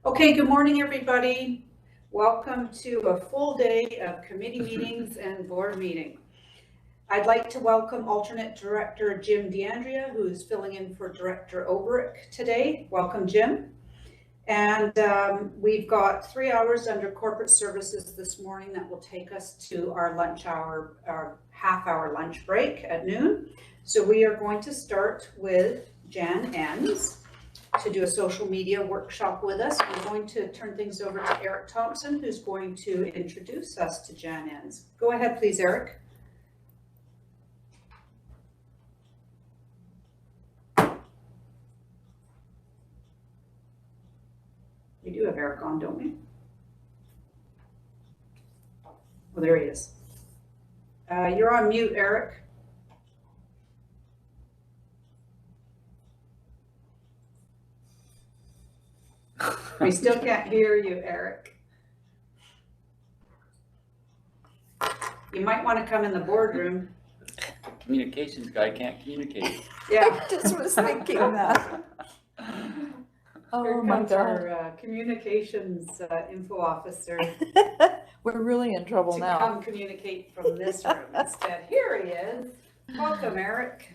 Okay, good morning, everybody. Welcome to a full day of committee meetings and board meeting. I'd like to welcome alternate director Jim DeAndrea, who's filling in for Director Obrick today. Welcome, Jim. And we've got 3 hours under corporate services this morning that will take us to our lunch hour, our half-hour lunch break at noon. So we are going to start with Jan Enns to do a social media workshop with us. We're going to turn things over to Eric Thompson, who's going to introduce us to Jan Enns. Go ahead, please, Eric. We do have Eric on, don't we? Oh, there he is. You're on mute, Eric. We still can't hear you, Eric. You might want to come in the boardroom. Communications guy can't communicate. Yeah. I just was thinking that. Oh my God. Our communications info officer. We're really in trouble to now. come communicate from this room instead. Here he is. Welcome, Eric.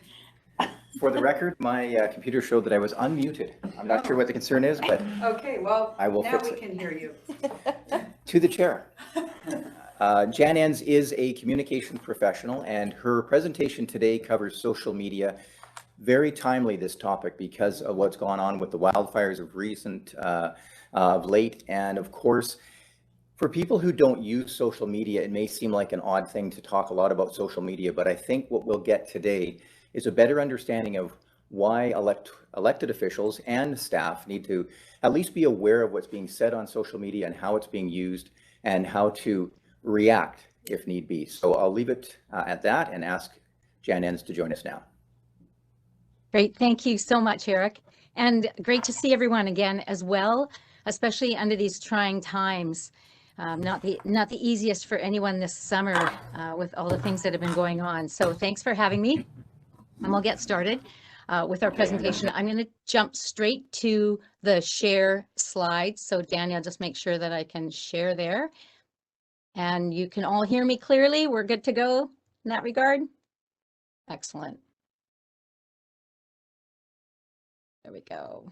For the record, my computer showed that I was unmuted. I'm not sure what the concern is, but Okay, well, I will now fix we it. can hear you. To the chair. Jan Enns is a communications professional, and her presentation today covers social media. Very timely, this topic, because of what's gone on with the wildfires of late. And of course, for people who don't use social media, it may seem like an odd thing to talk a lot about social media, but I think what we'll get today is a better understanding of why elected officials and staff need to at least be aware of what's being said on social media and how it's being used and how to react if need be. So I'll leave it at that and ask Jan Enns to join us now. Great, thank you so much, Eric. And great to see everyone again as well, especially under these trying times. Not the easiest for anyone this summer with all the things that have been going on. So thanks for having me. And we'll get started with our presentation. I'm going to jump straight to the share slides. So Daniel, just make sure that I can share there. And you can all hear me clearly. We're good to go in that regard. Excellent. There we go.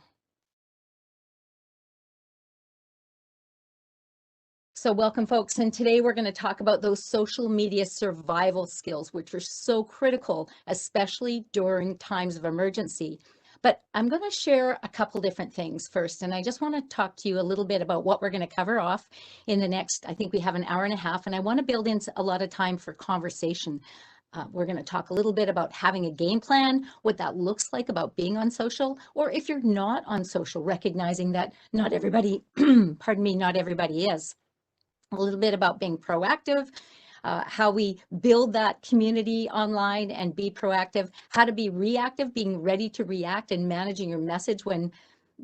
So welcome, folks, and today we're going to talk about those social media survival skills, which are so critical, especially during times of emergency. But I'm going to share a couple different things first, and I just want to talk to you a little bit about what we're going to cover off in the next, I think we have an hour and a half, and I want to build in a lot of time for conversation. We're going to talk a little bit about having a game plan, what that looks like about being on social, or if you're not on social, recognizing that not everybody, pardon me, not everybody is. A little bit about being proactive, how we build that community online and be proactive, how to be reactive, being ready to react and managing your message when,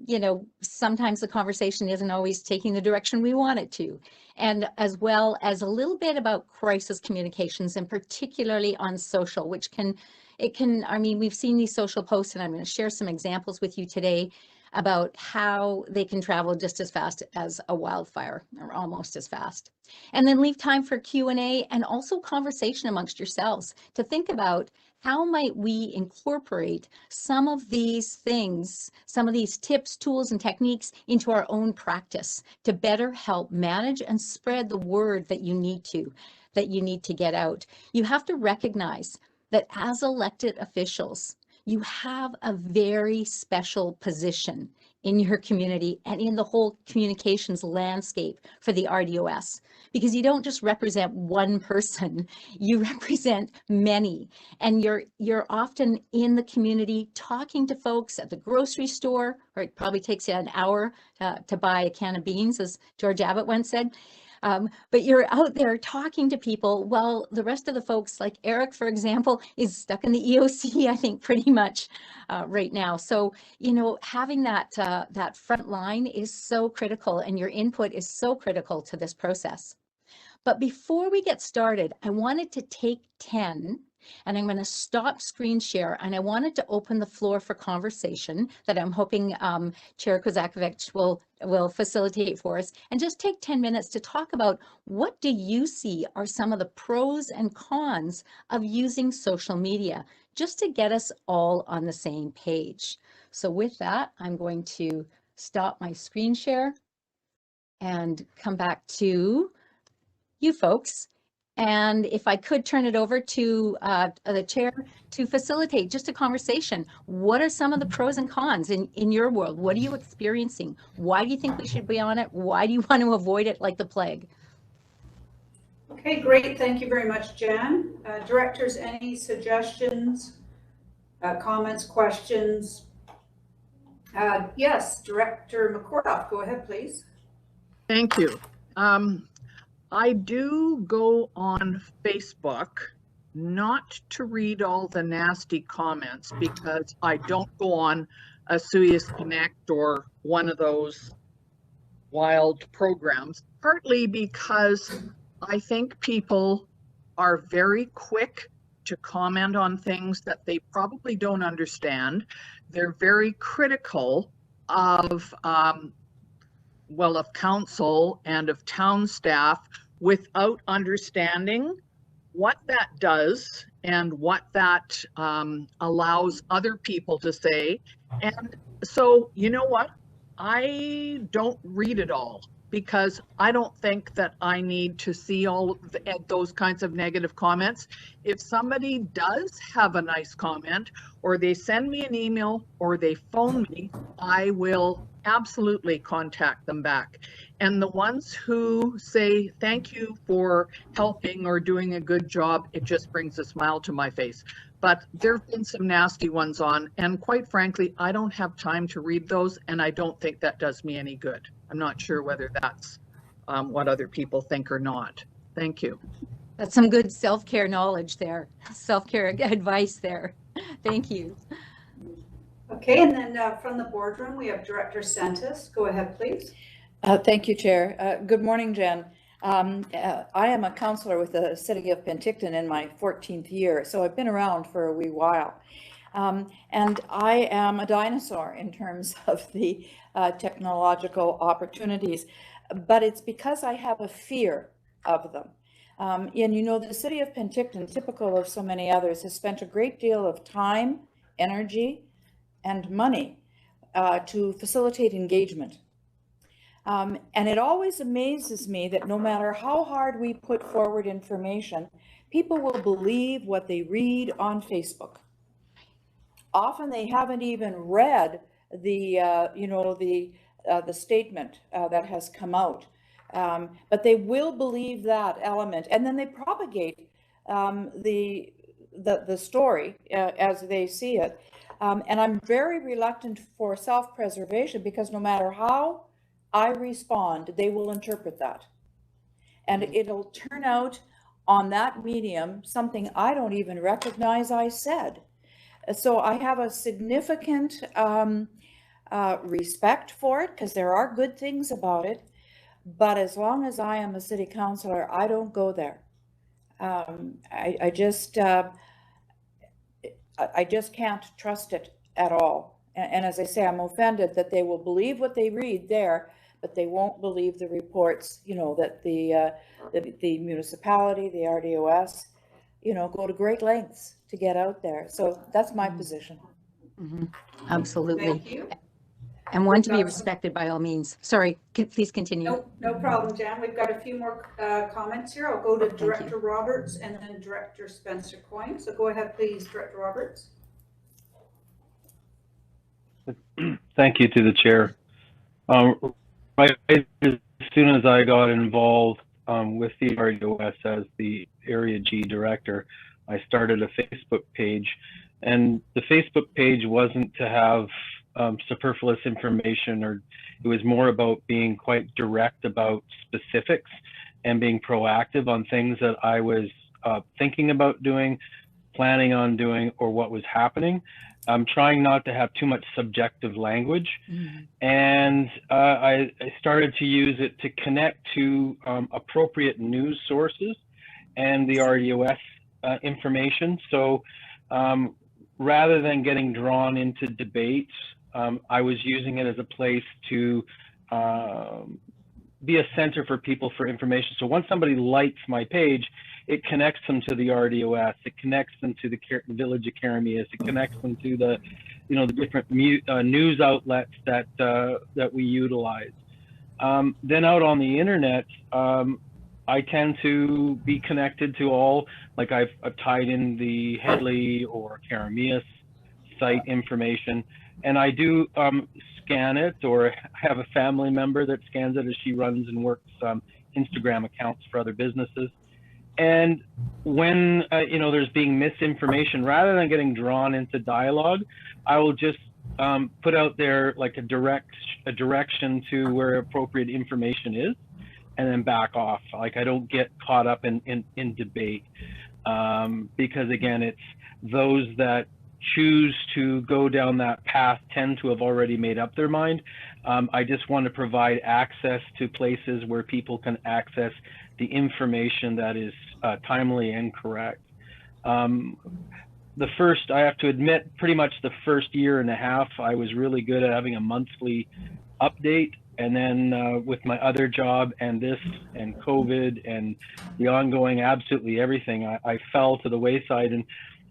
you know, sometimes the conversation isn't always taking the direction we want it to. And as well as a little bit about crisis communications, and particularly on social, which I mean, we've seen these social posts, and I'm going to share some examples with you today about how they can travel just as fast as a wildfire, or almost as fast. And then leave time for Q&A and also conversation amongst yourselves to think about how might we incorporate some of these things, some of these tips, tools, and techniques into our own practice to better help manage and spread the word that you need to get out. You have to recognize that as elected officials, you have a very special position in your community and in the whole communications landscape for the RDOS, because you don't just represent one person, you represent many. And you're often in the community talking to folks at the grocery store, or it probably takes you an hour to buy a can of beans, as George Abbott once said. But you're out there talking to people while the rest of the folks, like Eric, for example, is stuck in the EOC, I think, pretty much right now. So, you know, having that front line is so critical, and your input is so critical to this process. But before we get started, I wanted to take 10 And I'm going to stop screen share, and I wanted to open the floor for conversation that I'm hoping Chair Kozakovich will facilitate for us, and just take 10 minutes to talk about what do you see are some of the pros and cons of using social media, just to get us all on the same page. So with that, I'm going to stop my screen share and come back to you folks. And if I could turn it over to the chair to facilitate just a conversation. What are some of the pros and cons in your world? What are you experiencing? Why do you think we should be on it? Why do you want to avoid it like the plague? Okay, great. Thank you very much, Jan. Directors, any suggestions, comments, questions? Yes, Director McCordoff, go ahead, please. Thank you. I do go on Facebook, not to read all the nasty comments, because I don't go on a Suez Connect or one of those wild programs, partly because I think people are very quick to comment on things that they probably don't understand. They're very critical of of council and of town staff without understanding what that does and what that allows other people to say. And so, you know what? I don't read it all, because I don't think that I need to see all of those kinds of negative comments. If somebody does have a nice comment, or they send me an email, or they phone me, I will absolutely contact them back. And the ones who say thank you for helping or doing a good job, it just brings a smile to my face. But there have been some nasty ones on, and quite frankly, I don't have time to read those, and I don't think that does me any good. I'm not sure whether that's what other people think or not. Thank you. That's some good self-care knowledge there, self-care advice there. Thank you. Okay, and then from the boardroom, we have Director Santos. Go ahead, please. Thank you, Chair. Good morning, Jen. I am a councillor with the City of Penticton in my 14th year, so I've been around for a wee while. And I am a dinosaur in terms of the technological opportunities, but it's because I have a fear of them. And you know, the City of Penticton, typical of so many others, has spent a great deal of time, energy, and money to facilitate engagement. And it always amazes me that no matter how hard we put forward information, people will believe what they read on Facebook. Often they haven't even read the statement that has come out, but they will believe that element, and then they propagate the story as they see it. And I'm very reluctant for self-preservation, because no matter how I respond, they will interpret that. And it'll turn out on that medium something I don't even recognize I said. So I have a significant respect for it, because there are good things about it. But as long as I am a city councillor, I don't go there. I just can't trust it at all. And as I say, I'm offended that they will believe what they read there, but they won't believe the reports, you know, that the municipality, the RDOS, you know, go to great lengths to get out there. So that's my position. Mm-hmm. Absolutely. Thank you. And one to be respected by all means. Sorry, please continue. No problem, Jan. We've got a few more comments here. I'll go to Director Roberts and then Director Spencer Coyne. So go ahead, please, Director Roberts. Thank you to the chair. Right as soon as I got involved with the RDOS as the Area G director, I started a Facebook page, and the Facebook page wasn't to have superfluous information, or it was more about being quite direct about specifics and being proactive on things that I was thinking about doing, planning on doing, or what was happening. I'm trying not to have too much subjective language. And I started to use it to connect to appropriate news sources and the RDOS information. So rather than getting drawn into debates, I was using it as a place to be a center for people for information. So once somebody likes my page, it connects them to the RDOS, it connects them to the Village of Karamias, it connects them to the, the different news outlets that that we utilize. Then out on the internet, I tend to be connected to all, like I've tied in the Headley or Karamias site information, and I do scan it, or have a family member that scans it as she runs and works Instagram accounts for other businesses. And when there's being misinformation, rather than getting drawn into dialogue, I will just put out there like a direction to where appropriate information is, and then back off. Like I don't get caught up in debate, because again, it's those that choose to go down that path tend to have already made up their mind. I just want to provide access to places where people can access the information that is timely and correct. I have to admit, pretty much the first year and a half, I was really good at having a monthly update. And then with my other job and this and COVID and the ongoing absolutely everything, I fell to the wayside. And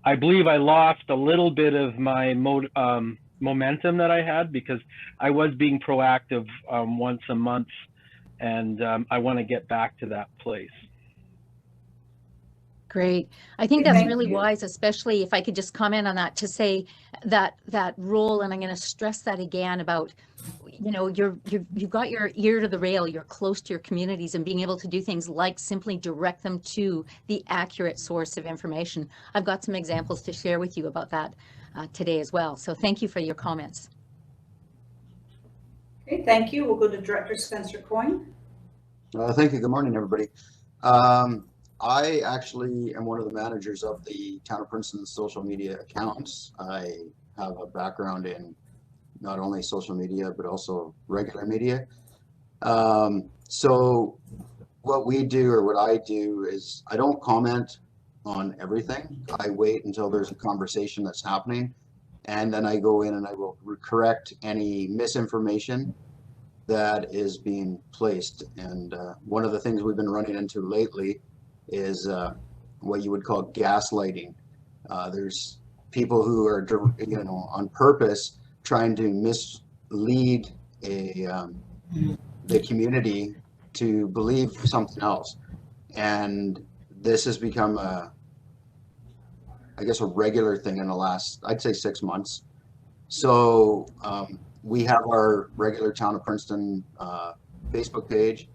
I believe I lost a little bit of my momentum that I had, because I was being proactive once a month, and I want to get back to that place. Great. I think that's Thank really you. wise, especially if I could just comment on that, to say that role, and I'm going to stress that again about, you've got your ear to the rail, you're close to your communities, and being able to do things like simply direct them to the accurate source of information. I've got some examples to share with you about that today as well. So thank you for your comments. Okay, thank you. We'll go to Director Spencer Coyne. Thank you. Good morning, everybody. I actually am one of the managers of the Town of Princeton's social media accounts. I have a background in not only social media, but also regular media. So what we do, or what I do, is I don't comment on everything. I wait until there's a conversation that's happening, and then I go in and I will correct any misinformation that is being placed. And one of the things we've been running into lately is what you would call gaslighting. There's people who are, on purpose trying to mislead the community to believe something else, and this has become a regular thing in the last, I'd say, 6 months. So we have our regular Town of Princeton Facebook page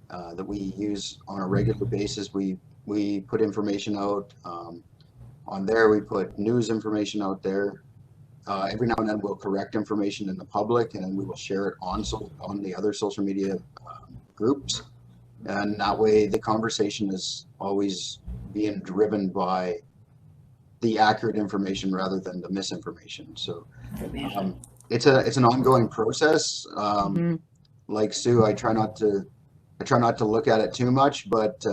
that we use on a regular basis. We put information out on there. We put news information out there. Every now and then we'll correct information in the public, and then we will share it on the other social media groups. And that way the conversation is always being driven by the accurate information rather than the misinformation. So it's an ongoing process. Like Sue, I try not to look at it too much, but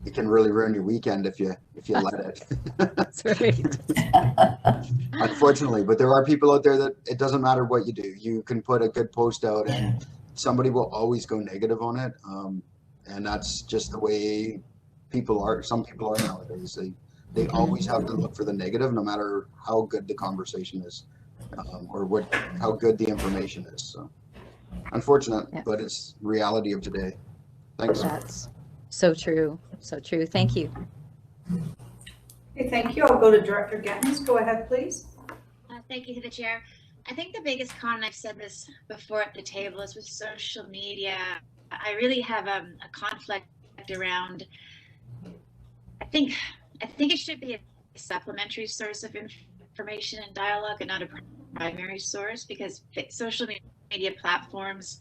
it can really ruin your weekend if you let it. That's right. Unfortunately, but there are people out there that it doesn't matter what you do. You can put a good post out and somebody will always go negative on it. And that's just the way people are. Some people are nowadays. They always have to look for the negative, no matter how good the conversation is, or how good the information is. So unfortunate, but it's reality of today. Thanks. That's so true. So true. Thank you. Okay, thank you. I'll go to Director Gettens. Go ahead, please. Thank you to the chair. I think the biggest con, I've said this before at the table, is with social media. I really have a conflict around, I think it should be a supplementary source of information and dialogue and not a primary source, because social media platforms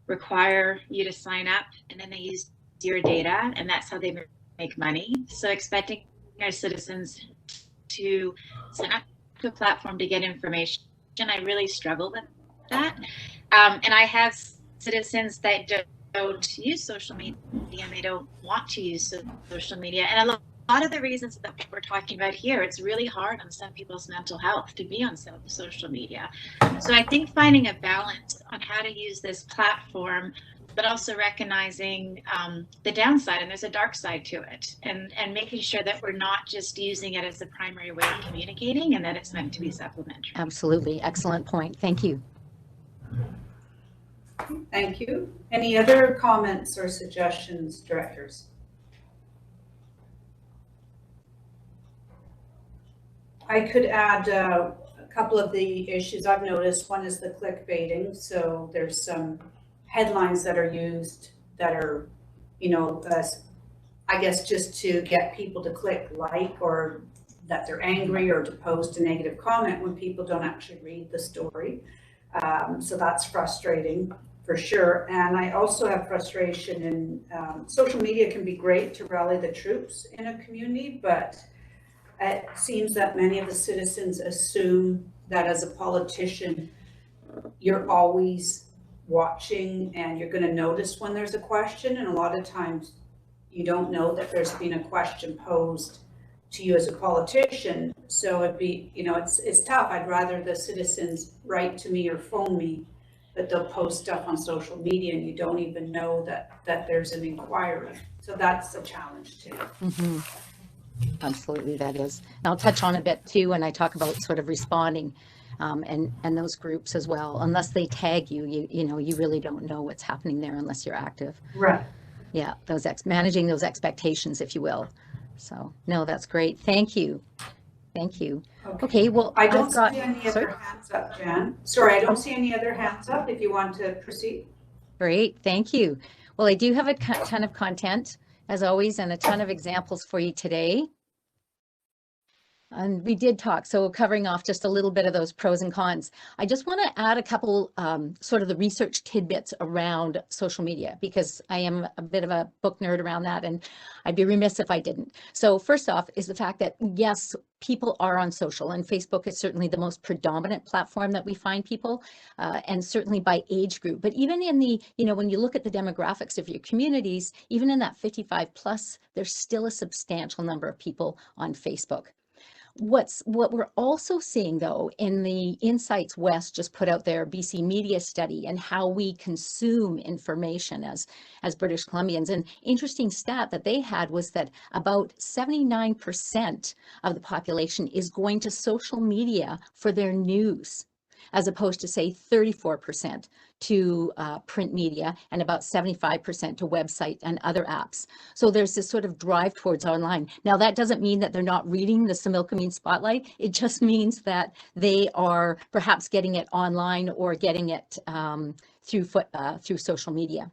require you to sign up, and then they use your data, and that's how they make money. So expecting our citizens to sign up to a platform to get information, I really struggle with that. And I have citizens that don't use social media and they don't want to use social media. And a lot of the reasons that we're talking about here, it's really hard on some people's mental health to be on social media. So I think finding a balance on how to use this platform, but also recognizing the downside, and there's a dark side to it, and making sure that we're not just using it as the primary way of communicating and that it's meant to be supplementary. Absolutely. Excellent point. Thank you. Thank you. Any other comments or suggestions, directors? I could add a couple of the issues I've noticed. One is the clickbaiting. So there's some headlines that are used that are, you know, I guess just to get people to click like, or that they're angry, or to post a negative comment when people don't actually read the story. So that's frustrating for sure. And I also have frustration in social media can be great to rally the troops in a community, but it seems that many of the citizens assume that as a politician, you're always watching and you're going to notice when there's a question. And a lot of times you don't know that there's been a question posed to you as a politician. So it'd be, you know, it's tough. I'd rather the citizens write to me or phone me, but they'll post stuff on social media and you don't even know that there's an inquiry. So that's a challenge too. Mm-hmm. Absolutely, that is. And I'll touch on a bit too when I talk about sort of responding and those groups as well. Unless they tag you, you know, you really don't know what's happening there unless you're active. Right. Yeah, those managing those expectations, if you will. So no, that's great. Thank you. Thank you. Okay, well, I don't see any other hands up, Jan. Sorry, I don't see any other hands up if you want to proceed. Great, thank you. Well, I do have a ton of content, as always, and a ton of examples for you today. And we did talk, so covering off just a little bit of those pros and cons. I just want to add a couple sort of the research tidbits around social media, because I am a bit of a book nerd around that, and I'd be remiss if I didn't. So first off is the fact that, yes, people are on social, and Facebook is certainly the most predominant platform that we find people, and certainly by age group. But even in the, you know, when you look at the demographics of your communities, even in that 55 plus, there's still a substantial number of people on Facebook. What we're also seeing, though, in the Insights West just put out their BC media study and how we consume information as British Columbians, an interesting stat that they had was that about 79% of the population is going to social media for their news, as opposed to, say, 34% to print media and about 75% to website and other apps. So there's this sort of drive towards online. Now, that doesn't mean that they're not reading the Similkameen Spotlight. It just means that they are perhaps getting it online or getting it through social media.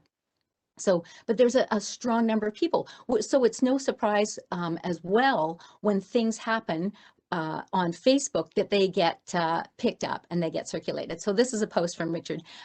So, but there's a strong number of people. So it's no surprise as well when things happen on Facebook that they get picked up and they get circulated. So this is a post from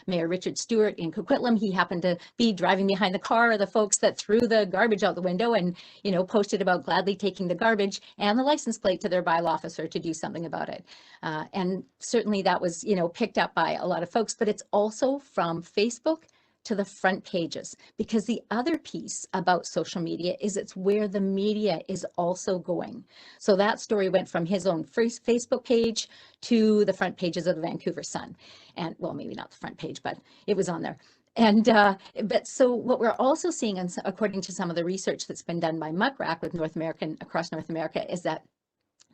Mayor Richard Stewart in Coquitlam. He happened to be driving behind the car of the folks that threw the garbage out the window and, you know, posted about gladly taking the garbage and the license plate to their bylaw officer to do something about it. And certainly that was, you know, picked up by a lot of folks, but it's also from Facebook to the front pages, because the other piece about social media is it's where the media is also going. So that story went from his own Facebook page to the front pages of the Vancouver Sun. And well, maybe not the front page, but it was on there. And but so what we're also seeing, and according to some of the research that's been done by Muckrack with across North America, is that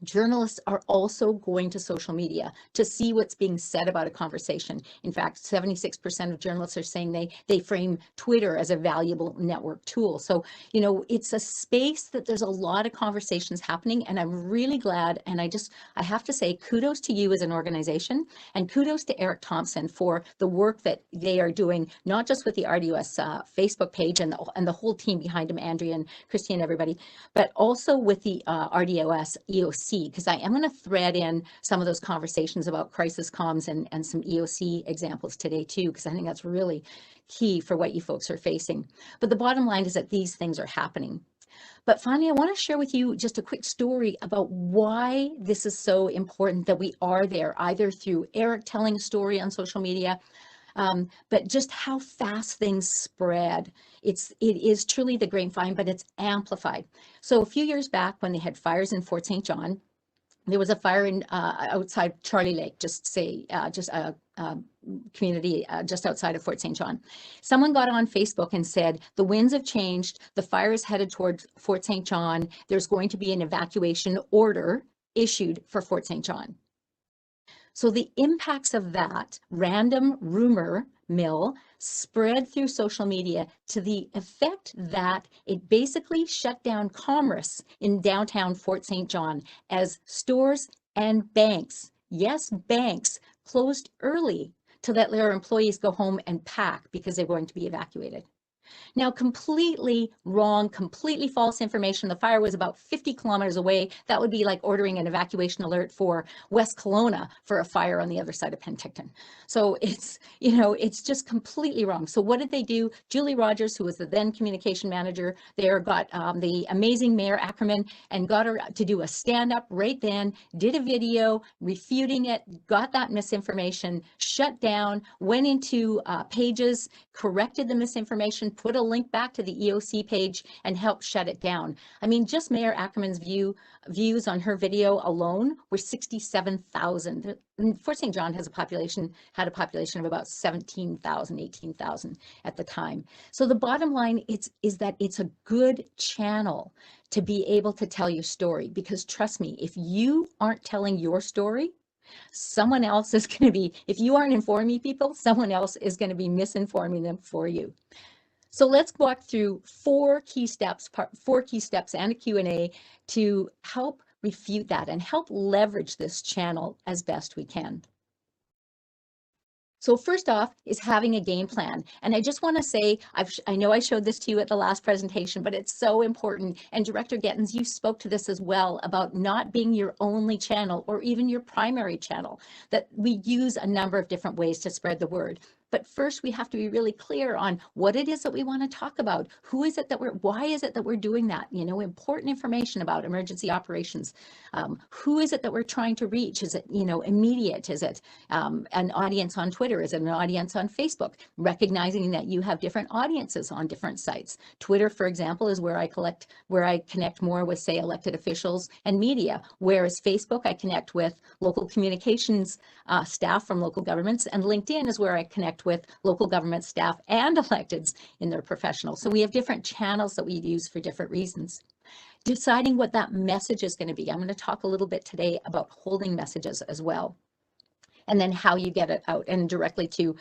journalists are also going to social media to see what's being said about a conversation. In fact, 76% of journalists are saying they frame Twitter as a valuable network tool. So, you know, it's a space that there's a lot of conversations happening, and I'm really glad. And I have to say kudos to you as an organization, and kudos to Eric Thompson for the work that they are doing, not just with the RDOS Facebook page and the whole team behind him, Andrea and Christy and everybody, but also with the RDOS EOC, because I am going to thread in some of those conversations about crisis comms and some EOC examples today too, because I think that's really key for what you folks are facing. But the bottom line is that these things are happening. But finally, I want to share with you just a quick story about why this is so important that we are there, either through Eric telling a story on social media, but just how fast things spread. It is truly the grapevine, but it's amplified. So a few years back when they had fires in Fort St. John, there was a fire in outside Charlie Lake, just a community just outside of Fort St. John. Someone got on Facebook and said, the winds have changed, the fire is headed towards Fort St. John, there's going to be an evacuation order issued for Fort St. John. So the impacts of that random rumor mill spread through social media to the effect that it basically shut down commerce in downtown Fort St. John as stores and banks, yes, banks, closed early to let their employees go home and pack because they're going to be evacuated. Now, completely wrong, completely false information. The fire was about 50 kilometers away. That would be like ordering an evacuation alert for West Kelowna for a fire on the other side of Penticton. So it's, it's just completely wrong. So what did they do? Julie Rogers, who was the then communication manager there, got the amazing Mayor Ackerman and got her to do a stand-up right then, did a video refuting it, got that misinformation, shut down, went into pages, corrected the misinformation, put a link back to the EOC page and helped shut it down. I mean, just Mayor Ackerman's views on her video alone were 67,000. Fort St. John had a population of about 17,000, 18,000 at the time. So the bottom line is that it's a good channel to be able to tell your story, because trust me, if you aren't telling your story, someone else is going to be, if you aren't informing people, someone else is going to be misinforming them for you. So let's walk through four key steps and a Q&A to help refute that and help leverage this channel as best we can. So first off is having a game plan. And I just want to say, I know I showed this to you at the last presentation, but it's so important. And Director Gettens, you spoke to this as well about not being your only channel or even your primary channel, that we use a number of different ways to spread the word. But first, we have to be really clear on what it is that we want to talk about. Who is it that why is it that we're doing that? Important information about emergency operations. Who is it that we're trying to reach? Is it, immediate? Is it an audience on Twitter? Is it an audience on Facebook? Recognizing that you have different audiences on different sites. Twitter, for example, is where I connect more with, say, elected officials and media. Whereas Facebook, I connect with local communications staff from local governments, and LinkedIn is where I connect with local government staff and electeds in their professional. So we have different channels that we use for different reasons. Deciding what that message is going to be. I'm going to talk a little bit today about holding messages as well. And then how you get it out, and directly to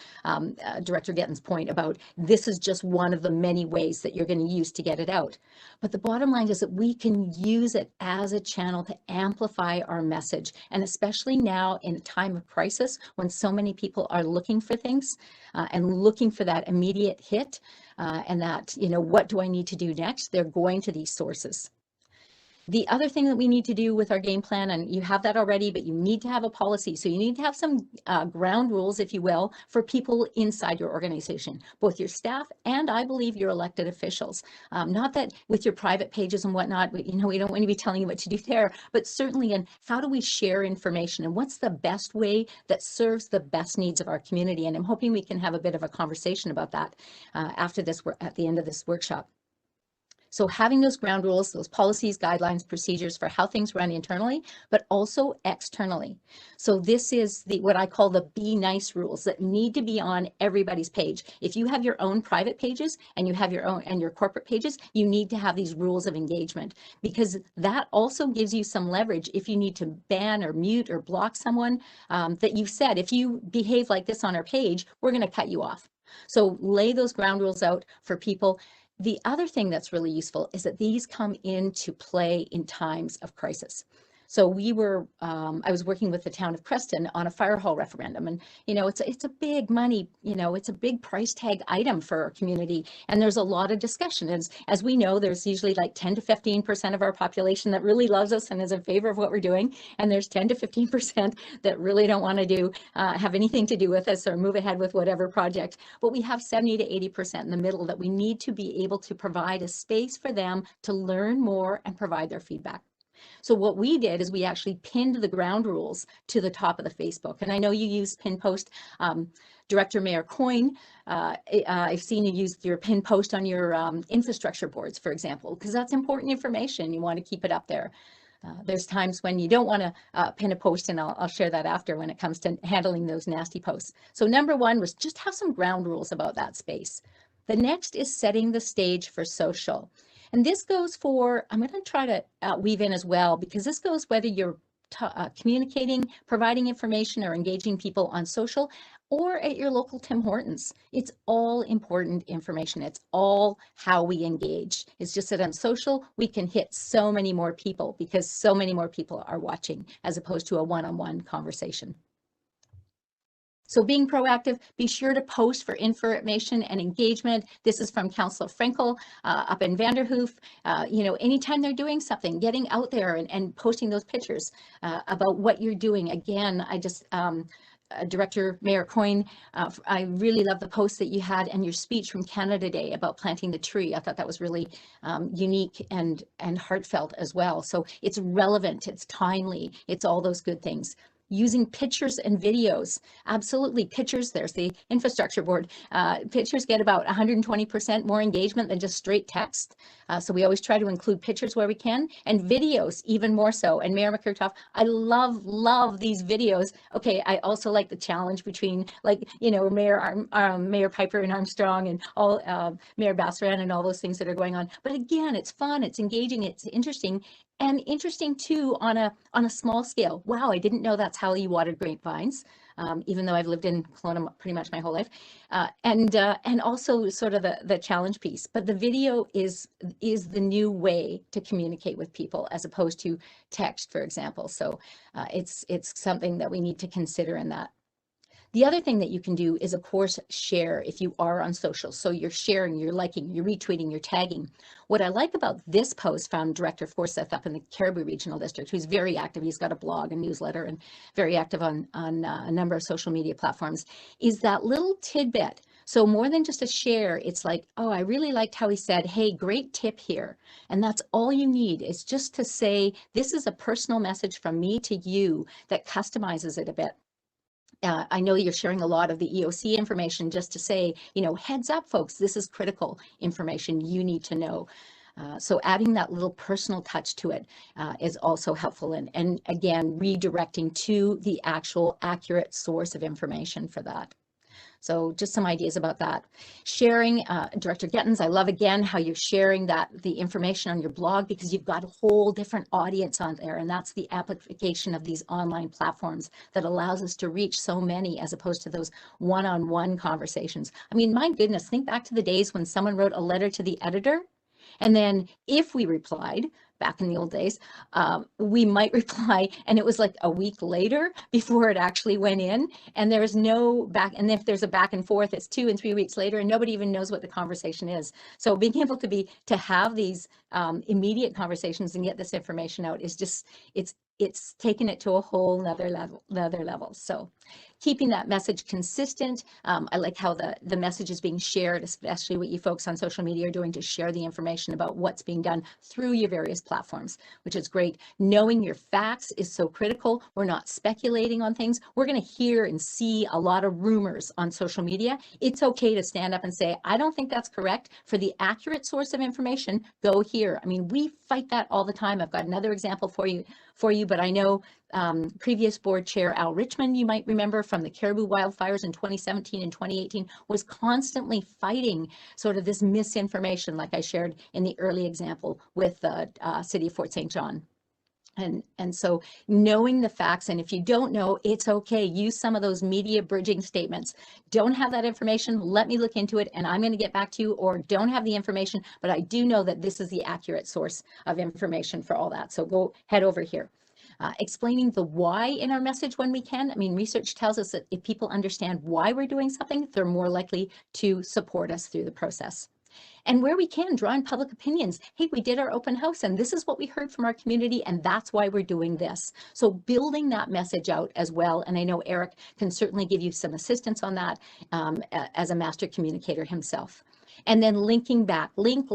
Director Getten's point about this is just one of the many ways that you're going to use to get it out. But the bottom line is that we can use it as a channel to amplify our message. And especially now in a time of crisis when so many people are looking for things and looking for that immediate hit and that, what do I need to do next? They're going to these sources. The other thing that we need to do with our game plan, and you have that already, but you need to have a policy. So you need to have some ground rules, if you will, for people inside your organization, both your staff and I believe your elected officials. Not that with your private pages and whatnot, we don't want to be telling you what to do there, but certainly in how do we share information and what's the best way that serves the best needs of our community. And I'm hoping we can have a bit of a conversation about that after this, at the end of this workshop. So having those ground rules, those policies, guidelines, procedures for how things run internally, but also externally. So this is what I call the be nice rules that need to be on everybody's page. If you have your own private pages and you have your own and your corporate pages, you need to have these rules of engagement, because that also gives you some leverage if you need to ban or mute or block someone that you've said, if you behave like this on our page, we're going to cut you off. So lay those ground rules out for people. The other thing that's really useful is that these come into play in times of crisis. So I was working with the town of Creston on a fire hall referendum, and it's a big money, it's a big price tag item for our community, and there's a lot of discussion. As we know, there's usually like 10 to 15% of our population that really loves us and is in favor of what we're doing, and there's 10 to 15% that really don't want to have anything to do with us or move ahead with whatever project. But we have 70 to 80% in the middle that we need to be able to provide a space for them to learn more and provide their feedback. So what we did is we actually pinned the ground rules to the top of the Facebook. And I know you use pin post. Director Mayor Coyne, I've seen you use your pin post on your infrastructure boards, for example, because that's important information. You want to keep it up there. There's times when you don't want to pin a post, and I'll share that after when it comes to handling those nasty posts. So number one was just have some ground rules about that space. The next is setting the stage for social. And this goes for, I'm going to try to weave in as well, because this goes whether you're communicating, providing information, or engaging people on social or at your local Tim Hortons. It's all important information. It's all how we engage. It's just that on social, we can hit so many more people because so many more people are watching as opposed to a one-on-one conversation. So being proactive, be sure to post for information and engagement. This is from Councillor Frankel up in Vanderhoof. You know, anytime they're doing something, getting out there and posting those pictures about what you're doing. Again, I just, Director Mayor Coyne, I really love the post that you had and your speech from Canada Day about planting the tree. I thought that was really unique and heartfelt as well. So it's relevant, it's timely, it's all those good things. Using pictures and videos, absolutely. Pictures, there's the infrastructure board. Pictures get about 120% more engagement than just straight text. So we always try to include pictures where we can, and videos even more so. And Mayor McCurtoff, I love these videos. Okay, I also like the challenge between, like, you know, Mayor Piper and Armstrong and all Mayor Bassaran and all those things that are going on. But again, it's fun, it's engaging, it's interesting. And interesting too on a small scale. Wow, I didn't know that's how you watered grapevines, even though I've lived in Kelowna pretty much my whole life. And also sort of the challenge piece. But the video is the new way to communicate with people as opposed to text, for example. So it's something that we need to consider in that. The other thing that you can do is, of course, share if you are on social. So you're sharing, you're liking, you're retweeting, you're tagging. What I like about this post from Director Forsyth up in the Caribou Regional District, who's very active, he's got a blog and newsletter and very active on a number of social media platforms, is that little tidbit. So more than just a share, it's like, oh, I really liked how he said, hey, great tip here. And that's all you need is just to say, this is a personal message from me to you that customizes it a bit. I know you're sharing a lot of the EOC information just to say, you know, heads up, folks, this is critical information you need to know. So adding that little personal touch to it is also helpful. And again, redirecting to the actual accurate source of information for that. So just some ideas about that. Sharing, Director Gettins, I love again how you're sharing the information on your blog because you've got a whole different audience on there, and that's the application of these online platforms that allows us to reach so many as opposed to those one-on-one conversations. I mean, my goodness, think back to the days when someone wrote a letter to the editor, and then if we replied, back in the old days, we might reply, and it was like a week later before it actually went in, and there was no back, and if there's a back and forth, it's 2 and 3 weeks later, and nobody even knows what the conversation is. So being able to have these immediate conversations and get this information out is just, it's taken it to a whole nother level. So keeping that message consistent. I like how the message is being shared, especially what you folks on social media are doing to share the information about what's being done through your various platforms, which is great. Knowing your facts is so critical. We're not speculating on things. We're going to hear and see a lot of rumors on social media. It's okay to stand up and say, I don't think that's correct. For the accurate source of information, go here. I mean, we fight that all the time. I've got another example for you, but I know previous board chair Al Richmond, you might remember from the Caribou wildfires in 2017 and 2018, was constantly fighting sort of this misinformation, like I shared in the early example with the city of Fort St. John. And so knowing the facts, and if you don't know, it's okay. Use some of those media bridging statements. Don't have that information, let me look into it and I'm going to get back to you, or don't have the information, but I do know that this is the accurate source of information for all that. So go head over here. Explaining the why in our message when we can. I mean, research tells us that if people understand why we're doing something, they're more likely to support us through the process. And where we can, draw in public opinions. Hey, we did our open house and this is what we heard from our community and that's why we're doing this. So building that message out as well. And I know Eric can certainly give you some assistance on that as a master communicator himself. And then linking back, link,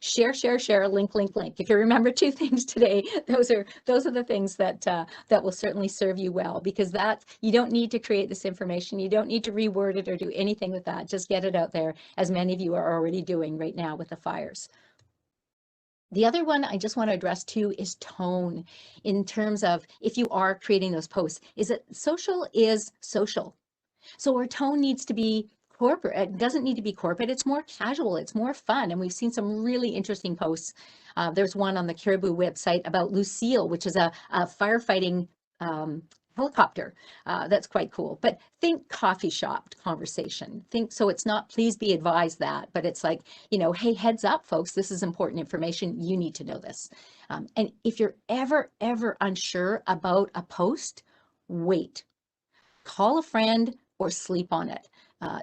share, link. If you remember 2 things today, those are the things that that will certainly serve you well, because that you don't need to create this information. You don't need to reword it or do anything with that. Just get it out there, as many of you are already doing right now with the fires. The other one I just want to address too is tone, in terms of if you are creating those posts, is that social is social. So our tone needs to be corporate. It doesn't need to be corporate. It's more casual. It's more fun. And we've seen some really interesting posts. There's one on the Caribou website about Lucille, which is a firefighting helicopter. That's quite cool. But think coffee shop conversation. Think, so it's not please be advised that, but it's like, you know, hey, heads up, folks, this is important information. You need to know this. And if you're ever unsure about a post, wait. Call a friend or sleep on it.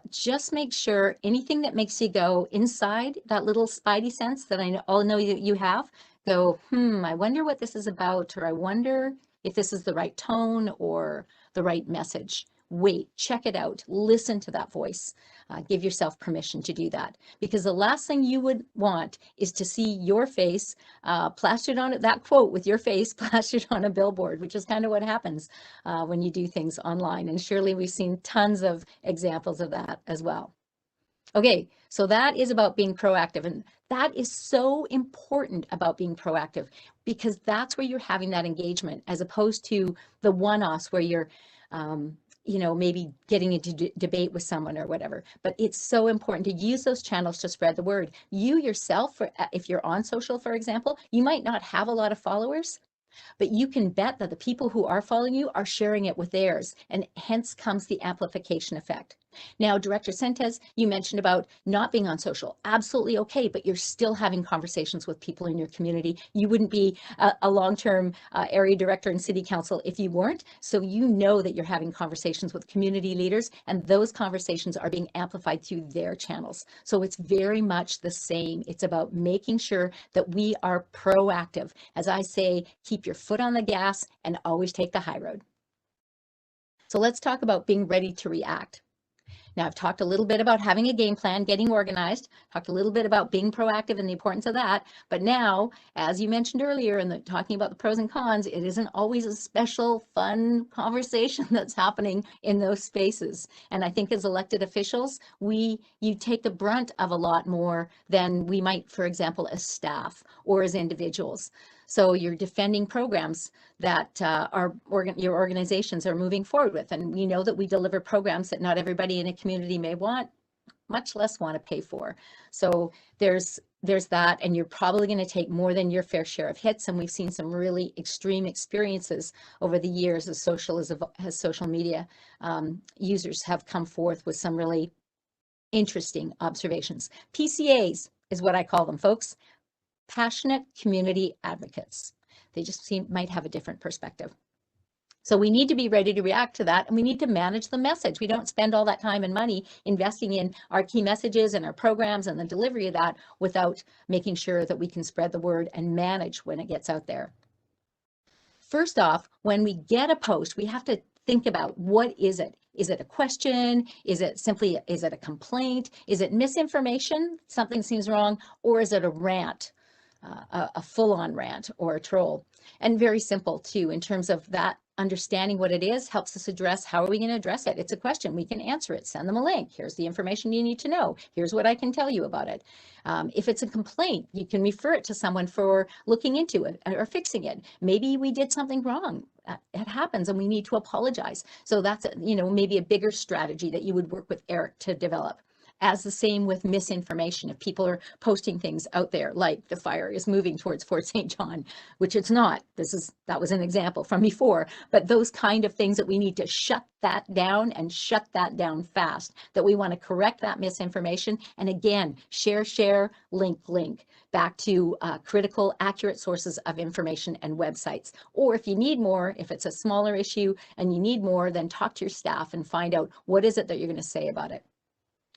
Just make sure anything that makes you go inside that little spidey sense that I all know that you have, go, I wonder what this is about, or I wonder if this is the right tone or the right message. Wait, check it out, listen to that voice. Give yourself permission to do that, because the last thing you would want is to see your face plastered on it, that quote with your face plastered on a billboard, which is kind of what happens when you do things online. And surely we've seen tons of examples of that as well. Okay, so that is about being proactive, and that is so important about being proactive, because that's where you're having that engagement, as opposed to the one-offs where you're you know, maybe getting into debate with someone or whatever. But it's so important to use those channels to spread the word. You yourself, if you're on social, for example, you might not have a lot of followers, but you can bet that the people who are following you are sharing it with theirs, and hence comes the amplification effect. Now, Director Sentes, you mentioned about not being on social. Absolutely okay, but you're still having conversations with people in your community. You wouldn't be a long-term area director in city council if you weren't. So you know that you're having conversations with community leaders, and those conversations are being amplified through their channels. So it's very much the same. It's about making sure that we are proactive. As I say, keep your foot on the gas and always take the high road. So let's talk about being ready to react. Now, I've talked a little bit about having a game plan, getting organized, talked a little bit about being proactive and the importance of that. But now, as you mentioned earlier, in talking about the pros and cons, it isn't always a special, fun conversation that's happening in those spaces. And I think as elected officials, you take the brunt of a lot more than we might, for example, as staff or as individuals. So you're defending programs that your organizations are moving forward with. And we know that we deliver programs that not everybody in a community may want, much less want to pay for. So there's that, and you're probably going to take more than your fair share of hits. And we've seen some really extreme experiences over the years as social media users have come forth with some really interesting observations. PCAs is what I call them, folks. Passionate community advocates. They just might have a different perspective. So we need to be ready to react to that, and we need to manage the message. We don't spend all that time and money investing in our key messages and our programs and the delivery of that without making sure that we can spread the word and manage when it gets out there. First off, when we get a post, we have to think about, what is it? Is it a question? Is it a complaint? Is it misinformation? Something seems wrong, or is it a rant? A full-on rant or a troll. And very simple too, in terms of that, understanding what it is helps us address, how are we going to address it? It's a question, we can answer it, send them a link. Here's the information you need to know. Here's what I can tell you about it. If it's a complaint, you can refer it to someone for looking into it or fixing it. Maybe we did something wrong. It happens and we need to apologize. So that's, maybe a bigger strategy that you would work with Eric to develop. As the same with misinformation. If people are posting things out there like the fire is moving towards Fort St. John, which it's not. That was an example from before, but those kind of things that we need to shut that down, and shut that down fast, that we want to correct that misinformation. And again, share, link, back to critical, accurate sources of information and websites. Or if you need more, if it's a smaller issue and you need more, then talk to your staff and find out what is it that you're going to say about it.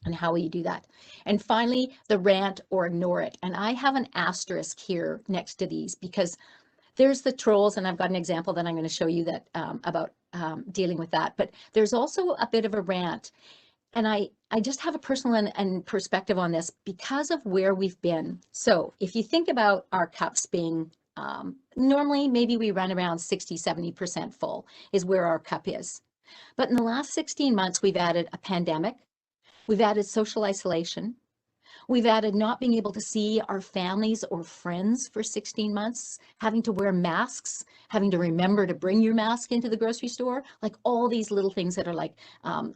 And how will you do that? And finally, the rant or ignore it. And I have an asterisk here next to these, because there's the trolls, and I've got an example that I'm going to show you that about dealing with that. But there's also a bit of a rant. And I just have a personal and perspective on this because of where we've been. So if you think about our cups being, normally maybe we run around 60, 70% full is where our cup is. But in the last 16 months, we've added a pandemic, we've added social isolation, we've added not being able to see our families or friends for 16 months, having to wear masks, having to remember to bring your mask into the grocery store, like all these little things that are like,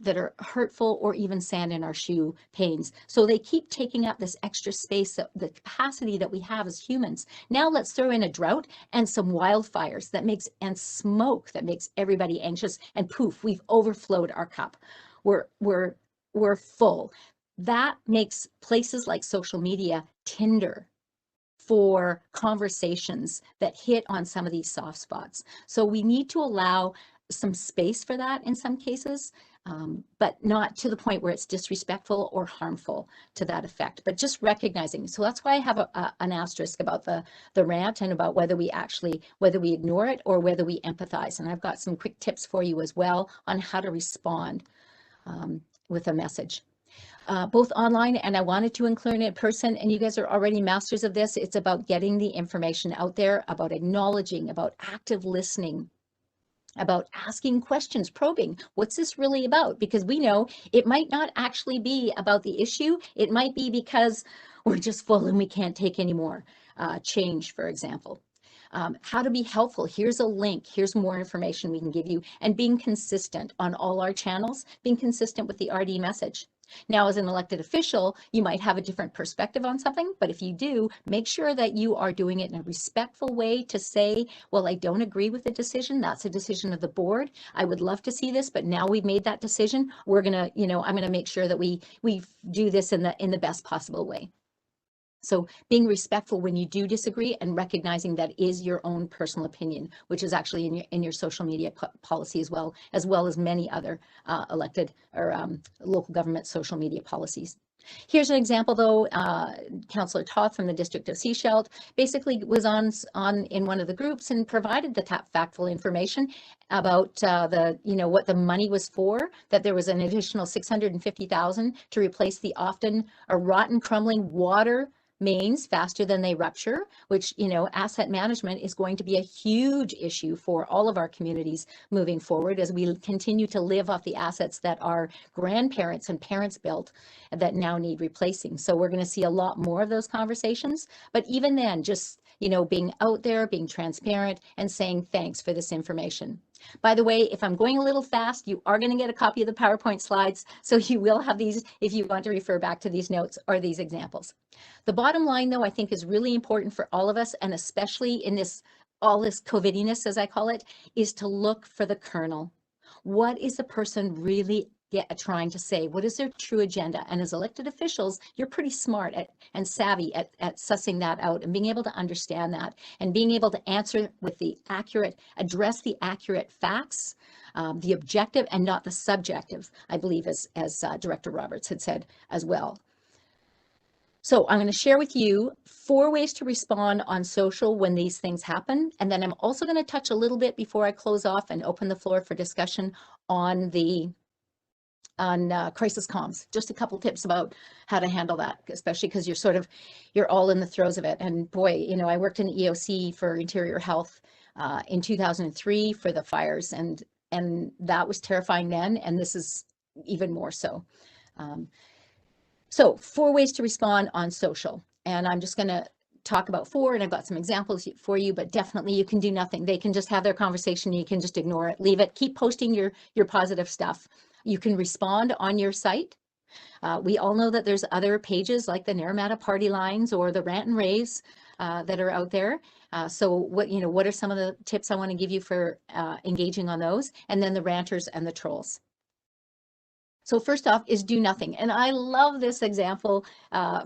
that are hurtful or even sand in our shoe pains. So they keep taking up this extra space, the capacity that we have as humans. Now let's throw in a drought and some wildfires and smoke that makes everybody anxious, and poof, we've overflowed our cup. We're full. That makes places like social media tinder for conversations that hit on some of these soft spots. So we need to allow some space for that in some cases, but not to the point where it's disrespectful or harmful to that effect, but just recognizing. So that's why I have an asterisk about the rant and about whether we ignore it or whether we empathize. And I've got some quick tips for you as well on how to respond with a message. Both online, and I wanted to include it in person, and you guys are already masters of this. It's about getting the information out there, about acknowledging, about active listening, about asking questions, probing, what's this really about? Because we know it might not actually be about the issue. It might be because we're just full and we can't take any more change, for example. How to be helpful. Here's a link. Here's more information we can give you. And being consistent on all our channels, being consistent with the RD message. Now, as an elected official, you might have a different perspective on something, but if you do, make sure that you are doing it in a respectful way to say, well, I don't agree with the decision. That's a decision of the board. I would love to see this, but now we've made that decision. We're going to, I'm going to make sure that we do this in the best possible way. So being respectful when you do disagree and recognizing that is your own personal opinion, which is actually in your social media policy as well as many other elected or local government social media policies. Here's an example though. Councillor Toth from the District of Sechelt basically was in one of the groups and provided the factful information about what the money was for, that there was an additional $650,000 to replace the often rotten, crumbling water mains faster than they rupture, which, asset management is going to be a huge issue for all of our communities moving forward as we continue to live off the assets that our grandparents and parents built that now need replacing. So we're going to see a lot more of those conversations. But even then, just, being out there, being transparent and saying thanks for this information. By the way, if I'm going a little fast, you are going to get a copy of the PowerPoint slides. So you will have these if you want to refer back to these notes or these examples. The bottom line, though, I think is really important for all of us, and especially in all this COVIDiness, as I call it, is to look for the kernel. What is the person really trying to say? What is their true agenda? And as elected officials, you're pretty smart and savvy at sussing that out and being able to understand that and being able to answer with address the accurate facts, the objective and not the subjective, I believe, as Director Roberts had said as well. So I'm going to share with you 4 ways to respond on social when these things happen. And then I'm also going to touch a little bit before I close off and open the floor for discussion on crisis comms. Just a couple tips about how to handle that, especially because you're all in the throes of it. And boy, I worked in the EOC for Interior Health in 2003 for the fires, and that was terrifying then, and this is even more so. So 4 ways to respond on social, and I'm just going to talk about 4, and I've got some examples for you, but definitely you can do nothing. They can just have their conversation. You can just ignore it, leave it, keep posting your positive stuff. You can respond on your site. We all know that there's other pages like the Naramata Party Lines or the Rant and Raves that are out there. So what are some of the tips I want to give you for engaging on those? And then the ranters and the trolls. So first off is do nothing. And I love this example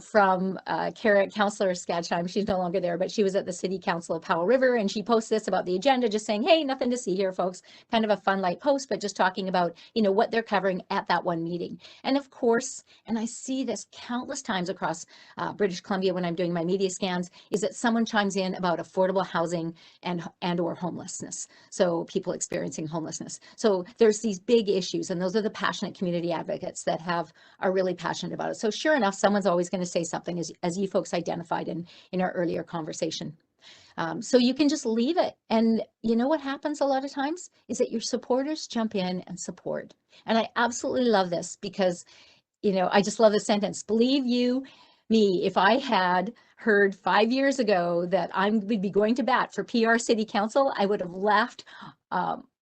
from Councillor Skadheim. She's no longer there, but she was at the City Council of Powell River, and she posts this about the agenda, just saying, hey, nothing to see here, folks. Kind of a fun light post, but just talking about, what they're covering at that one meeting. And of course, and I see this countless times across British Columbia when I'm doing my media scans, is that someone chimes in about affordable housing and or homelessness. So people experiencing homelessness. So there's these big issues, and those are the passionate community advocates that are really passionate about it. So sure enough, someone's always going to say something, as you folks identified in our earlier conversation. So you can just leave it. And you know what happens a lot of times is that your supporters jump in and support. And I absolutely love this because, I just love the sentence, believe you me, if I had heard 5 years ago that I would be going to bat for PR City Council, I would have left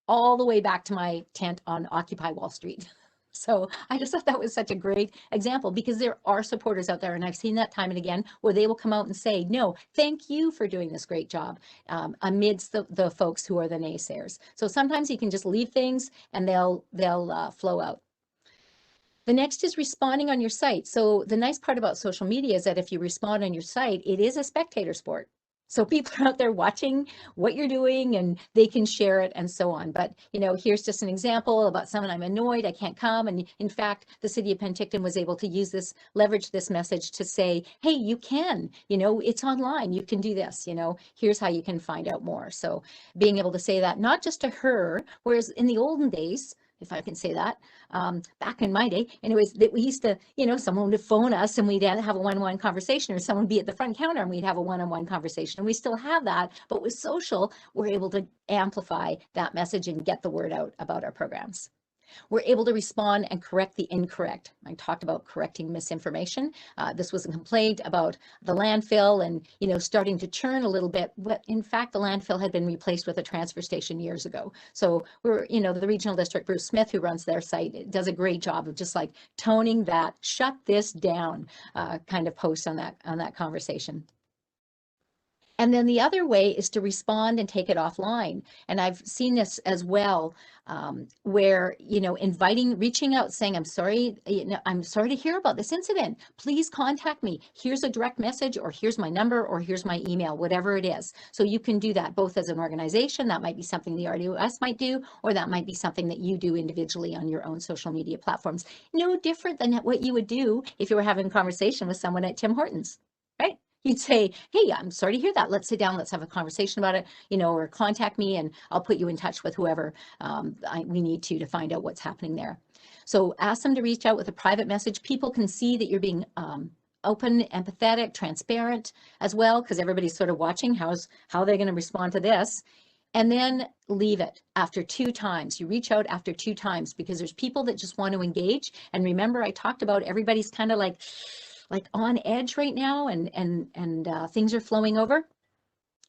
all the way back to my tent on Occupy Wall Street. So I just thought that was such a great example because there are supporters out there, and I've seen that time and again where they will come out and say, no, thank you for doing this great job amidst the folks who are the naysayers. So sometimes you can just leave things and they'll flow out. The next is responding on your site. So the nice part about social media is that if you respond on your site, it is a spectator sport. So people are out there watching what you're doing and they can share it and so on. But, here's just an example about someone, I'm annoyed, I can't come. And in fact, the city of Penticton was able to leverage this message to say, hey, you can, it's online, you can do this, here's how you can find out more. So being able to say that, not just to her, whereas in the olden days, if I can say that, back in my day, anyways, that we used to, someone would phone us and we'd have a one-on-one conversation, or someone would be at the front counter and we'd have a one-on-one conversation. And we still have that, but with social, we're able to amplify that message and get the word out about our programs. We're able to respond and correct the incorrect. I talked about correcting misinformation. This was a complaint about the landfill and, starting to churn a little bit, but in fact, the landfill had been replaced with a transfer station years ago. So we're, the regional district, Bruce Smith, who runs their site, does a great job of just like toning that, shut this down kind of post on that conversation. And then the other way is to respond and take it offline. And I've seen this as well, where, reaching out, saying, I'm sorry, I'm sorry to hear about this incident. Please contact me. Here's a direct message, or here's my number, or here's my email, whatever it is. So you can do that both as an organization. That might be something the RDOS might do, or that might be something that you do individually on your own social media platforms. No different than what you would do if you were having a conversation with someone at Tim Hortons, right? You'd say, hey, I'm sorry to hear that. Let's sit down, let's have a conversation about it, or contact me and I'll put you in touch with whoever we need to find out what's happening there. So ask them to reach out with a private message. People can see that you're being open, empathetic, transparent as well, because everybody's sort of watching how they're going to respond to this. And then leave it after 2 times. You reach out after 2 times because there's people that just want to engage. And remember, I talked about everybody's kind of like on edge right now and things are flowing over.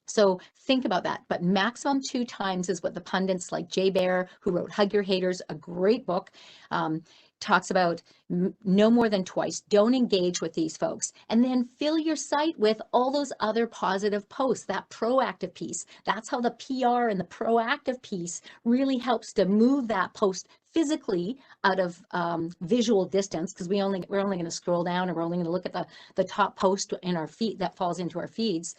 So think about that, but maximum 2 times is what the pundits like Jay Baer, who wrote Hug Your Haters, a great book, talks about. No more than twice. Don't engage with these folks. And then fill your site with all those other positive posts, that proactive piece. That's how the PR and the proactive piece really helps to move that post physically out of visual distance, because we're only going to scroll down and we're only going to look at the top post in our feed that falls into our feeds.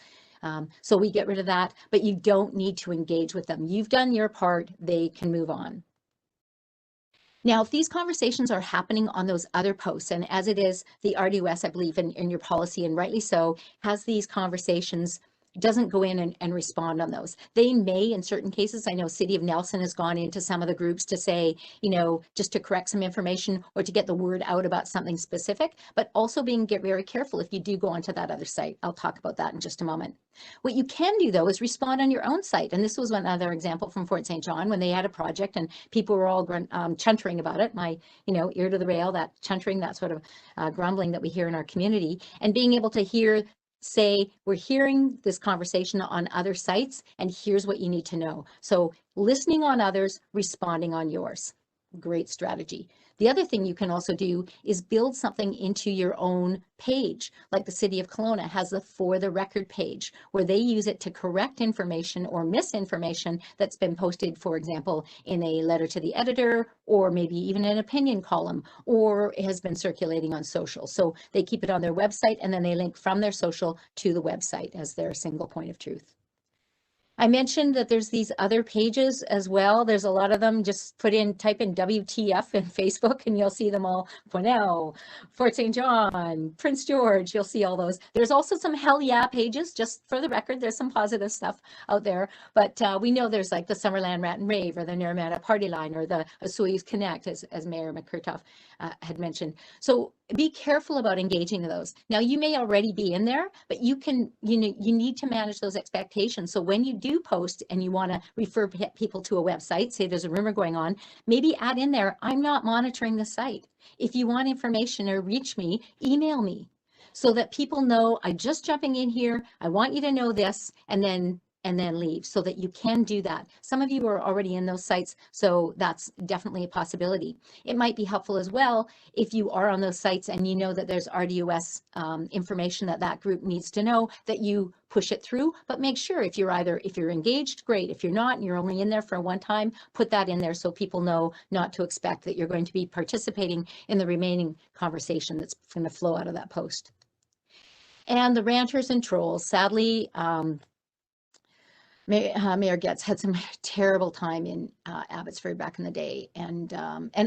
So we get rid of that, but you don't need to engage with them. You've done your part, they can move on. Now, if these conversations are happening on those other posts, and as it is, the RDOS, I believe in your policy, and rightly so, has these conversations, doesn't go in and respond on those. They may, in certain cases, I know City of Nelson has gone into some of the groups to say, just to correct some information or to get the word out about something specific, but also get very careful if you do go onto that other site. I'll talk about that in just a moment. What you can do, though, is respond on your own site. And this was another example from Fort St. John when they had a project and people were all chuntering about it. My, ear to the rail, that chuntering, that sort of grumbling that we hear in our community, and being able to say, we're hearing this conversation on other sites, and here's what you need to know. So listening on others, responding on yours. Great strategy. The other thing you can also do is build something into your own page, like the City of Kelowna has the For the Record page, where they use it to correct information or misinformation that's been posted, for example, in a letter to the editor, or maybe even an opinion column, or has been circulating on social. So they keep it on their website, and then they link from their social to the website as their single point of truth. I mentioned that there's these other pages as well. There's a lot of them. Just type in WTF in Facebook and you'll see them all. Quesnel, Fort St. John, Prince George, you'll see all those. There's also some hell yeah pages, just for the record, there's some positive stuff out there. But we know there's like the Summerland Rat and Rave or the Naramata Party Line or the Osoyoos Connect, as Mayor McCurtoff had mentioned. So be careful about engaging those. Now, you may already be in there, but you need to manage those expectations. So when you do post and you want to refer people to a website, say there's a rumor going on, maybe add in there, I'm not monitoring the site. If you want information or reach me, email me so that people know I'm just jumping in here. I want you to know this, and then leave, so that you can do that. Some of you are already in those sites, so that's definitely a possibility. It might be helpful as well if you are on those sites and you know that there's RDOS information that group needs to know, that you push it through. But make sure if you're engaged, great. If you're not and you're only in there for one time, put that in there so people know not to expect that you're going to be participating in the remaining conversation that's going to flow out of that post. And the ranters and trolls, sadly, Mayor Getz had some terrible time in Abbotsford back in the day, and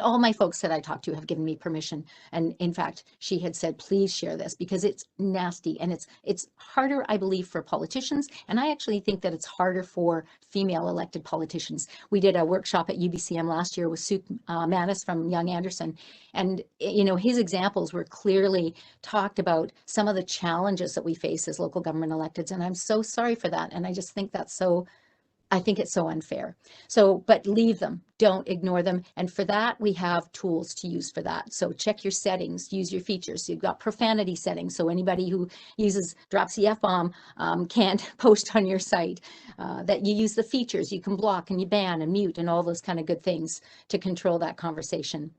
all my folks that I talked to have given me permission. And in fact, she had said, please share this because it's nasty and it's harder, I believe, for politicians. And I actually think that it's harder for female elected politicians. We did a workshop at UBCM last year with Sue Manis from Young Anderson, and his examples were clearly talked about some of the challenges that we face as local government electeds, and I'm so sorry for that. And I just think I think it's so unfair. So, but leave them, don't ignore them. And for that, we have tools to use for that. So check your settings, use your features. So you've got profanity settings. So anybody who drops the F-bomb can't post on your site. That you use the features, you can block and you ban and mute and all those kind of good things to control that conversation.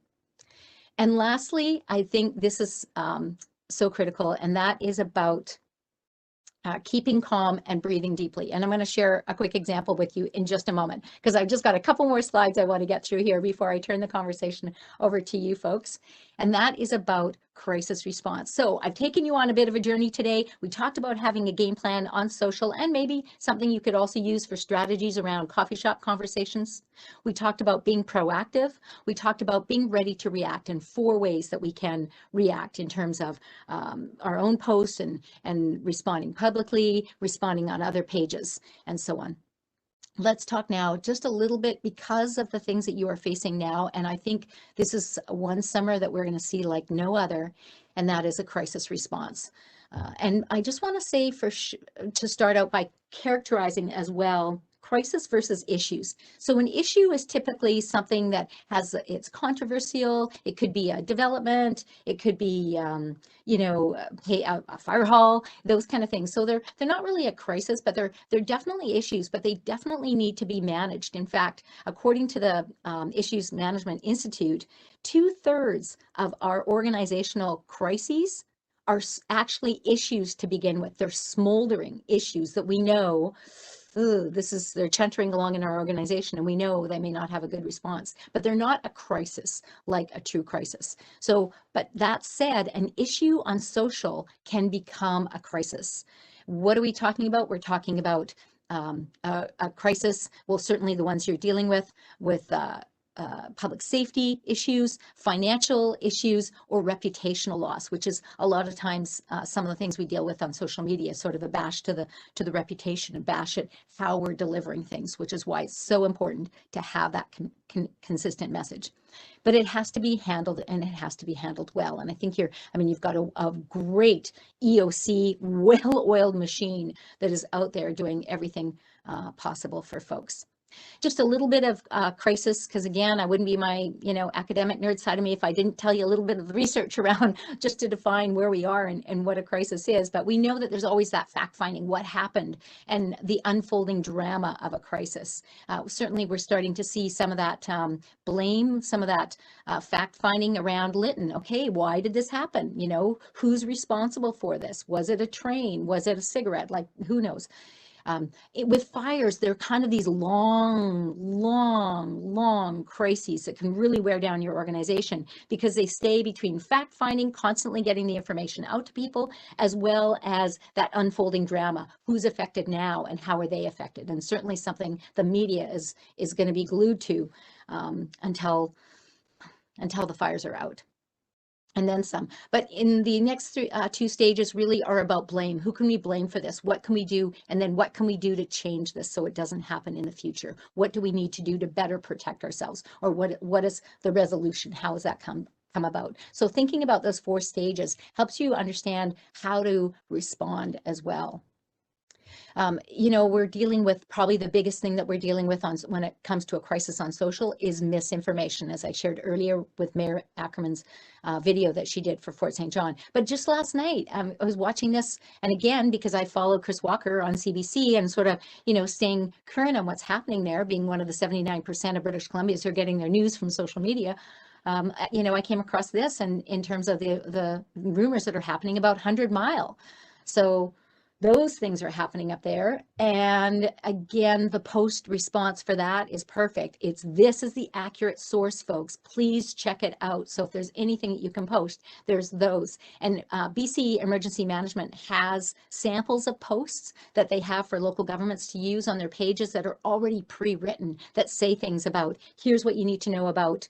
And lastly, I think this is so critical, and that is about keeping calm and breathing deeply. And I'm going to share a quick example with you in just a moment, because I've just got a couple more slides I want to get through here before I turn the conversation over to you folks. And that is about crisis response. So I've taken you on a bit of a journey today. We talked about having a game plan on social and maybe something you could also use for strategies around coffee shop conversations. We talked about being proactive. We talked about being ready to react in 4 ways that we can react in terms of our own posts and responding publicly, responding on other pages, and so on. Let's talk now just a little bit because of the things that you are facing now. And I think this is one summer that we're going to see like no other, and that is a crisis response. And I just want to say to start out by characterizing as well crisis versus issues. So an issue is typically something that it's controversial. It could be a development. It could be, a fire hall, those kind of things. So they're not really a crisis, but they're definitely issues, but they definitely need to be managed. In fact, according to the Issues Management Institute, 2/3 of our organizational crises are actually issues to begin with. They're smoldering issues that we know they're chuntering along in our organization, and we know they may not have a good response, but they're not a crisis like a true crisis. So, but that said, an issue on social can become a crisis. What are we talking about? We're talking about a crisis. Well, certainly the ones you're dealing with public safety issues, financial issues, or reputational loss, which is a lot of times some of the things we deal with on social media, sort of a bash to the reputation, and bash at how we're delivering things, which is why it's so important to have that consistent message. But it has to be handled, and it has to be handled well. And I think you've got a great EOC, well-oiled machine that is out there doing everything possible for folks. Just a little bit of crisis, because again, I wouldn't be my academic nerd side of me if I didn't tell you a little bit of the research around just to define where we are and what a crisis is. But we know that there's always that fact finding, what happened, and the unfolding drama of a crisis. Certainly we're starting to see some of that blame, some of that fact finding around Lytton. Okay, why did this happen? Who's responsible for this? Was it a train? Was it a cigarette? Like, who knows? With fires, they're kind of these long crises that can really wear down your organization because they stay between fact finding, constantly getting the information out to people, as well as that unfolding drama. Who's affected now and how are they affected? And certainly something the media is going to be glued to until the fires are out. And then some. But in the next two stages really are about blame. Who can we blame for this? What can we do? And then what can we do to change this so it doesn't happen in the future? What do we need to do to better protect ourselves? Or what is the resolution? How has that come about? So thinking about those 4 stages helps you understand how to respond as well. You know, we're dealing with probably the biggest thing that we're dealing with when it comes to a crisis on social is misinformation, as I shared earlier with Mayor Ackerman's video that she did for Fort St. John. But just last night, I was watching this, and again, because I follow Chris Walker on CBC and sort of, you know, staying current on what's happening there, being one of the 79% of British Columbians who are getting their news from social media. You know, I came across this, and in terms of the rumors that are happening about 100 Mile. So those things are happening up there. And again, the post response for that is perfect. This is the accurate source, folks. Please check it out. So if there's anything that you can post, there's those. And BC Emergency Management has samples of posts that they have for local governments to use on their pages that are already pre-written that say things about, here's what you need to know about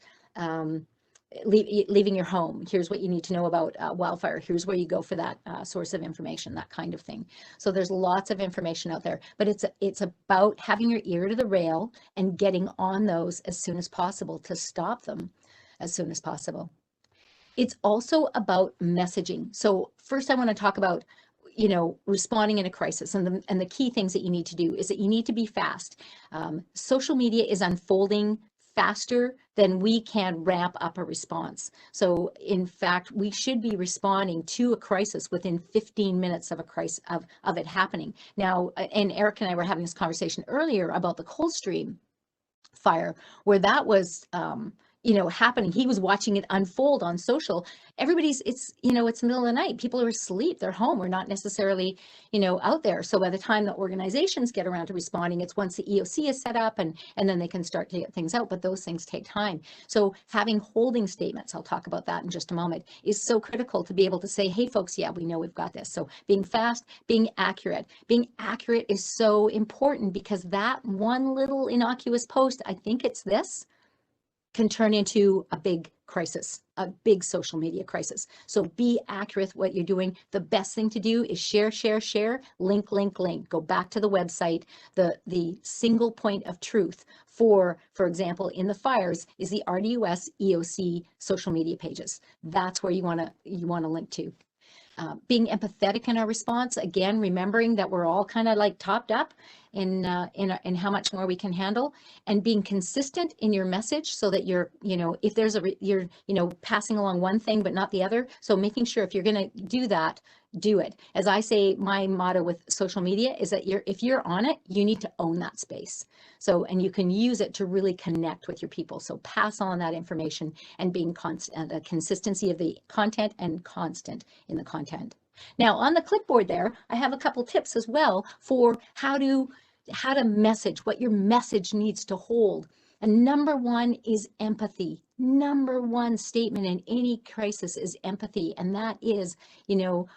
leaving your home. Here's what you need to know about wildfire. Here's where you go for that source of information, that kind of thing. So there's lots of information out there, but it's about having your ear to the rail and getting on those as soon as possible to stop them as soon as possible. It's also about messaging. So first I want to talk about, you know, responding in a crisis, and the key things that you need to do is that you need to be fast. Social media is unfolding faster than we can ramp up a response. So in fact, we should be responding to a crisis within 15 minutes of a crisis of it happening. Now, and Eric and I were having this conversation earlier about the Coldstream fire, where that was you know, happening. He was watching it unfold on social. It's you know, it's the middle of the night. People are asleep. They're home. We're not necessarily, you know, out there. So by the time the organizations get around to responding, it's once the EOC is set up and then they can start to get things out. But those things take time. So having holding statements, I'll talk about that in just a moment, is so critical to be able to say, hey, folks, yeah, we know we've got this. So being fast, being accurate. Being accurate is so important because that one little innocuous post, I think it's this, can turn into a big crisis, a big social media crisis. So be accurate what you're doing. The best thing to do is share, link. Go back to the website. The single point of truth for example, in the fires is the RDOS EOC social media pages. That's where you want to link to. Being empathetic in our response, again, remembering that we're all kind of like topped up in how much more we can handle, and being consistent in your message so that you're, you know, if there's you're, you know, passing along one thing but not the other. So making sure if you're going to do that, do it. As I say, my motto with social media is that if you're on it, you need to own that space. So, and you can use it to really connect with your people. So pass on that information and being constant, the consistency of the content and constant in the content. Now on the clipboard there, I have a couple tips as well for how to message, what your message needs to hold. And number one is empathy. Number one statement in any crisis is empathy. And that is, you know,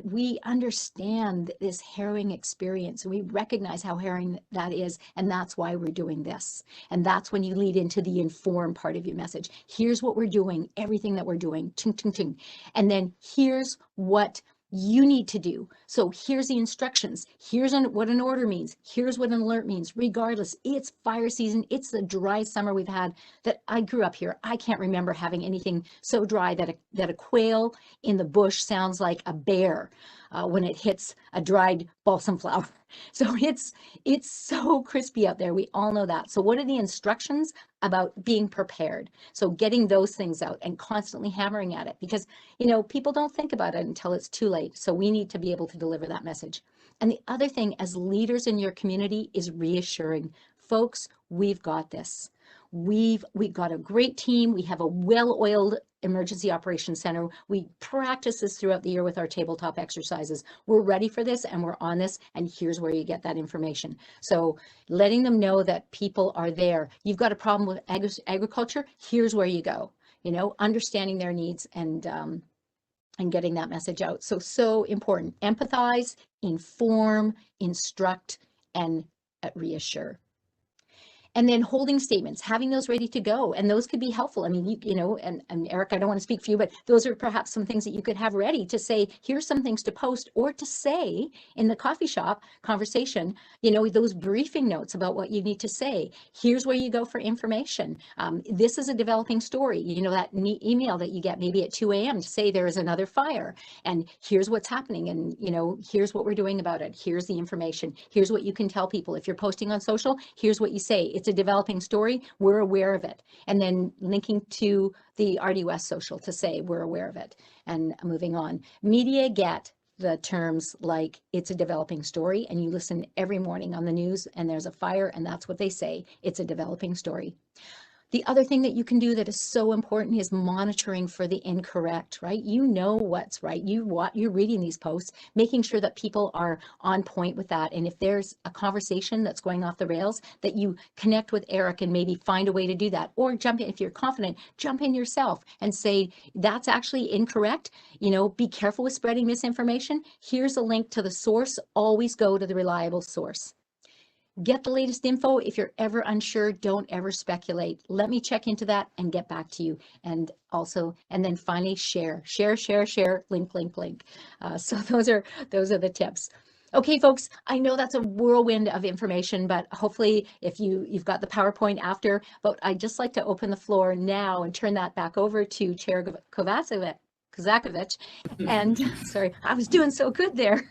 we understand this harrowing experience. We recognize how harrowing that is. And that's why we're doing this. And that's when you lead into the informed part of your message. Here's what we're doing, everything that we're doing, ting, ting, ting. And then here's what you need to do. So here's the instructions. Here's what an order means. Here's what an alert means. Regardless, it's fire season. It's the dry summer we've had that I grew up here. I can't remember having anything so dry that a quail in the bush sounds like a bear when it hits a dried balsam flower. So it's so crispy out there. We all know that. So what are the instructions about being prepared? So getting those things out and constantly hammering at it, because, you know, people don't think about it until it's too late. So we need to be able to deliver that message. And the other thing as leaders in your community is reassuring folks, we've got this. We've got a great team. We have a well-oiled emergency operations center. We practice this throughout the year with our tabletop exercises. We're ready for this and we're on this, and here's where you get that information. So letting them know that people are there. You've got a problem with agriculture, here's where you go. You know, understanding their needs and getting that message out. So important. Empathize, inform, instruct, and reassure. And then holding statements, having those ready to go. And those could be helpful. I mean, you know, and Eric, I don't want to speak for you, but those are perhaps some things that you could have ready to say, here's some things to post or to say in the coffee shop conversation, you know, those briefing notes about what you need to say. Here's where you go for information. This is a developing story. You know, that email that you get maybe at 2 a.m. to say there is another fire and here's what's happening. And, you know, here's what we're doing about it. Here's the information. Here's what you can tell people. If you're posting on social, here's what you say. It's a developing story. We're aware of it. And then linking to the RDOS social to say we're aware of it and moving on. Media get the terms like it's a developing story and you listen every morning on the news and there's a fire and that's what they say. It's a developing story. The other thing that you can do that is so important is monitoring for the incorrect, right? You know what's right. You're reading these posts, making sure that people are on point with that. And if there's a conversation that's going off the rails, that you connect with Eric and maybe find a way to do that. Or jump in, if you're confident, jump in yourself and say, that's actually incorrect. You know, be careful with spreading misinformation. Here's a link to the source. Always go to the reliable source. Get the latest info. If you're ever unsure, don't ever speculate. Let me check into that and get back to you. And also, and then finally share, link. So those are the tips. Okay, folks, I know that's a whirlwind of information, but hopefully if you've got the PowerPoint after, but I'd just like to open the floor now and turn that back over to Chair Kozakovich. And sorry, I was doing so good there.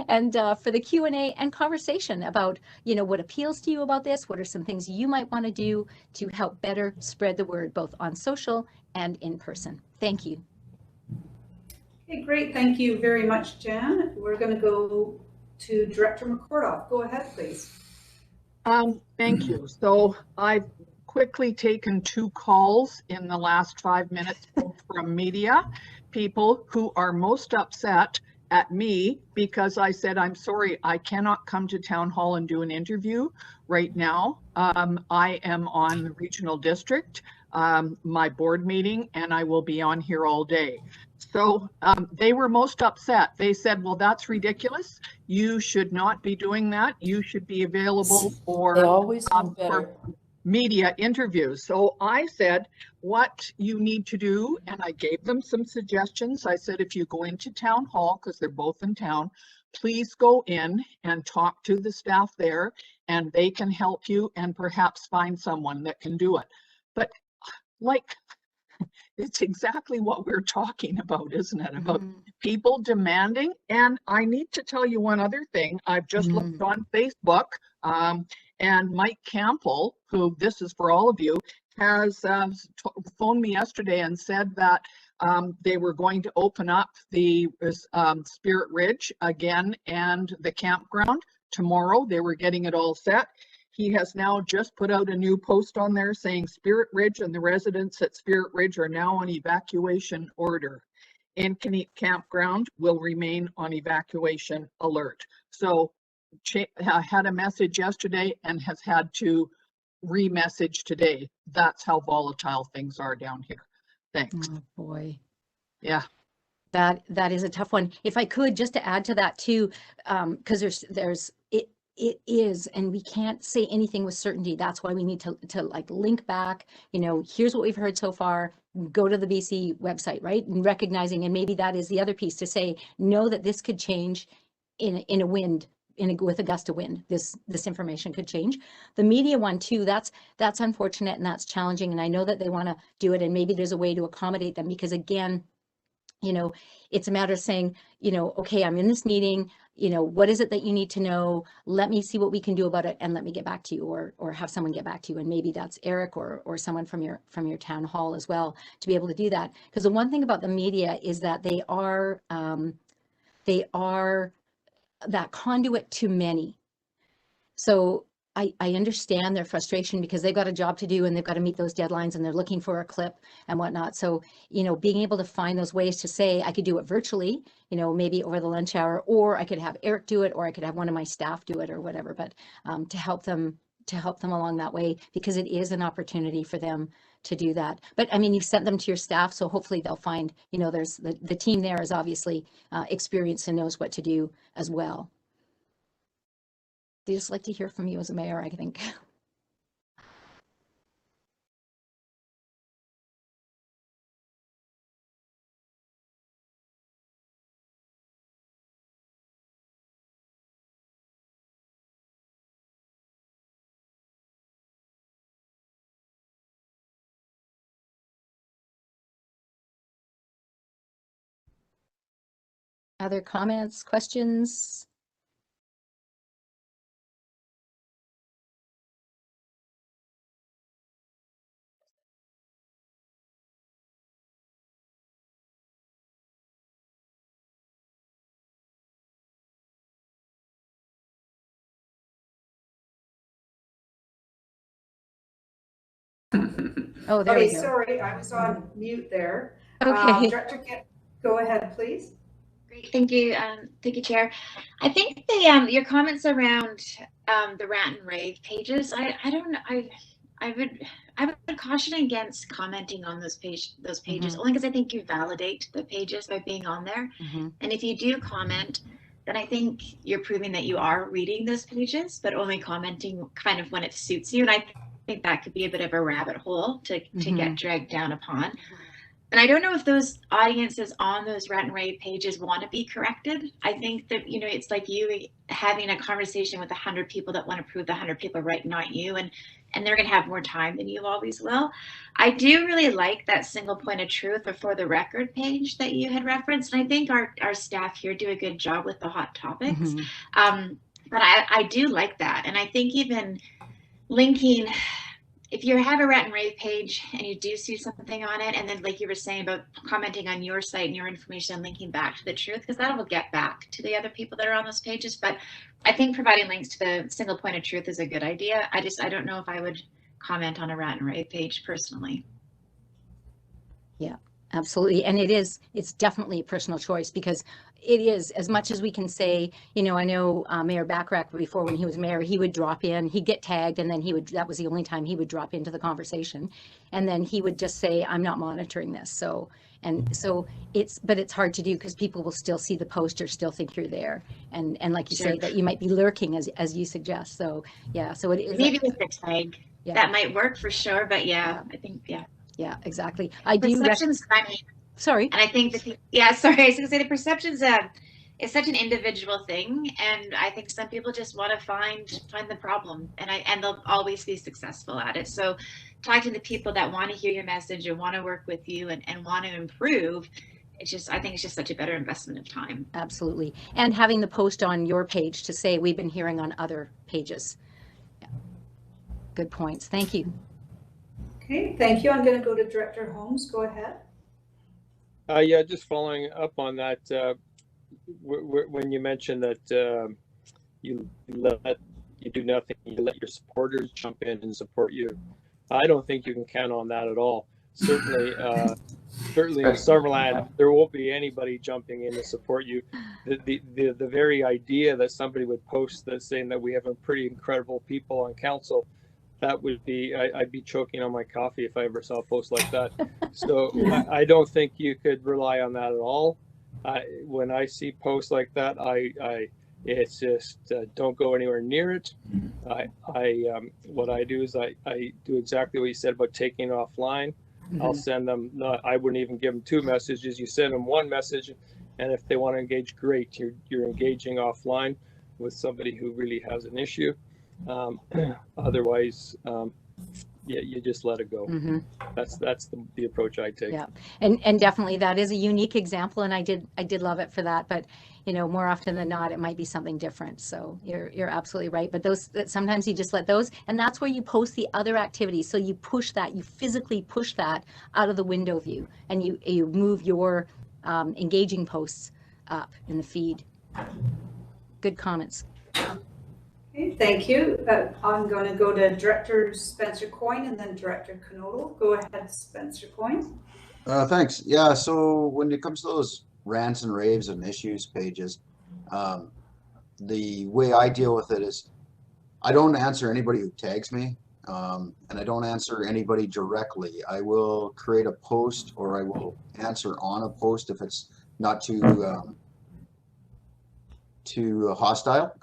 And for the Q&A and conversation about, you know, what appeals to you about this, what are some things you might want to do to help better spread the word, both on social and in person. Thank you. Okay, great. Thank you very much, Jan. We're going to go to Director McCordoff. Go ahead, please. Thank you. So I've quickly taken 2 calls in the last 5 minutes from media people who are most upset at me because I said, I'm sorry, I cannot come to town hall and do an interview right now. I am on the regional district, my board meeting, and I will be on here all day. So they were most upset. They said, well, that's ridiculous. You should not be doing that. You should be available for, They always know better. for media interviews. So I said, what you need to do, and I gave them some suggestions. I said, if you go into town hall, because they're both in town, please go in and talk to the staff there and they can help you and perhaps find someone that can do it. But like, it's exactly what we're talking about, isn't it? About people demanding. And I need to tell you one other thing. I've just looked on Facebook, and Mike Campbell, who this is for all of you, has phoned me yesterday and said that they were going to open up the Spirit Ridge again and the campground tomorrow. They were getting it all set. He has now just put out a new post on there saying Spirit Ridge and the residents at Spirit Ridge are now on evacuation order. Inconneet Campground will remain on evacuation alert. So had a message yesterday and has had to re-message today. That's how volatile things are down here. Thanks. Oh boy. Yeah. That is a tough one. If I could just to add to that too, because it is, and we can't say anything with certainty. That's why we need to like link back, you know, here's what we've heard so far, go to the BC website, right? And recognizing, and maybe that is the other piece to say, know that this could change in a wind, with a gust of wind, this information could change. The media one too, that's unfortunate and that's challenging. And I know that they want to do it and maybe there's a way to accommodate them because again, you know, it's a matter of saying, you know, okay, I'm in this meeting, you know, what is it that you need to know? Let me see what we can do about it and let me get back to you or have someone get back to you. And maybe that's Eric or someone from your town hall as well to be able to do that. Because the one thing about the media is that they are that conduit to many. So I understand their frustration because they've got a job to do and they've got to meet those deadlines and they're looking for a clip and whatnot. So, you know, being able to find those ways to say, I could do it virtually, you know, maybe over the lunch hour, or I could have Eric do it, or I could have one of my staff do it or whatever, but to help them along that way, because it is an opportunity for them to do that. But I mean, you've sent them to your staff, so hopefully they'll find, you know, there's the team there is obviously experienced and knows what to do as well. They just like to hear from you as a mayor, I think. Other comments, questions? Oh, there we Okay, go. sorry, I was on mute there. Okay. Director, go ahead, please. Great, thank you, Chair. I think the your comments around the rant and rave pages, I don't know, I would caution against commenting on those pages only because I think you validate the pages by being on there. And if you do comment, then I think you're proving that you are reading those pages, but only commenting kind of when it suits you. And I think that could be a bit of a rabbit hole to get dragged down upon. And I don't know if those audiences on those rant and rave pages want to be corrected. I think that, you know, it's like you having a conversation with 100 people that want to prove the 100 people right, not you. And they're going to have more time than you always will. I do really like that single point of truth or for the record page that you had referenced. And I think our staff here do a good job with the hot topics. But I do like that. And I think even linking, if you have a rant and rave page and you do see something on it, and then like you were saying about commenting on your site and your information and linking back to the truth, because that will get back to the other people that are on those pages. But I think providing links to the single point of truth is a good idea. I don't know if I would comment on a rant and rave page personally. Yeah, absolutely. And it's definitely a personal choice, because it is, as much as we can say, you know, I know Mayor Backrack, before when he was mayor, he would drop in, he'd get tagged, and then that was the only time he would drop into the conversation. And then he would just say, I'm not monitoring this. So it's hard to do because people will still see the post or still think you're there. And like you say, that you might be lurking as you suggest. So yeah, so it is. Maybe with the tag, that might work for sure. But yeah, I think, yeah, exactly. I do. Perception's funny. Sorry. And I think that I was going to say the perception's is such an individual thing, and I think some people just want to find the problem, and they'll always be successful at it. So, talking to the people that want to hear your message and want to work with you and want to improve, I think it's just such a better investment of time. Absolutely, and having the post on your page to say we've been hearing on other pages. Yeah. Good points. Thank you. Okay, thank you. I'm going to go to Director Holmes. Go ahead. Yeah, just following up on that, when you mentioned that you do nothing, you let your supporters jump in and support you, I don't think you can count on that at all. Certainly in Summerland, there won't be anybody jumping in to support you. The very idea that somebody would post that saying that we have a pretty incredible people on council, that would be, I'd be choking on my coffee if I ever saw a post like that. So I don't think you could rely on that at all. When I see posts like that, it's just don't go anywhere near it. What I do is I do exactly what you said about taking it offline. I'll send them, I wouldn't even give them 2 messages. You send them 1 message, and if they want to engage, great. You're engaging offline with somebody who really has an issue. Otherwise, you just let it go. That's the approach I take. Yeah, and definitely that is a unique example, and I did love it for that. But you know, more often than not, it might be something different. So you're absolutely right. But sometimes you just let those, and that's where you post the other activities. So you push that, you physically push that out of the window view, and you move your engaging posts up in the feed. Good comments. Okay, thank you. I'm going to go to Director Spencer Coyne and then Director Knodel. Go ahead, Spencer Coyne. Thanks. Yeah, so when it comes to those rants and raves and issues pages, the way I deal with it is I don't answer anybody who tags me, and I don't answer anybody directly. I will create a post or I will answer on a post if it's not too hostile.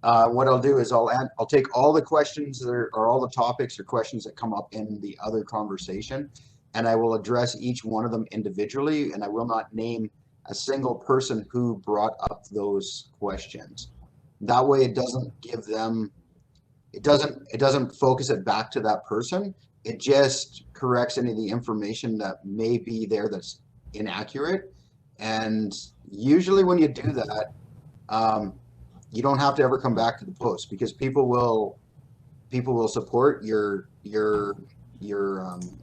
What I'll do is I'll take all the questions or all the topics or questions that come up in the other conversation, and I will address each one of them individually, and I will not name a single person who brought up those questions. That way, it doesn't give them, it doesn't focus it back to that person. It just corrects any of the information that may be there that's inaccurate. And usually, when you do that, you don't have to ever come back to the post because people will support your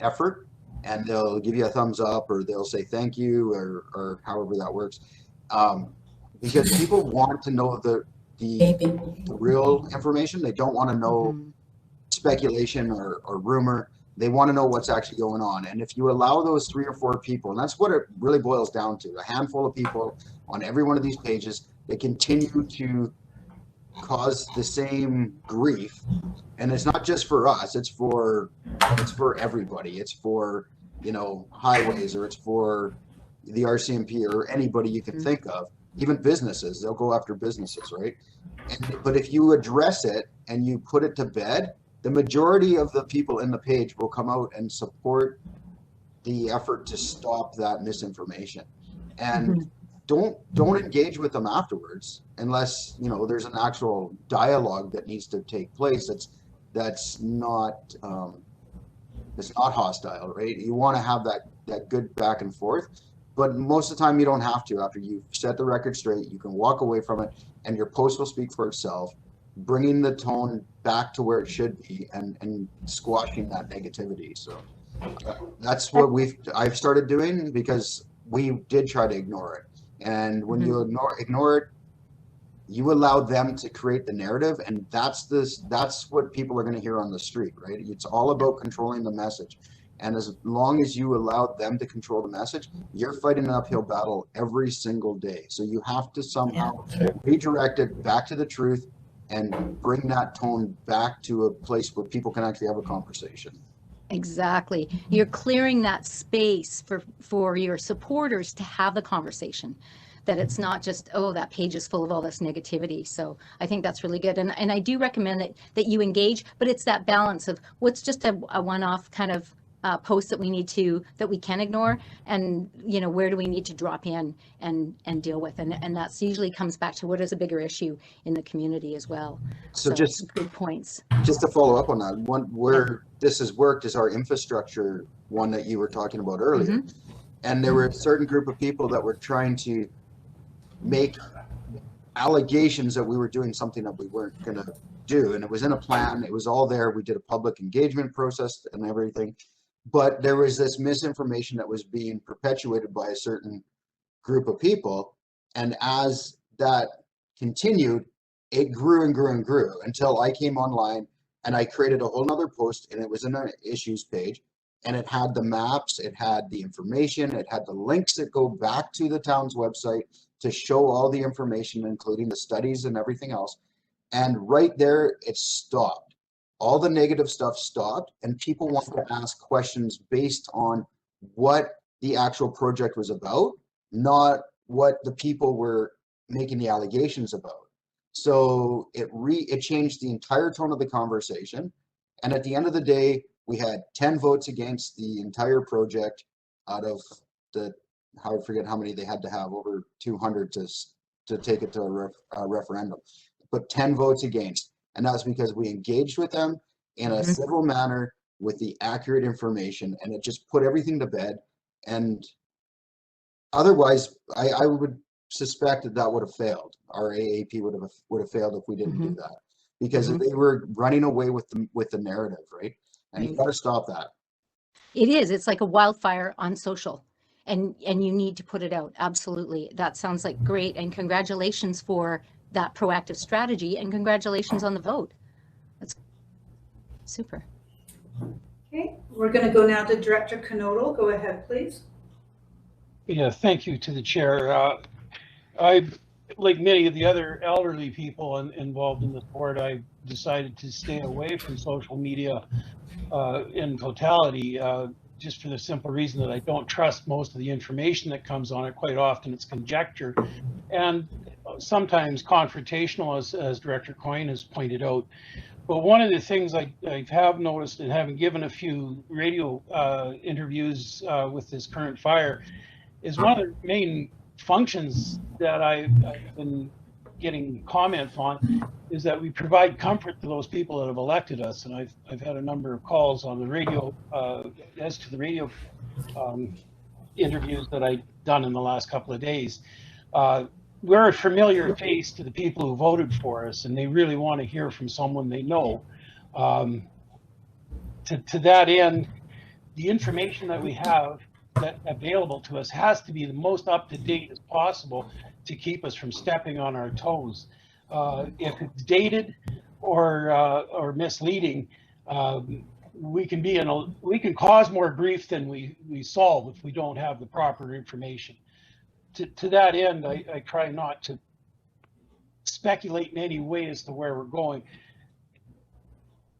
effort, and they'll give you a thumbs up or they'll say thank you or however that works, because people want to know the real information. They don't want to know speculation or rumor. They want to know what's actually going on. And if you allow those 3 or 4 people, and that's what it really boils down to, a handful of people on every one of these pages, they continue to cause the same grief. And it's not just for us, it's for everybody. It's for, highways, or it's for the RCMP or anybody you can think of, even businesses. They'll go after businesses, right? But if you address it and you put it to bed, the majority of the people in the page will come out and support the effort to stop that misinformation. And don't engage with them afterwards unless there's an actual dialogue that needs to take place. That's not hostile, right? You want to have that good back and forth, but most of the time you don't have to. After you set the record straight, you can walk away from it, and your post will speak for itself, bringing the tone back to where it should be and squashing that negativity. So that's what I've started doing, because we did try to ignore it. And when you ignore it, you allow them to create the narrative, and that's what people are going to hear on the street, right? It's all about controlling the message. And as long as you allow them to control the message, you're fighting an uphill battle every single day. So you have to somehow redirect it back to the truth and bring that tone back to a place where people can actually have a conversation. Exactly. You're clearing that space for your supporters to have the conversation, that it's not just, oh, that page is full of all this negativity. So I think that's really good. And I do recommend that you engage, but it's that balance of what's just a one-off kind of post that we can ignore, and where do we need to drop in and deal with, and that's usually comes back to what is a bigger issue in the community as well. So just good points. Just to follow up on that, one where this has worked is our infrastructure one that you were talking about earlier. And there were a certain group of people that were trying to make allegations that we were doing something that we weren't going to do, and it was in a plan. It was all there. We did a public engagement process and everything. But there was this misinformation that was being perpetuated by a certain group of people. And as that continued, it grew and grew and grew until I came online and I created a whole nother post, and it was in an issues page, and it had the maps, it had the information, it had the links that go back to the town's website to show all the information, including the studies and everything else. And right there, it stopped. All the negative stuff stopped, and people wanted to ask questions based on what the actual project was about, not what the people were making the allegations about. So it changed the entire tone of the conversation. And at the end of the day, we had 10 votes against the entire project out of I forget how many they had to have, over 200 to take it to a referendum, but 10 votes against. And that's because we engaged with them in a civil manner with the accurate information, and it just put everything to bed. And otherwise, I would suspect that would have failed. Our AAP would have failed if we didn't do that, because they were running away with the narrative, right? And you got to stop that. It is. It's like a wildfire on social, and you need to put it out. Absolutely. That sounds like great, and congratulations for that proactive strategy, and congratulations on the vote. That's super. Okay, we're going to go now to Director Knodel. Go ahead, please. Yeah, thank you to the chair. I, like many of the other elderly people involved in the board, I decided to stay away from social media in totality, just for the simple reason that I don't trust most of the information that comes on it. Quite often it's conjecture and sometimes confrontational, as Director Coyne has pointed out. But one of the things I have noticed, and having given a few radio interviews with this current fire, is one of the main functions that I've been getting comments on is that we provide comfort to those people that have elected us. And I've had a number of calls on the radio, as to the radio interviews that I've done in the last couple of days. We're a familiar face to the people who voted for us, and they really want to hear from someone they know. To that end, the information that we have that available to us has to be the most up-to-date as possible to keep us from stepping on our toes. If it's dated or misleading, we can cause more grief than we solve if we don't have the proper information. To that end, I try not to speculate in any way as to where we're going.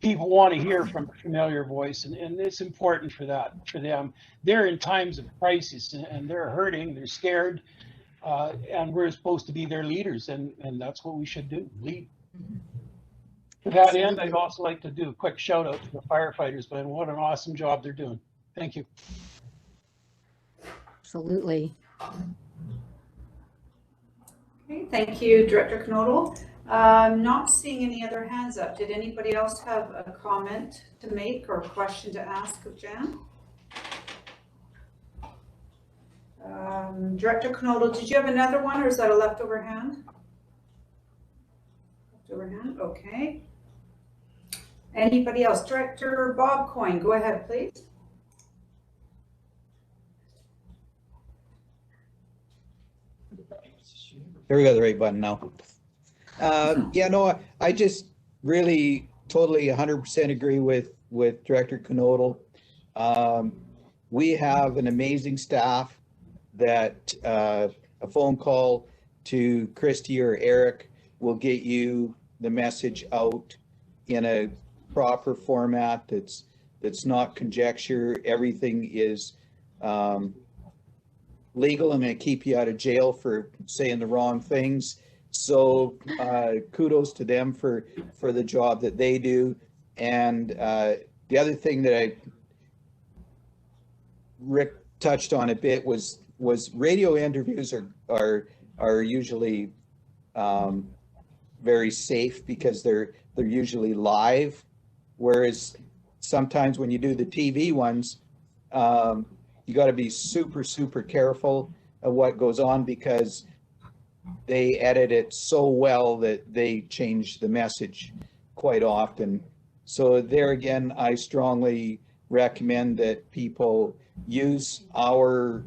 People want to hear from a familiar voice, and it's important for them. They're in times of crisis, and they're hurting, they're scared, and we're supposed to be their leaders, and that's what we should do, lead. To that end, I'd also like to do a quick shout out to the firefighters, but what an awesome job they're doing. Thank you. Absolutely. Okay, thank you, Director Knodel. Not seeing any other hands up. Did anybody else have a comment to make or a question to ask of Jan? Director Knodel, did you have another one, or is that a leftover hand? Leftover hand, okay. Anybody else? Director Bob Coyne, go ahead, please. Here we got the right button now. Yeah, no, I just really totally 100% agree with Director Knodel. We have an amazing staff that a phone call to Christy or Eric will get you the message out in a proper format that's not conjecture. Everything is legal and going to keep you out of jail for saying the wrong things. So kudos to them for the job that they do. And the other thing that Rick touched on a bit was radio interviews are usually very safe because they're usually live, whereas sometimes when you do the TV ones, you got to be super careful of what goes on because they edit it so well that they change the message quite often. So there again, I strongly recommend that people use our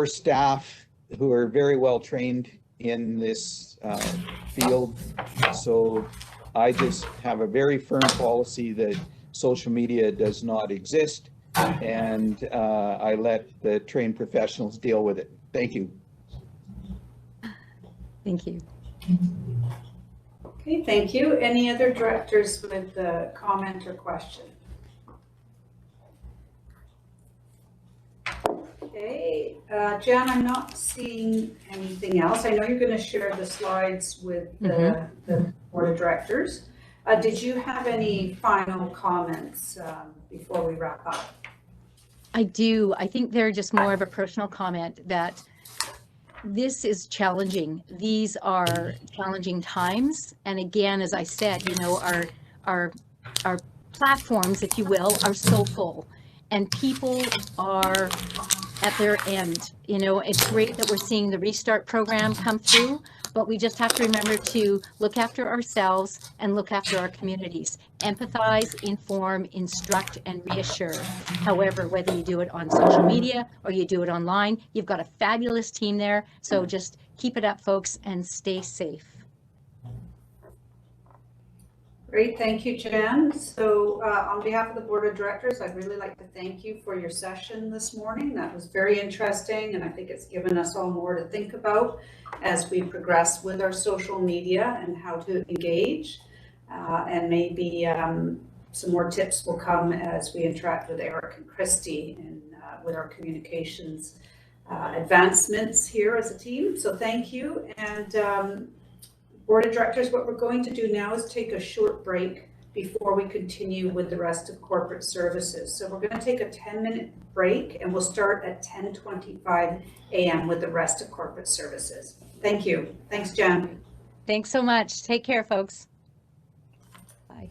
staff who are very well trained in this field. So I just have a very firm policy that social media does not exist, and I let the trained professionals deal with it. Thank you. Thank you. Okay, thank you. Any other directors with a comment or question? Okay, Jan, I'm not seeing anything else. I know you're going to share the slides with the board of directors. Did you have any final comments before we wrap up? I do. I think they're just more of a personal comment that this is challenging. These are challenging times. And again, as I said, you know, our platforms, if you will, are so full, and people are at their end. You know, it's great that we're seeing the Restart program come through, but we just have to remember to look after ourselves and look after our communities. Empathize, inform, instruct, and reassure. However, whether you do it on social media or you do it online, you've got a fabulous team there. So just keep it up, folks, and stay safe. Great, thank you, Jan. So on behalf of the Board of Directors, I'd really like to thank you for your session this morning. That was very interesting, and I think it's given us all more to think about as we progress with our social media and how to engage. And maybe some more tips will come as we interact with Eric and Christy and with our communications advancements here as a team. So thank you. And Board of Directors, what we're going to do now is take a short break before we continue with the rest of corporate services. So we're going to take a 10-minute break and we'll start at 10:25 a.m. with the rest of corporate services. Thank you. Thanks, Jan. Thanks so much. Take care, folks. Bye.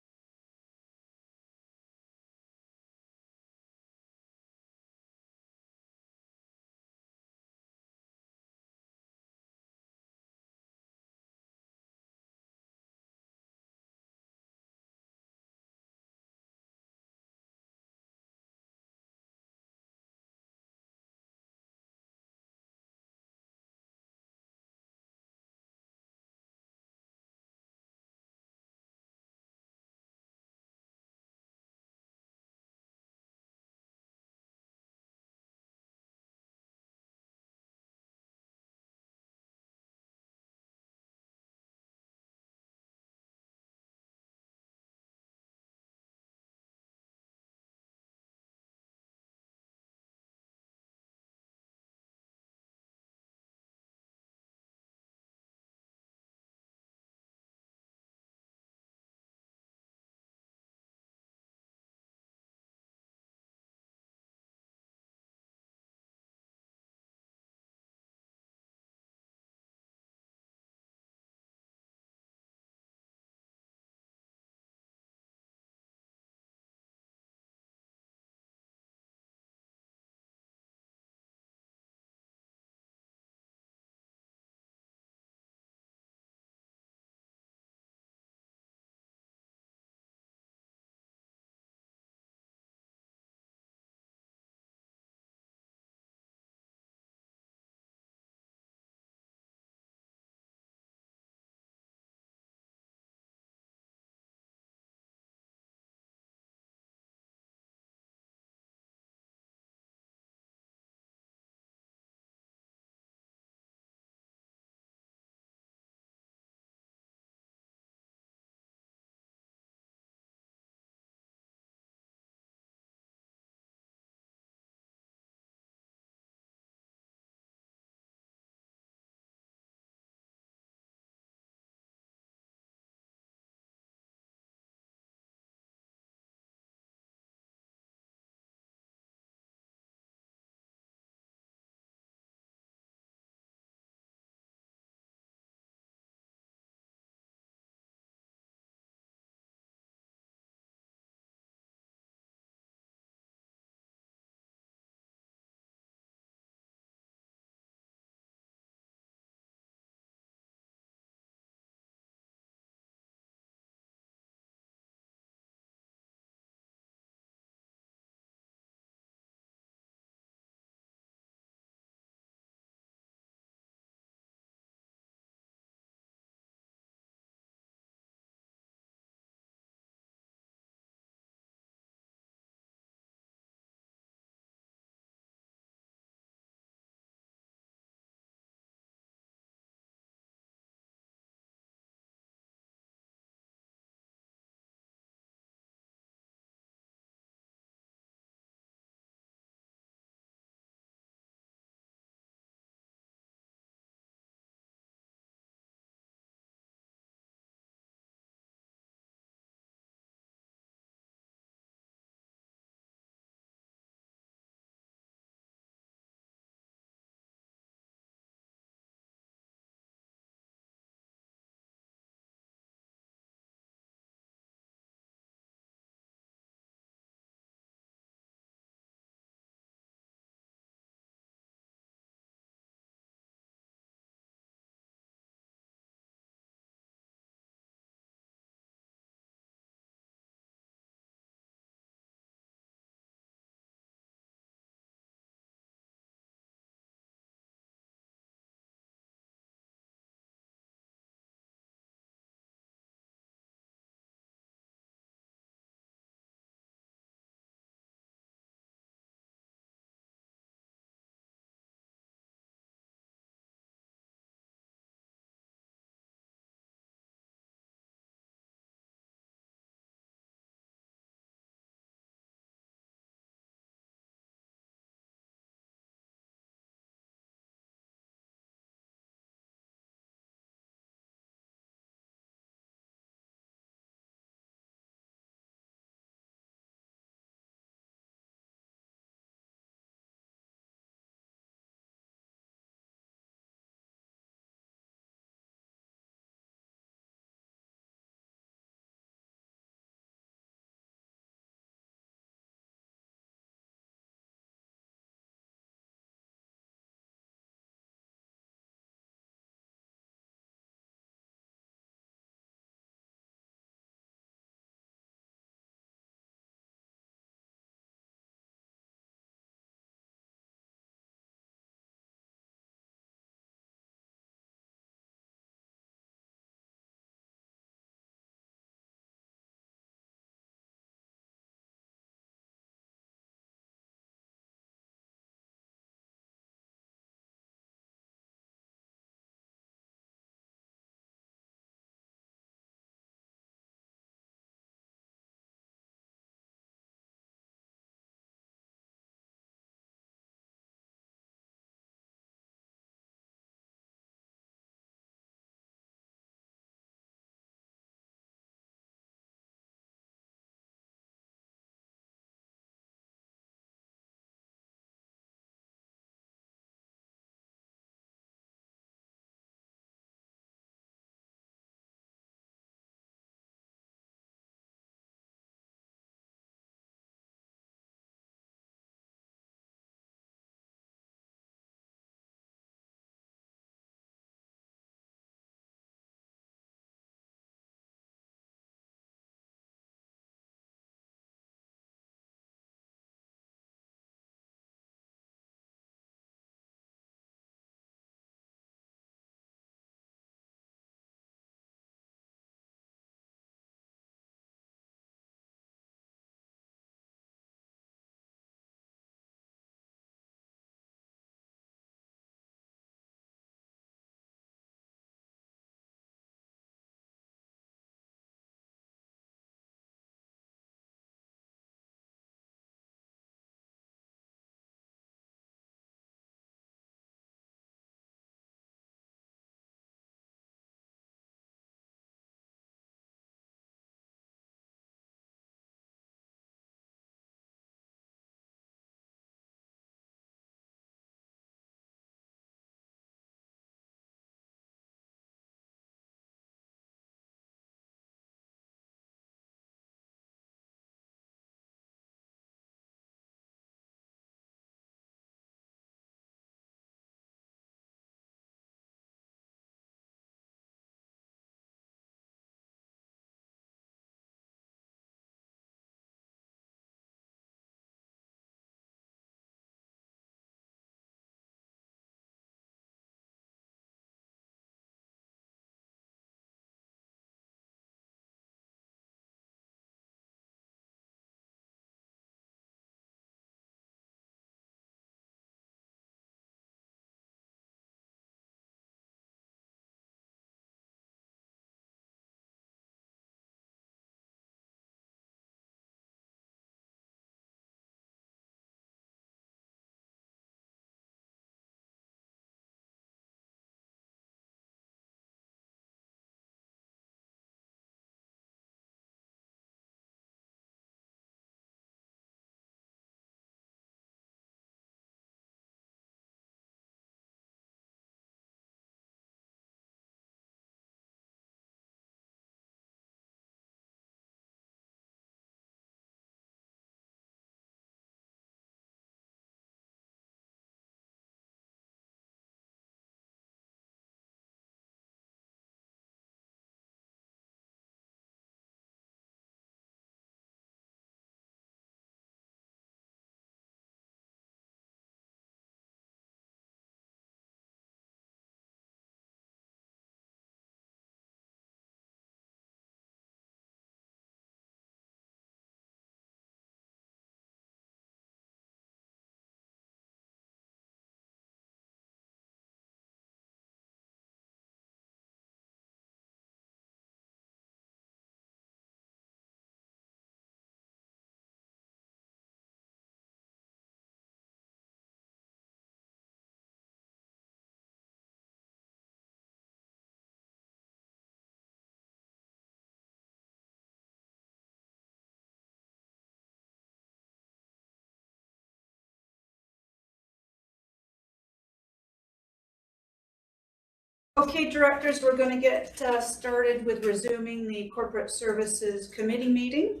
Okay, directors, we're going to get started with resuming the Corporate Services Committee meeting.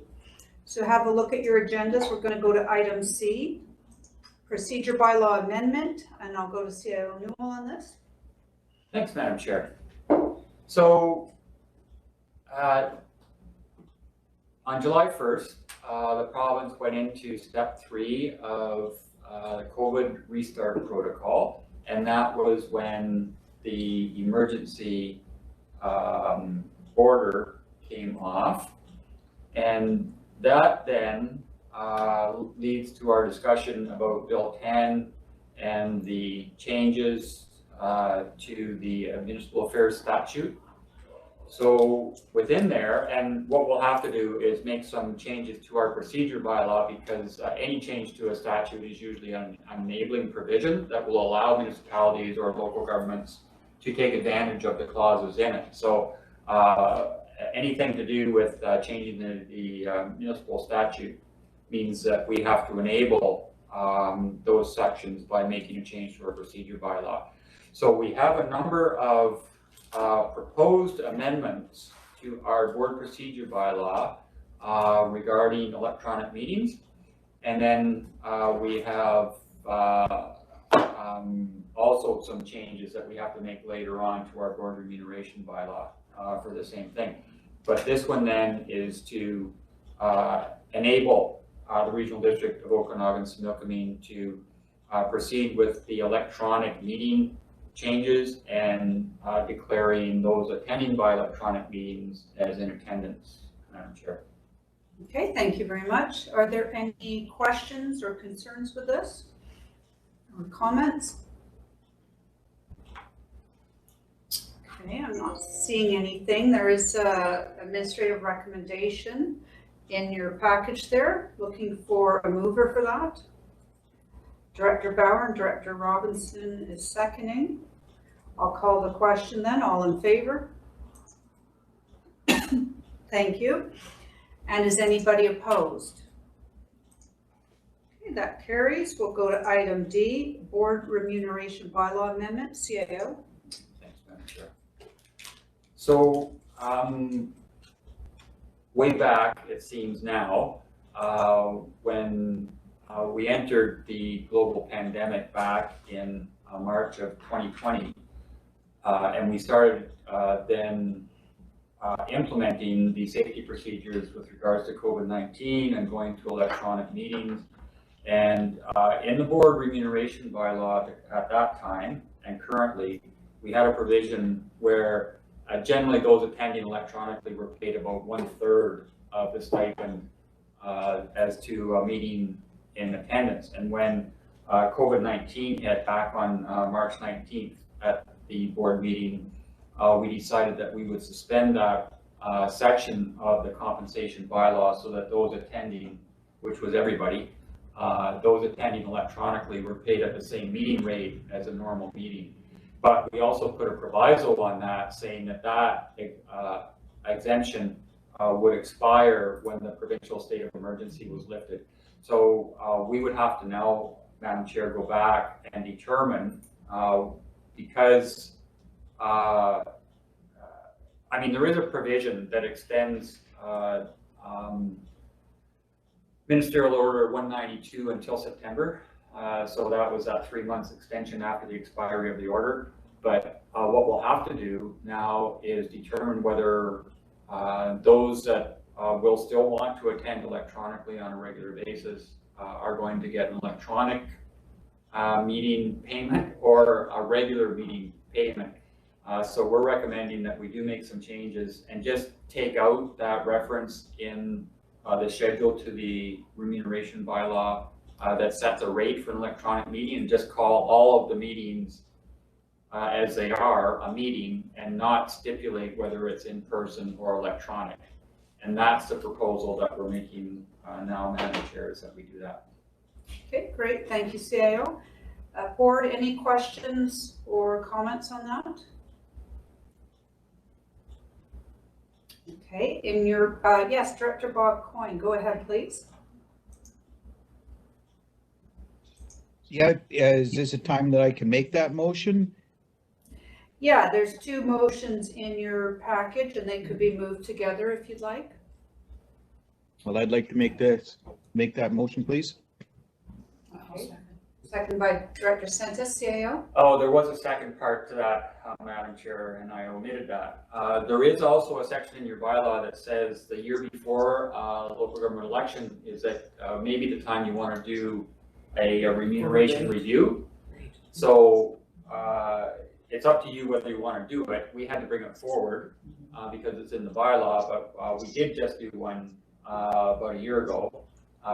So have a look at your agendas. We're going to go to item C, Procedure Bylaw Amendment, and I'll go to CIO Newell on this. Thanks, Madam Chair. So, on July 1st, the province went into step 3 of the COVID restart protocol, and that was when the emergency order came off. And that then leads to our discussion about Bill 10 and the changes to the Municipal Affairs Statute. So within there, and what we'll have to do is make some changes to our procedure bylaw, because any change to a statute is usually an enabling provision that will allow municipalities or local governments to take advantage of the clauses in it. So anything to do with changing the municipal statute means that we have to enable those sections by making a change to our procedure bylaw. So we have a number of proposed amendments to our board procedure bylaw regarding electronic meetings. And then we have also some changes that we have to make later on to our board remuneration bylaw for the same thing. But this one then is to enable the Regional District of Okanagan-Similkameen to proceed with the electronic meeting changes and declaring those attending by electronic meetings as in attendance, Madam Chair. Okay, thank you very much. Are there any questions or concerns with this? Or comments? Okay, I'm not seeing anything. There is an administrative recommendation in your package there. Looking for a mover for that. Director Bauer and Director Robinson is seconding. I'll call the question then. All in favor? Thank you. And is anybody opposed? Okay, that carries. We'll go to item D, Board Remuneration Bylaw Amendment, CIO. Thanks, Madam Chair. So, way back, it seems now, when we entered the global pandemic back in March of 2020, and we started then implementing the safety procedures with regards to COVID-19 and going to electronic meetings. And in the board remuneration bylaw at that time and currently, we had a provision where generally those attending electronically were paid about 1/3 of the stipend as to a meeting in attendance. And when COVID-19 hit back on March 19th at the board meeting, we decided that we would suspend that section of the compensation bylaw so that those attending, which was everybody, those attending electronically were paid at the same meeting rate as a normal meeting. But we also put a proviso on that saying that that exemption would expire when the provincial state of emergency was lifted. So we would have to now, Madam Chair, go back and determine, because I mean, there is a provision that extends Ministerial Order 192 until September. So that was that 3 months extension after the expiry of the order. But what we'll have to do now is determine whether those that will still want to attend electronically on a regular basis are going to get an electronic meeting payment or a regular meeting payment. So we're recommending that we do make some changes and just take out that reference in the schedule to the remuneration bylaw that sets a rate for an electronic meeting, and just call all of the meetings as they are a meeting and not stipulate whether it's in person or electronic. And that's the proposal that we're making now, Madam Chair, is that we do that. Okay, great. Thank you, CIO. Board, any questions or comments on that? Okay, in your, yes, Director Bob Coyne, go ahead, please. Yeah, is this a time that I can make that motion? Yeah, there's two motions in your package and they could be moved together if you'd like. Well, I'd like to make that motion, please. Okay. Second by Director Sentis, CAO. Oh, there was a second part to that, Madam Chair, and I omitted that. There is also a section in your bylaw that says the year before local government election is that maybe the time you want to do a remuneration review. So it's up to you whether you want to do it. We had to bring it forward because it's in the bylaw, but we did just do one about a year ago.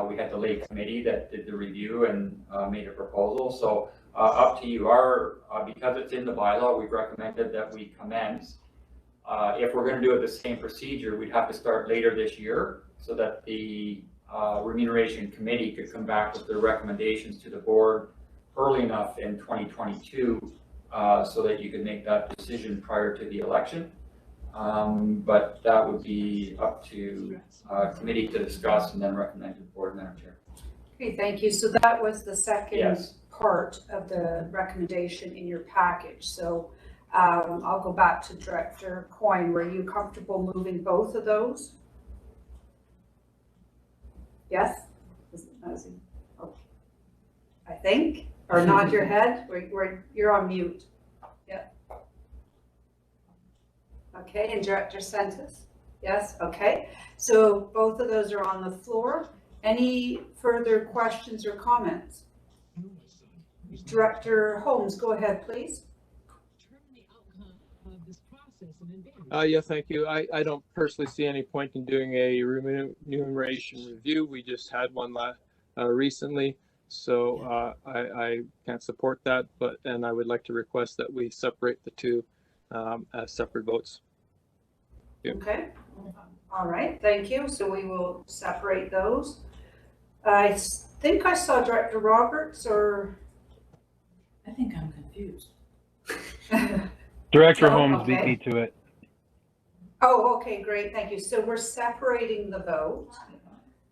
We had the lay committee that did the review and made a proposal. So up to you. Because it's in the bylaw, we've recommended that we commence. If we're going to do it the same procedure, we'd have to start later this year so that the remuneration committee could come back with their recommendations to the board early enough in 2022 so that you could make that decision prior to the election. But that would be up to committee to discuss and then recommend to the board, Madam Chair. Okay, thank you. So that was the second Yes. part of the recommendation in your package. So I'll go back to Director Coyne. Were you comfortable moving both of those? Yes? Okay. I think, or nod your head. You're on mute. Yeah. Okay, and Director Sentis? Yes, okay. So both of those are on the floor. Any further questions or comments? Director Holmes, go ahead, please. Yeah, thank you. I don't personally see any point in doing a remuneration review. We just had one recently, so I can't support that. And I would like to request that we separate the two as separate votes. Okay, all right, thank you. So we will separate those. I think I saw Director Roberts, or I think I'm confused. Director Oh, Holmes beat okay. me to it. Oh, okay, great, thank you. So we're separating the vote.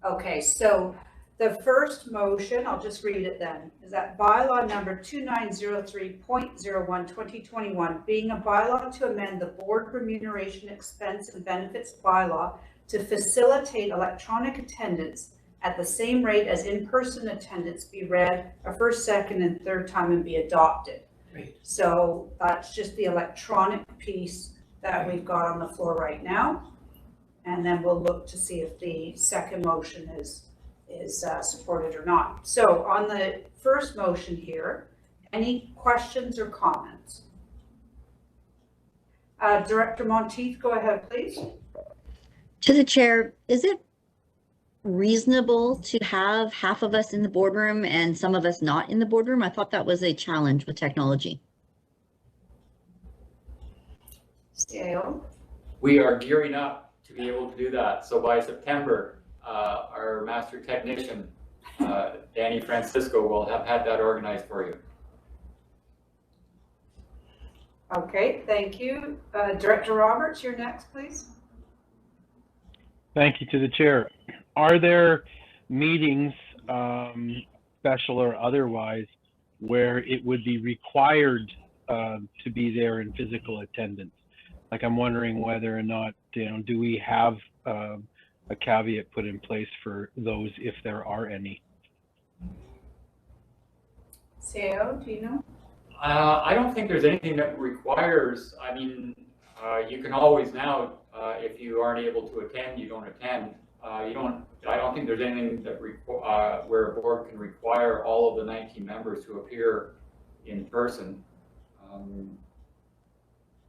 Okay, so the first motion, I'll just read it then, is that bylaw number 2903.01 2021, being a bylaw to amend the board remuneration expense and benefits bylaw to facilitate electronic attendance at the same rate as in-person attendance, be read a first, second, and third time and be adopted. Great. So that's just the electronic piece that we've got on the floor right now. And then we'll look to see if the second motion is supported or not. So on the first motion here, any questions or comments? Director Monteith, go ahead, please. To the chair, is it reasonable to have half of us in the boardroom and some of us not in the boardroom? I thought that was a challenge with technology. CAO. We are gearing up to be able to do that. So by September, our master technician, Danny Francisco, will have had that organized for you. Okay, thank you. Director Roberts, you're next, please. Thank you to the chair. Are there meetings, special or otherwise, where it would be required to be there in physical attendance? Like, I'm wondering whether or not, do we have a caveat put in place for those if there are any? CAO, do you know? I don't think there's anything that requires, I mean, you can always now, if you aren't able to attend, you don't attend. I don't think there's anything that where a board can require all of the 19 members to appear in person.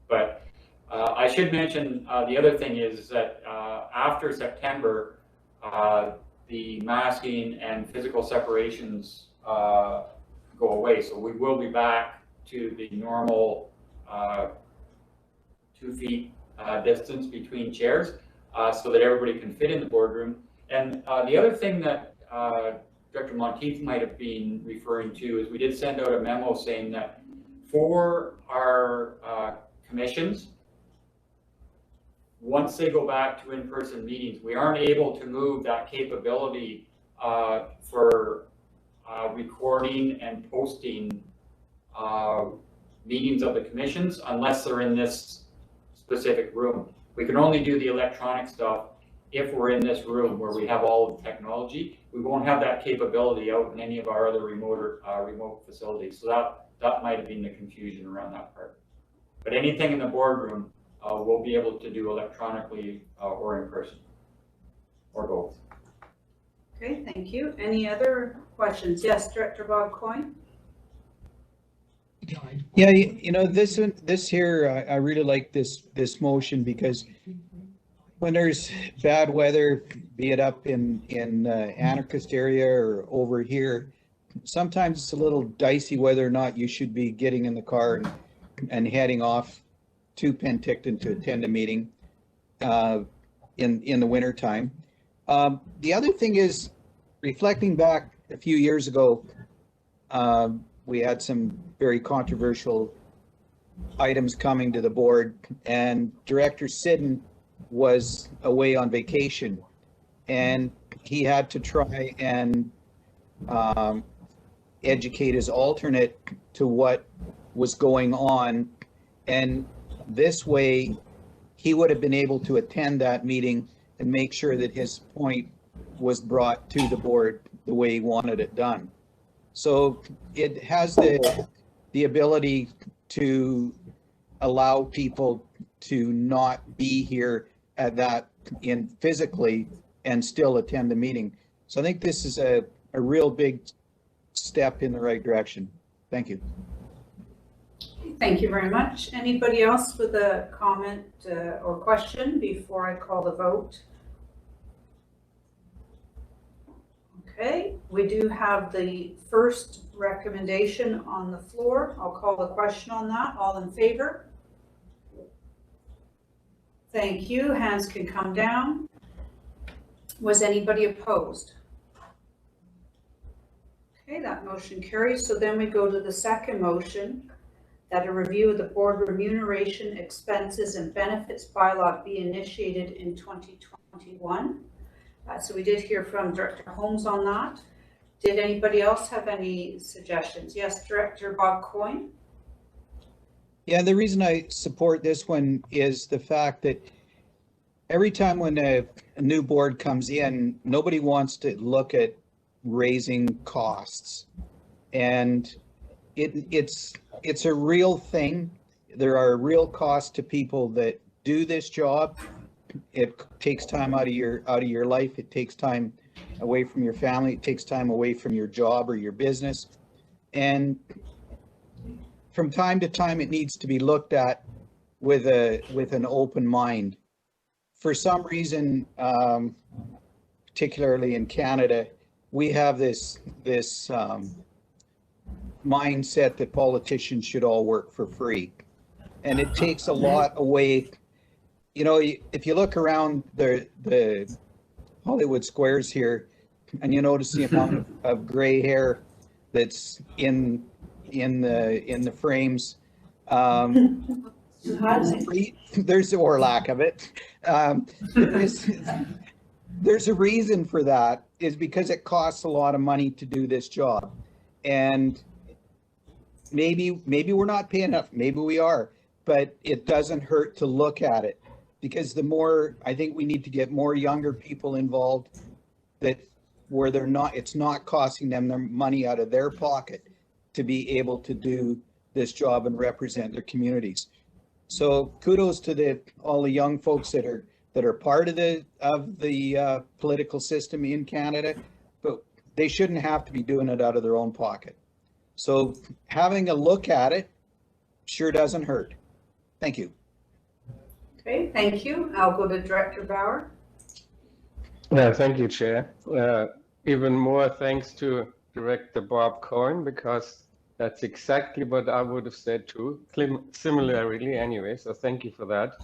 But I should mention the other thing is that after September, the masking and physical separations go away. So we will be back to the normal 2 feet distance between chairs so that everybody can fit in the boardroom. And the other thing that Director Monteith might have been referring to is we did send out a memo saying that for our commissions, once they go back to in-person meetings, we aren't able to move that capability for recording and posting meetings of the commissions unless they're in this specific room. We can only do the electronic stuff if we're in this room where we have all of the technology. We won't have that capability out in any of our other remote facilities. So that might have been the confusion around that part. But anything in the boardroom, we'll be able to do electronically or in person, or both. Okay, thank you. Any other questions? Yes, Director Bob Coyne? Yeah, you know, this here, I really like this motion because when there's bad weather, be it up in anarchist area or over here, sometimes it's a little dicey whether or not you should be getting in the car and heading off to Penticton to attend a meeting in the winter time. The other thing is, reflecting back a few years ago, we had some very controversial items coming to the board, and Director Sidden was away on vacation, and he had to try and educate his alternate to what was going on, and this way he would have been able to attend that meeting and make sure that his point was brought to the board the way he wanted it done. So it has the ability to allow people to not be here at that in physically and still attend the meeting. So I think this is a real big step in the right direction. Thank you. Thank you very much. Anybody else with a comment or question before I call the vote? Okay, we do have the first recommendation on the floor. I'll call the question on that. All in favor? Thank you. Hands can come down. Was anybody opposed? Okay, that motion carries. So then we go to the second motion, that a review of the board remuneration, expenses, and benefits bylaw be initiated in 2021. So we did hear from Director Holmes on that. Did anybody else have any suggestions? Yes, Director Bob Coyne. Yeah, the reason I support this one is the fact that every time when a new board comes in, nobody wants to look at raising costs. And it's a real thing. There are real costs to people that do this job. It takes time out of your life. It takes time away from your family. It takes time away from your job or your business. And from time to time, it needs to be looked at with an open mind. For some reason, particularly in Canada, we have this mindset that politicians should all work for free, and it takes a lot away. You know, if you look around the Hollywood squares here, and you notice the amount of gray hair that's in the frames, there's or lack of it. There's a reason for that, is because it costs a lot of money to do this job, and maybe we're not paying enough, maybe we are, but it doesn't hurt to look at it, because the more, I think we need to get more younger people involved, that where it's not costing them their money out of their pocket to be able to do this job and represent their communities. So kudos to all the young folks that are part of the political system in Canada, but they shouldn't have to be doing it out of their own pocket. So having a look at it sure doesn't hurt. Thank you. Okay, thank you. I'll go to Director Bauer. Thank you, Chair. Even more thanks to Director Bob Coyne, because that's exactly what I would have said too, similarly anyway, so thank you for that.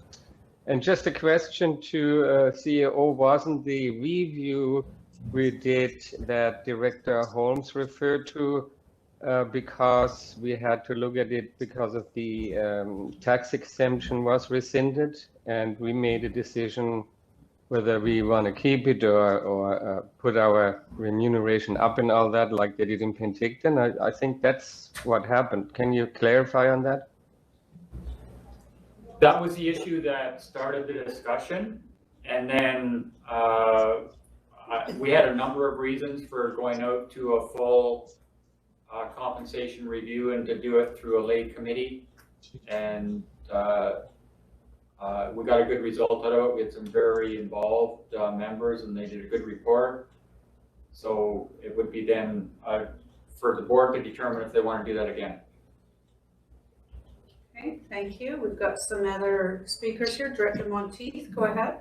And just a question to CEO, wasn't the review we did that Director Holmes referred to because we had to look at it because of the tax exemption was rescinded, and we made a decision whether we want to keep it or put our remuneration up and all that, like they did in Penticton. I think that's what happened. Can you clarify on that? That was the issue that started the discussion, and then we had a number of reasons for going out to a full compensation review and to do it through a lay committee, and we got a good result out of it. We had some very involved members, and they did a good report. So it would be then for the board to determine if they want to do that again. Okay, thank you. We've got some other speakers here. Director Monteith, go ahead.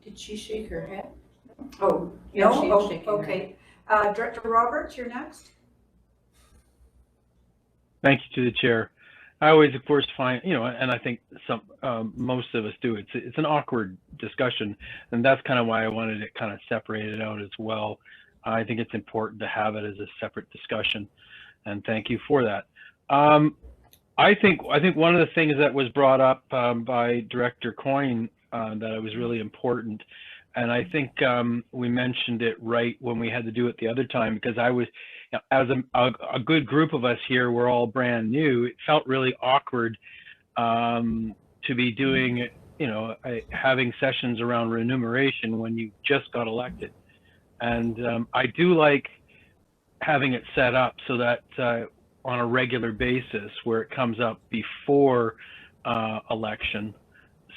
Did she shake her head? Oh, Yeah, no? she is Oh, shaking her okay. Director Roberts, you're next. Thank you to the chair. I always, of course, find, and I think most of us do. It's an awkward discussion, and that's kind of why I wanted it kind of separated out as well. I think it's important to have it as a separate discussion, and thank you for that. I think one of the things that was brought up by Director Coyne that was really important, and I think we mentioned it right when we had to do it the other time, because I was, as a good group of us here, we're all brand new. It felt really awkward to be doing, having sessions around remuneration when you just got elected. And I do like having it set up so that on a regular basis, where it comes up before election,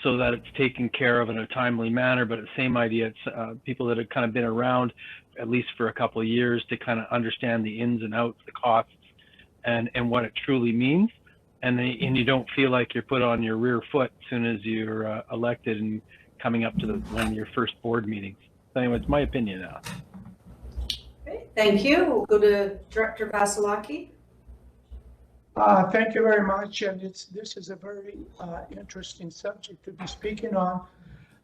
so that it's taken care of in a timely manner. But the same idea, it's people that have kind of been around at least for a couple of years to kind of understand the ins and outs, the costs, and what it truly means. And you don't feel like you're put on your rear foot as soon as you're elected and coming up to one of your first board meetings. So anyway, it's my opinion now. Okay, thank you. We'll go to Director Vasilaki. Thank you very much, and this is a very interesting subject to be speaking on.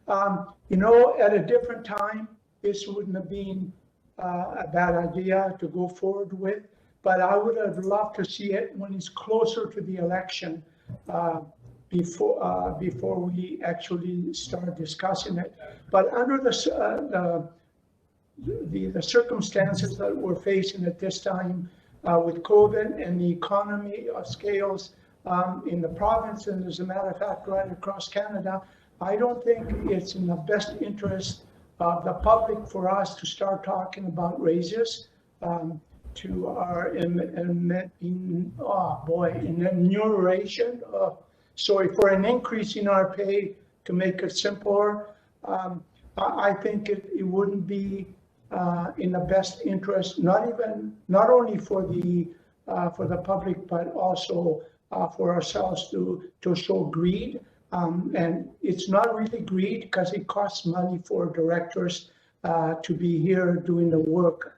At a different time, this wouldn't have been a bad idea to go forward with, but I would have loved to see it when it's closer to the election, before we actually start discussing it. But under the circumstances that we're facing at this time, with COVID and the economy of scales in the province, and as a matter of fact, right across Canada, I don't think it's in the best interest of the public for us to start talking about raises to our remuneration. Sorry, for an increase in our pay, to make it simpler. I think it wouldn't be in the best interest, not only for the public, but also for ourselves to show greed. And it's not really greed, because it costs money for directors to be here doing the work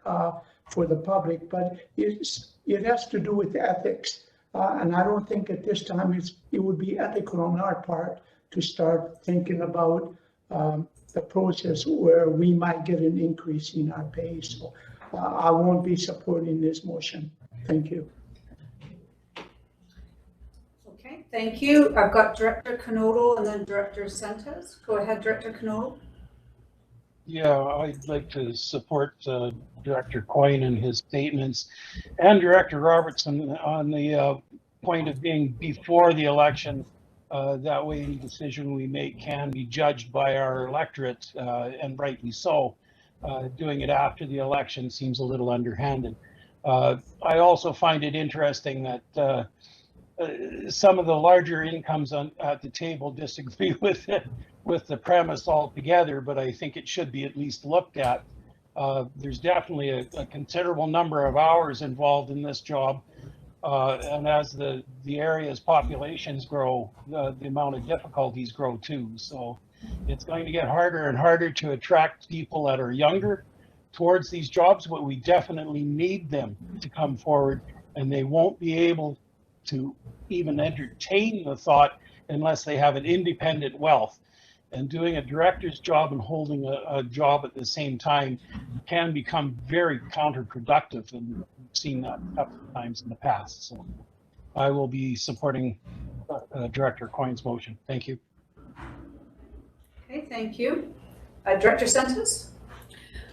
for the public, but it has to do with ethics. And I don't think at this time it would be ethical on our part to start thinking about the process where we might get an increase in our pay. So I won't be supporting this motion. Thank you. Okay, thank you. I've got Director Knodel and then Director Sentes. Go ahead, Director Knodel. Yeah, I'd like to support Director Coyne and his statements, and Director Robertson on the point of being before the election. That way any decision we make can be judged by our electorate, and rightly so. Doing it after the election seems a little underhanded. I also find it interesting that some of the larger incomes at the table disagree with the premise altogether, but I think it should be at least looked at. There's definitely a considerable number of hours involved in this job. And as the area's populations grow, the amount of difficulties grow too. So it's going to get harder and harder to attract people that are younger towards these jobs, but we definitely need them to come forward, and they won't be able to even entertain the thought unless they have an independent wealth. and doing a director's job and holding a job at the same time can become very counterproductive, and we've seen that a couple of times in the past. So I will be supporting Director Coyne's motion. Thank you. Okay, thank you. Director Sentis?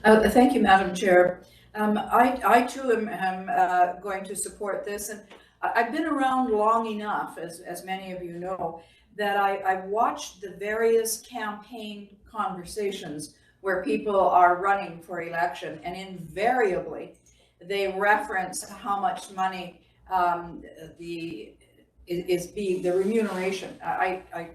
Thank you, Madam Chair. I too am going to support this, and I've been around long enough, as many of you know, that I've watched the various campaign conversations where people are running for election, and invariably they reference how much money the remuneration. I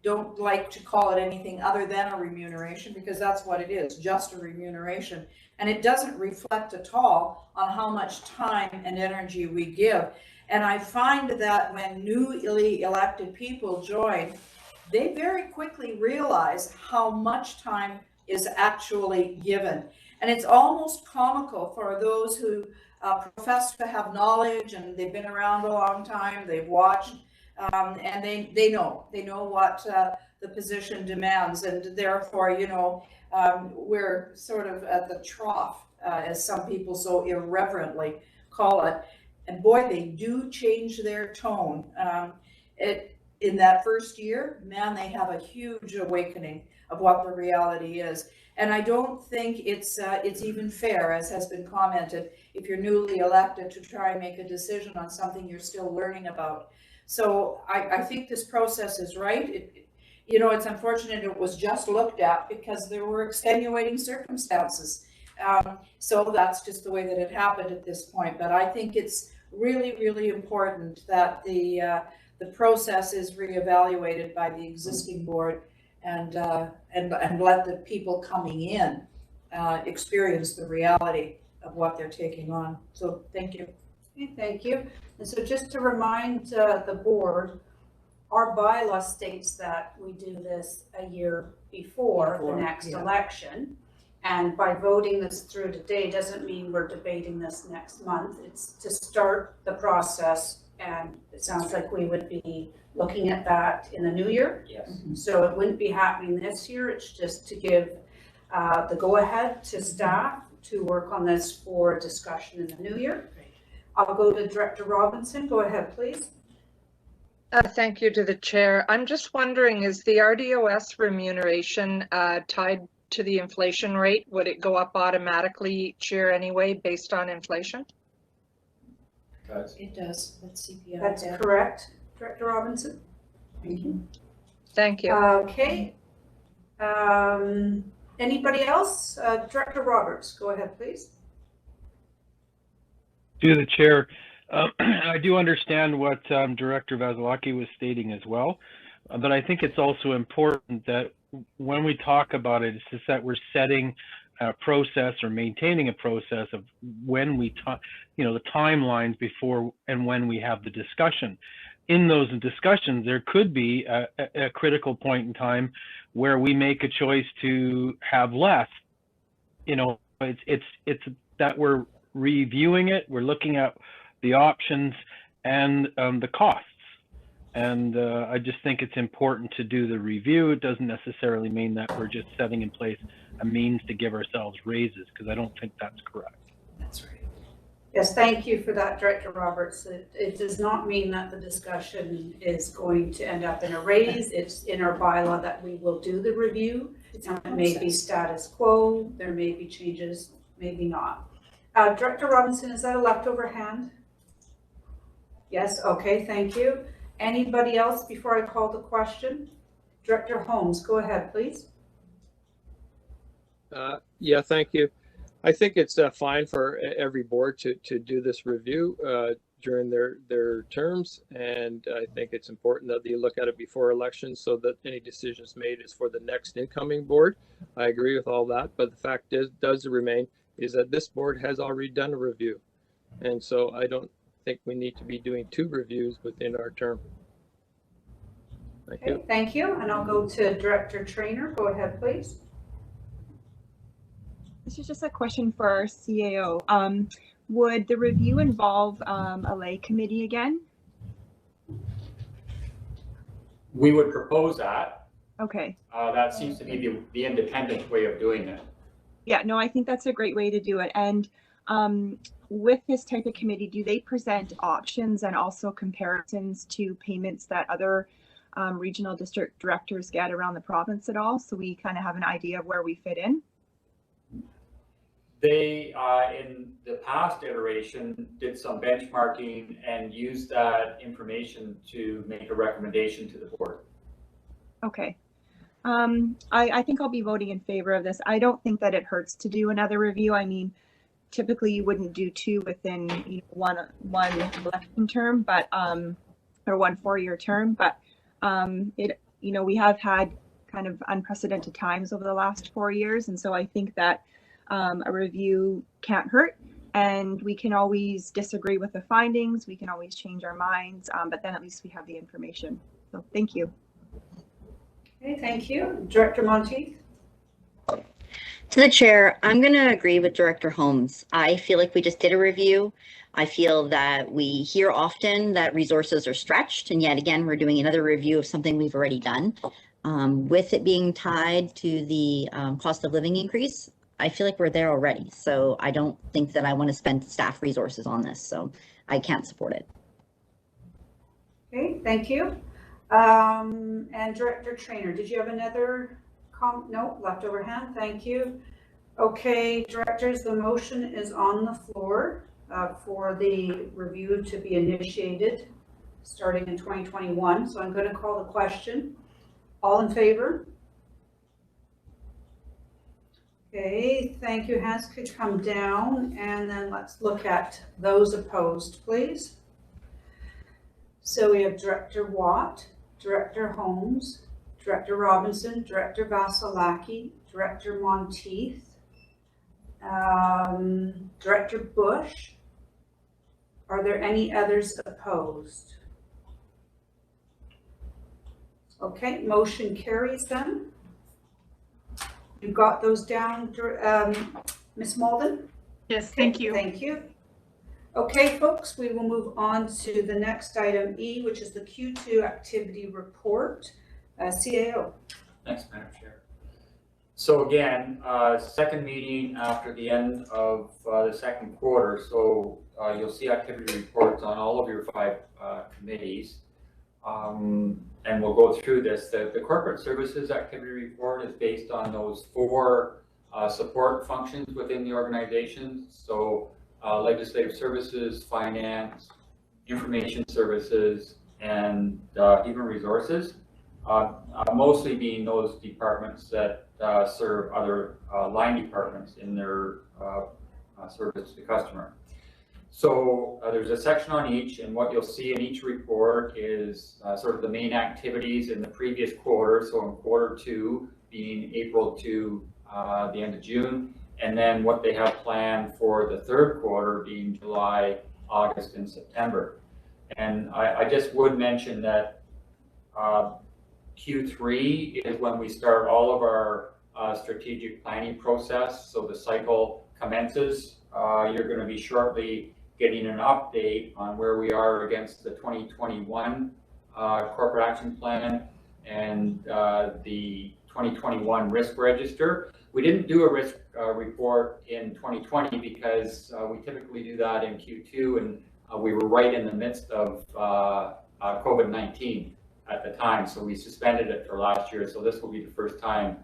don't like to call it anything other than a remuneration, because that's what it is, just a remuneration. And it doesn't reflect at all on how much time and energy we give. And I find that when newly elected people join, they very quickly realize how much time is actually given. And it's almost comical for those who profess to have knowledge, and they've been around a long time, they've watched, and they know what the position demands, and therefore, you know, we're sort of at the trough, as some people so irreverently call it. And boy, they do change their tone. In that first year, man, they have a huge awakening of what the reality is. And I don't think it's even fair, as has been commented, if you're newly elected, to try and make a decision on something you're still learning about. So I think this process is right. You know, it's unfortunate it was just looked at because there were extenuating circumstances. So that's just the way that it happened at this point. But I think it's really, really important that the process is reevaluated by the existing board, and let the people coming in experience the reality of what they're taking on. So thank you. Okay, thank you. And so just to remind the board, our bylaw states that we do this a year before the next election. And by voting this through today doesn't mean we're debating this next month. It's to start the process, and it sounds like we would be looking at that in the new year. Yes. So it wouldn't be happening this year. It's just to give the go-ahead to staff to work on this for discussion in the new year. I'll go to Director Robinson. Go ahead, please. Thank you to the chair. I'm just wondering, is the RDOS remuneration tied to the inflation rate? Would it go up automatically each year anyway, based on inflation? It does. That's CPI. That's correct, Director Robinson. Thank you. Thank you. Okay. Anybody else? Director Roberts, go ahead, please. To the chair, I do understand what Director Vasilaki was stating as well, but I think it's also important that when we talk about it, it's just that we're setting a process or maintaining a process of when we talk, you know, the timelines before and when we have the discussion. In those discussions, there could be a critical point in time where we make a choice to have less. You know, it's that we're reviewing it, we're looking at the options and the costs. And I just think it's important to do the review. It doesn't necessarily mean that we're just setting in place a means to give ourselves raises, because I don't think that's correct. That's right. Yes, thank you for that, Director Roberts. It does not mean that the discussion is going to end up in a raise. It's in our bylaw that we will do the review. It may be status quo, there may be changes, maybe not. Director Robinson, is that a leftover hand? Yes, okay, thank you. Anybody else before I call the question? Director Holmes, go ahead, please. Yeah, thank you. I think it's fine for every board to do this review during their terms, and I think it's important that you look at it before elections so that any decisions made is for the next incoming board. I agree with all that, but the fact does remain is that this board has already done a review, and so I don't think we need to be doing 2 reviews within our term. Thank you. Thank you, and I'll go to Director Trainer. Go ahead, please. This is just a question for our CAO. Would the review involve a lay committee again? We would propose that. Okay. That seems to be the independent way of doing it. Yeah, no, I think that's a great way to do it. And with this type of committee, do they present options and also comparisons to payments that other regional district directors get around the province at all? So we kind of have an idea of where we fit in? They, in the past iteration, did some benchmarking and used that information to make a recommendation to the board. Okay. I think I'll be voting in favor of this. I don't think that it hurts to do another review. I mean, typically you wouldn't do two within one election term, but or 1 4-year term, but we have had kind of unprecedented times over the last 4 years, and so I think that a review can't hurt, and we can always disagree with the findings. We can always change our minds, but then at least we have the information. So thank you. Okay, thank you. Director Monteith? To the chair, I'm going to agree with Director Holmes. I feel like we just did a review. I feel that we hear often that resources are stretched, and yet again, we're doing another review of something we've already done. With it being tied to the cost of living increase, I feel like we're there already. So I don't think that I want to spend staff resources on this, so I can't support it. Okay, thank you. And Director Trainer, did you have another comment? No, leftover hand, thank you. Okay, directors, the motion is on the floor for the review to be initiated starting in 2021. So I'm going to call the question. All in favor? Okay, thank you. Hands could come down, and then let's look at those opposed, please. So we have Director Watt, Director Holmes, Director Robinson, Director Vasilaki, Director Monteith, Director Bush. Are there any others opposed? Okay, motion carries then. You've got those down, Ms. Malden? Yes, thank you. Thank you. Okay, folks, we will move on to the next item E, which is the Q2 activity report. CAO. Thanks, Madam Chair. So again, second meeting after the end of the second quarter. So you'll see activity reports on all of your 5 committees. And we'll go through this. The corporate services activity report is based on those 4 support functions within the organization. So legislative services, finance, information services, and human resources. Mostly being those departments that serve other line departments in their service to the customer. So there's a section on each, and what you'll see in each report is sort of the main activities in the previous quarter. So in quarter 2 being April to the end of June, and then what they have planned for the third quarter being July, August, and September. And I just would mention that Q3 is when we start all of our strategic planning process. So the cycle commences. You're going to be shortly getting an update on where we are against the 2021 corporate action plan and the 2021 risk register. We didn't do a risk report in 2020 because we typically do that in Q2, and we were right in the midst of COVID-19 at the time, so we suspended it for last year. So this will be the first time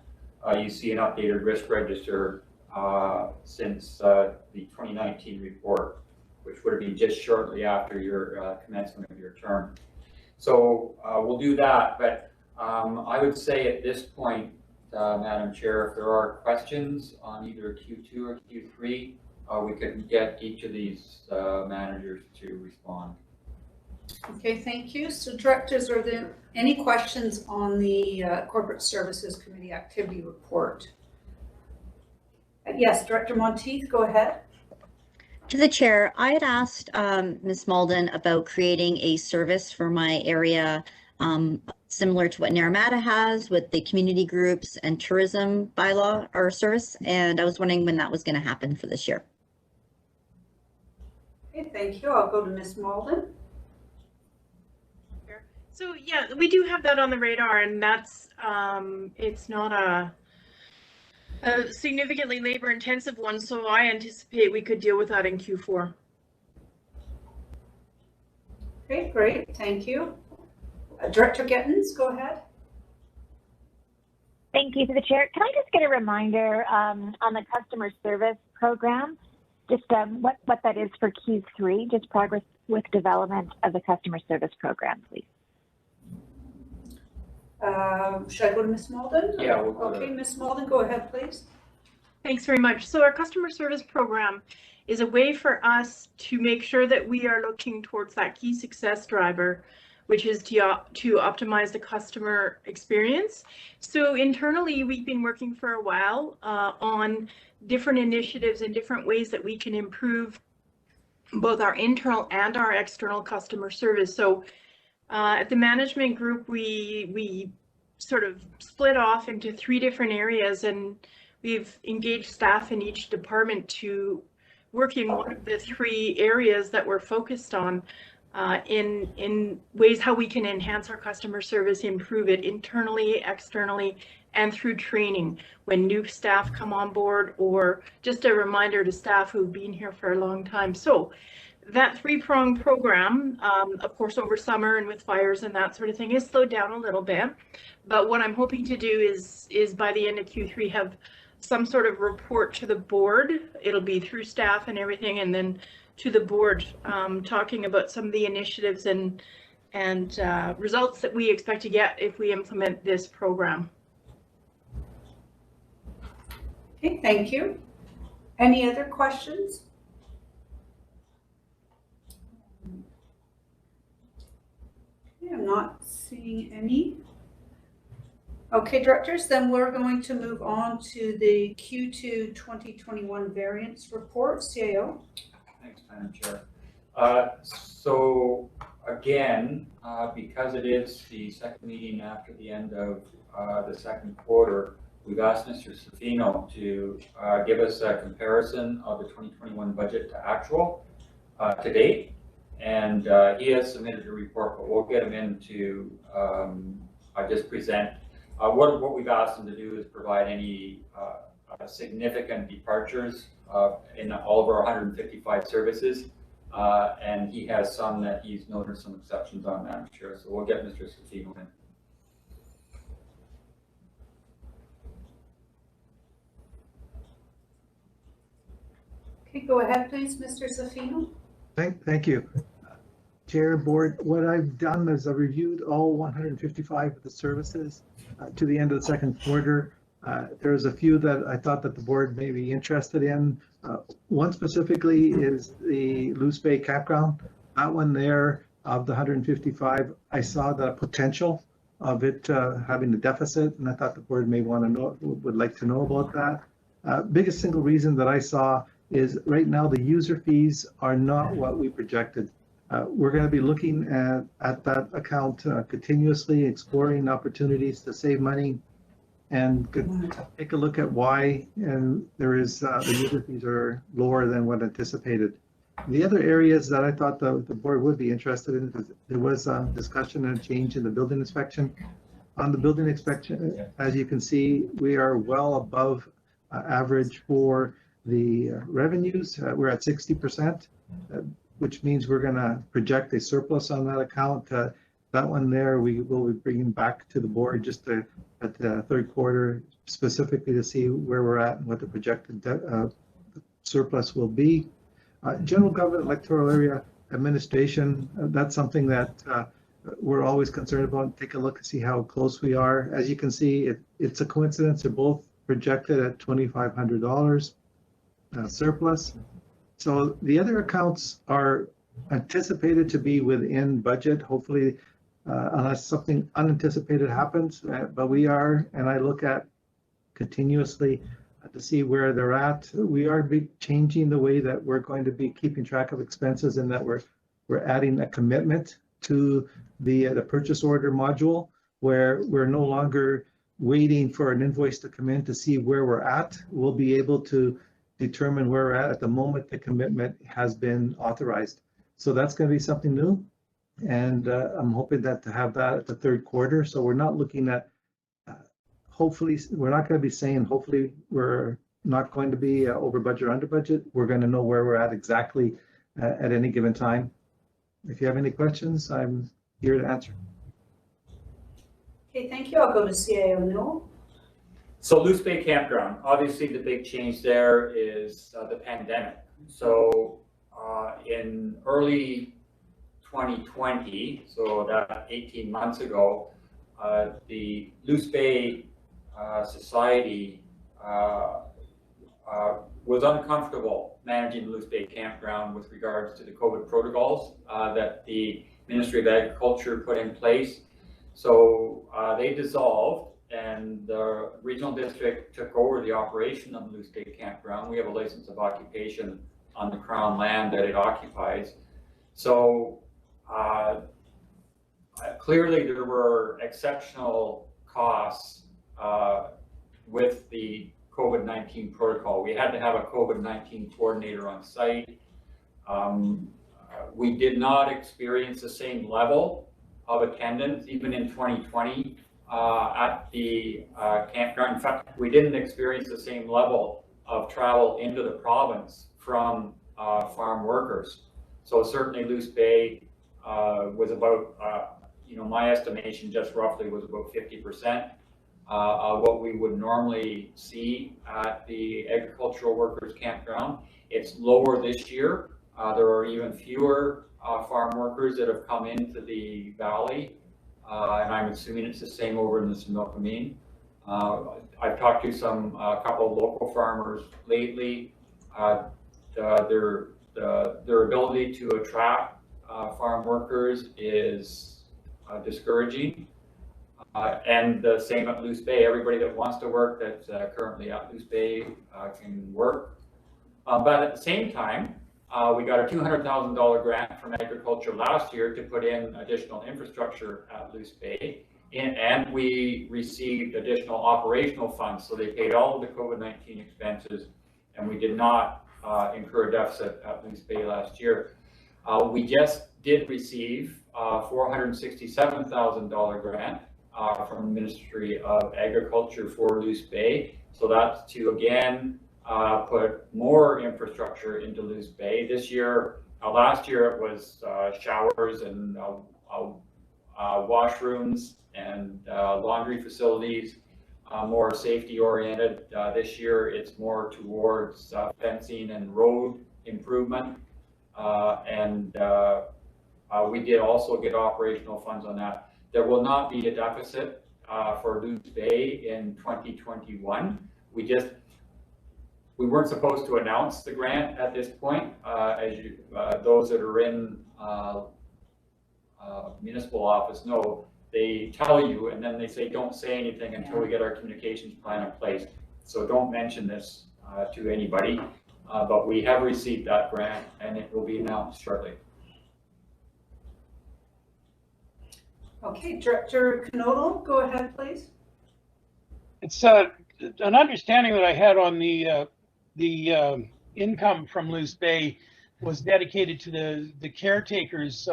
you see an updated risk register since the 2019 report, which would have been just shortly after your commencement of your term. So we'll do that, but I would say at this point, Madam Chair, if there are questions on either Q2 or Q3, we can get each of these managers to respond. Okay, thank you. So directors, are there any questions on the Corporate Services Committee activity report? Yes, Director Monteith, go ahead. To the chair, I had asked Ms. Malden about creating a service for my area similar to what Naramata has with the community groups and tourism bylaw or service, and I was wondering when that was going to happen for this year. Okay, thank you. I'll go to Ms. Malden. So yeah, we do have that on the radar, and that's it's not a significantly labor intensive one, so I anticipate we could deal with that in Q4. Okay, great, thank you. Director Gittins, go ahead. Thank you to the chair. Can I just get a reminder on the customer service program, just what that is for Q3, just progress with development of the customer service program, please? Should I go to Ms. Malden? Yeah, we'll go Okay, Ms. Malden, go ahead, please. Thanks very much. So our customer service program is a way for us to make sure that we are looking towards that key success driver, which is to optimize the customer experience. So internally, we've been working for a while on different initiatives and different ways that we can improve both our internal and our external customer service. So at the management group, we sort of split off into 3 different areas, and we've engaged staff in each department to work in one of the 3 areas that we're focused on in ways how we can enhance our customer service, improve it internally, externally, and through training when new staff come on board, or just a reminder to staff who've been here for a long time. So that 3-pronged program, of course, over summer and with fires and that sort of thing, is slowed down a little bit. But what I'm hoping to do is by the end of Q3 have some sort of report to the board. It'll be through staff and everything, and then to the board, talking about some of the initiatives and results that we expect to get if we implement this program. Okay, thank you. Any other questions? Okay, I'm not seeing any. Okay, directors, then we're going to move on to the Q2 2021 variance report, CAO. Thanks, Madam Chair. So again, because it is the second meeting after the end of the second quarter, we've asked Mr. Safino to give us a comparison of the 2021 budget to actual to date. And he has submitted a report, but we'll get him in to just present. What we've asked him to do is provide any significant departures in all of our 155 services. And he has some that he's noted some exceptions on, Madam Chair. So we'll get Mr. Safino in. Okay, go ahead, please, Mr. Safino. Thank you. Chair, Board, what I've done is I've reviewed all 155 of the services to the end of the second quarter. There's a few that I thought that the board may be interested in. One specifically is the Loose Bay Campground. That one there, of the 155, I saw the potential of it having a deficit, and I thought the board may want to know, would like to know about that. Biggest single reason that I saw is right now the user fees are not what we projected. We're going to be looking at that account continuously, exploring opportunities to save money, and take a look at why. And there is the user fees are lower than what anticipated. The other areas that I thought the board would be interested in, because there was a discussion and a change in the building inspection. On the building inspection, as you can see, we are well above average for the revenues. We're at 60%. Which means we're going to project a surplus on that account. That one there, we will be bringing back to the board just at the third quarter, specifically to see where we're at and what the projected surplus will be. General government electoral area administration, that's something that we're always concerned about. Take a look and see how close we are. As you can see, it's a coincidence. They're both projected at $2,500 surplus. So the other accounts are anticipated to be within budget, hopefully, unless something unanticipated happens. But we are, and I look at continuously to see where they're at. We are changing the way that we're going to be keeping track of expenses, and that we're adding a commitment to the purchase order module, where we're no longer waiting for an invoice to come in to see where we're at. We'll be able to determine where we're at the moment the commitment has been authorized. So that's going to be something new. And I'm hoping that to have that at the third quarter. So we're not looking at, hopefully, we're not going to be saying, hopefully, we're not going to be over budget or under budget. We're going to know where we're at exactly at any given time. If you have any questions, I'm here to answer. Okay, thank you. I'll go to CAO Newell. So Loose Bay Campground, obviously the big change there is the pandemic. So in early 2020, so that 18 months ago, the Loose Bay Society was uncomfortable managing the Loose Bay Campground with regards to the COVID protocols that the Ministry of Agriculture put in place. So they dissolved, and the regional district took over the operation of the Loose Bay Campground. We have a license of occupation on the Crown land that it occupies. So clearly there were exceptional costs with the COVID-19 protocol. We had to have a COVID-19 coordinator on site. We did not experience the same level of attendance, even in 2020 at the campground. In fact, we didn't experience the same level of travel into the province from farm workers. So certainly Loose Bay was about, my estimation just roughly was about 50% of what we would normally see at the agricultural workers campground. It's lower this year. There are even fewer farm workers that have come into the valley, and I'm assuming it's the same over in the Similkameen. I've talked to a couple of local farmers lately. Their ability to attract farm workers is discouraging. And the same at Loose Bay. Everybody that wants to work that's currently at Loose Bay can work. But at the same time, we got a $200,000 grant from agriculture last year to put in additional infrastructure at Loose Bay. And we received additional operational funds. So they paid all of the COVID-19 expenses, and we did not incur a deficit at Loose Bay last year. We just did receive a $467,000 grant from the Ministry of Agriculture for Loose Bay. So that's to again put more infrastructure into Loose Bay. This year, last year it was showers and washrooms and laundry facilities, more safety oriented. This year it's more towards fencing and road improvement. We did also get operational funds on that. There will not be a deficit for Loose Bay in 2021. We weren't supposed to announce the grant at this point. Those that are in municipal office know, they tell you and then they say don't say anything until we get our communications plan in place. So don't mention this to anybody, but we have received that grant and it will be announced shortly. Okay, Director Knodel, go ahead, please. It's an understanding that I had on the income from Loose Bay was dedicated to the caretakers,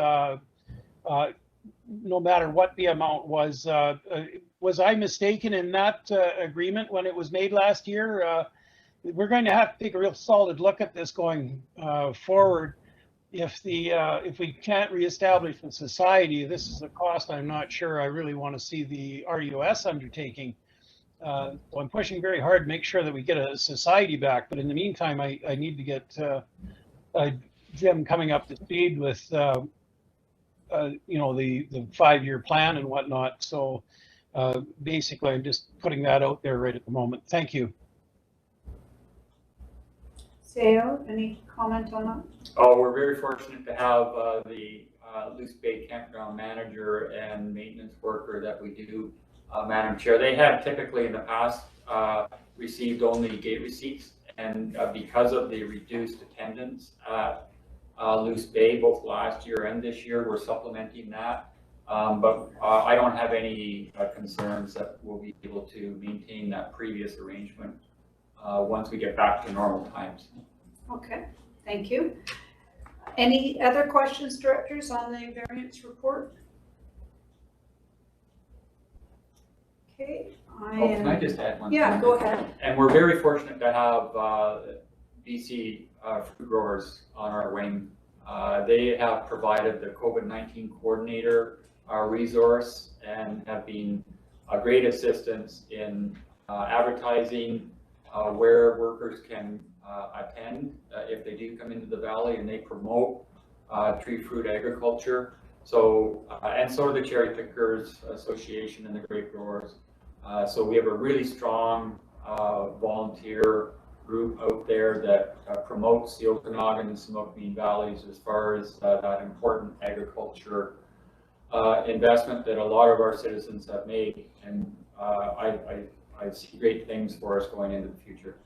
no matter what the amount was. Was I mistaken in that agreement when it was made last year? We're going to have to take a real solid look at this going forward. If we can't reestablish the society, this is a cost I'm not sure I really want to see the RDOS undertaking. So I'm pushing very hard to make sure that we get a society back. But in the meantime, I need to get Jim coming up to speed with the 5-year plan and whatnot. So basically, I'm just putting that out there right at the moment. Thank you. Sao, any comment on that? Oh, we're very fortunate to have the Loose Bay Campground manager and maintenance worker that we do, Madam Chair. They have typically in the past received only gate receipts, and because of the reduced attendance at Loose Bay, both last year and this year, we're supplementing that. But I don't have any concerns that we'll be able to maintain that previous arrangement once we get back to normal times. Okay, thank you. Any other questions, directors, on the variance report? Okay, Can I just add one thing? Yeah, go ahead. And we're very fortunate to have BC fruit growers on our wing. They have provided the COVID-19 coordinator resource and have been a great assistance in advertising where workers can attend if they do come into the valley, and they promote tree fruit agriculture. So, and so are the Cherry Pickers Association and the grape growers. So we have a really strong volunteer group out there that promotes the Okanagan and Similkameen valleys as far as that important agriculture investment that a lot of our citizens have made. And I see great things for us going into the future.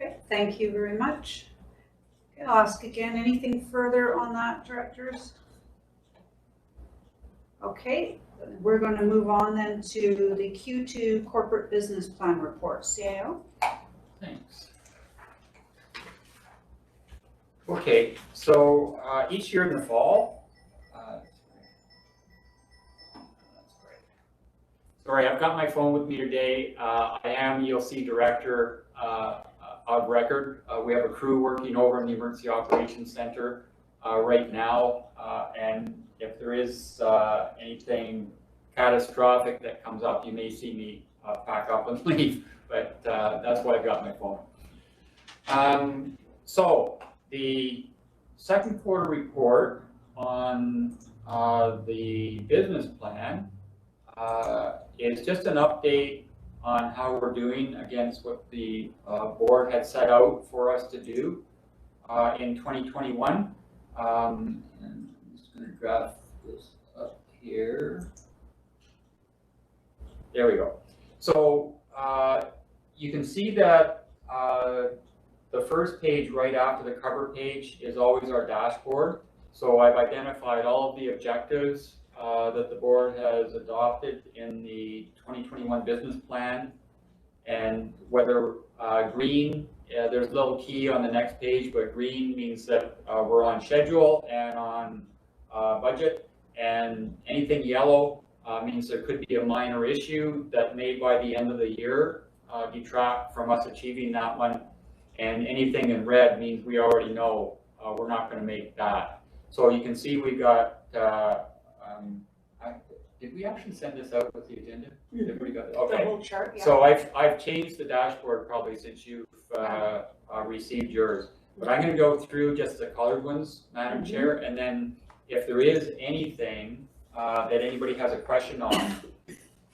Okay, thank you very much. Okay, I'll ask again, anything further on that, directors? Okay, we're going to move on then to the Q2 Corporate Business Plan Report. CIO? Thanks. Okay, so each year in the fall, sorry, I've got my phone with me today. I am ELC Director of record. We have a crew working over in the Emergency Operations Center right now, and if there is anything catastrophic that comes up, you may see me pack up and leave, but that's why I've got my phone. So the second quarter report on the business plan is just an update on how we're doing against what the board had set out for us to do in 2021. And I'm just going to graph this up here. There we go. So you can see that the first page right after the cover page is always our dashboard. So I've identified all of the objectives that the board has adopted in the 2021 business plan, and whether green, there's a little key on the next page, but green means that we're on schedule and on budget, and anything yellow means there could be a minor issue that may by the end of the year detract from us achieving that one, and anything in red means we already know we're not going to make that. So you can see we got did we actually send this out with the agenda? Everybody got it? Okay. The whole chart, yeah. So I've changed the dashboard probably since you've received yours. But I'm going to go through just the colored ones, Madam Chair, and then if there is anything that anybody has a question on,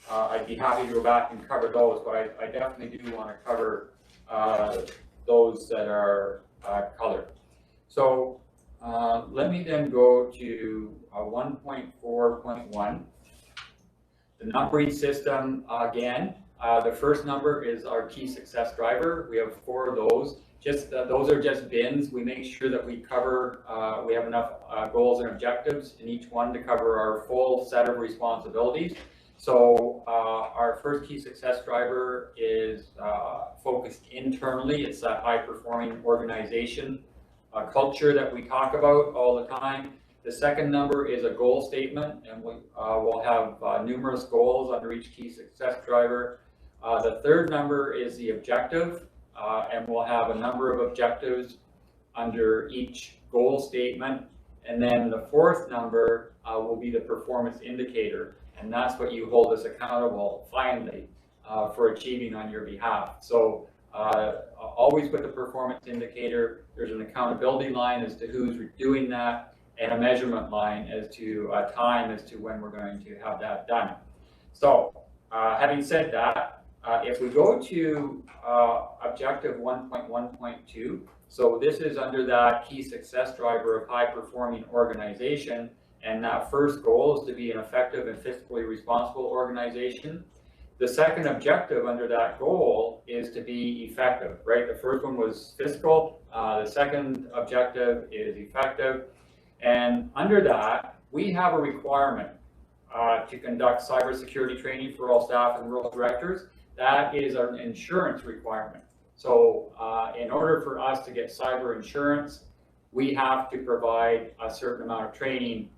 I'd be happy to go back and cover those. But I definitely do want to cover those that are colored. So let me then go to 1.4.1. The numbering system, again, the first number is our key success driver. We have 4 of those. Just those are just bins. We make sure that we cover, we have enough goals and objectives in each one to cover our full set of responsibilities. So our first key success driver is focused internally. It's that high-performing organization culture that we talk about all the time. The second number is a goal statement, and we'll have numerous goals under each key success driver. The third number is the objective, and we'll have a number of objectives under each goal statement. And then the fourth number will be the performance indicator, and that's what you hold us accountable, finally, for achieving on your behalf. So always with the performance indicator, there's an accountability line as to who's doing that, and a measurement line as to time as to when we're going to have that done. So having said that, if we go to objective 1.1.2, so this is under that key success driver of high-performing organization, and that first goal is to be an effective and fiscally responsible organization. The second objective under that goal is to be effective, right? The first one was fiscal. The second objective is effective. And under that, we have a requirement to conduct cybersecurity training for all staff and rural directors. That is an insurance requirement. So in order for us to get cyber insurance, we have to provide a certain amount of training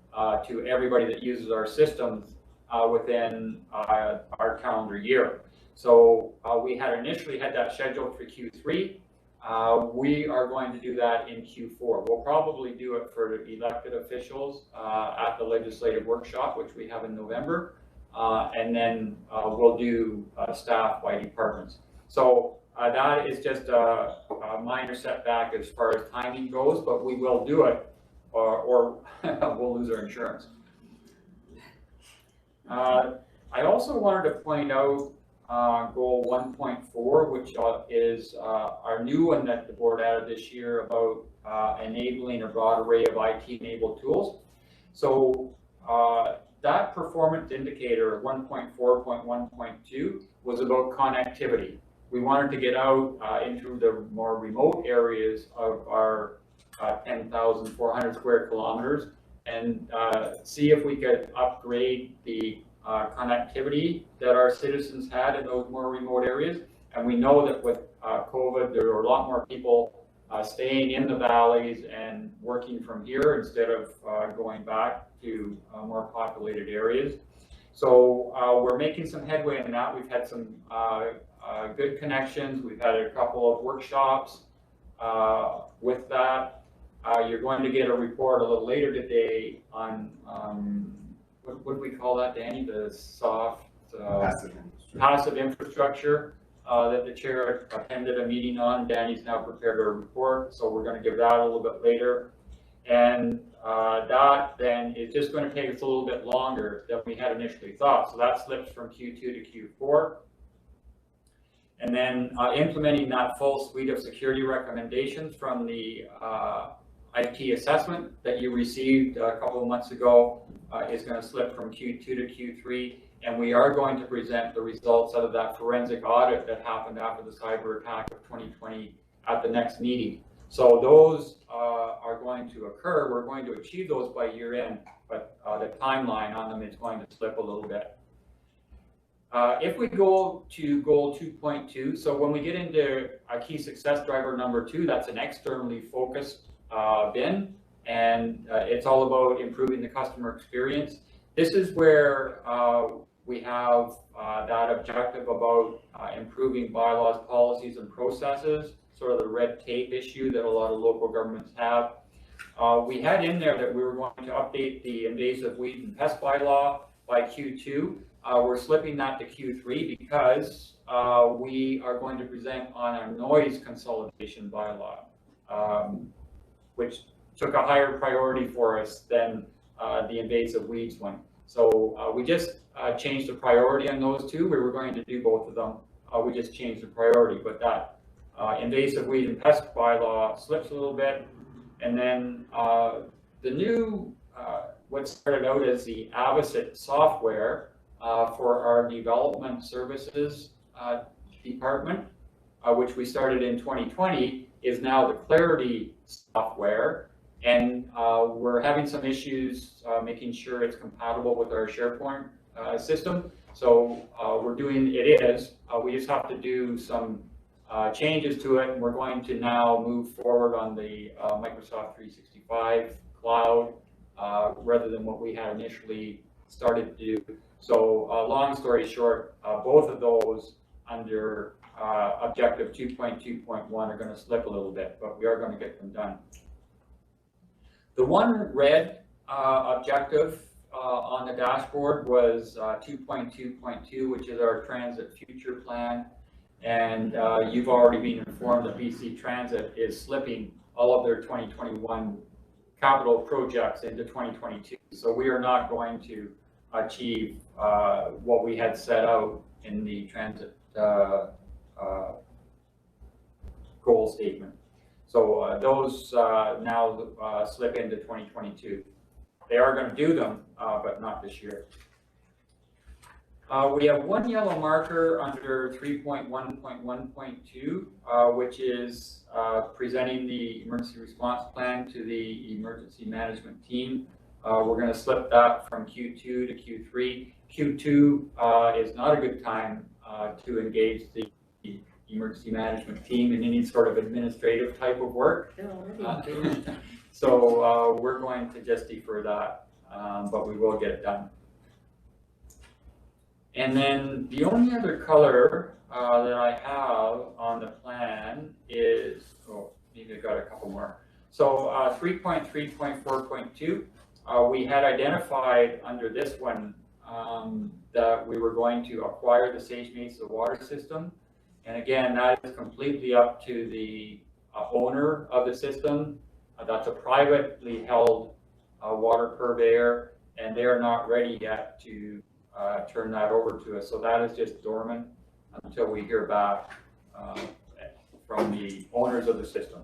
to everybody that uses our systems within our calendar year. So we had initially had that scheduled for Q3. We are going to do that in Q4. We'll probably do it for the elected officials at the legislative workshop, which we have in November. And then we'll do staff by departments. So that is just a minor setback as far as timing goes, but we will do it, or we'll lose our insurance. I also wanted to point out goal 1.4, which is our new one that the board added this year about enabling a broad array of IT-enabled tools. So that performance indicator 1.4.1.2 was about connectivity. We wanted to get out into the more remote areas of our 10,400 square kilometers and see if we could upgrade the connectivity that our citizens had in those more remote areas. And we know that with COVID, there are a lot more people staying in the valleys and working from here instead of going back to more populated areas. So we're making some headway in that. We've had some good connections. We've had a couple of workshops with that. You're going to get a report a little later today on what do we call that, Danny? The soft passive infrastructure that the chair attended a meeting on. Danny's now prepared a report, so we're going to give that a little bit later. And that then is just going to take us a little bit longer than we had initially thought. So that slips from Q2 to Q4. And then implementing that full suite of security recommendations from the IT assessment that you received a couple of months ago is going to slip from Q2 to Q3. And we are going to present the results out of that forensic audit that happened after the cyber attack of 2020 at the next meeting. So those are going to occur. We're going to achieve those by year end, but the timeline on them is going to slip a little bit. If we go to goal 2.2, so when we get into a key success driver number 2, that's an externally focused bin, and it's all about improving the customer experience. This is where we have that objective about improving bylaws, policies, and processes, sort of the red tape issue that a lot of local governments have. We had in there that we were going to update the invasive weed and pest bylaw by Q2. We're slipping that to Q3 because we are going to present on a noise consolidation bylaw, which took a higher priority for us than the invasive weeds one. So we just changed the priority on those two. We were going to do both of them. We just changed the priority, but that invasive weed and pest bylaw slips a little bit. And then the new, what started out as the Avocet software for our development services department, which we started in 2020, is now the Clarity software. And we're having some issues making sure it's compatible with our SharePoint system. So we're doing, it is, we just have to do some changes to it. And we're going to now move forward on the Microsoft 365 cloud rather than what we had initially started to do. So long story short, both of those under objective 2.2.1 are going to slip a little bit, but we are going to get them done. The one red objective on the dashboard was 2.2.2, which is our transit future plan. And you've already been informed that BC Transit is slipping all of their 2021 capital projects into 2022. So we are not going to achieve what we had set out in the transit goal statement. So those now slip into 2022. They are going to do them, but not this year. We have one yellow marker under 3.1.1.2, which is presenting the emergency response plan to the emergency management team. We're going to slip that from Q2 to Q3. Q2 is not a good time to engage the emergency management team in any sort of administrative type of work. So we're going to just defer that, but we will get it done. And then the only other color that I have on the plan is, oh, maybe I got a couple more. So 3.3.4.2, we had identified under this one that we were going to acquire the Sage Mesa water system. And again, that is completely up to the owner of the system. That's a privately held water purveyor, and they are not ready yet to turn that over to us. So that is just dormant until we hear back from the owners of the system.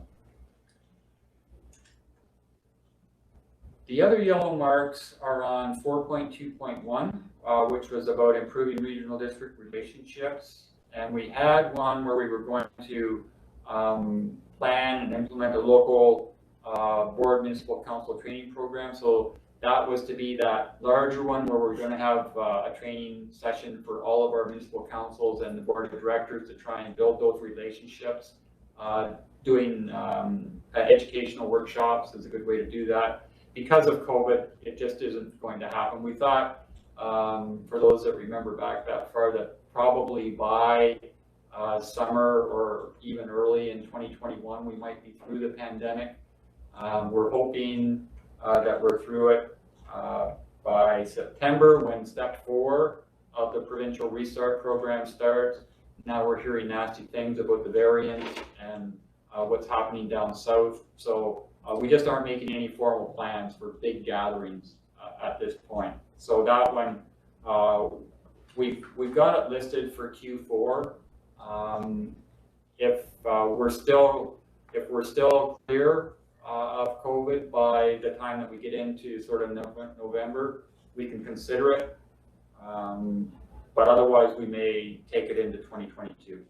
The other yellow marks are on 4.2.1, which was about improving regional district relationships. And we had one where we were going to plan and implement a local board municipal council training program. So that was to be that larger one where we're going to have a training session for all of our municipal councils and the board of directors to try and build those relationships. Doing educational workshops is a good way to do that. Because of COVID, it just isn't going to happen. We thought, for those that remember back that far, that probably by summer or even early in 2021, we might be through the pandemic. We're hoping that we're through it by September, when step 4 of the provincial restart program starts. Now we're hearing nasty things about the variants and what's happening down south. So we just aren't making any formal plans for big gatherings at this point. So that one, we've got it listed for Q4. If we're still clear of COVID by the time that we get into sort of November, we can consider it. But otherwise, we may take it into 2022.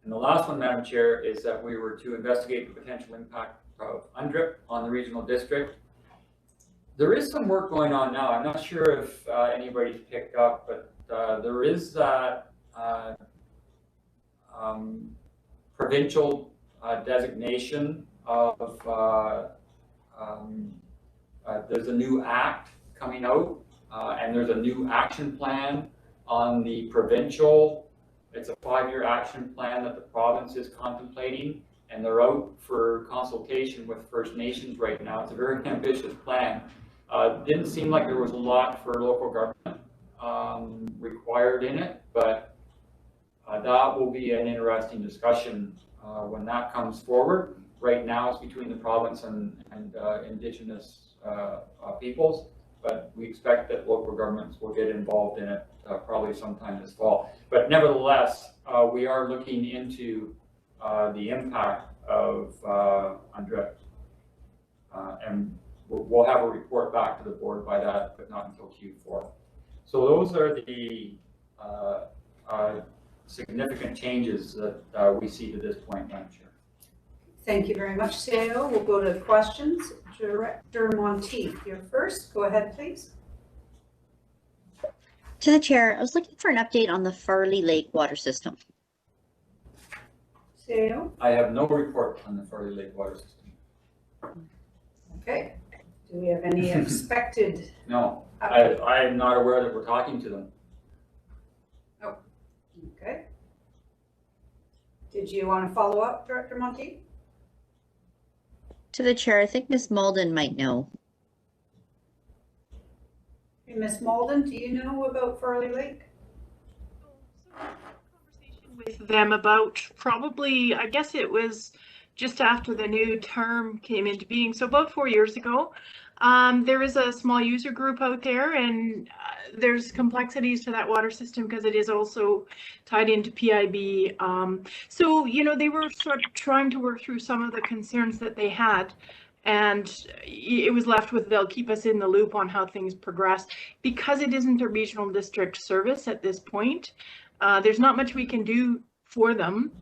And the last one, Madam Chair, is that we were to investigate the potential impact of UNDRIP on the regional district. There is some work going on now. I'm not sure if anybody's picked up, but there is that provincial designation of, there's a new act coming out, and there's a new action plan on the provincial. It's a 5-year action plan that the province is contemplating, and they're out for consultation with First Nations right now. It's a very ambitious plan. Didn't seem like there was a lot for local government required in it, but that will be an interesting discussion when that comes forward. Right now, it's between the province and Indigenous peoples, but we expect that local governments will get involved in it probably sometime this fall. But nevertheless, we are looking into the impact of UNDRIP, and we'll have a report back to the board by that, but not until Q4. So those are the significant changes that we see to this point, Madam Chair. Thank you very much, CAO. We'll go to questions. Director Monteith, you're first. Go ahead, please. To the chair, I was looking for an update on the Farley Lake water system. CAO. I have no report on the Farley Lake water system. Okay. Do we have any expected? No, I am not aware that we're talking to them. Oh, okay. Did you want to follow up, Director Monteith? To the chair, I think Ms. Malden might know. Hey, Ms. Malden, do you know about Farley Lake? With them about probably, I guess it was just after the new term came into being, so about 4 years ago. There is a small user group out there, and there's complexities to that water system because it is also tied into PIB. So, you know, they were sort of trying to work through some of the concerns that they had, and it was left with they'll keep us in the loop on how things progress. Because it isn't a regional district service at this point, there's not much we can do for them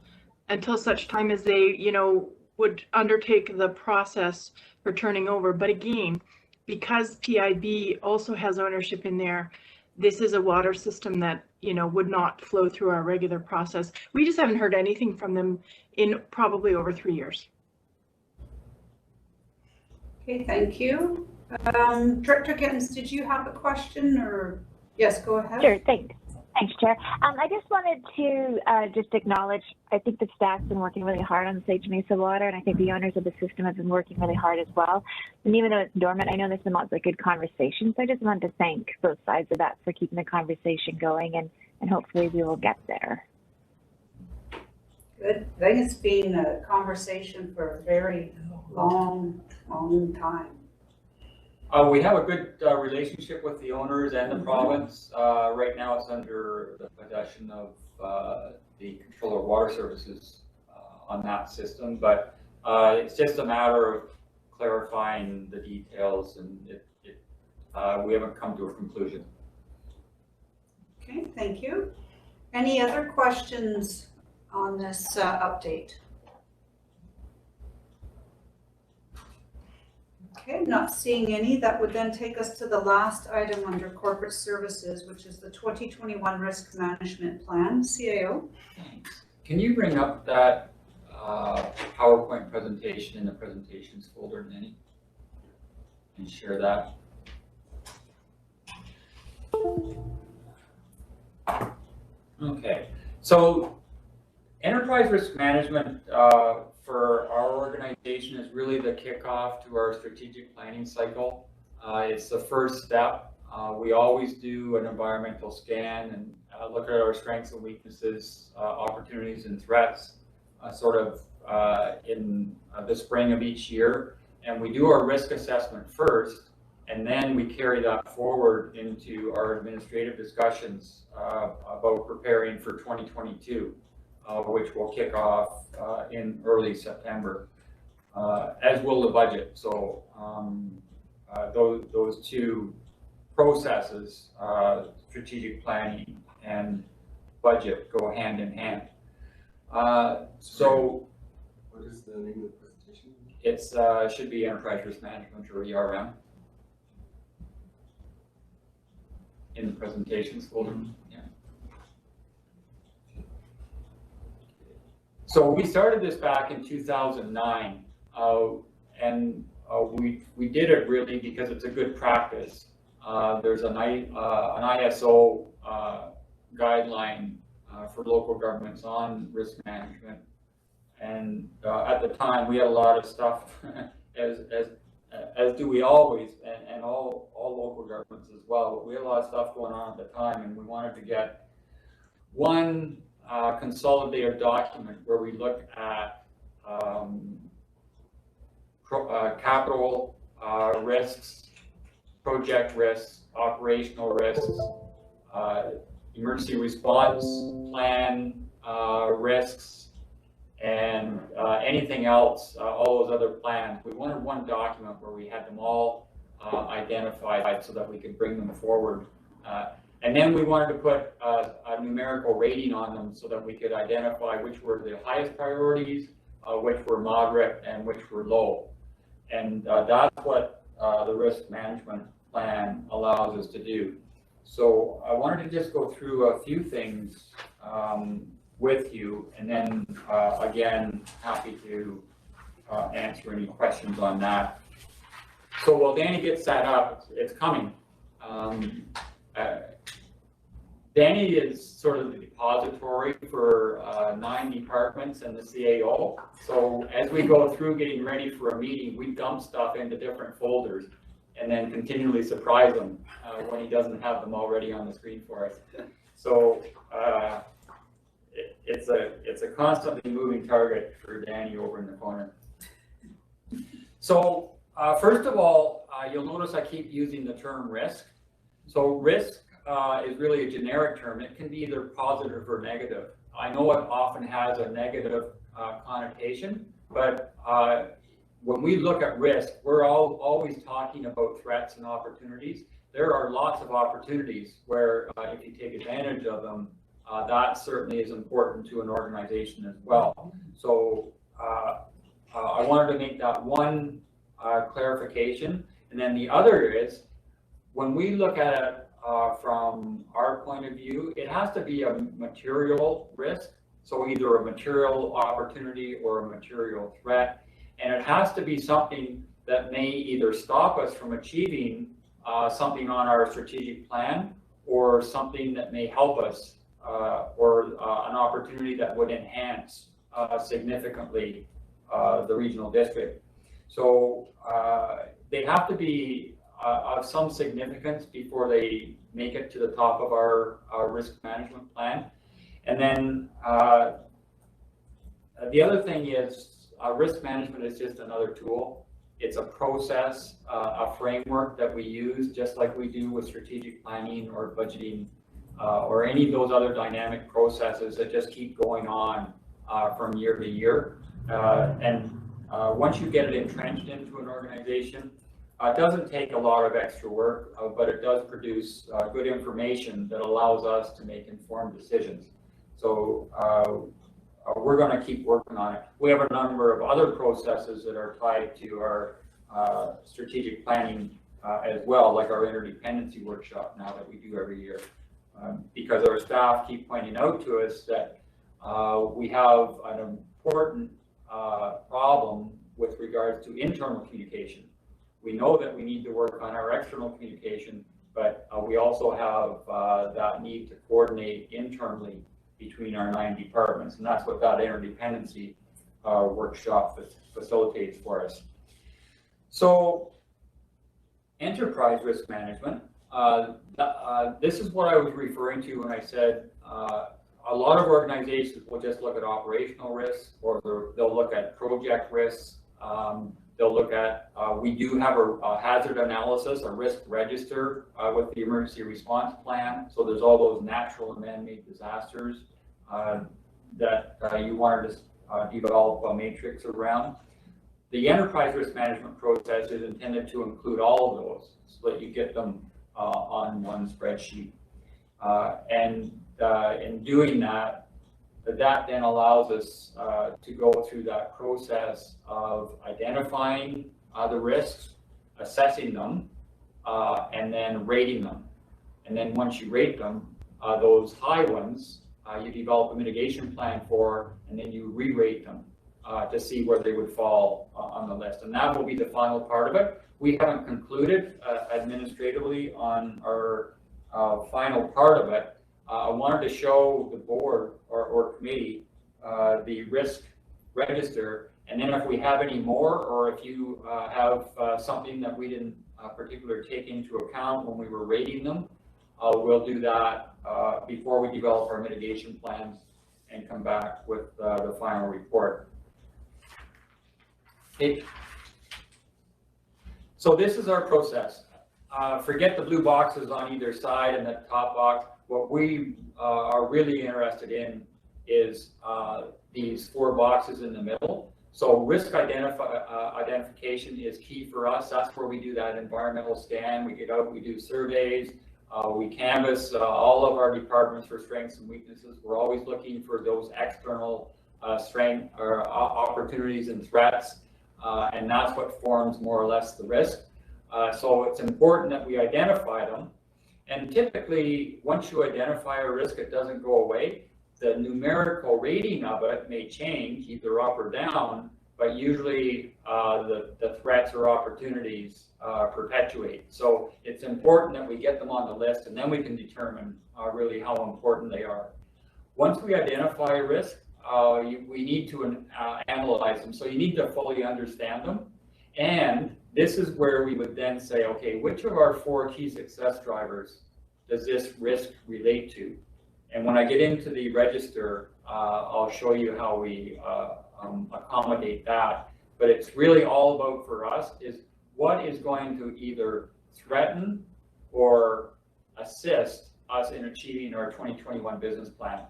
until such time as they, you know, would undertake the process for turning over. But again, because PIB also has ownership in there, this is a water system that, you know, would not flow through our regular process. We just haven't heard anything from them in probably over 3 years. Okay, thank you. Director Gittins, did you have a question or? Yes, go ahead. Sure, thanks. Thanks, Chair. I just wanted to just acknowledge, I think the staff's been working really hard on Sage Mesa Water, and I think the owners of the system have been working really hard as well. And even though it's dormant, I know there's been lots of good conversations. So I just wanted to thank both sides of that for keeping the conversation going, and hopefully we will get there. Good. I think it's been a conversation for a very long time. We have a good relationship with the owners and the province. Right now it's under the possession of the Controller of Water Services on that system, but it's just a matter of clarifying the details, and we haven't come to a conclusion. Okay, thank you. Any other questions on this update? Okay, not seeing any. That would then take us to the last item under corporate services, which is the 2021 Risk Management Plan, CAO. Can you bring up that PowerPoint presentation in the presentations folder, Nanny, and share that? Okay, so enterprise risk management for our organization is really the kickoff to our strategic planning cycle. It's the first step. We always do an environmental scan and look at our strengths and weaknesses, opportunities and threats, sort of in the spring of each year. And we do our risk assessment first, and then we carry that forward into our administrative discussions about preparing for 2022. Which will kick off in early September, as will the budget. So those two processes, strategic planning and budget, go hand in hand. So what is the name of the presentation? It's should be Enterprise Risk Management, or ERM, in the presentations folder. Yeah. So we started this back in 2009, and we did it really because it's a good practice. There's an ISO guideline for local governments on risk management, and at the time we had a lot of stuff, as do we always, and all local governments as well. But we had a lot of stuff going on at the time, and we wanted to get one consolidated document where we look at capital risks, project risks, operational risks, emergency response plan risks, and anything else, all those other plans. We wanted one document where we had them all identified so that we could bring them forward. And then we wanted to put a numerical rating on them so that we could identify which were the highest priorities, which were moderate, and which were low. And that's what the risk management plan allows us to do. So I wanted to just go through a few things with you, and then again, happy to answer any questions on that. So while Danny gets that up, it's coming. Danny is sort of the depository for 9 departments and the CAO. So as we go through getting ready for a meeting, we dump stuff into different folders and then continually surprise him when he doesn't have them already on the screen for us. So it's a constantly moving target for Danny over in the corner. So first of all, you'll notice I keep using the term risk. So risk is really a generic term. It can be either positive or negative. I know it often has a negative connotation, but when we look at risk, we're always talking about threats and opportunities. There are lots of opportunities where if you take advantage of them, that certainly is important to an organization as well. So I wanted to make that one clarification. And then the other is, when we look at from our point of view, it has to be a material risk. So either a material opportunity or a material threat. And it has to be something that may either stop us from achieving something on our strategic plan, or something that may help us, or an opportunity that would enhance significantly the regional district. So they have to be of some significance before they make it to the top of our risk management plan. And then the other thing is risk management is just another tool. It's a process, a framework that we use just like we do with strategic planning or budgeting or any of those other dynamic processes that just keep going on from year to year. And once you get it entrenched into an organization, it doesn't take a lot of extra work, but it does produce good information that allows us to make informed decisions. So we're going to keep working on it. We have a number of other processes that are tied to our strategic planning as well, like our interdependency workshop now that we do every year. Because our staff keep pointing out to us that we have an important problem with regards to internal communication. We know that we need to work on our external communication, but we also have that need to coordinate internally between our 9 departments, and that's what that interdependency workshop facilitates for us. So, enterprise risk management, this is what I was referring to when I said a lot of organizations will just look at operational risks, or they'll look at project risks. They'll look at, we do have a hazard analysis, a risk register with the emergency response plan. So there's all those natural and man-made disasters that you wanted to develop a matrix around. The enterprise risk management process is intended to include all of those so that you get them on one spreadsheet. And in doing that, that then allows us to go through that process of identifying the risks, assessing them, and then rating them. And then once you rate them, those high ones, you develop a mitigation plan for, and then you re-rate them to see where they would fall on the list. And that will be the final part of it. We haven't concluded administratively on our final part of it. I wanted to show the board or committee the risk register, and then if we have any more, or if you have something that we didn't particularly take into account when we were rating them, we'll do that before we develop our mitigation plans and come back with the final report. Okay. So this is our process. Forget the blue boxes on either side and the top box. What we are really interested in is these 4 boxes in the middle. So risk identification is key for us. That's where we do that environmental scan. We get out, we do surveys, we canvass all of our departments for strengths and weaknesses. We're always looking for those external strength or opportunities and threats, and that's what forms more or less the risk. So it's important that we identify them. And typically, once you identify a risk, it doesn't go away. The numerical rating of it may change either up or down, but usually the threats or opportunities perpetuate. So it's important that we get them on the list, and then we can determine really how important they are. Once we identify a risk, we need to analyze them. So you need to fully understand them. And this is where we would then say, okay, which of our 4 key success drivers does this risk relate to? And when I get into the register, I'll show you how we accommodate that. But it's really all about, for us, is what is going to either threaten or assist us in achieving our 2021 business plan.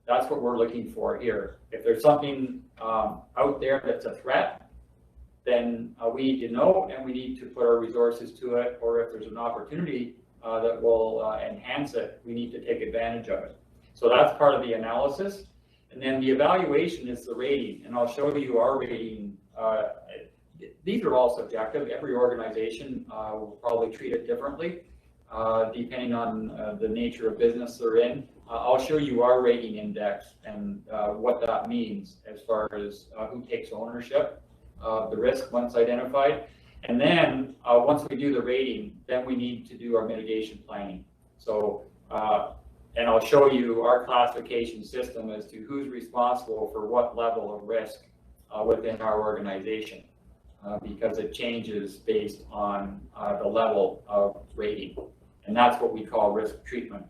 That's what we're looking for here. If there's something out there that's a threat, then we need to know, and we need to put our resources to it. Or if there's an opportunity that will enhance it, we need to take advantage of it. So that's part of the analysis. And then the evaluation is the rating. And I'll show you our rating. These are all subjective. Every organization will probably treat it differently. depending on the nature of business they're in. I'll show you our rating index and what that means as far as who takes ownership of the risk once identified. And then once we do the rating, then we need to do our mitigation planning. So, and I'll show you our classification system as to who's responsible for what level of risk within our organization, because it changes based on the level of rating. And that's what we call risk treatment.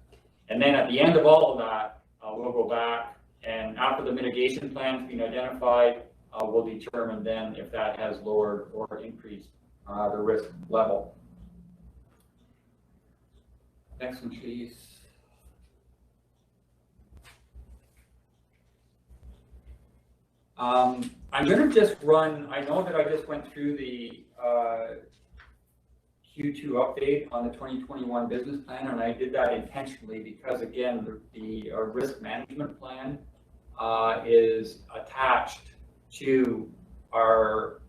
And then at the end of all of that, we'll go back, and after the mitigation plan's been identified, we'll determine then if that has lowered or increased the risk level. Next one, please. I'm going to just run, I know that I just went through the Q2 update on the 2021 business plan, and I did that intentionally because, again, the risk management plan is attached to our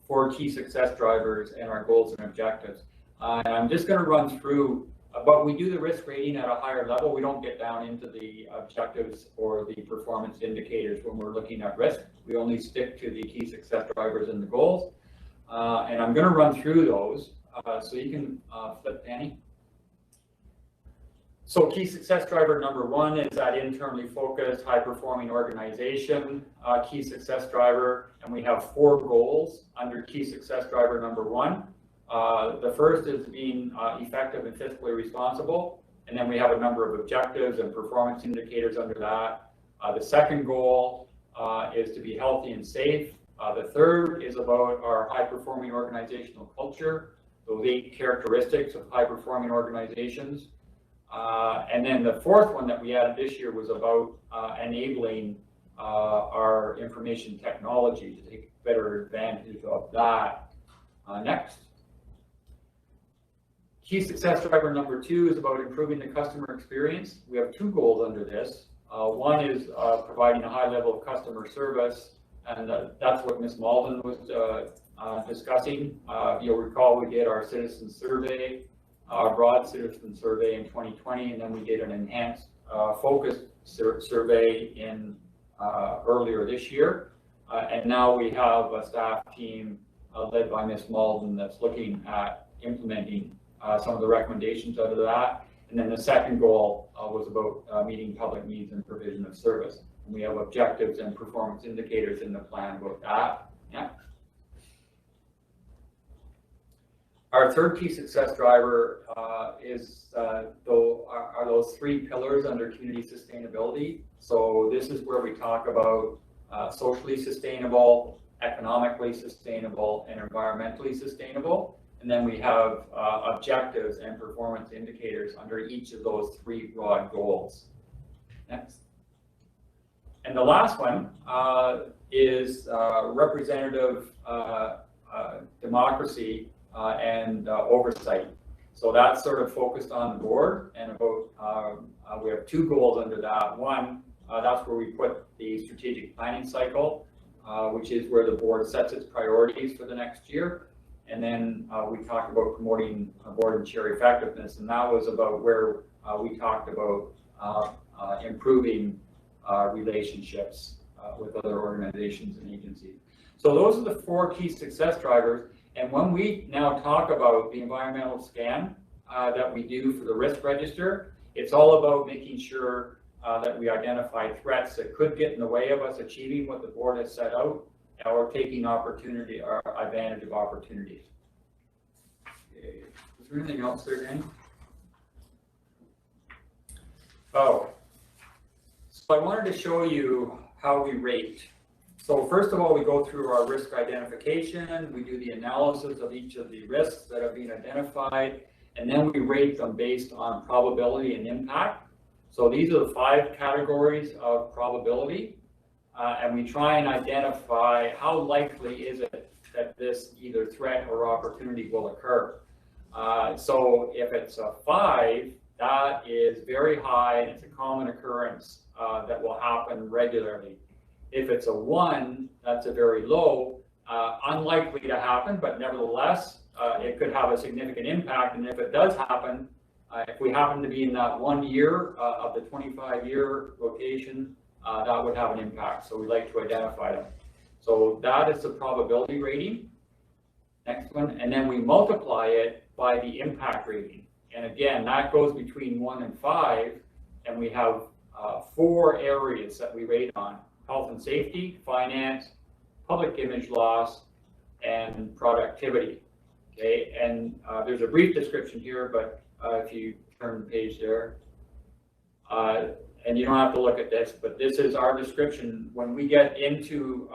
4 key success drivers and our goals and objectives. And I'm just going to run through, but we do the risk rating at a higher level. We don't get down into the objectives or the performance indicators when we're looking at risk. We only stick to the key success drivers and the goals. And I'm going to run through those. So you can flip, Annie. So key success driver number 1 is that internally focused, high-performing organization key success driver, and we have 4 goals under key success driver number 1. The first is being effective and fiscally responsible, and then we have a number of objectives and performance indicators under that. The second goal is to be healthy and safe. The third is about our high-performing organizational culture, those 8 characteristics of high-performing organizations. And then the fourth one that we added this year was about enabling our information technology to take better advantage of that. Next. Key success driver number 2 is about improving the customer experience. We have 2 goals under this. One is providing a high level of customer service, and that's what Ms. Malden was discussing. You'll recall we did our citizen survey, our broad citizen survey in 2020, and then we did an enhanced focused survey in earlier this year. And now we have a staff team led by Ms. Malden that's looking at implementing some of the recommendations out of that. And then the second goal was about meeting public needs and provision of service. And we have objectives and performance indicators in the plan about that. Yeah. Our third key success driver are those 3 pillars under community sustainability. So this is where we talk about socially sustainable, economically sustainable, and environmentally sustainable. And then we have objectives and performance indicators under each of those 3 broad goals. Next. And the last one is representative democracy and oversight. So that's sort of focused on the board, and about we have 2 goals under that. One, that's where we put the strategic planning cycle, which is where the board sets its priorities for the next year. And then we talked about promoting board and chair effectiveness, and that was about where we talked about improving relationships with other organizations and agencies. So those are the 4 key success drivers. And when we now talk about the environmental scan that we do for the risk register, it's all about making sure that we identify threats that could get in the way of us achieving what the board has set out, or taking opportunity or advantage of opportunities. Okay. Is there anything else there, Dan? Oh, so I wanted to show you how we rate. So first of all, we go through our risk identification, we do the analysis of each of the risks that have been identified, and then we rate them based on probability and impact. So these are the 5 categories of probability, and we try and identify how likely is it that this either threat or opportunity will occur. So if it's a 5, that is very high, and it's a common occurrence that will happen regularly. If it's a 1, that's a very low, unlikely to happen, but nevertheless, it could have a significant impact. And if it does happen, if we happen to be in that 1 year of the 25-year location, that would have an impact. So we like to identify them. So that is the probability rating. Next one. And then we multiply it by the impact rating. And again, that goes between 1 and 5. And we have 4 areas that we rate on: health and safety, finance, public image loss, and productivity. Okay, and there's a brief description here, but if you turn the page there, and you don't have to look at this, but this is our description. When we get into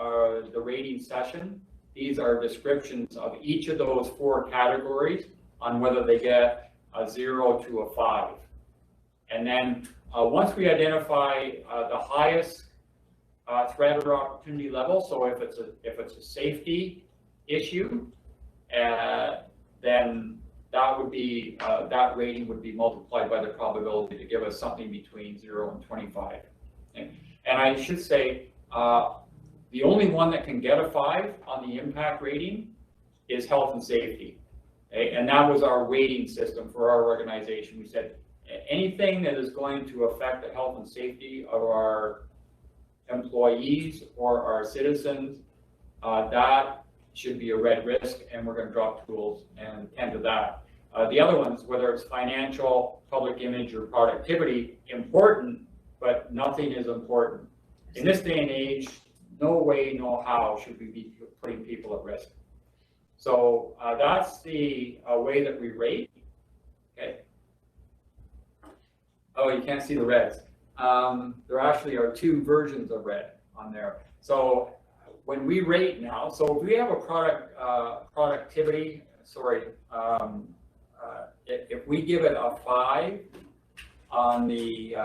the rating session, these are descriptions of each of those 4 categories on whether they get a 0 to a 5. And then once we identify the highest threat or opportunity level, so if it's a safety issue, then that would be that rating would be multiplied by the probability to give us something between 0 and 25. And I should say the only one that can get a 5 on the impact rating is health and safety. Okay? And that was our rating system for our organization. We said anything that is going to affect the health and safety of our employees or our citizens, that should be a red risk, and we're going to drop tools and tend to that. The other ones, whether it's financial, public image, or productivity, important, but nothing is important. In this day and age, no way, no how should we be putting people at risk. So that's the way that we rate. Okay. Oh, you can't see the reds. There actually are 2 versions of red on there. So when we rate now, so if we have a productivity, if we give it a 5 on the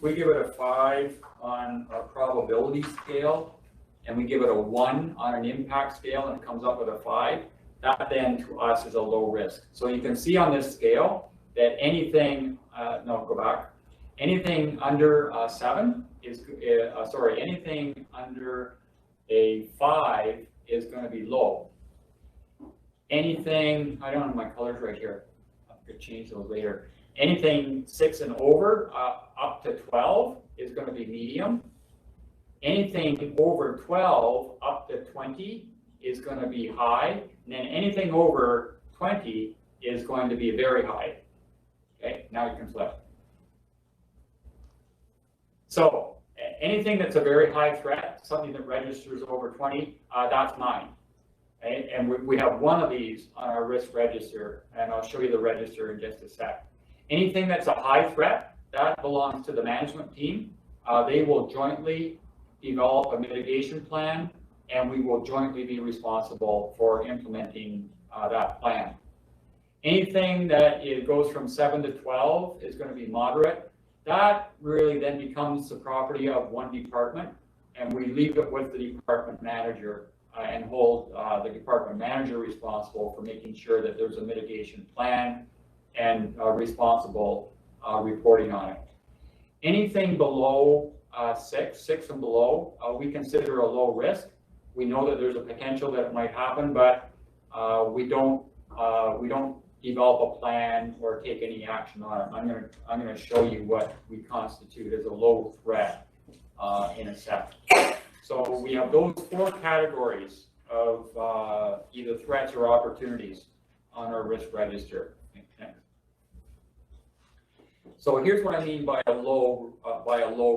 we give it a 5 on a probability scale, and we give it a 1 on an impact scale, and it comes up with a 5, that then to us is a low risk. So you can see on this scale that anything, anything under 7 is, anything under a 5 is going to be low. Anything, I don't have my colors right here, I could change those later. Anything 6 and over, up to 12 is going to be medium. Anything over 12 up to 20 is going to be high. And then anything over 20 is going to be very high. Okay, now you can flip. So anything that's a very high threat, something that registers over 20, that's 9. Okay? And we have one of these on our risk register, and I'll show you the register in just a sec. Anything that's a high threat, that belongs to the management team. They will jointly develop a mitigation plan, and we will jointly be responsible for implementing that plan. Anything that goes from 7 to 12 is going to be moderate. That really then becomes the property of one department, and we leave it with the department manager and hold the department manager responsible for making sure that there's a mitigation plan and responsible reporting on it. Anything below 6 and below, we consider a low risk. We know that there's a potential that it might happen, but we don't develop a plan or take any action on it. I'm going to show you what we constitute as a low threat in a sec. So we have those 4 categories of either threats or opportunities on our risk register. So here's what I mean by a low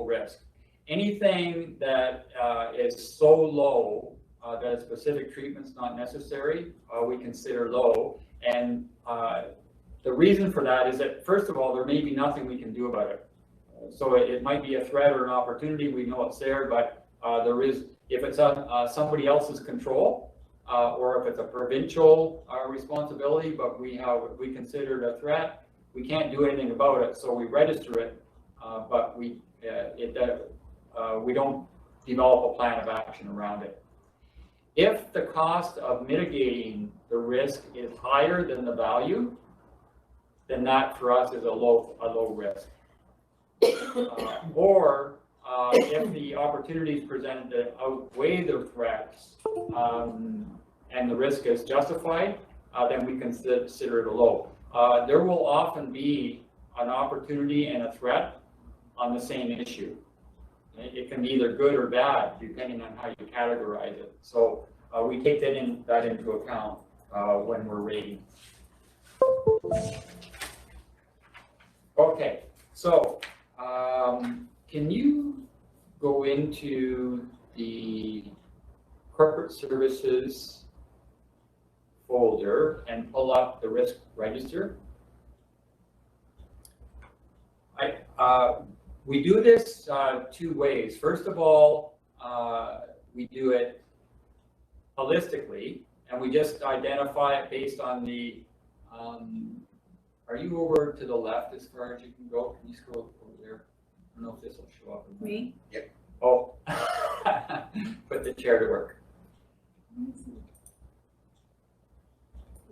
risk. Anything that is so low that a specific treatment's not necessary, we consider low. And the reason for that is that, first of all, there may be nothing we can do about it. So it might be a threat or an opportunity, we know it's there, but there is, if it's somebody else's control, or if it's a provincial responsibility, but we consider it a threat, we can't do anything about it, so we register it, but we don't develop a plan of action around it. If the cost of mitigating the risk is higher than the value, then that for us is a low risk. Or if the opportunities presented that outweigh the threats, and the risk is justified, then we consider it a low. There will often be an opportunity and a threat on the same issue. It can be either good or bad, depending on how you categorize it. So we take that into account when we're rating. Okay, so can you go into the corporate services folder and pull up the risk register? We do this two ways. First of all, we do it holistically, and we just identify it based on the, are you over to the left as far as you can go? Can you scroll over there? I don't know if this will show up. Me? Yep. Oh, put the chair to work.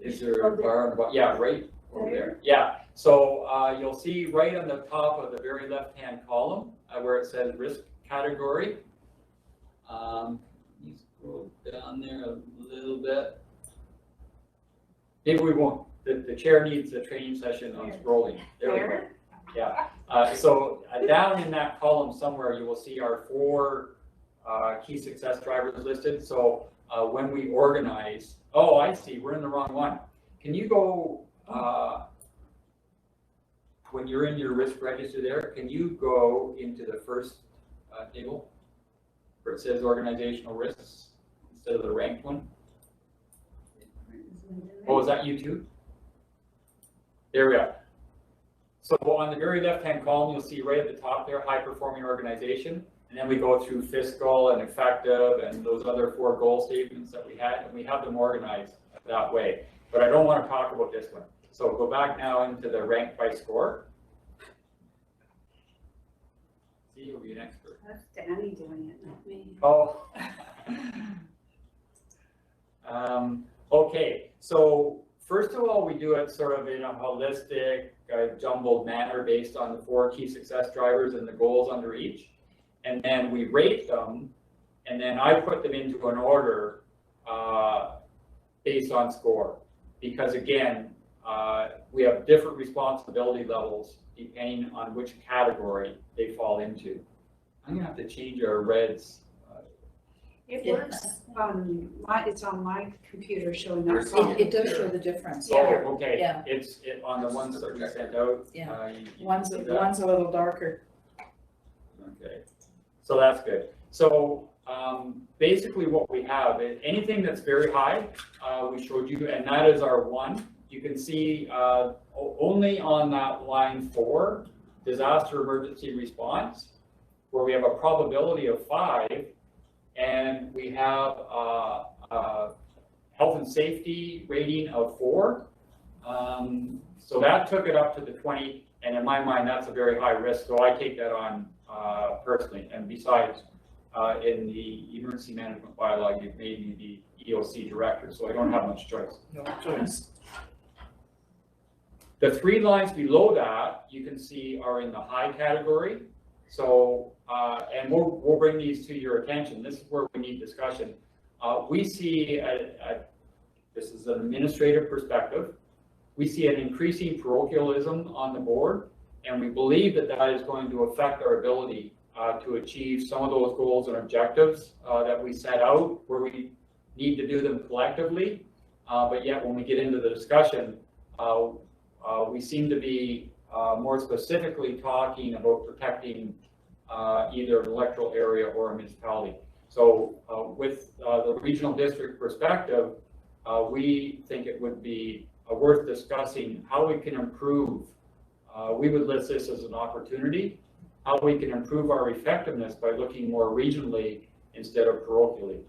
Is there a bar? Yeah, right over there. Yeah. So you'll see right on the top of the very left-hand column where it says risk category. You scroll down there a little bit. Maybe we won't. The chair needs a training session on scrolling. There we go. Yeah. So down in that column somewhere, you will see our 4 key success drivers listed. So when we organize, oh, I see, we're in the wrong one. Can you go, when you're in your risk register there, can you go into the first table where it says organizational risks instead of the ranked one? Oh, is that you too? There we are. So on the very left-hand column, you'll see right at the top there, high-performing organization. And then we go through fiscal and effective and those other 4 goal statements that we had, and we have them organized that way. But I don't want to talk about this one. So go back now into the rank by score. See, you'll be an expert. That's Danny doing it, not me. Oh. Okay, so first of all, we do it sort of in a holistic, jumbled manner based on the 4 key success drivers and the goals under each. And then we rate them, and then I put them into an order based on score. Because again, we have different responsibility levels depending on which category they fall into. I'm gonna have to change our reds. It works. It's on my computer showing up. It does show the difference. Oh, okay. Yeah. It's on the ones that we sent out. Yeah. You One's see a that? little darker. Okay, so that's good. So basically what we have is anything that's very high, we showed you, and that is our 1. You can see only on that line 4, disaster emergency response, where we have a probability of 5, and we have a health and safety rating of 4. So that took it up to the 20, and in my mind, that's a very high risk. So I take that on personally. And besides, in the emergency management bylaw, you've made me the EOC director, so I don't have much choice. No choice. The 3 lines below that, you can see, are in the high category. So, and we'll bring these to your attention. This is where we need discussion. We see, this is an administrative perspective, we see an increasing parochialism on the board, and we believe that that is going to affect our ability to achieve some of those goals and objectives that we set out, where we need to do them collectively. But yet when we get into the discussion, we seem to be more specifically talking about protecting either an electoral area or a municipality. So with the regional district perspective, we think it would be worth discussing how we can improve. We would list this as an opportunity, how we can improve our effectiveness by looking more regionally instead of parochially.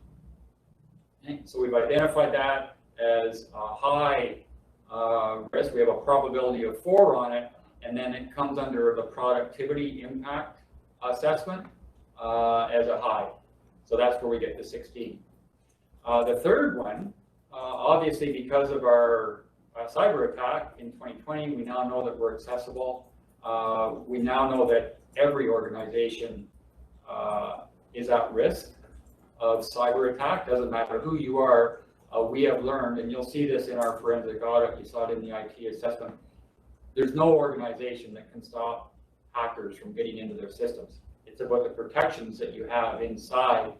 Okay, so we've identified that as a high risk. We have a probability of 4 on it, and then it comes under the productivity impact assessment as a high. So that's where we get to 16. The third one, obviously because of our cyber attack in 2020, we now know that we're accessible. We now know that every organization is at risk of cyber attack. Doesn't matter who you are, we have learned, and you'll see this in our forensic audit, you saw it in the IT assessment, there's no organization that can stop hackers from getting into their systems. It's about the protections that you have inside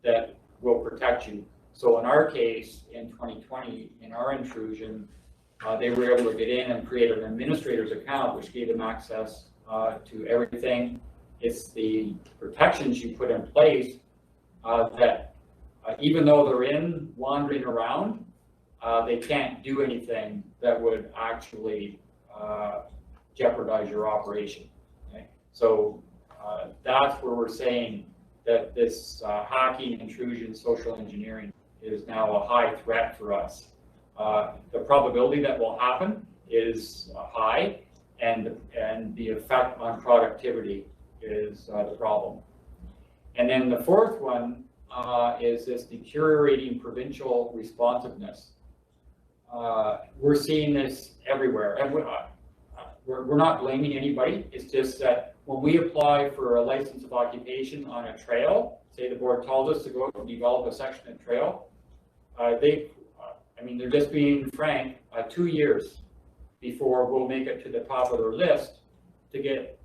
that will protect you. So in our case, in 2020, in our intrusion, they were able to get in and create an administrator's account, which gave them access to everything. It's the protections you put in place that even though they're in wandering around, they can't do anything that would actually jeopardize your operation. Okay? So that's where we're saying that this hacking, intrusion, social engineering is now a high threat for us. The probability that will happen is high, and the effect on productivity is the problem. And then the fourth one is this deteriorating provincial responsiveness. We're seeing this everywhere, and we're not blaming anybody. It's just that when we apply for a license of occupation on a trail, say the board tells us to go and develop a section of trail, they're just being frank, 2 years before we'll make it to the top of their list to get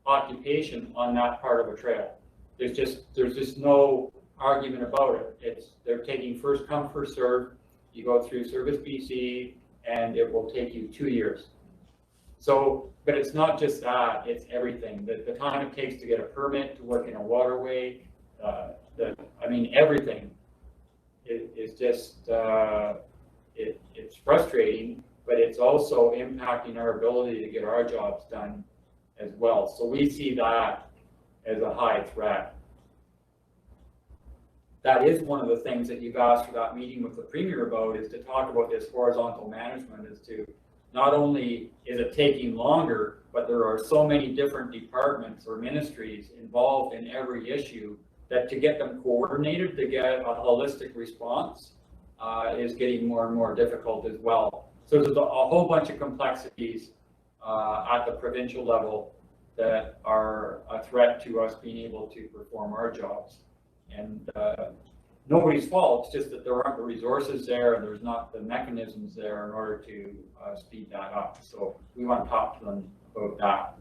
occupation on that part of a trail. There's just no argument about it. They're taking first come, first serve. You go through Service BC and it will take you 2 years. So, but it's not just that, it's everything. The time it takes to get a permit to work in a waterway, everything. It's just, it's frustrating, but it's also impacting our ability to get our jobs done as well. So we see that as a high threat. That is one of the things that you've asked for that meeting with the Premier about, is to talk about this horizontal management, as to not only is it taking longer, but there are so many different departments or ministries involved in every issue that to get them coordinated, to get a holistic response is getting more and more difficult as well. So there's a whole bunch of complexities at the provincial level that are a threat to us being able to perform our jobs. And nobody's fault, it's just that there aren't the resources there and there's not the mechanisms there in order to speed that up. So we want to talk to them about that.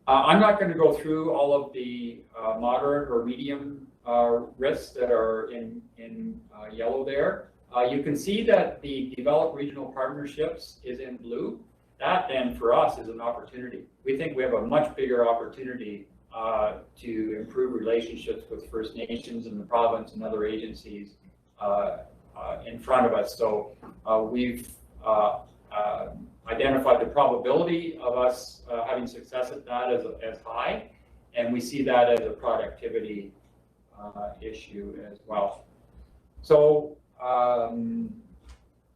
I'm not going to go through all of the moderate or medium risks that are in yellow there. You can see that the developed regional partnerships is in blue. That then for us is an opportunity. We think we have a much bigger opportunity to improve relationships with First Nations and the province and other agencies in front of us. So we've identified the probability of us having success at that as high, and we see that as a productivity issue as well. So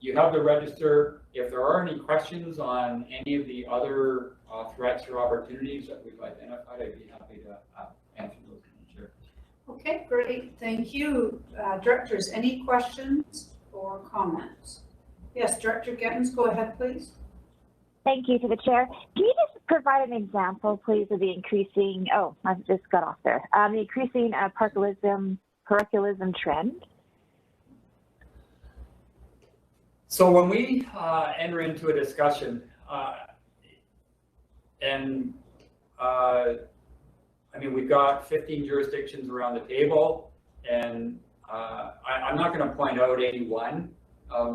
you have the register. If there are any questions on any of the other threats or opportunities that we've identified, I'd be happy to answer those. Sure. Okay, great. Thank you. Directors, any questions or comments? Yes, Director Gittins, go ahead, please. Thank you to the chair. Can you just provide an example, please, of the increasing, I just got off there, the increasing parochialism trend? So when we enter into a discussion, we've got 15 jurisdictions around the table, and I'm not going to point out any one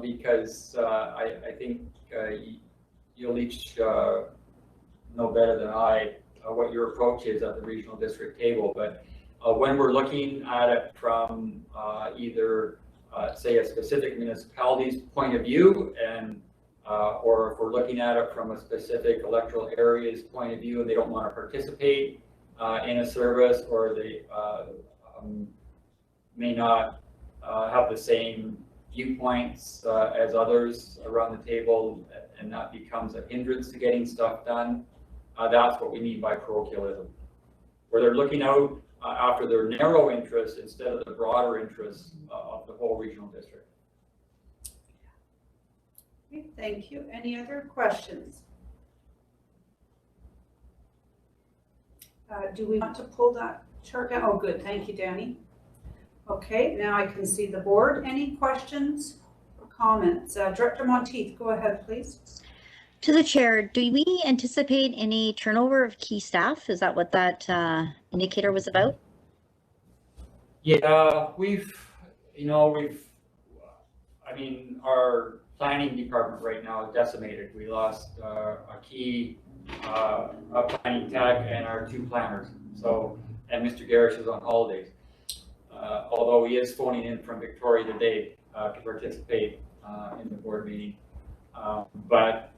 because I think you'll each know better than I what your approach is at the regional district table. But when we're looking at it from either say a specific municipality's point of view, and or if we're looking at it from a specific electoral area's point of view and they don't want to participate in a service, or they may not have the same viewpoints as others around the table, and that becomes a hindrance to getting stuff done. That's what we mean by parochialism, where they're looking out after their narrow interests instead of the broader interests of the whole regional district. Okay, thank you. Any other questions? Do we want to pull that chart down? Oh, good. Thank you, Danny. Okay, now I can see the board. Any questions or comments? Director Monteith, go ahead, please. To the chair, do we anticipate any turnover of key staff? Is that what that indicator was about? Yeah, I mean, our planning department right now is decimated. We lost a key planning tech and our 2 planners. So, and Mr. Garish is on holidays. Although he is phoning in from Victoria today to participate in the board meeting. But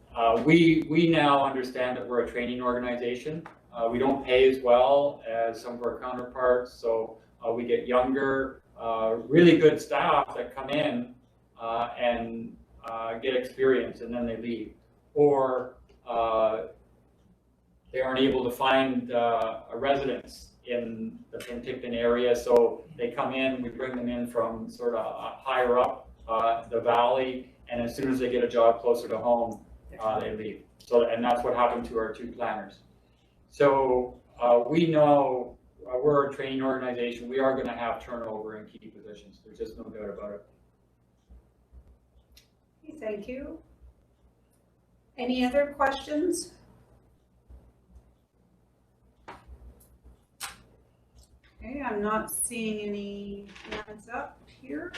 we now understand that we're a training organization. We don't pay as well as some of our counterparts, so we get younger, really good staff that come in and get experience and then they leave. Or they aren't able to find a residence in the Penticton area, so they come in, we bring them in from sort of higher up the valley, and as soon as they get a job closer to home, they leave. So, and that's what happened to our 2 planners. So we know we're a training organization. We are going to have turnover in key positions. There's just no doubt about it. Okay, thank you. Any other questions? Okay, I'm not seeing any hands up here.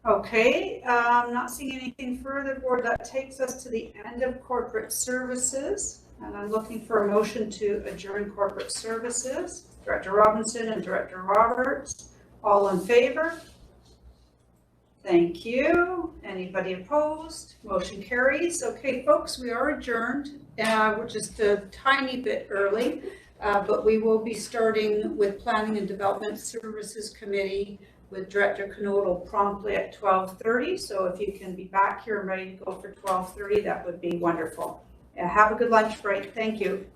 Okay, I'm not seeing anything further, board. That takes us to the end of corporate services. And I'm looking for a motion to adjourn corporate services. Director Robinson and Director Roberts, all in favor? Thank you. Anybody opposed? Motion carries. Okay, folks, we are adjourned. We're just a tiny bit early, but we will be starting with Planning and Development Services Committee with Director Knodel promptly at 12:30. So if you can be back here and ready to go for 12:30, that would be wonderful. Have a good lunch break. Thank you.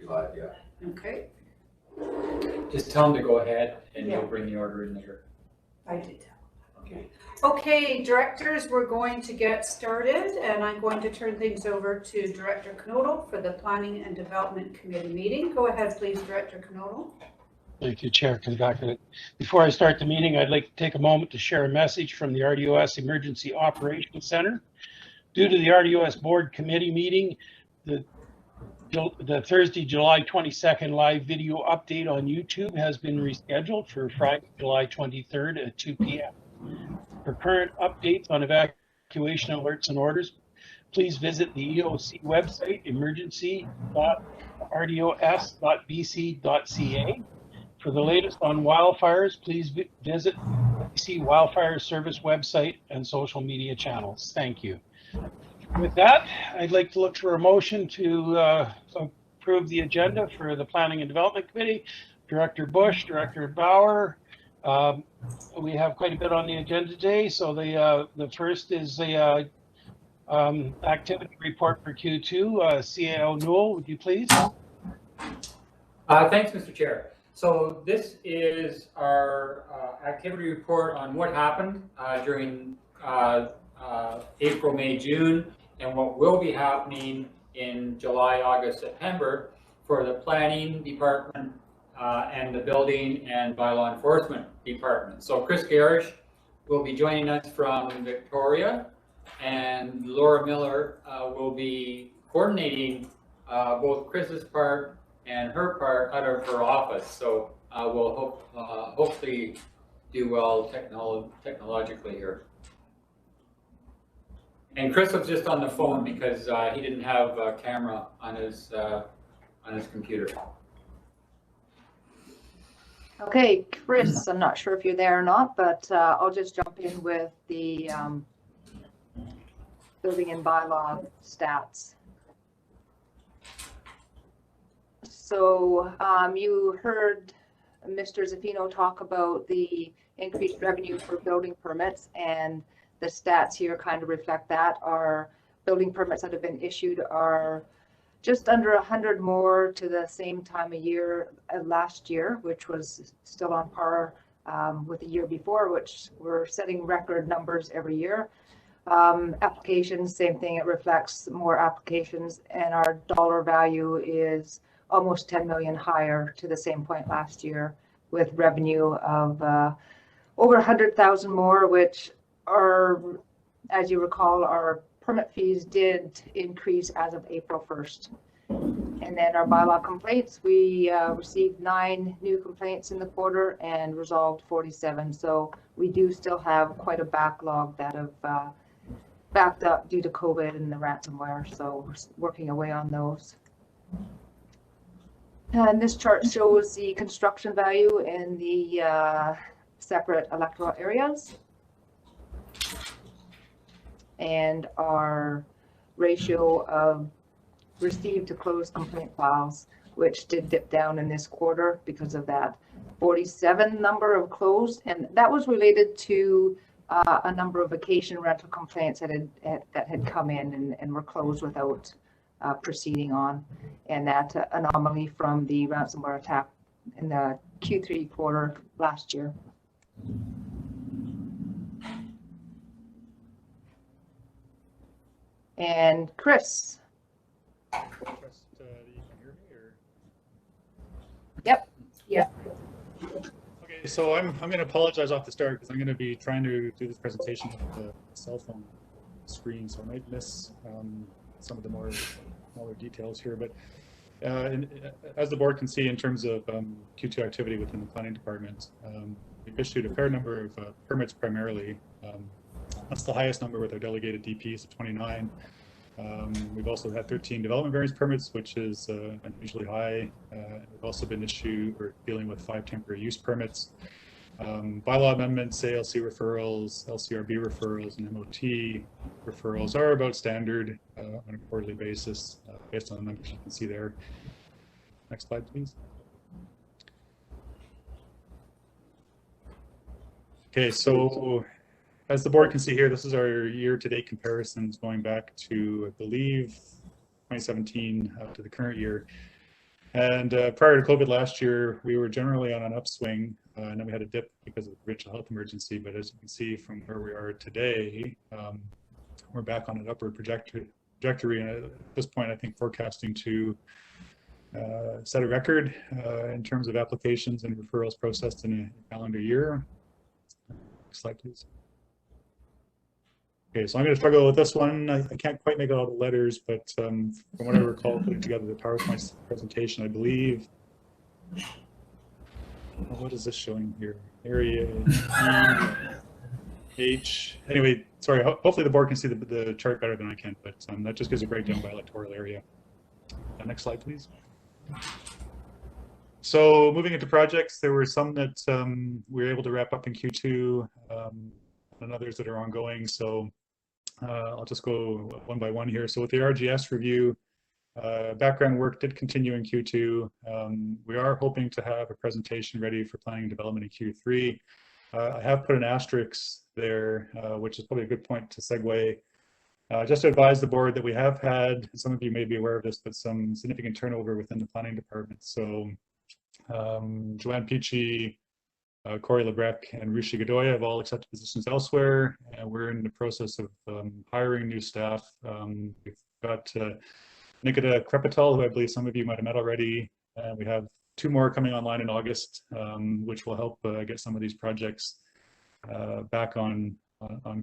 July, yeah. Okay, Just tell them to go ahead and you'll bring the order in later. I did tell. Okay. Okay, directors, we're going to get started, and I'm going to turn things over to Director Knodel for the Planning and Development Committee meeting. Go ahead, please, Director Knodel. Thank you, Chair. Before I start the meeting, I'd like to take a moment to share a message from the RDOS Emergency Operations Center. Due to the RDOS Board Committee meeting, the Thursday, July 22nd live video update on YouTube has been rescheduled for Friday, July 23rd at 2 p.m. For current updates on evacuation alerts and orders, please visit the EOC website, emergency.rdos.bc.ca. For the latest on wildfires, please visit the BC Wildfire Service website and social media channels. Thank you. With that, I'd like to look for a motion to approve the agenda for the Planning and Development Committee. Director Bush, Director Bauer. We have quite a bit on the agenda today. So the first is the activity report for Q2. CAO Newell, would you please? Thanks, Mr. Chair. So this is our activity report on what happened during April, May, June, and what will be happening in July, August, September for the Planning Department and the Building and Bylaw Enforcement Department. So Chris Garish will be joining us from Victoria, and Laura Miller will be coordinating both Chris's part and her part out of her office. So we'll hopefully do well technologically here. And Chris was just on the phone because he didn't have a camera on his computer. Okay, Chris, I'm not sure if you're there or not, but I'll just jump in with the building and bylaw stats. So you heard Mr. Zaffino talk about the increased revenue for building permits, and the stats here kind of reflect that. Our building permits that have been issued are just under 100 more to the same time of year last year, which was still on par with the year before, which we're setting record numbers every year. Applications, same thing, it reflects more applications, and our dollar value is almost 10 million higher to the same point last year, with revenue of over 100,000 more, which are, as you recall, our permit fees did increase as of April 1st. And then our bylaw complaints, we received 9 new complaints in the quarter and resolved 47. So we do still have quite a backlog that have backed up due to COVID and the ransomware. So we're working away on those. And this chart shows the construction value in the separate electoral areas and our ratio of received to closed complaint files, which did dip down in this quarter because of that 47 number of closed, and that was related to a number of vacation rental complaints that had come in and were closed without proceeding on, and that anomaly from the ransomware attack in the Q3 quarter last year. And Chris. Yep. Yeah. Okay, so I'm going to apologize off the start because I'm going to be trying to do this presentation with the cell phone screen, so I might miss some of the more smaller details here. But as the board can see, in terms of Q2 activity within the planning department, we've issued a fair number of permits primarily. That's the highest number with our delegated DPs of 29. We've also had 13 development variance permits, which is unusually high. We've also been dealing with 5 temporary use permits. Bylaw amendments, ALC referrals, LCRB referrals, and MOT referrals are about standard on a quarterly basis based on the numbers you can see there. Next slide, please. Okay, so as the board can see here, this is our year-to-date comparisons going back to, I believe, 2017 up to the current year. And prior to COVID last year, we were generally on an upswing, and then we had a dip because of the provincial health emergency. But as you can see from where we are today, we're back on an upward trajectory. And at this point, I think forecasting to set a record in terms of applications and referrals processed in a calendar year. Next slide, please. Okay, so I'm going to struggle with this one. I can't quite make out all the letters, but from what I recall putting together the PowerPoint presentation, I believe. Oh, what is this showing here? Area E, H. Anyway, sorry. Hopefully the board can see the chart better than I can, but that just gives a breakdown by electoral area. Next slide, please. So moving into projects, there were some that we were able to wrap up in Q2 and others that are ongoing. So I'll just go one by one here. So with the RDOS review, background work did continue in Q2. We are hoping to have a presentation ready for planning and development in Q3. I have put an asterisk there, which is probably a good point to segue. Just to advise the board that we have had, some of you may be aware of this, but some significant turnover within the planning department. So Joanne Peachy, Corey Lebrec, and Rishi Godoy have all accepted positions elsewhere, and we're in the process of hiring new staff. We've got Nikita Krepatal, who I believe some of you might have met already. We have 2 more coming online in August, which will help get some of these projects back on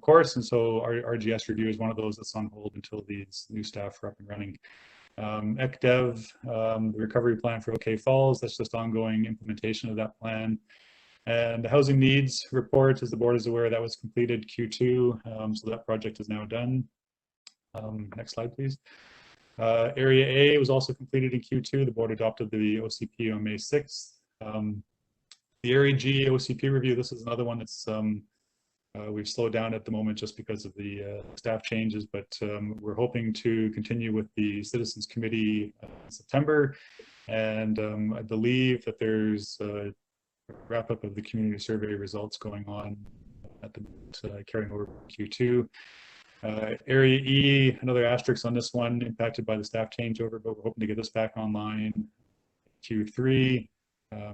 course. And so our RGS review is one of those that's on hold until these new staff are up and running. ECDev, the recovery plan for OK Falls, that's just ongoing implementation of that plan. And the housing needs report, as the board is aware, that was completed Q2, so that project is now done. Next slide, please. Area A was also completed in Q2. The board adopted the OCP on May 6th. The Area G OCP review, this is another one that's we've slowed down at the moment just because of the staff changes, but we're hoping to continue with the Citizens Committee in September. And I believe that there's a wrap up of the community survey results going on at the carrying over Q2. Area E, another asterisk on this one, impacted by the staff changeover, but we're hoping to get this back online Q3,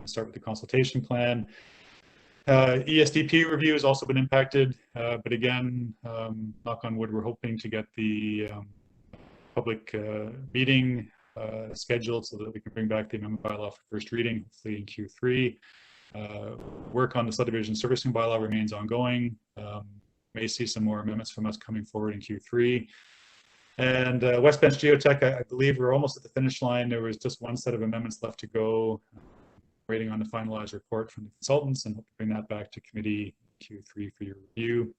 start with the consultation plan. ESDP review has also been impacted, but again, knock on wood, we're hoping to get the public meeting scheduled so that we can bring back the amendment bylaw for first reading, hopefully in Q3. Work on the subdivision servicing bylaw remains ongoing. May see some more amendments from us coming forward in Q3. And West Bench Geotech, I believe we're almost at the finish line. There was just one set of amendments left to go. Waiting on the finalized report from the consultants, and hope to bring that back to committee Q3 for your review.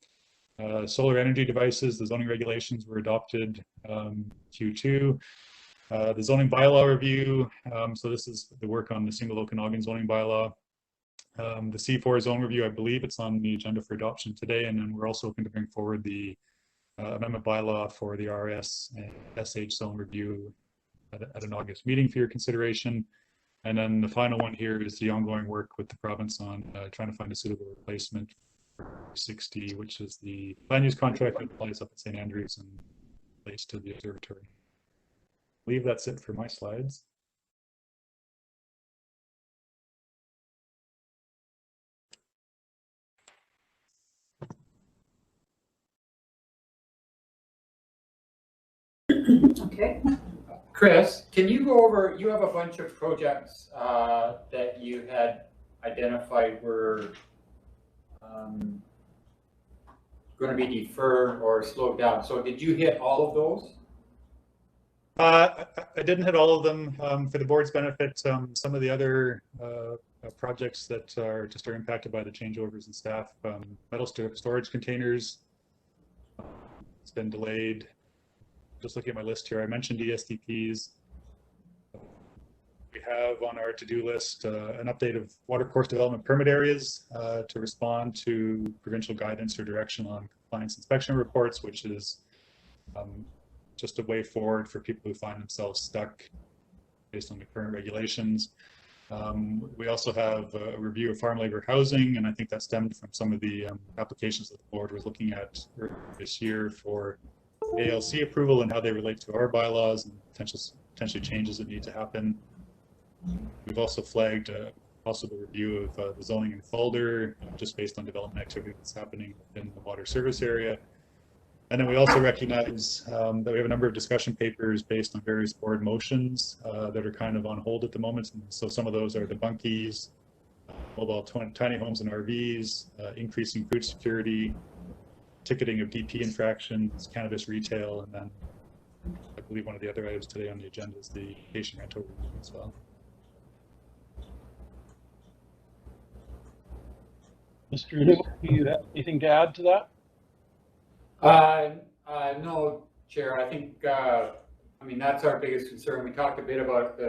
Solar energy devices, the zoning regulations were adopted Q2. The zoning bylaw review, so this is the work on the single Okanagan zoning bylaw. The C4 zone review, I believe it's on the agenda for adoption today, and then we're also hoping to bring forward the amendment bylaw for the RS and SH zone review at an August meeting for your consideration. And then the final one here is the ongoing work with the province on trying to find a suitable replacement for 60, which is the land use contract that applies up at St. Andrews and relates to the observatory. I believe that's it for my slides. Okay. Chris, can you go over, you have a bunch of projects that you had identified were going to be deferred or slowed down. So did you hit all of those? I didn't hit all of them. For the board's benefit, some of the other projects that are impacted by the changeovers in staff, metal storage containers, it's been delayed. Just looking at my list here, I mentioned ESDPs. We have on our to-do list an update of watercourse development permit areas to respond to provincial guidance or direction on compliance inspection reports, which is just a way forward for people who find themselves stuck based on the current regulations. We also have a review of farm labor housing, and I think that stemmed from some of the applications that the board was looking at this year for ALC approval and how they relate to our bylaws and potentially changes that need to happen. We've also flagged also the review of the zoning in Calder, just based on development activity that's happening within the water service area. And then we also recognize that we have a number of discussion papers based on various board motions that are kind of on hold at the moment. And so some of those are the bunkies, mobile tiny homes and RVs, increasing food security, ticketing of DP infractions, cannabis retail, and then I believe one of the other items today on the agenda is the patient rental review as well. Mr. Newell, do you have anything to add to that? No, Chair. I think I mean that's our biggest concern. We talked a bit about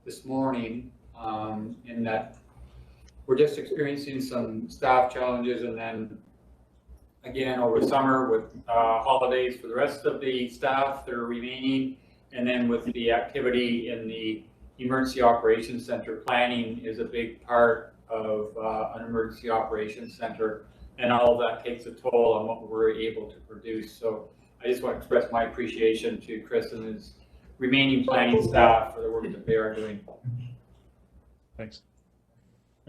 this morning in that we're just experiencing some staff challenges, and then again over summer with holidays for the rest of the staff that are remaining, and then with the activity in the Emergency Operations Center. Planning is a big part of an Emergency Operations Center, and all of that takes a toll on what we're able to produce. So I just want to express my appreciation to Chris and his remaining planning staff for the work that they are doing. Thanks.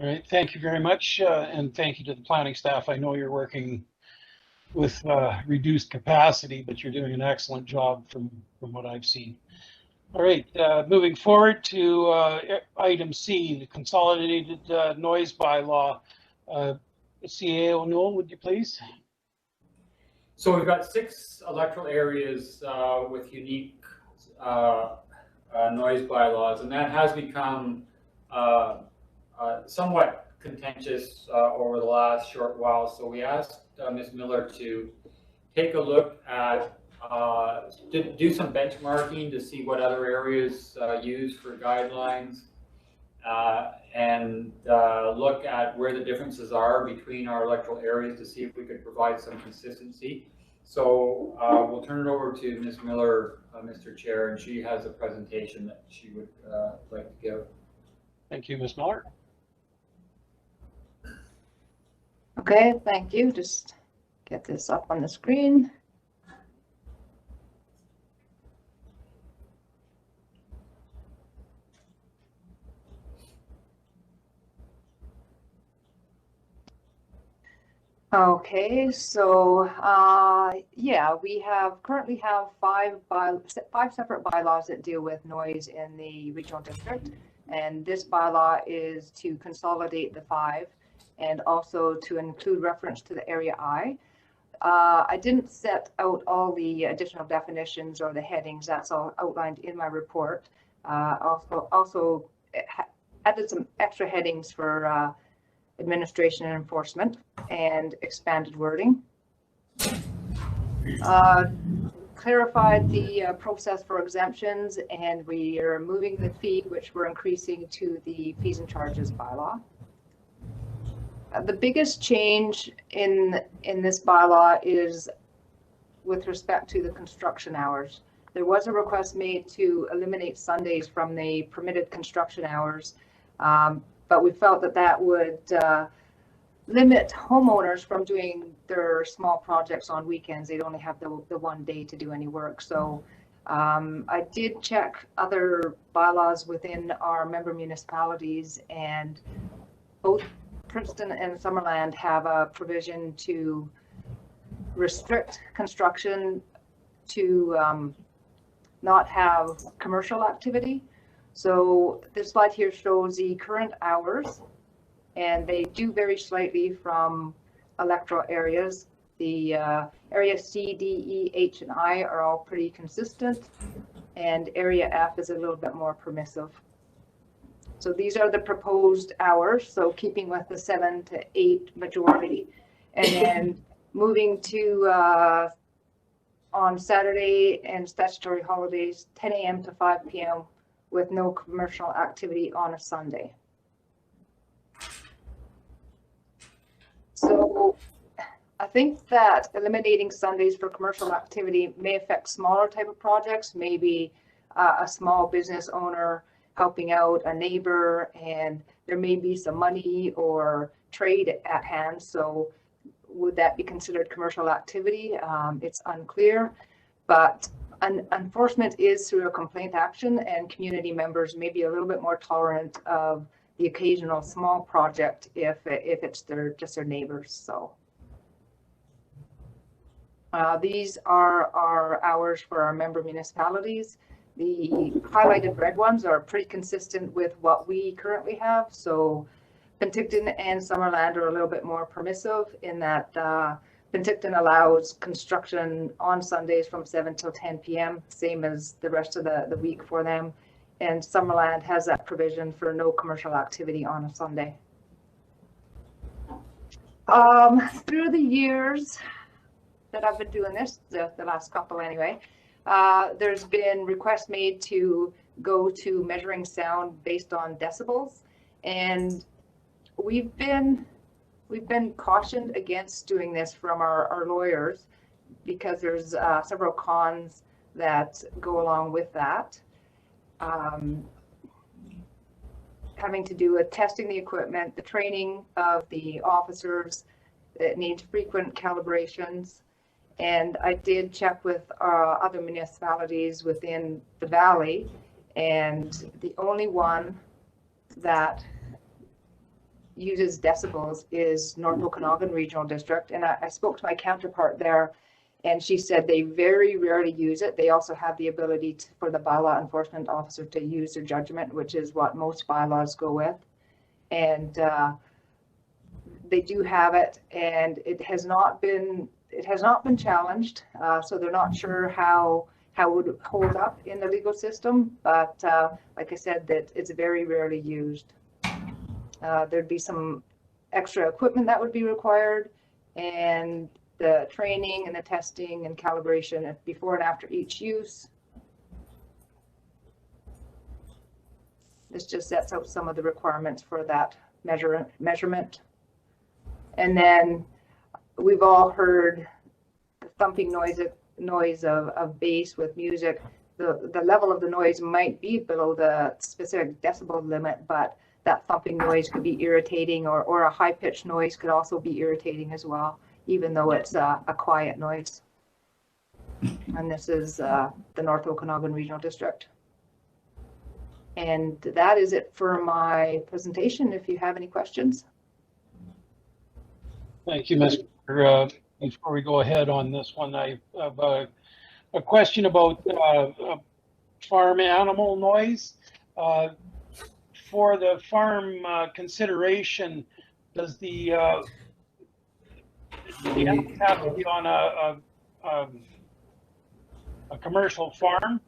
All right, thank you very much, and thank you to the planning staff. I know you're working with reduced capacity, but you're doing an excellent job from what I've seen. All right, moving forward to item C, the consolidated noise bylaw. CA O'Neill, would you please? So we've got 6 electoral areas with unique noise bylaws, and that has become somewhat contentious over the last short while. So we asked Ms. Miller to take a look at, do some benchmarking to see what other areas use for guidelines, and look at where the differences are between our electoral areas to see if we could provide some consistency. So we'll turn it over to Ms. Miller, Mr. Chair, and she has a presentation that she would like to give. Thank you, Ms. Miller. Okay, thank you. Just get this up on the screen. Okay, so yeah, we currently have 5 separate bylaws that deal with noise in the regional district, and this bylaw is to consolidate the 5 and also to include reference to the area I. I didn't set out all the additional definitions or the headings. That's all outlined in my report. Also added some extra headings for administration and enforcement and expanded wording. Clarified the process for exemptions, and we are moving the fee, which we're increasing to the fees and charges bylaw. The biggest change in this bylaw is with respect to the construction hours. There was a request made to eliminate Sundays from the permitted construction hours, but we felt that that would limit homeowners from doing their small projects on weekends. They'd only have the one day to do any work. So I did check other bylaws within our member municipalities, and both Princeton and Summerland have a provision to restrict construction to not have commercial activity. So this slide here shows the current hours, and they do vary slightly from electoral areas. The area C, D, E, H, and I are all pretty consistent, and area F is a little bit more permissive. So these are the proposed hours, so keeping with the 7 to 8 majority, and then moving to on Saturday and statutory holidays, 10 a.m. to 5 p.m. with no commercial activity on a Sunday. So I think that eliminating Sundays for commercial activity may affect smaller type of projects, maybe a small business owner helping out a neighbor, and there may be some money or trade at hand. So would that be considered commercial activity? It's unclear, but enforcement is through a complaint action, and community members may be a little bit more tolerant of the occasional small project if it's just their neighbors. So these are our hours for our member municipalities. The highlighted red ones are pretty consistent with what we currently have. So Penticton and Summerland are a little bit more permissive in that Penticton allows construction on Sundays from 7 till 10 p.m., same as the rest of the week for them. And Summerland has that provision for no commercial activity on a Sunday. Through the years that I've been doing this, the last couple anyway, there's been requests made to go to measuring sound based on decibels, and we've been cautioned against doing this from our lawyers because there's several cons that go along with that. Having to do with testing the equipment, the training of the officers, it needs frequent calibrations. And I did check with other municipalities within the valley, and the only one that uses decibels is North Okanagan Regional District. And I spoke to my counterpart there, and she said they very rarely use it. They also have the ability for the bylaw enforcement officer to use their judgment, which is what most bylaws go with. And they do have it, and it has not been challenged. So they're not sure how it would hold up in the legal system. But like I said, that it's very rarely used. There'd be some extra equipment that would be required, and the training and the testing and calibration before and after each use. This just sets out some of the requirements for that measurement. And then we've all heard the thumping noise of bass with music. The level of the noise might be below the specific decibel limit, but that thumping noise could be irritating, or a high-pitched noise could also be irritating as well, even though it's a quiet noise. And this is the North Okanagan Regional District. And that is it for my presentation. If you have any questions. Thank you, Mr. Before we go ahead on this one, I have a question about farm animal noise. For the farm consideration, does the animal have to be on a commercial farm,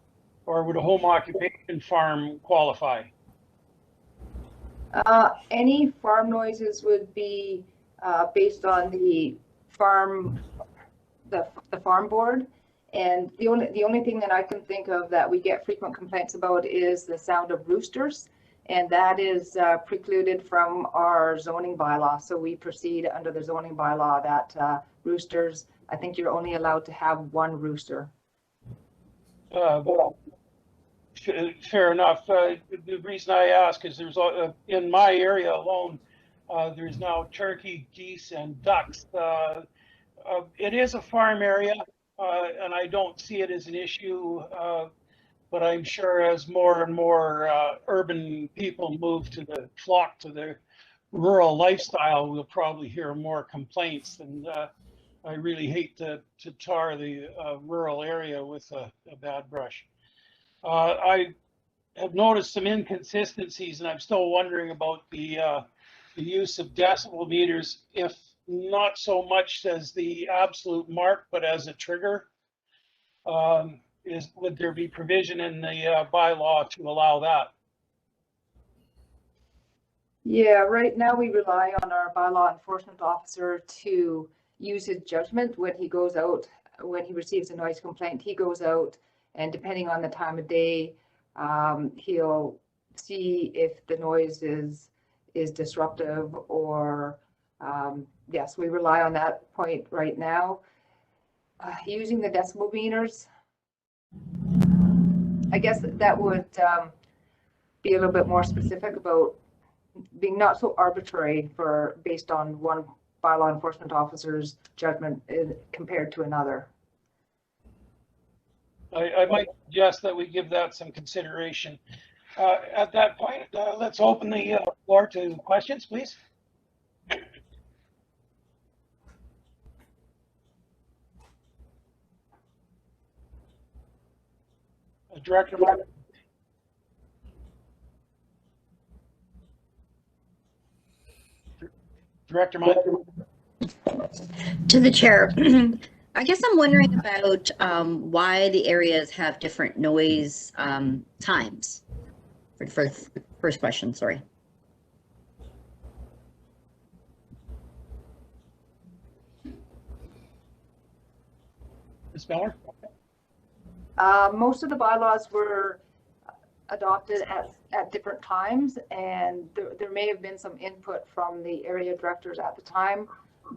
or would a home occupation farm qualify? Any farm noises would be based on the farm board, and the only thing that I can think of that we get frequent complaints about is the sound of roosters, and that is precluded from our zoning bylaw. So we proceed under the zoning bylaw that roosters, I think you're only allowed to have one rooster. Fair enough. The reason I ask is there's in my area alone, there's now turkey, geese, and ducks. It is a farm area, and I don't see it as an issue, but I'm sure as more and more urban people move to the flock to the rural lifestyle, we'll probably hear more complaints. And I really hate to tar the rural area with a bad brush. I have noticed some inconsistencies, and I'm still wondering about the use of decibel meters, if not so much as the absolute mark, but as a trigger. Would there be provision in the bylaw to allow that? Yeah, right now we rely on our bylaw enforcement officer to use his judgment when he goes out, when he receives a noise complaint. He goes out, and depending on the time of day, he'll see if the noise is disruptive, or yes, we rely on that point right now. Using the decibel meters, I guess that would be a little bit more specific about being not so arbitrary based on one bylaw enforcement officer's judgment compared to another. I might suggest that we give that some consideration. At that point, let's open the floor to questions, please. Director Mark. Director Mark. To the chair, I guess I'm wondering about why the areas have different noise times. For the first question, sorry. Ms. Miller? Most of the bylaws were adopted at different times, and there may have been some input from the area directors at the time.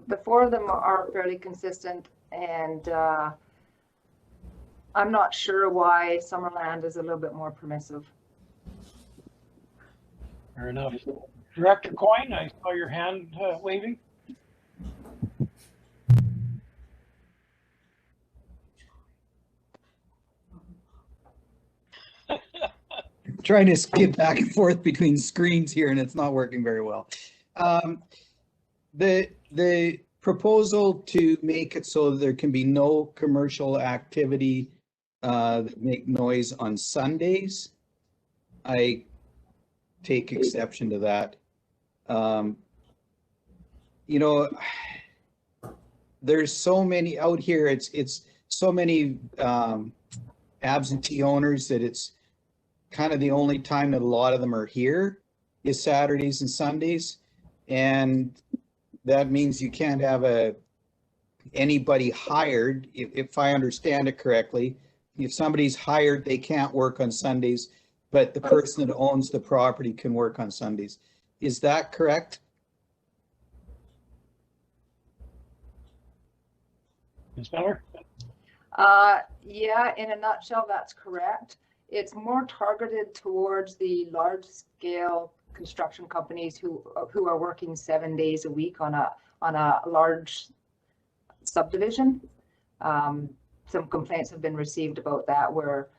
The four of them are fairly consistent, and I'm not sure why Summerland is a little bit more permissive. Fair enough. Director Coyne, I saw your hand waving. Trying to skip back and forth between screens here, and it's not working very well. The proposal to make it so that there can be no commercial activity that make noise on Sundays, I take exception to that. You know, there's so many out here. It's so many absentee owners that it's kind of the only time that a lot of them are here is Saturdays and Sundays, and that means you can't have anybody hired. If I understand it correctly, if somebody's hired, they can't work on Sundays, but the person that owns the property can work on Sundays. Is that correct? Ms. Miller? Yeah, in a nutshell, that's correct. It's more targeted towards the large scale construction companies who are working 7 days a week on a large subdivision. Some complaints have been received about that, where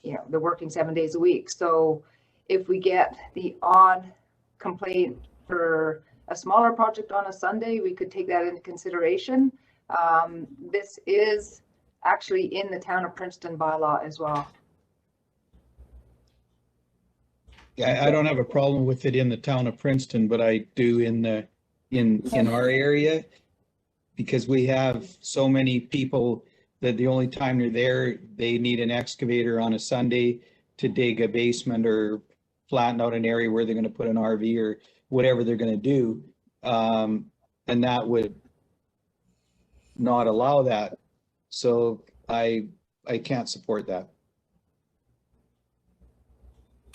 they're working 7 days a week. So if we get the odd complaint for a smaller project on a Sunday, we could take that into consideration. This is actually in the town of Princeton bylaw as well. Yeah, I don't have a problem with it in the town of Princeton, but I do in our area, because we have so many people that the only time they're there, they need an excavator on a Sunday to dig a basement or flatten out an area where they're going to put an RV or whatever they're going to do. And that would not allow that. So I can't support that.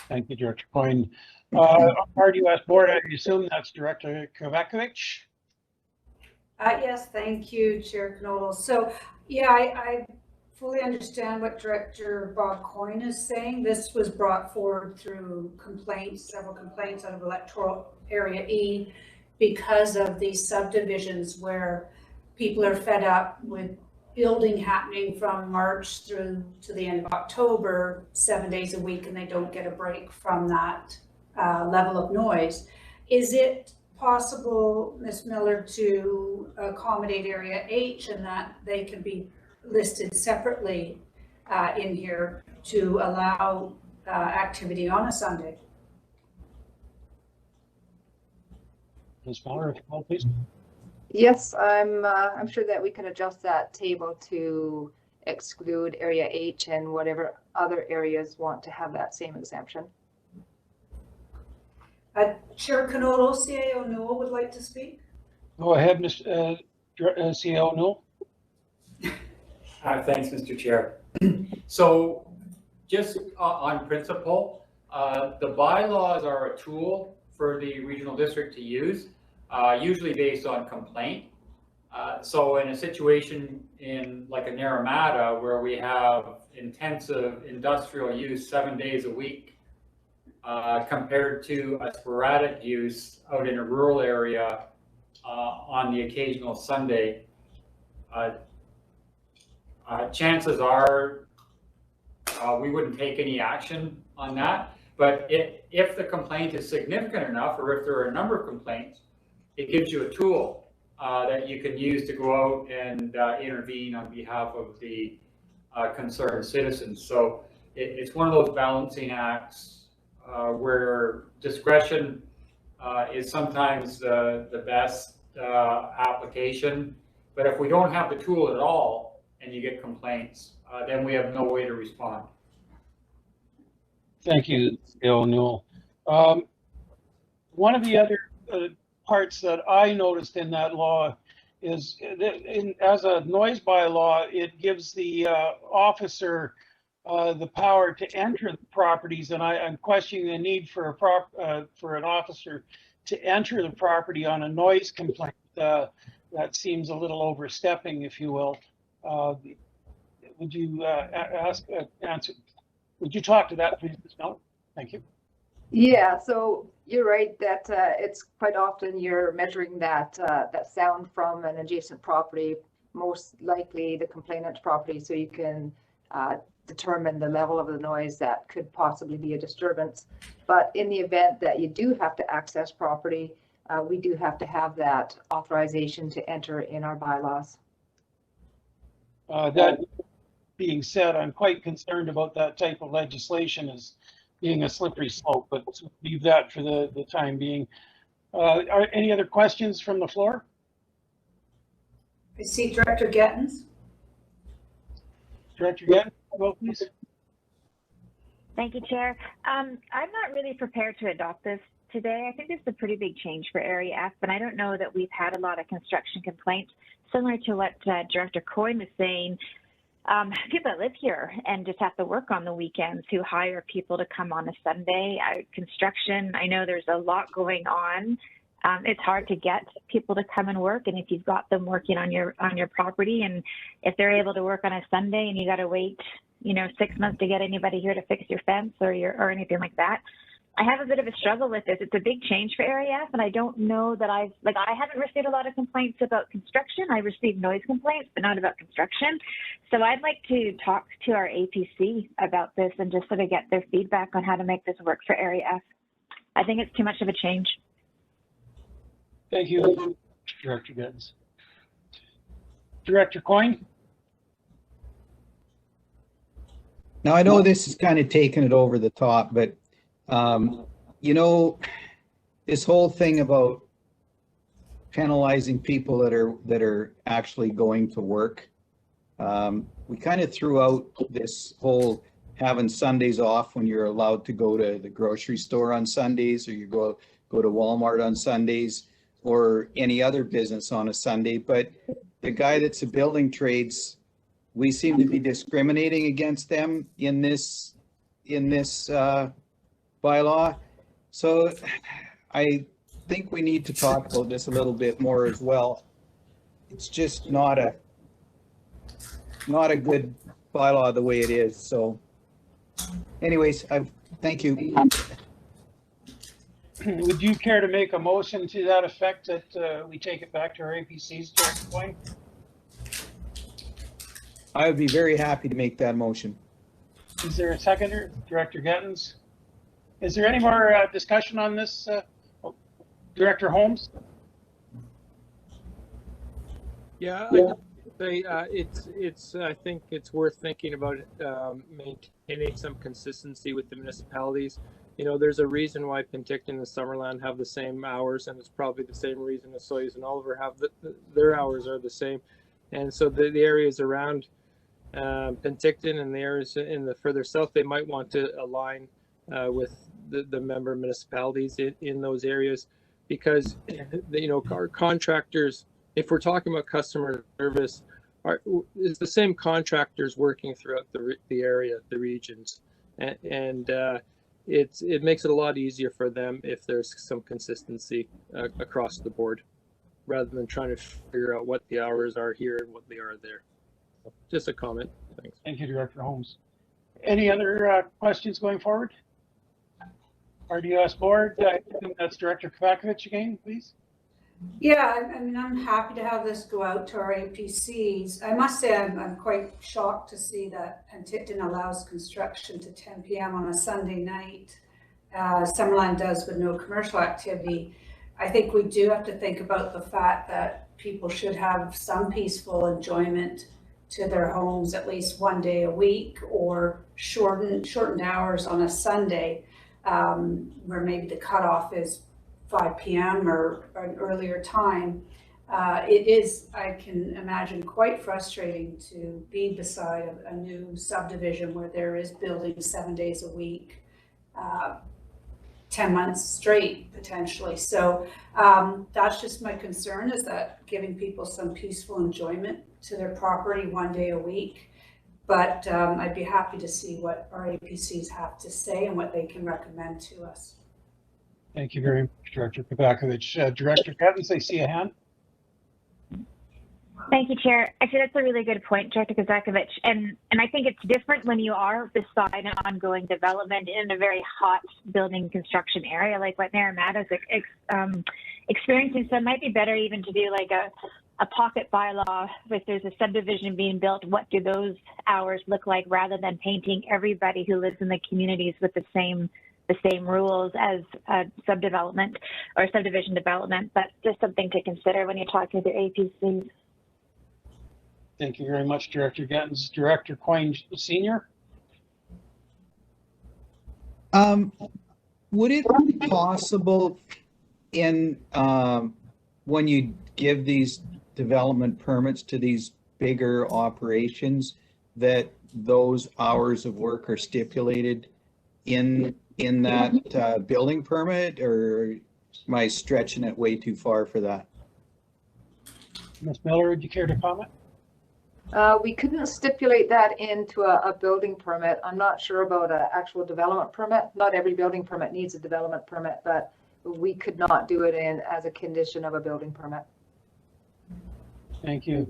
Thank you, Director Coyne. RDOS board, I assume that's Director Kovacevic. Yes, thank you, Chair Knowles. So, yeah, I fully understand what Director Bob Coyne is saying. This was brought forward through several complaints out of electoral area E, because of these subdivisions where people are fed up with building happening from March through to the end of October, 7 days a week, and they don't get a break from that level of noise. Is it possible, Ms. Miller, to accommodate area H and that they can be listed separately in here to allow activity on a Sunday? Ms. Miller, if you will, please. Yes, I'm sure that we can adjust that table to exclude area H and whatever other areas want to have that same exemption. Chair Canolo, CAO Newell would like to speak. Go ahead, CAO Newell. Thanks, Mr. Chair. So just on principle, the bylaws are a tool for the regional district to use, usually based on complaint. So in a situation in like a Naramata where we have intensive industrial use 7 days a week, compared to a sporadic use out in a rural area on the occasional Sunday, chances are we wouldn't take any action on that. But if the complaint is significant enough, or if there are a number of complaints, it gives you a tool that you can use to go out and intervene on behalf of the concerned citizens. So it's one of those balancing acts where discretion is sometimes the best application. But if we don't have the tool at all and you get complaints, then we have no way to respond. Thank you, Bill Newell. One of the other parts that I noticed in that law is as a noise bylaw, it gives the officer the power to enter the properties, and I'm questioning the need for an officer to enter the property on a noise complaint. That seems a little overstepping, if you will. Would you answer? Would you talk to that, please, Ms. Miller? Thank you. Yeah, so you're right that it's quite often you're measuring that sound from an adjacent property, most likely the complainant's property, so you can determine the level of the noise that could possibly be a disturbance. But in the event that you do have to access property, we do have to have that authorization to enter in our bylaws. That being said, I'm quite concerned about that type of legislation as being a slippery slope, but leave that for the time being. Are any other questions from the floor? I see Director Gettins. Director Gettins, go please. Thank you, Chair. I'm not really prepared to adopt this today. I think this is a pretty big change for Area F, and I don't know that we've had a lot of construction complaints. Similar to what Director Coyne was saying, people that live here and just have to work on the weekends who hire people to come on a Sunday. Construction, I know there's a lot going on. It's hard to get people to come and work, and if you've got them working on your property, and if they're able to work on a Sunday and you got to wait, 6 months to get anybody here to fix your fence or anything like that, I have a bit of a struggle with this. It's a big change for Area F, and I don't know that I haven't received a lot of complaints about construction. I received noise complaints, but not about construction. So I'd like to talk to our APC about this and just sort of get their feedback on how to make this work for Area F. I think it's too much of a change. Thank you, Director Gittins. Director Coyne? Now, I know this is kind of taking it over the top, but this whole thing about penalizing people that are actually going to work, we kind of threw out this whole having Sundays off when you're allowed to go to the grocery store on Sundays, or you go to Walmart on Sundays, or any other business on a Sunday. But the guy that's a building trades, we seem to be discriminating against them in this bylaw. So I think we need to talk about this a little bit more as well. It's just not a good bylaw the way it is. So anyways, thank you. Would you care to make a motion to that effect that we take it back to our APCs, Director Coyne? I would be very happy to make that motion. Is there a seconder? Director Gettins? Is there any more discussion on this? Director Holmes? Yeah, I think it's worth thinking about maintaining some consistency with the municipalities. There's a reason why Penticton and Summerland have the same hours, and it's probably the same reason that Soyuz and Oliver have their hours are the same. And so the areas around Penticton and the areas in the further south, they might want to align with the member municipalities in those areas, because our contractors, if we're talking about customer service, it's the same contractors working throughout the area, the regions, and it makes it a lot easier for them if there's some consistency across the board, rather than trying to figure out what the hours are here and what they are there. Just a comment. Thanks. Thank you, Director Holmes. Any other questions going forward? RDOS board, I think that's Director Kovacevic again, please. Yeah, I mean, I'm happy to have this go out to our APCs. I must say, I'm quite shocked to see that Penticton allows construction to 10 p.m. on a Sunday night. Summerland does with no commercial activity. I think we do have to think about the fact that people should have some peaceful enjoyment to their homes at least one day a week, or shortened hours on a Sunday, where maybe the cutoff is 5 p.m. or an earlier time. It is, I can imagine, quite frustrating to be beside a new subdivision where there is building 7 days a week, 10 months straight, potentially. So that's just my concern, is that giving people some peaceful enjoyment to their property one day a week. But I'd be happy to see what our APCs have to say and what they can recommend to us. Thank you very much, Director Kovakovich. Director Evans, I see a hand. Thank you, Chair. Actually, that's a really good point, Director Kozakovich. And I think it's different when you are beside an ongoing development in a very hot building construction area like what Naramata is experiencing. So it might be better even to do like a pocket bylaw if there's a subdivision being built. What do those hours look like, rather than painting everybody who lives in the communities with the same rules as subdevelopment or subdivision development? But just something to consider when you're talking to APCs. Thank you very much, Director Gettins. Director Coyne Senior. Would it be possible in when you give these development permits to these bigger operations that those hours of work are stipulated in that building permit, or am I stretching it way too far for that? Ms. Miller, would you care to comment? We couldn't stipulate that into a building permit. I'm not sure about an actual development permit. Not every building permit needs a development permit, but we could not do it in as a condition of a building permit. Thank you.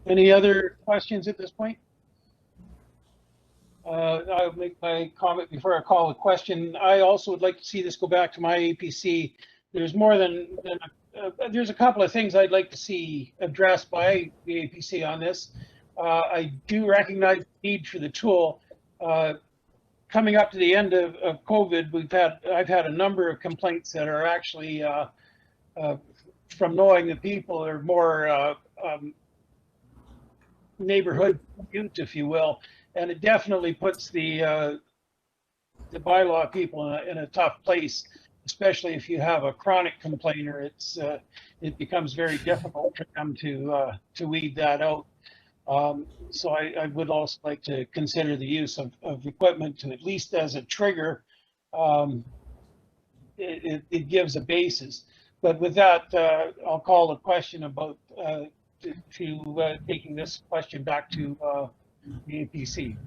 Any other questions at this point? I'll make my comment before I call a question. I also would like to see this go back to my APC. There's more than there's a couple of things I'd like to see addressed by the APC on this. I do recognize the need for the tool. Coming up to the end of COVID, I've had a number of complaints that are actually from knowing that people are more neighborhood youth, if you will, and it definitely puts the bylaw people in a tough place. Especially if you have a chronic complainer, it becomes very difficult for them to weed that out. So I would also like to consider the use of equipment to, at least as a trigger, it gives a basis. But with that, I'll call a question about taking this question back to the APC.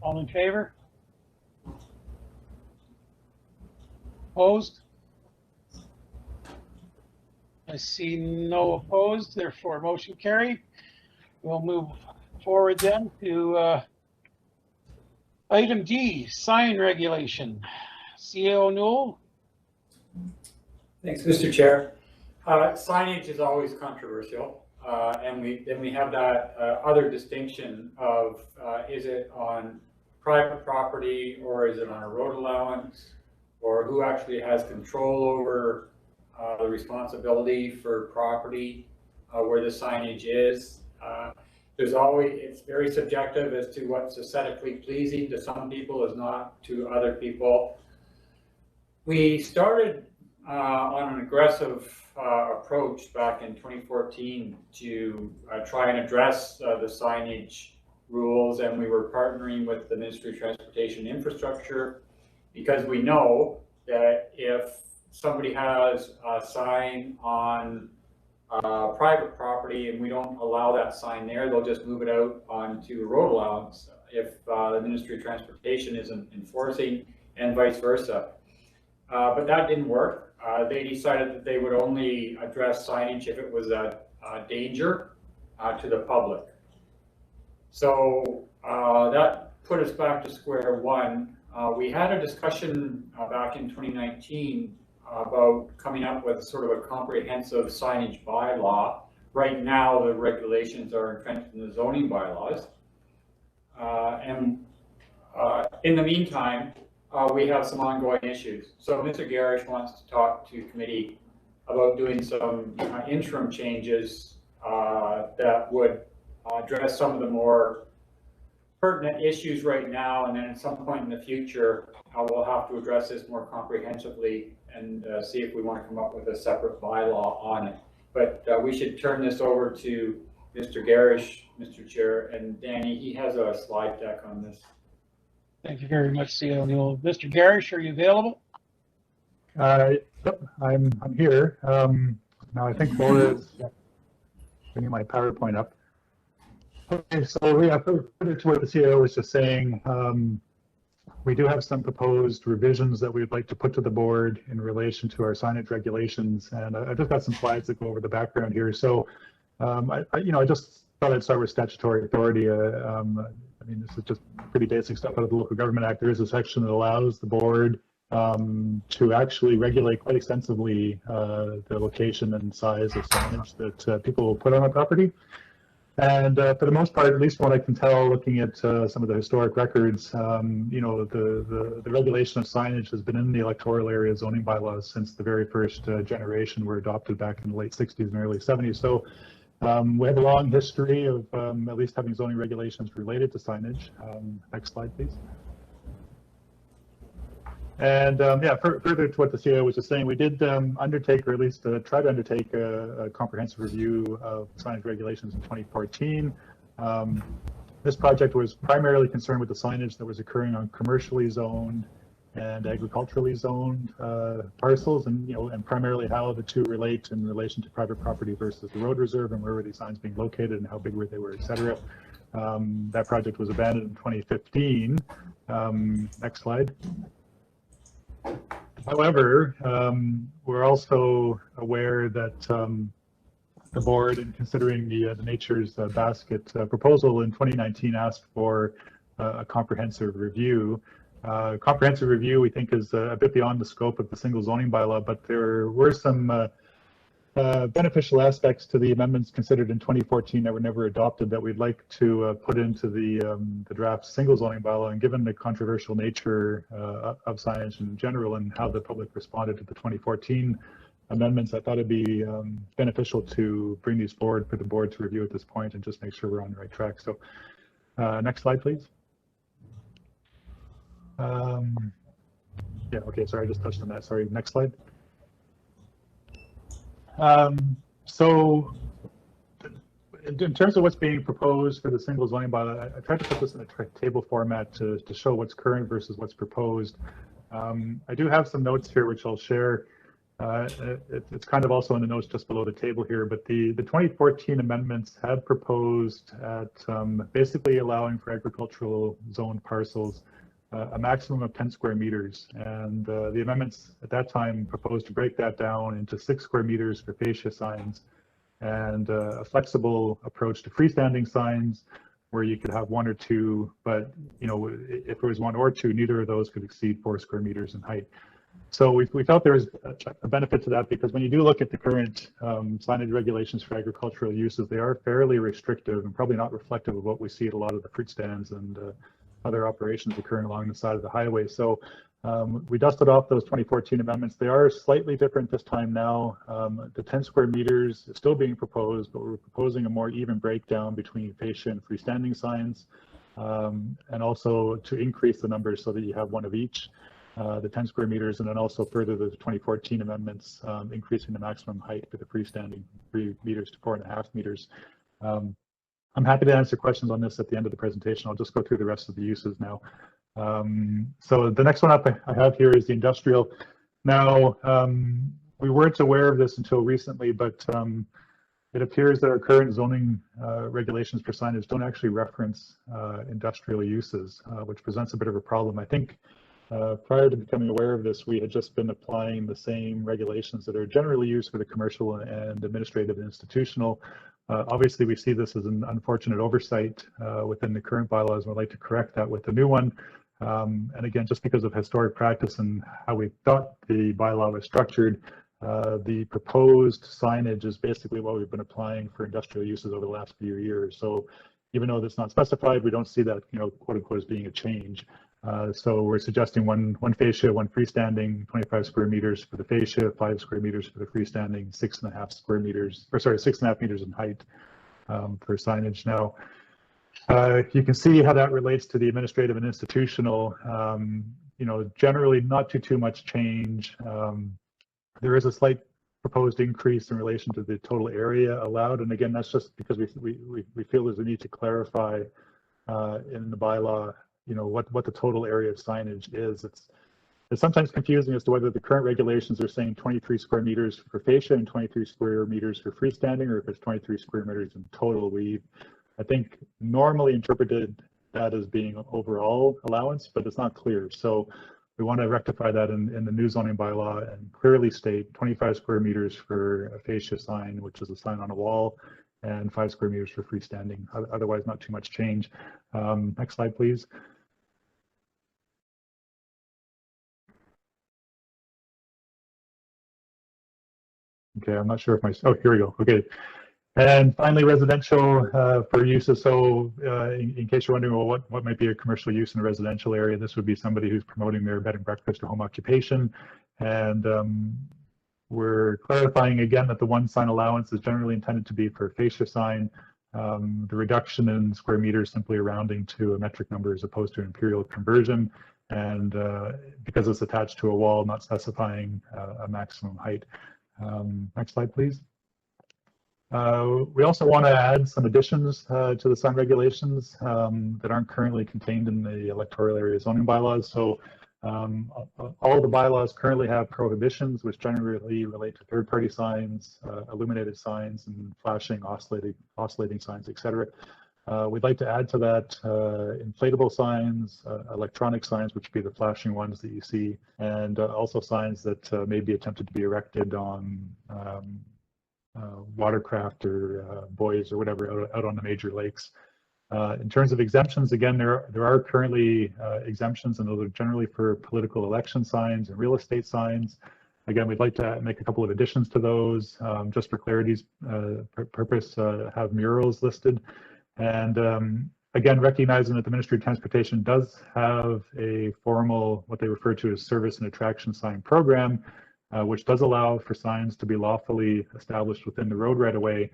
All in favor? Opposed? I see no opposed, therefore motion carried. We'll move forward then to item D, sign regulation. CEO Newell. Thanks, Mr. Chair. Signage is always controversial, and we have that other distinction of is it on private property or is it on a road allowance, or who actually has control over the responsibility for property where the signage is. It's very subjective as to what's aesthetically pleasing to some people is not to other people. We started on an aggressive approach back in 2014 to try and address the signage rules, and we were partnering with the Ministry of Transportation and Infrastructure, because we know that if somebody has a sign on private property and we don't allow that sign there, they'll just move it out onto a road allowance if the Ministry of Transportation isn't enforcing, and vice versa. But that didn't work. They decided that they would only address signage if it was a danger to the public. So that put us back to square one. We had a discussion back in 2019 about coming up with sort of a comprehensive signage bylaw. Right now, the regulations are entrenched in the zoning bylaws. In the meantime, we have some ongoing issues. So Mr. Garish wants to talk to committee about doing some interim changes that would address some of the more pertinent issues right now, and then at some point in the future, we'll have to address this more comprehensively and see if we want to come up with a separate bylaw on it. But we should turn this over to Mr. Garish, Mr. Chair, and Danny. He has a slide deck on this. Thank you very much, C.L. Newell. Mr. Garish, are you available? Yep, I'm here. Now I think Laura is bringing my PowerPoint up. Okay, so yeah, further to what the CIO was just saying, we do have some proposed revisions that we'd like to put to the board in relation to our signage regulations, and I've just got some slides that go over the background here. So, I just thought I'd start with statutory authority. I mean, this is just pretty basic stuff out of the Local Government Act. There is a section that allows the board to actually regulate quite extensively the location and size of signage that people will put on a property. And for the most part, at least from what I can tell, looking at some of the historic records, the regulation of signage has been in the electoral area zoning bylaws since the very first generation were adopted back in the late 60s and early 70s. So we have a long history of at least having zoning regulations related to signage. Next slide, please. And yeah, further to what the CIO was just saying, we did undertake, or at least try to undertake a comprehensive review of signage regulations in 2014. This project was primarily concerned with the signage that was occurring on commercially zoned and agriculturally zoned parcels, and primarily how the two relate in relation to private property versus the road reserve, and where were these signs being located and how big were they, et cetera. That project was abandoned in 2015. Next slide. However, we're also aware that the board, in considering the Nature's Basket proposal in 2019, asked for a comprehensive review. Comprehensive review, we think, is a bit beyond the scope of the single zoning bylaw, but there were some beneficial aspects to the amendments considered in 2014 that were never adopted that we'd like to put into the draft single zoning bylaw. And given the controversial nature of signage in general and how the public responded to the 2014 amendments, I thought it'd be beneficial to bring these forward for the board to review at this point and just make sure we're on the right track. So next slide, please. Yeah, okay, sorry, I just touched on that. Sorry, next slide. So in terms of what's being proposed for the single zoning bylaw, I tried to put this in a table format to show what's current versus what's proposed. I do have some notes here which I'll share. It's kind of also in the notes just below the table here, but the 2014 amendments had proposed at basically allowing for agricultural zone parcels a maximum of 10 square meters. And the amendments at that time proposed to break that down into 6 square meters for fascia signs and a flexible approach to freestanding signs where you could have 1 or 2, but if there was 1 or 2, neither of those could exceed 4 square meters in height. So we felt there was a benefit to that, because when you do look at the current signage regulations for agricultural uses, they are fairly restrictive and probably not reflective of what we see at a lot of the fruit stands and other operations occurring along the side of the highway. So we dusted off those 2014 amendments. They are slightly different this time now. The 10 square meters is still being proposed, but we're proposing a more even breakdown between fascia and freestanding signs, and also to increase the numbers so that you have 1 of each, the 10 square meters, and then also further the 2014 amendments, increasing the maximum height for the freestanding 3 meters to 4.5 meters. I'm happy to answer questions on this at the end of the presentation. I'll just go through the rest of the uses now. So the next one up I have here is the industrial. Now, we weren't aware of this until recently, but it appears that our current zoning regulations for signage don't actually reference industrial uses, which presents a bit of a problem. I think prior to becoming aware of this, we had just been applying the same regulations that are generally used for the commercial and administrative and institutional. Obviously, we see this as an unfortunate oversight within the current bylaws, and we'd like to correct that with the new one. And again, just because of historic practice and how we thought the bylaw was structured, the proposed signage is basically what we've been applying for industrial uses over the last few years. So even though that's not specified, we don't see that, quote unquote, as being a change. So we're suggesting one fascia, one freestanding, 25 square meters for the fascia, 5 square meters for the freestanding, 6.5 square meters, or sorry, 6.5 meters in height for signage. Now, you can see how that relates to the administrative and institutional. Generally not too much change. There is a slight proposed increase in relation to the total area allowed, and again, that's just because we feel there's a need to clarify in the bylaw, what the total area of signage is. It's sometimes confusing as to whether the current regulations are saying 23 square meters for fascia and 23 square meters for freestanding, or if it's 23 square meters in total. I think normally interpreted that as being overall allowance, but it's not clear. So we want to rectify that in the new zoning bylaw and clearly state 25 square meters for a fascia sign, which is a sign on a wall, and 5 square meters for freestanding. Otherwise, not too much change. Next slide, please. Okay, I'm not sure if oh, here we go. Okay. And finally, residential for uses. So in case you're wondering, well, what might be a commercial use in a residential area, this would be somebody who's promoting their bed and breakfast or home occupation. And we're clarifying again that the one sign allowance is generally intended to be for a fascia sign. The reduction in square meters simply rounding to a metric number as opposed to an imperial conversion. And because it's attached to a wall, not specifying a maximum height. Next slide, please. We also want to add some additions to the sign regulations that aren't currently contained in the electoral area zoning bylaws. So all the bylaws currently have prohibitions, which generally relate to third-party signs, illuminated signs, and flashing, oscillating signs, etc. We'd like to add to that inflatable signs, electronic signs, which would be the flashing ones that you see, and also signs that may be attempted to be erected on watercraft or buoys or whatever out on the major lakes. In terms of exemptions, again, there are currently exemptions, and those are generally for political election signs and real estate signs. Again, we'd like to make a couple of additions to those, just for clarity's purpose, have murals listed. And again, recognizing that the Ministry of Transportation does have a formal, what they refer to as service and attraction sign program, which does allow for signs to be lawfully established within the road right-of-way.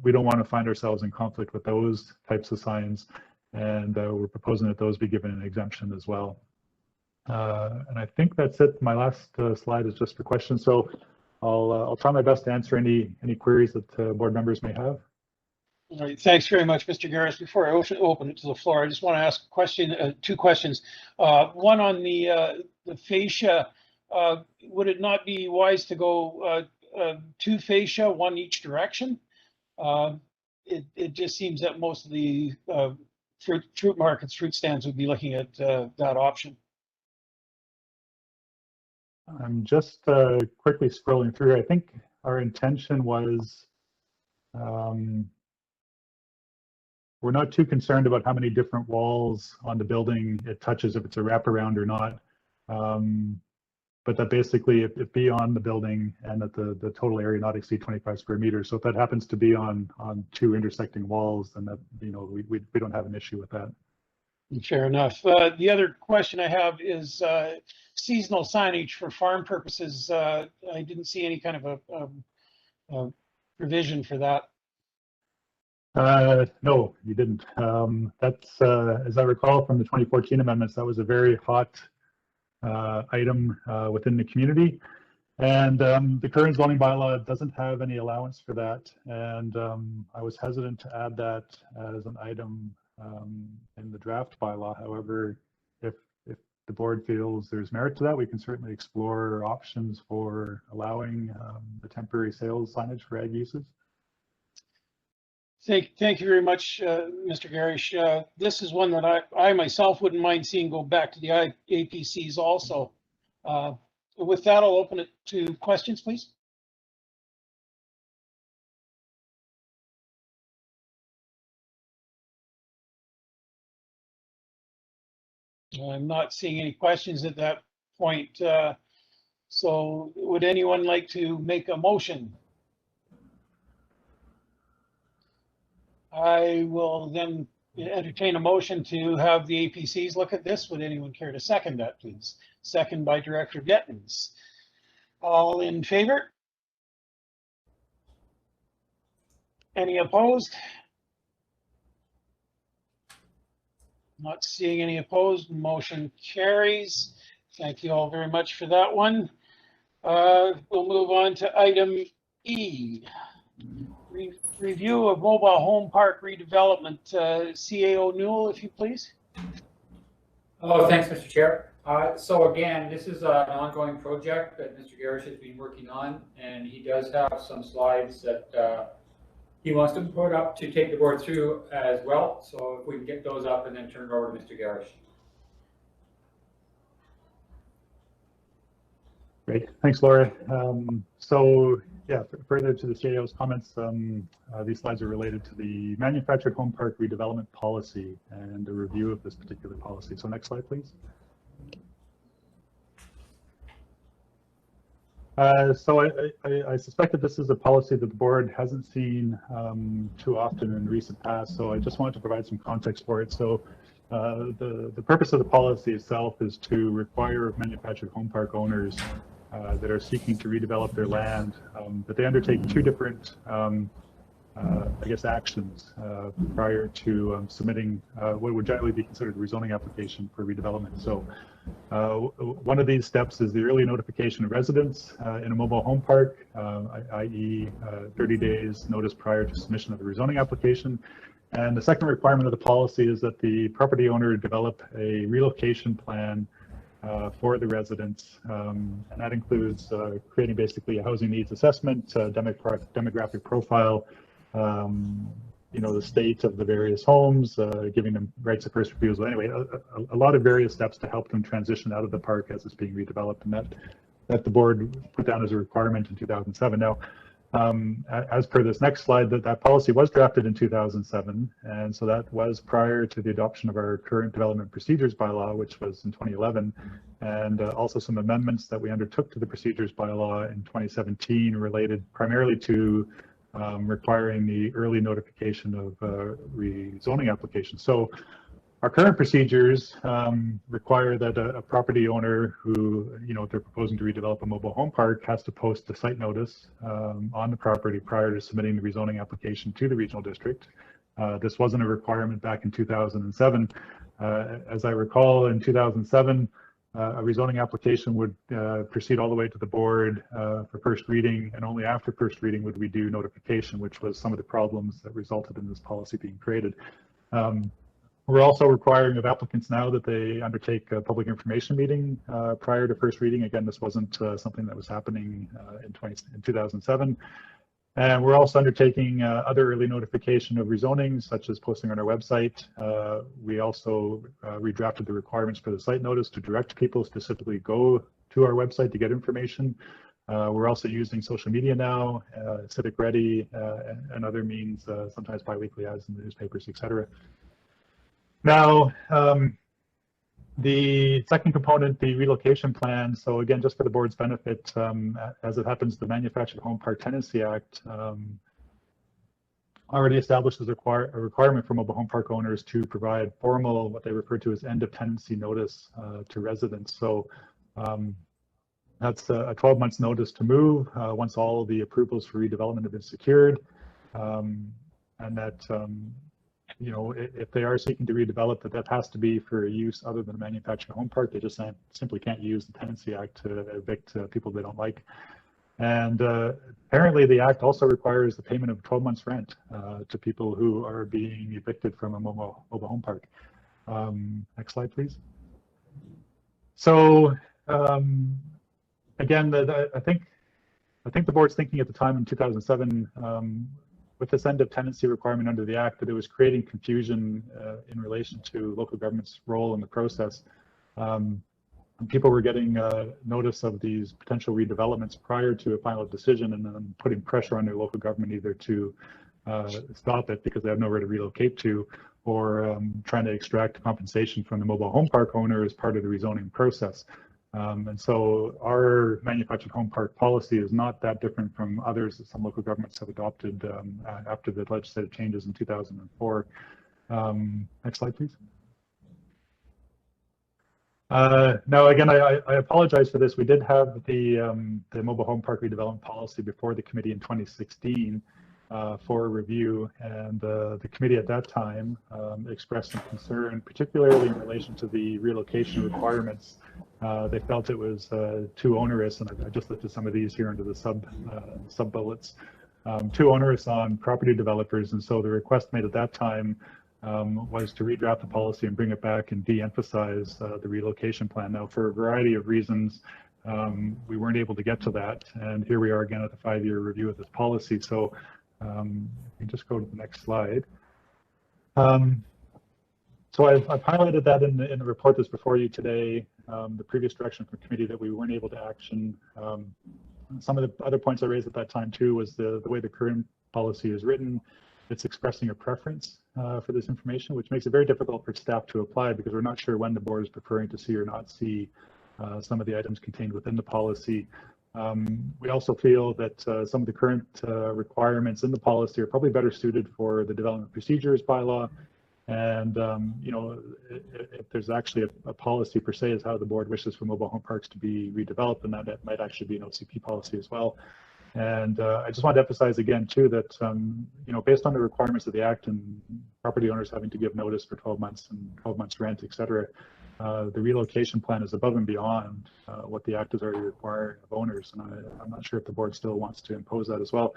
We don't want to find ourselves in conflict with those types of signs, and we're proposing that those be given an exemption as well. And I think that's it. My last slide is just for questions. So I'll try my best to answer any queries that board members may have. All right, thanks very much, Mr. Garris. Before I open it to the floor, I just want to ask a question, two questions. One on the fascia. Would it not be wise to go two fascia, one each direction? It just seems that most of the fruit markets, fruit stands would be looking at that option. I'm just quickly scrolling through. I think our intention was we're not too concerned about how many different walls on the building it touches, if it's a wraparound or not. But that basically it be on the building and that the total area not exceed 25 square meters. So if that happens to be on two intersecting walls, then that, we don't have an issue with that. Fair enough. The other question I have is seasonal signage for farm purposes. I didn't see any kind of a provision for that. No, you didn't. That's, as I recall from the 2014 amendments, that was a very hot item within the community. And the current zoning bylaw doesn't have any allowance for that. And I was hesitant to add that as an item in the draft bylaw. However, if the board feels there's merit to that, we can certainly explore options for allowing the temporary sales signage for ag uses. Thank you very much, Mr. Garish. This is one that I myself wouldn't mind seeing go back to the APCs also. With that, I'll open it to questions, please. I'm not seeing any questions at that point. So would anyone like to make a motion? I will then entertain a motion to have the APCs look at this. Would anyone care to second that, please? Second by Director Gettens. All in favor? Any opposed? Not seeing any opposed. Motion carries. Thank you all very much for that one. We'll move on to item E. Review of mobile home park redevelopment. CAO Newell, if you please. Oh, thanks, Mr. Chair. So again, this is an ongoing project that Mr. Garish has been working on, and he does have some slides that he wants to put up to take the board through as well. So if we can get those up and then turn it over to Mr. Garish. Great, thanks, Laura. So yeah, further to the CAO's comments, these slides are related to the manufactured home park redevelopment policy and a review of this particular policy. So next slide, please. So I suspect that this is a policy that the board hasn't seen too often in recent past. So I just wanted to provide some context for it. So the purpose of the policy itself is to require manufactured home park owners that are seeking to redevelop their land, that they undertake two different, I guess, actions prior to submitting what would generally be considered a rezoning application for redevelopment. So one of these steps is the early notification of residents in a mobile home park, i.e. 30 days notice prior to submission of the rezoning application. And the second requirement of the policy is that the property owner develop a relocation plan for the residents, and that includes creating basically a housing needs assessment, demographic profile, you know, the state of the various homes, giving them rights of first refusal. Anyway, a lot of various steps to help them transition out of the park as it's being redeveloped, and that the board put down as a requirement in 2007. Now, as per this next slide, that policy was drafted in 2007, and so that was prior to the adoption of our current development procedures bylaw, which was in 2011, and also some amendments that we undertook to the procedures bylaw in 2017 related primarily to requiring the early notification of rezoning applications. So our current procedures require that a property owner who, you know, if they're proposing to redevelop a mobile home park, has to post a site notice on the property prior to submitting the rezoning application to the regional district. This wasn't a requirement back in 2007. As I recall, in 2007, a rezoning application would proceed all the way to the board for first reading, and only after first reading would we do notification, which was some of the problems that resulted in this policy being created. We're also requiring of applicants now that they undertake a public information meeting prior to first reading. Again, this wasn't something that was happening in 2007. And we're also undertaking other early notification of rezoning, such as posting on our website. We also redrafted the requirements for the site notice to direct people specifically go to our website to get information. We're also using social media now, Civic Ready, and other means, sometimes biweekly ads in the newspapers, etc. Now, the second component, the relocation plan. So again, just for the board's benefit, as it happens, the Manufactured Home Park Tenancy Act already establishes a requirement for mobile home park owners to provide formal, what they refer to as end of tenancy notice to residents. So that's a 12 months notice to move once all the approvals for redevelopment have been secured, and that you know, if they are seeking to redevelop, that has to be for a use other than a manufactured home park. They just simply can't use the Tenancy Act to evict people they don't like. And apparently the act also requires the payment of 12 months rent to people who are being evicted from a mobile home park. Next slide, please. So again, I think the board's thinking at the time in 2007, with this end of tenancy requirement under the act, that it was creating confusion in relation to local government's role in the process. And people were getting notice of these potential redevelopments prior to a final decision, and then putting pressure on their local government either to stop it because they have nowhere to relocate to, for trying to extract compensation from the mobile home park owner as part of the rezoning process. And so our manufactured home park policy is not that different from others that some local governments have adopted after the legislative changes in 2004. Next slide, please. Now, again, I apologize for this. We did have the mobile home park redevelopment policy before the committee in 2016 for review, and the committee at that time expressed some concern, particularly in relation to the relocation requirements. They felt it was too onerous, and I just listed some of these here under the sub bullets. Too onerous on property developers, and so the request made at that time was to redraft the policy and bring it back and de-emphasize the relocation plan. Now, for a variety of reasons, we weren't able to get to that, and here we are again at the 5-year review of this policy. So you can just go to the next slide. So I've highlighted that in the report that's before you today, the previous direction from committee that we weren't able to action. Some of the other points I raised at that time too was the way the current policy is written. It's expressing a preference for this information, which makes it very difficult for staff to apply because we're not sure when the board is preferring to see or not see some of the items contained within the policy. We also feel that some of the current requirements in the policy are probably better suited for the development procedures bylaw. And you know, if there's actually a policy per se as how the board wishes for mobile home parks to be redeveloped, then that might actually be an OCP policy as well. And I just want to emphasize again too that you know, based on the requirements of the Act and property owners having to give notice for 12 months and 12 months rent, et cetera, the relocation plan is above and beyond what the Act is already requiring of owners, and I'm not sure if the board still wants to impose that as well.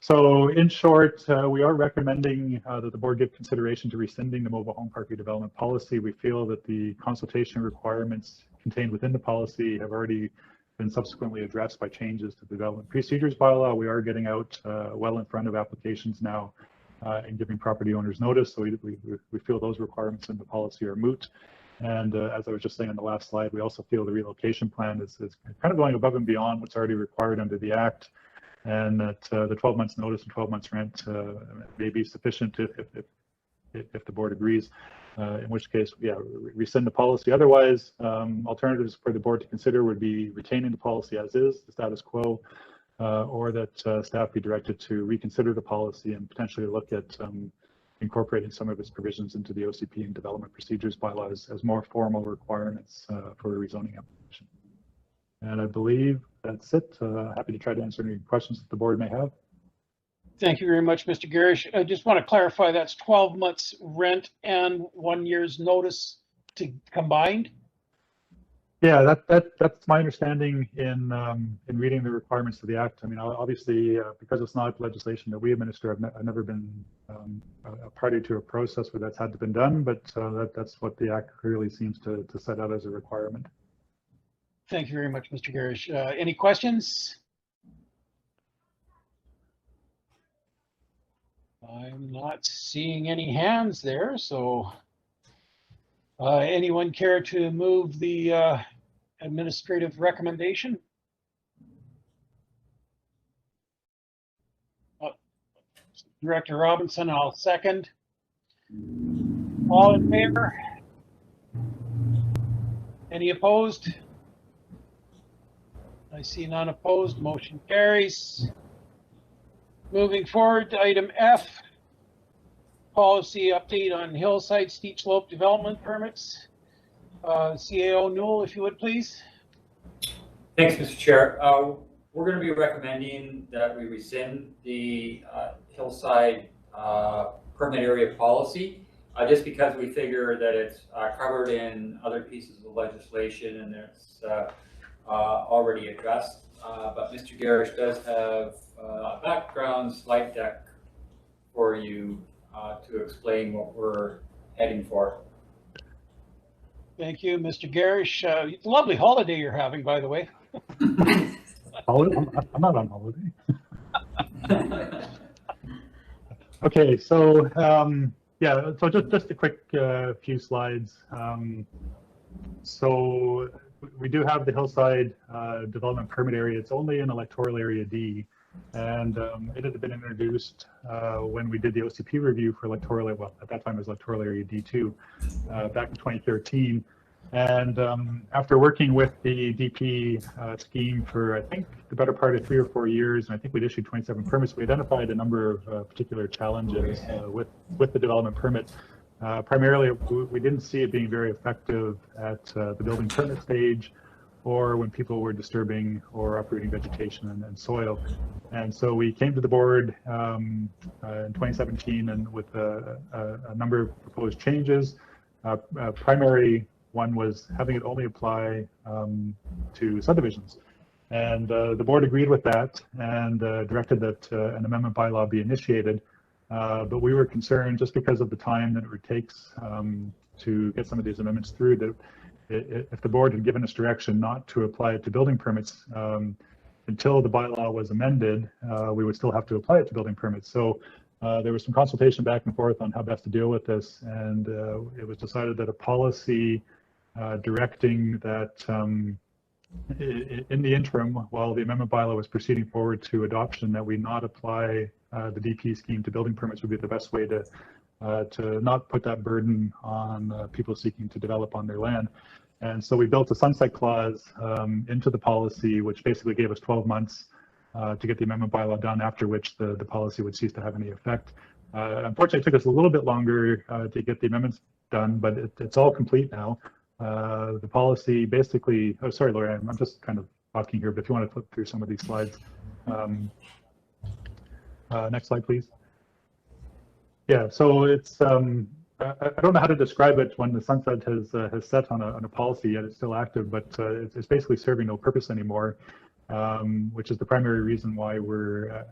So in short, we are recommending that the board give consideration to rescinding the mobile home park redevelopment policy. We feel that the consultation requirements contained within the policy have already been subsequently addressed by changes to the development procedures bylaw. We are getting out well in front of applications now and giving property owners notice. So we feel those requirements in the policy are moot. And as I was just saying on the last slide, we also feel the relocation plan is kind of going above and beyond what's already required under the Act, and that the 12 months notice and 12 months rent may be sufficient if the board agrees, in which case, yeah, rescind the policy. Otherwise, alternatives for the board to consider would be retaining the policy as is, the status quo, or that staff be directed to reconsider the policy and potentially look at incorporating some of its provisions into the OCP and development procedures bylaws as more formal requirements for a rezoning application. And I believe that's it. Happy to try to answer any questions that the board may have. Thank you very much, Mr. Garish. I just want to clarify that's 12 months rent and 1 year's notice combined? Yeah, that's my understanding in reading the requirements of the Act. I mean, obviously, because it's not legislation that we administer, I've never been a party to a process where that's had to been done, but that's what the Act clearly seems to set out as a requirement. Thank you very much, Mr. Garish. Any questions? I'm not seeing any hands there, so anyone care to move the administrative recommendation? Director Robinson, I'll second. All in favor? Any opposed? I see none opposed. Motion carries. Moving forward to item F, policy update on hillside steep slope development permits. CAO Newell, if you would, please. Thanks, Mr. Chair. We're going to be recommending that we rescind the hillside permit area policy, just because we figure that it's covered in other pieces of legislation and it's already addressed. But Mr. Garish does have a background slide deck for you to explain what we're heading for. Thank you, Mr. Garish. It's a lovely holiday you're having, by the way. I'm not on holiday. Okay, so yeah, so just a quick few slides. So we do have the hillside development permit area. It's only in electoral area D. And it had been introduced when we did the OCP review for electoral, well, at that time it was electoral area D2 back in 2013. And after working with the DP scheme for, I think, the better part of 3 or 4 years, and I think we'd issued 27 permits, we identified a number of particular challenges with the development permit. Primarily, we didn't see it being very effective at the building permit stage, or when people were disturbing or uprooting vegetation and soil. And so we came to the board in 2017 and with a number of proposed changes. Primary one was having it only apply to subdivisions. And the board agreed with that and directed that an amendment bylaw be initiated. But we were concerned, just because of the time that it takes to get some of these amendments through, that if the board had given us direction not to apply it to building permits until the bylaw was amended, we would still have to apply it to building permits. So there was some consultation back and forth on how best to deal with this, and it was decided that a policy directing that in the interim, while the amendment bylaw was proceeding forward to adoption, that we not apply the DP scheme to building permits would be the best way to not put that burden on people seeking to develop on their land. And so we built a sunset clause into the policy, which basically gave us 12 months to get the amendment bylaw done, after which the policy would cease to have any effect. Unfortunately, it took us a little bit longer to get the amendments done, but it's all complete now. The policy basically, oh, sorry, Laura, I'm just kind of talking here, but if you want to flip through some of these slides. Next slide, please. Yeah, so it's, I don't know how to describe it when the sunset has set on a policy, yet it's still active, but it's basically serving no purpose anymore, which is the primary reason why we're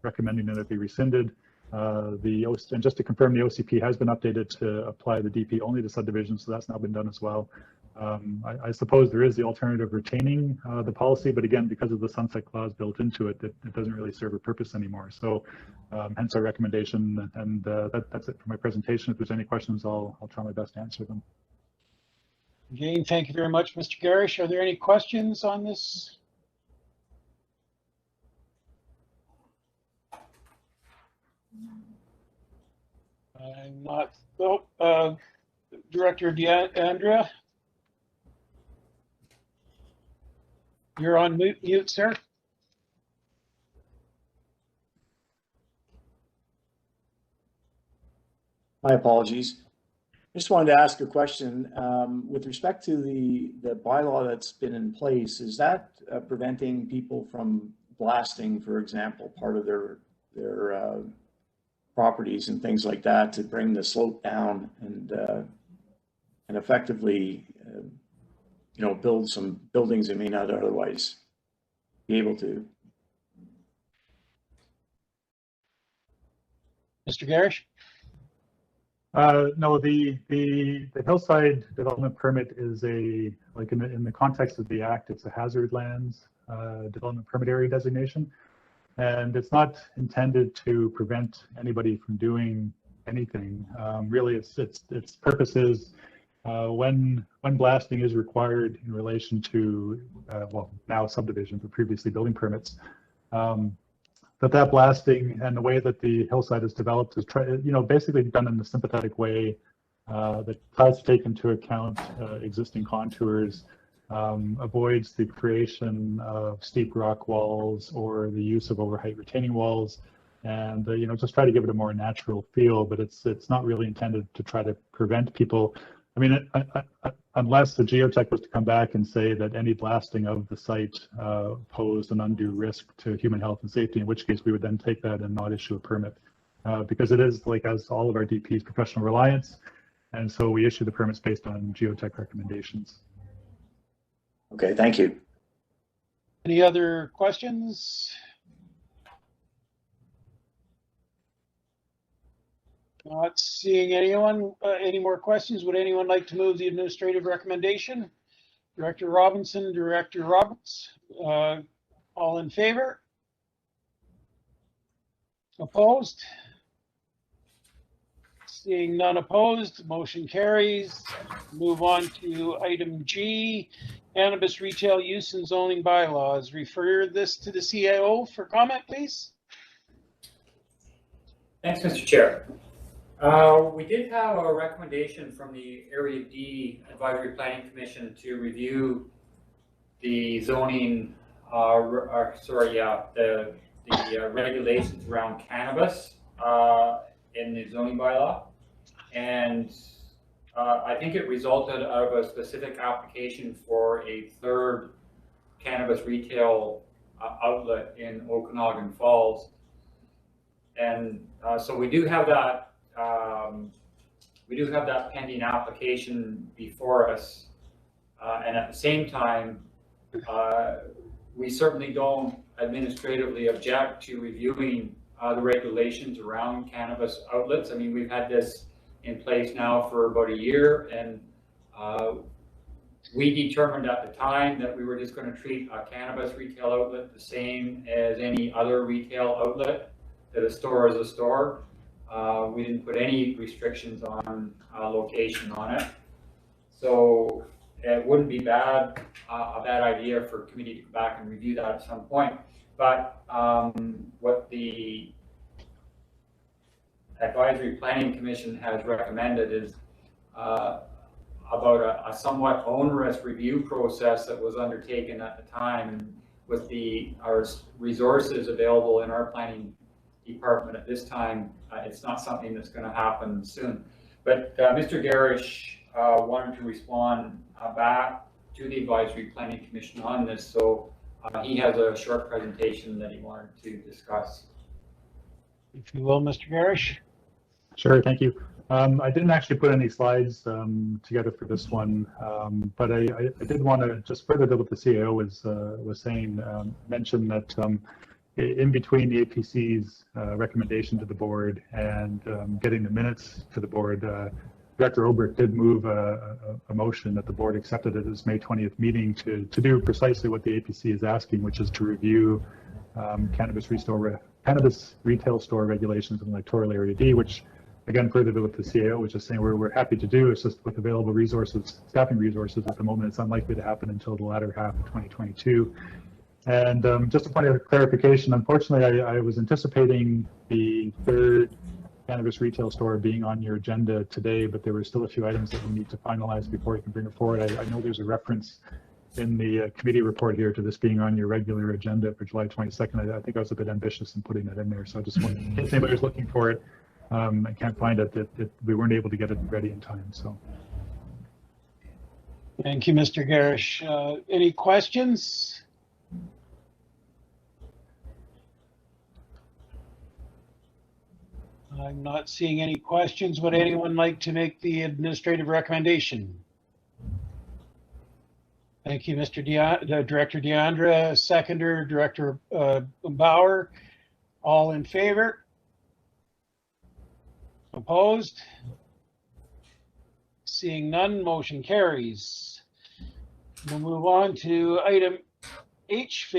recommending that it be rescinded. And just to confirm, the OCP has been updated to apply the DP only to subdivisions, so that's now been done as well. I suppose there is the alternative retaining the policy, but again, because of the sunset clause built into it, it doesn't really serve a purpose anymore. So hence our recommendation, and that's it for my presentation. If there's any questions, I'll try my best to answer them. Again, thank you very much, Mr. Garish. Are there any questions on this? I'm not, Director DeAndrea. You're on mute, sir. My apologies. I just wanted to ask a question. With respect to the bylaw that's been in place, is that preventing people from blasting, for example, part of their properties and things like that to bring the slope down and effectively, you know, build some buildings they may not otherwise be able to? Mr. Garish? No, the hillside development permit is like in the context of the Act, it's a hazard lands development permit area designation. And it's not intended to prevent anybody from doing anything. Really, its purpose is when blasting is required in relation to, well, now subdivision, but previously building permits, that blasting and the way that the hillside is developed is basically done in a sympathetic way that tries to take into account existing contours, avoids the creation of steep rock walls or the use of overheight retaining walls, and just try to give it a more natural feel. But it's not really intended to try to prevent people. I mean, unless the geotech was to come back and say that any blasting of the site posed an undue risk to human health and safety, in which case we would then take that and not issue a permit, because it is, like as all of our DPs, professional reliance, and so we issue the permits based on geotech recommendations. Okay, thank you. Any other questions? Not seeing anyone. Any more questions? Would anyone like to move the administrative recommendation? Director Robinson, Director Roberts, all in favor? Opposed? Seeing none opposed, motion carries. Move on to item G, cannabis retail use and zoning bylaws. Refer this to the CIO for comment, please. Thanks, Mr. Chair. We did have a recommendation from the Area D Advisory Planning Commission to review the zoning, the regulations around cannabis in the zoning bylaw. And I think it resulted out of a specific application for a third cannabis retail outlet in Okanagan Falls. And so we do have that pending application before us. And at the same time, we certainly don't administratively object to reviewing the regulations around cannabis outlets. I mean, we've had this in place now for about a year, and we determined at the time that we were just going to treat a cannabis retail outlet the same as any other retail outlet, that a store is a store. We didn't put any restrictions on location on it. So it wouldn't be a bad idea for committee to go back and review that at some point. But what the Advisory Planning Commission has recommended is about a somewhat onerous review process that was undertaken at the time. And with our resources available in our planning department at this time, it's not something that's going to happen soon. But Mr. Garish wanted to respond back to the Advisory Planning Commission on this, so he has a short presentation that he wanted to discuss. If you will, Mr. Garish. Sure, thank you. I didn't actually put any slides together for this one, but I did want to just further to what the CAO was saying, mention that in between the APC's recommendation to the board and getting the minutes to the board, Director Obrick did move a motion that the board accepted at its May 20th meeting to do precisely what the APC is asking, which is to review cannabis retail store regulations in electoral area D, which again further to what the CAO was just saying we're happy to do. It's just with available resources, staffing resources at the moment, it's unlikely to happen until the latter half of 2022. And just a point of clarification, unfortunately, I was anticipating the third cannabis retail store being on your agenda today, but there were still a few items that we need to finalize before you can bring it forward. I know there's a reference in the committee report here to this being on your regular agenda for July 22nd. I think I was a bit ambitious in putting that in there, so I just wanted, in case anybody was looking for it, I can't find it, that we weren't able to get it ready in time. So. Thank you, Mr. Garish. Any questions? I'm not seeing any questions. Would anyone like to make the administrative recommendation? Thank you, Mr. Director Deandra. Seconder, Director Bauer. All in favor? Opposed? Seeing none, motion carries. We'll move on to item H,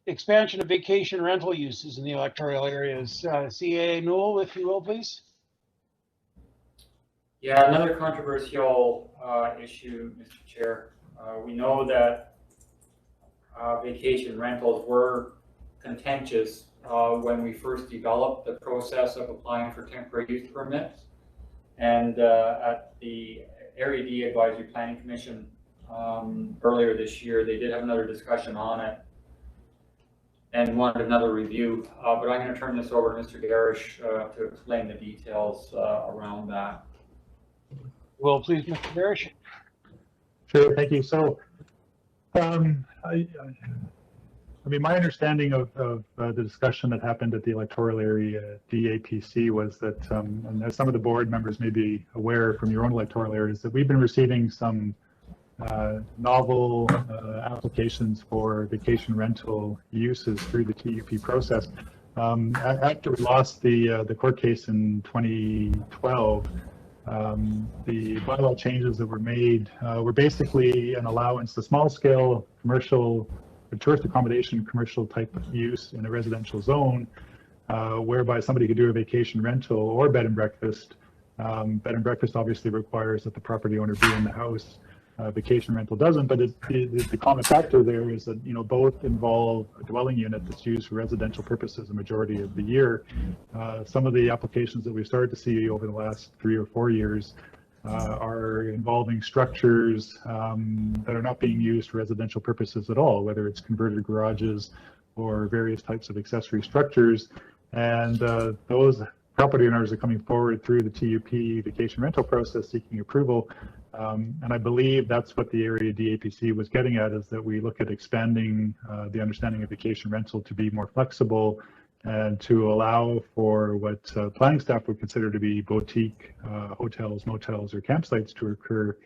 expansion of vacation rental uses in the electoral areas. CA Newell, if you will, please. Yeah, another controversial issue, Mr. Chair. We know that vacation rentals were contentious when we first developed the process of applying for temporary use permits. And at the Area D Advisory Planning Commission earlier this year, they did have another discussion on it and wanted another review. But I'm going to turn this over to Mr. Garish to explain the details around that. Well, please, Mr. Garish. Sure, thank you. So, I mean, my understanding of the discussion that happened at the electoral area DAPC was that, and as some of the board members may be aware from your own electoral areas, that we've been receiving some novel applications for vacation rental uses through the TUP process. After we lost the court case in 2012, the bylaw changes that were made were basically an allowance to small scale commercial, tourist accommodation commercial type of use in a residential zone, whereby somebody could do a vacation rental or bed and breakfast. Bed and breakfast obviously requires that the property owner be in the house. vacation rental doesn't, but the common factor there is that, both involve a dwelling unit that's used for residential purposes a majority of the year. Some of the applications that we've started to see over the last 3 or 4 years are involving structures that are not being used for residential purposes at all, whether it's converted garages or various types of accessory structures. And those property owners are coming forward through the TUP vacation rental process seeking approval. And I believe that's what the area DAPC was getting at, is that we look at expanding the understanding of vacation rental to be more flexible and to allow for what planning staff would consider to be boutique hotels, motels, or campsites to occur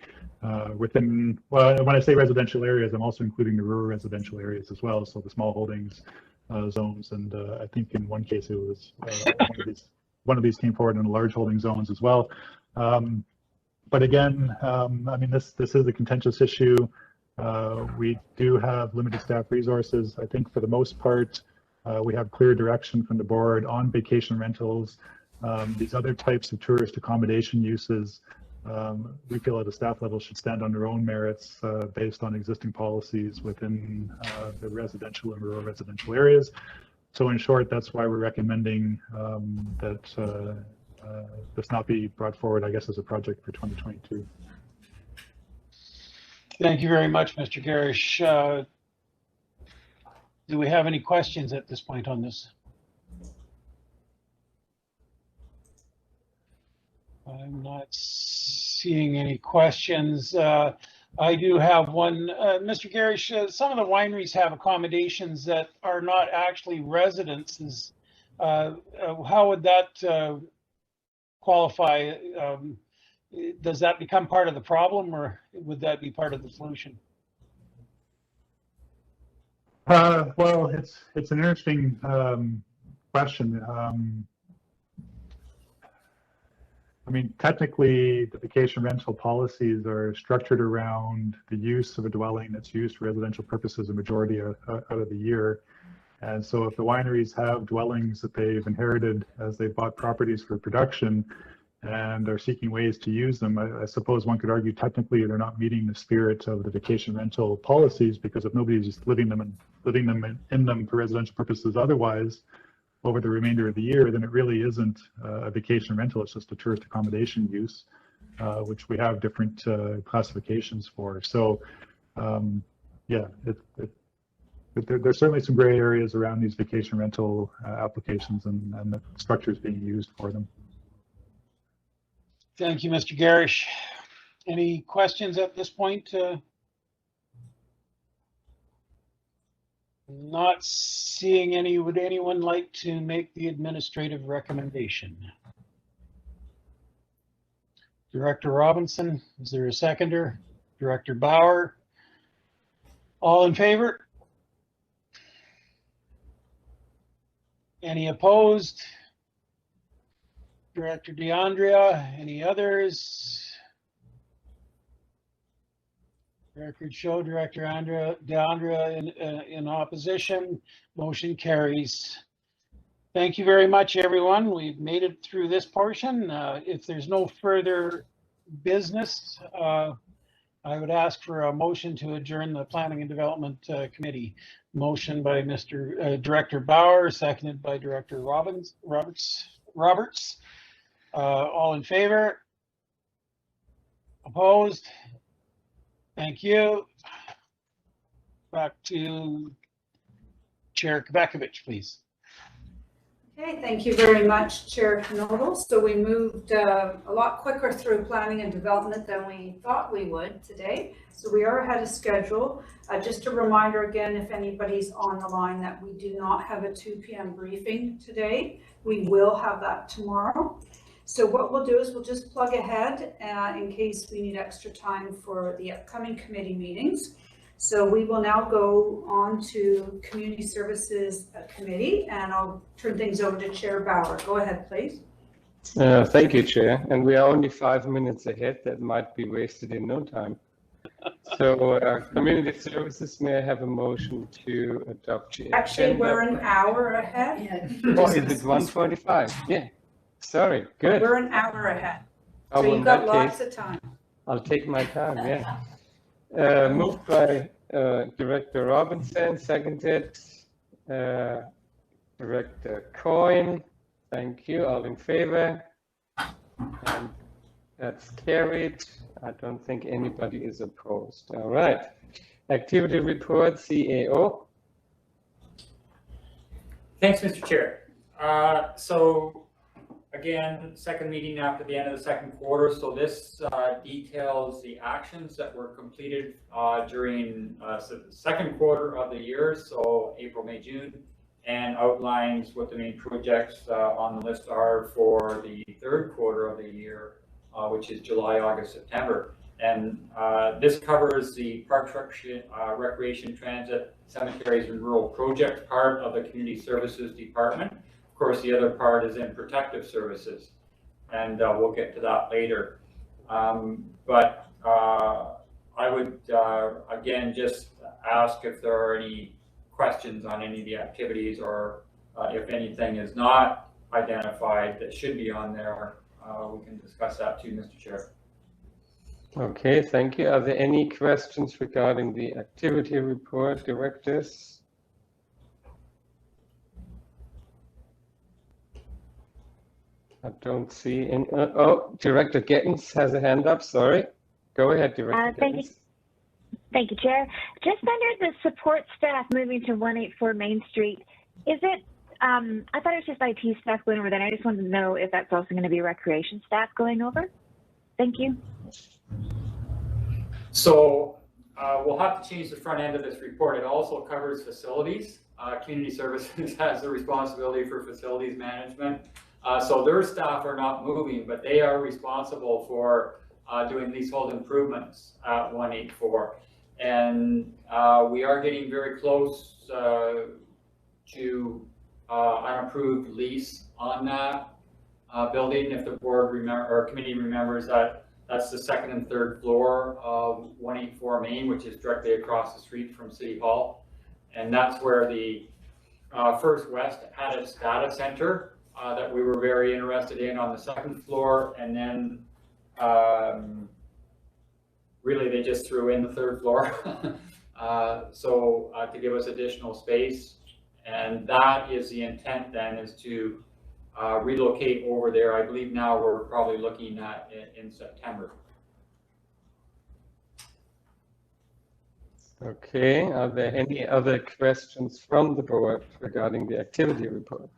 within, well, when I say residential areas, I'm also including the rural residential areas as well, so the small holdings zones. And I think in one case it was one of these came forward in the large holding zones as well. But again, I mean, this is a contentious issue. We do have limited staff resources. I think for the most part, we have clear direction from the board on vacation rentals. These other types of tourist accommodation uses, we feel at a staff level should stand on their own merits based on existing policies within the residential and rural residential areas. So in short, that's why we're recommending that this not be brought forward, I guess, as a project for 2022. Thank you very much, Mr. Garish. Do we have any questions at this point on this? I'm not seeing any questions. I do have one. Mr. Garish, some of the wineries have accommodations that are not actually residences. How would that qualify? Does that become part of the problem, or would that be part of the solution? Well, it's an interesting question. I mean, technically, the vacation rental policies are structured around the use of a dwelling that's used for residential purposes a majority out of the year. And so if the wineries have dwellings that they've inherited as they bought properties for production and are seeking ways to use them, I suppose one could argue technically they're not meeting the spirit of the vacation rental policies, because if nobody's just living in them for residential purposes otherwise over the remainder of the year, then it really isn't a vacation rental. It's just a tourist accommodation use, which we have different classifications for. So yeah, there's certainly some gray areas around these vacation rental applications and the structures being used for them. Thank you, Mr. Garish. Any questions at this point? Not seeing any. Would anyone like to make the administrative recommendation? Director Robinson, is there a seconder? Director Bauer? All in favor? Any opposed? Director DeAndrea, any others? Record show Director DeAndrea in opposition. Motion carries. Thank you very much, everyone. We've made it through this portion. If there's no further business, I would ask for a motion to adjourn the Planning and Development Committee. Motion by Mr. Director Bauer, seconded by Director Roberts. All in favor? Opposed? Thank you. Back to Chair Kovacevic, please. Okay, thank you very much, Chair Knodel. So we moved a lot quicker through planning and development than we thought we would today. So we are ahead of schedule. Just a reminder again, if anybody's on the line, that we do not have a 2 p.m. briefing today. We will have that tomorrow. So what we'll do is we'll just plug ahead in case we need extra time for the upcoming committee meetings. So we will now go on to Community Services Committee, and I'll turn things over to Chair Bauer. Go ahead, please. Thank you, Chair. And we are only 5 minutes ahead. That might be wasted in no time. So Community Services, may I have a motion to adopt? Actually, we're an hour ahead. Oh, is it 1:45? Yeah. Sorry, good. We're an hour ahead. Oh, So well, you've got in that lots case, of time. I'll take my time, yeah. Moved by Director Robinson, seconded Director Coyne. Thank you. All in favor? And that's carried. I don't think anybody is opposed. All right. Activity report, CAO. Thanks, Mr. Chair. So again, second meeting after the end of the second quarter. So this details the actions that were completed during the second quarter of the year, so April, May, June, and outlines what the main projects on the list are for the third quarter of the year, which is July, August, September. And this covers the Parks, Recreation, Transit, Cemeteries, and Rural Projects part of the Community Services Department. Of course, the other part is in Protective Services, and we'll get to that later. But I would, again, just ask if there are any questions on any of the activities, or if anything is not identified that should be on there, we can discuss that too, Mr. Chair. Okay, thank you. Are there any questions regarding the activity report, directors? I don't see any. Oh, Director Gettens has a hand up. Sorry. Go ahead, Director Gettens. Thank you, Chair. Just under the support staff moving to 184 Main Street, is it, I thought it was just IT staff going over there. I just wanted to know if that's also going to be recreation staff going over. Thank you. So we'll have to change the front end of this report. It also covers facilities. Community Services has the responsibility for facilities management. So their staff are not moving, but they are responsible for doing leasehold improvements at 184. And we are getting very close to an approved lease on that building. If the board or committee remembers that, that's the second and third floor of 184 Main, which is directly across the street from City Hall. And that's where the First West had its data center that we were very interested in on the second floor. And then really they just threw in the third floor to give us additional space. And that is the intent then, is to relocate over there. I believe now we're probably looking at in September. Okay, are there any other questions from the board regarding the activity report?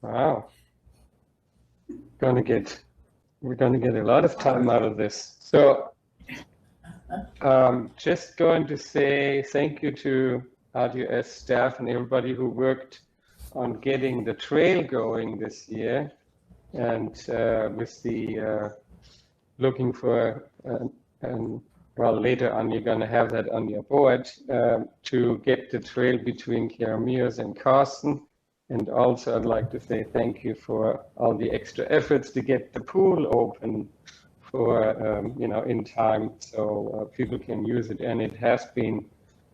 Wow. We're gonna get a lot of time out of this. So just going to say thank you to RDOS staff and everybody who worked on getting the trail going this year, and with the looking for well, later on you're going to have that on your board to get the trail between Carameos and Carson. And also I'd like to say thank you for all the extra efforts to get the pool open for in time, so people can use it. And it has been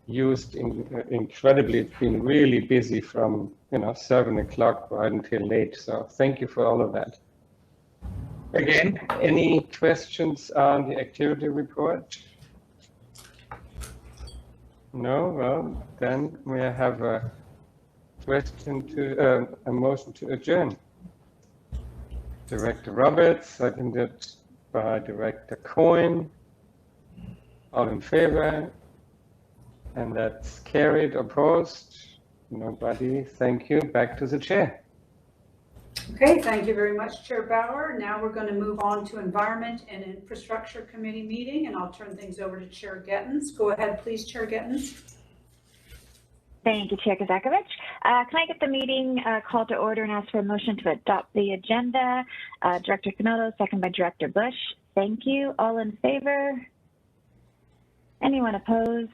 used incredibly. It's been really busy from 7 o'clock right until late. So thank you for all of that. Again, any questions on the activity report? No? Well, then we have a question to a motion to adjourn. Director Roberts, seconded by Director Coyne. All in favor? And that's carried. Opposed? Nobody. Thank you. Back to the chair. Okay, thank you very much, Chair Bauer. Now we're going to move on to Environment and Infrastructure Committee meeting, and I'll turn things over to Chair Gettens. Go ahead, please, Chair Gettens. Thank you, Chair Kozakovich. Can I get the meeting called to order and ask for a motion to adopt the agenda? Director Canoto, second by Director Bush. Thank you. All in favor? Anyone opposed?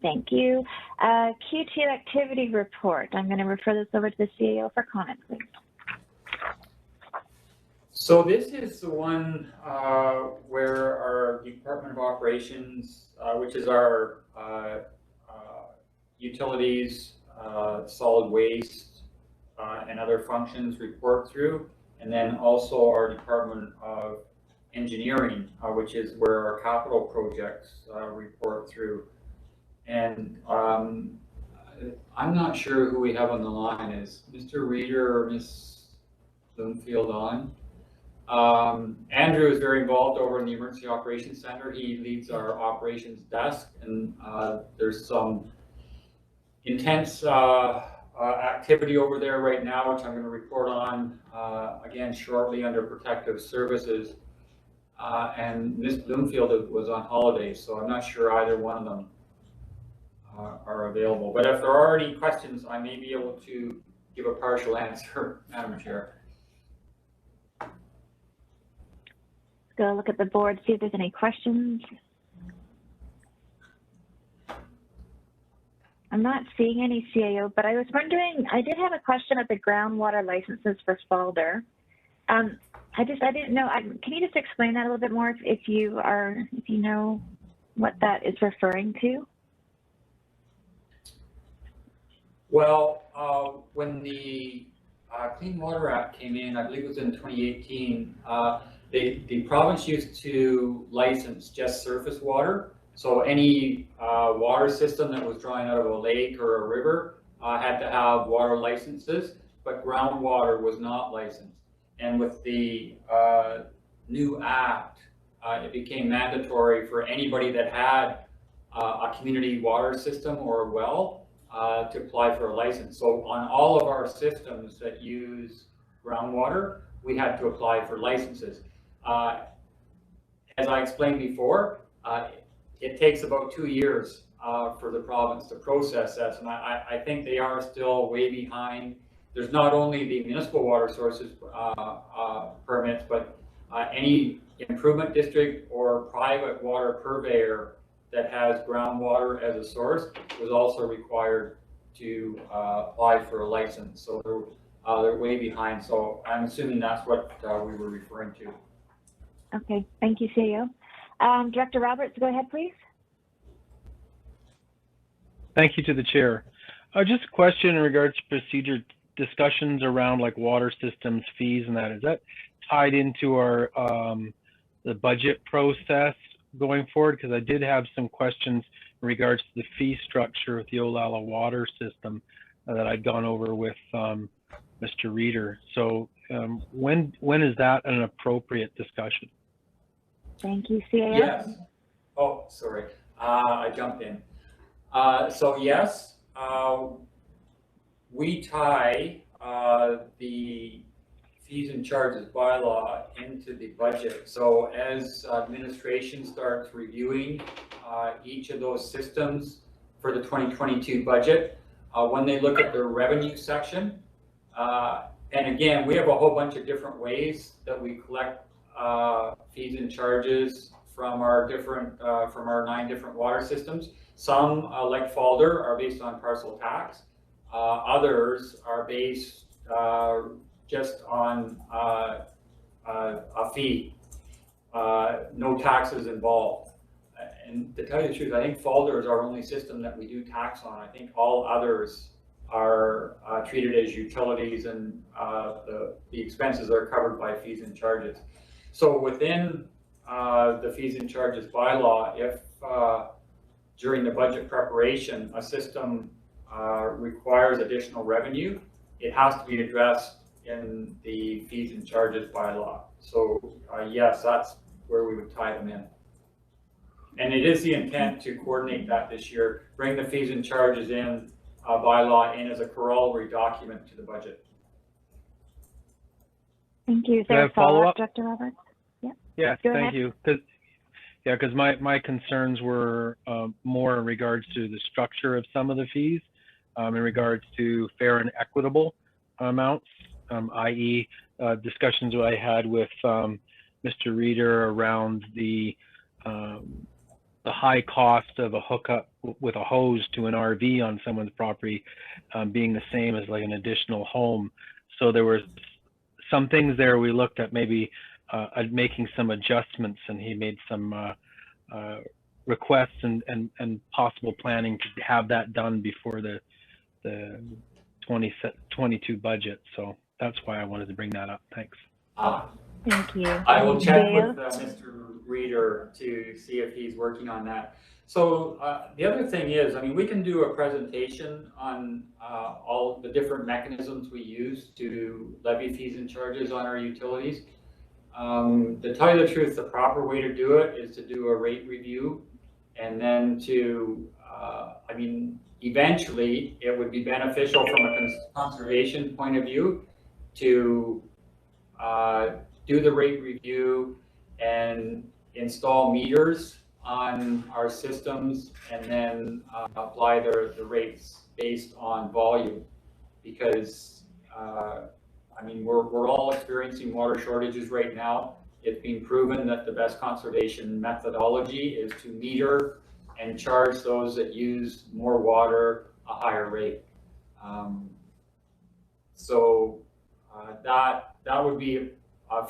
Thank you. Q2 activity report. I'm going to refer this over to the CAO for comment, please. So this is the one where our Department of Operations, which is our utilities, solid waste, and other functions report through. and then also our Department of Engineering, which is where our capital projects report through. And I'm not sure who we have on the line. Is Mr. Reader or Ms. Bloomfield on? Andrew is very involved over in the Emergency Operations Center. He leads our operations desk, and there's some intense activity over there right now, which I'm going to report on again shortly under Protective Services. And Ms. Bloomfield was on holiday, so I'm not sure either one of them are available. But if there are any questions, I may be able to give a partial answer, Madam Chair. Go look at the board, see if there's any questions. I'm not seeing any CAO, but I was wondering, I did have a question at the groundwater licenses for Falder. I didn't know, can you just explain that a little bit more if you know what that is referring to? Well, when the Clean Water Act came in, I believe it was in 2018, the province used to license just surface water. So any water system that was drawing out of a lake or a river had to have water licenses, but groundwater was not licensed. And with the new act, it became mandatory for anybody that had a community water system or a well to apply for a license. So on all of our systems that use groundwater, we had to apply for licenses. As I explained before, it takes about 2 years for the province to process that, and I think they are still way behind. There's not only the municipal water sources permits, but any improvement district or private water purveyor that has groundwater as a source was also required to apply for a license. So they're way behind. So I'm assuming that's what we were referring to. Okay, thank you, CAO. Director Roberts, go ahead, please. Thank you to the chair. Just a question in regards to procedure discussions around like water systems, fees, and that. Is that tied into our the budget process going forward? Because I did have some questions in regards to the fee structure with the Olalla water system that I'd gone over with Mr. Reader. So when is that an appropriate discussion? Thank you, CAO. Yes. Oh, sorry. I jumped in. So yes, we tie the fees and charges bylaw into the budget. So as administration starts reviewing each of those systems for the 2022 budget, when they look at their revenue section, and again, we have a whole bunch of different ways that we collect fees and charges from our different, from our 9 different water systems. Some, like Falder, are based on parcel tax. Others are based just on a fee, no taxes involved. And to tell you the truth, I think Falder is our only system that we do tax on. I think all others are treated as utilities, and the expenses are covered by fees and charges. So within the fees and charges bylaw, if during the budget preparation a system requires additional revenue, it has to be addressed in the fees and charges bylaw. So yes, that's where we would tie them in. And it is the intent to coordinate that this year, bring the fees and charges in bylaw in as a corollary document to the budget. Thank you. Is there a follow-up, Dr. Roberts? Yeah. Yeah, thank you. Because my concerns were more in regards to the structure of some of the fees, in regards to fair and equitable amounts, i.e. discussions that I had with Mr. Reader around the high cost of a hookup with a hose to an RV on someone's property being the same as like an additional home. So there were some things there we looked at maybe making some adjustments, and he made some requests and possible planning to have that done before the 2022 budget. So that's why I wanted to bring that up. Thanks. Thank you. I will check Dale? with Mr. Reader to see if he's working on that. So the other thing is, I mean, we can do a presentation on all the different mechanisms we use to levy fees and charges on our utilities. To tell you the truth, the proper way to do it is to do a rate review, and then to, I mean, eventually it would be beneficial from a conservation point of view to do the rate review and install meters on our systems, and then apply the rates based on volume, because I mean, we're all experiencing water shortages right now. It's been proven that the best conservation methodology is to meter and charge those that use more water a higher rate. So that would be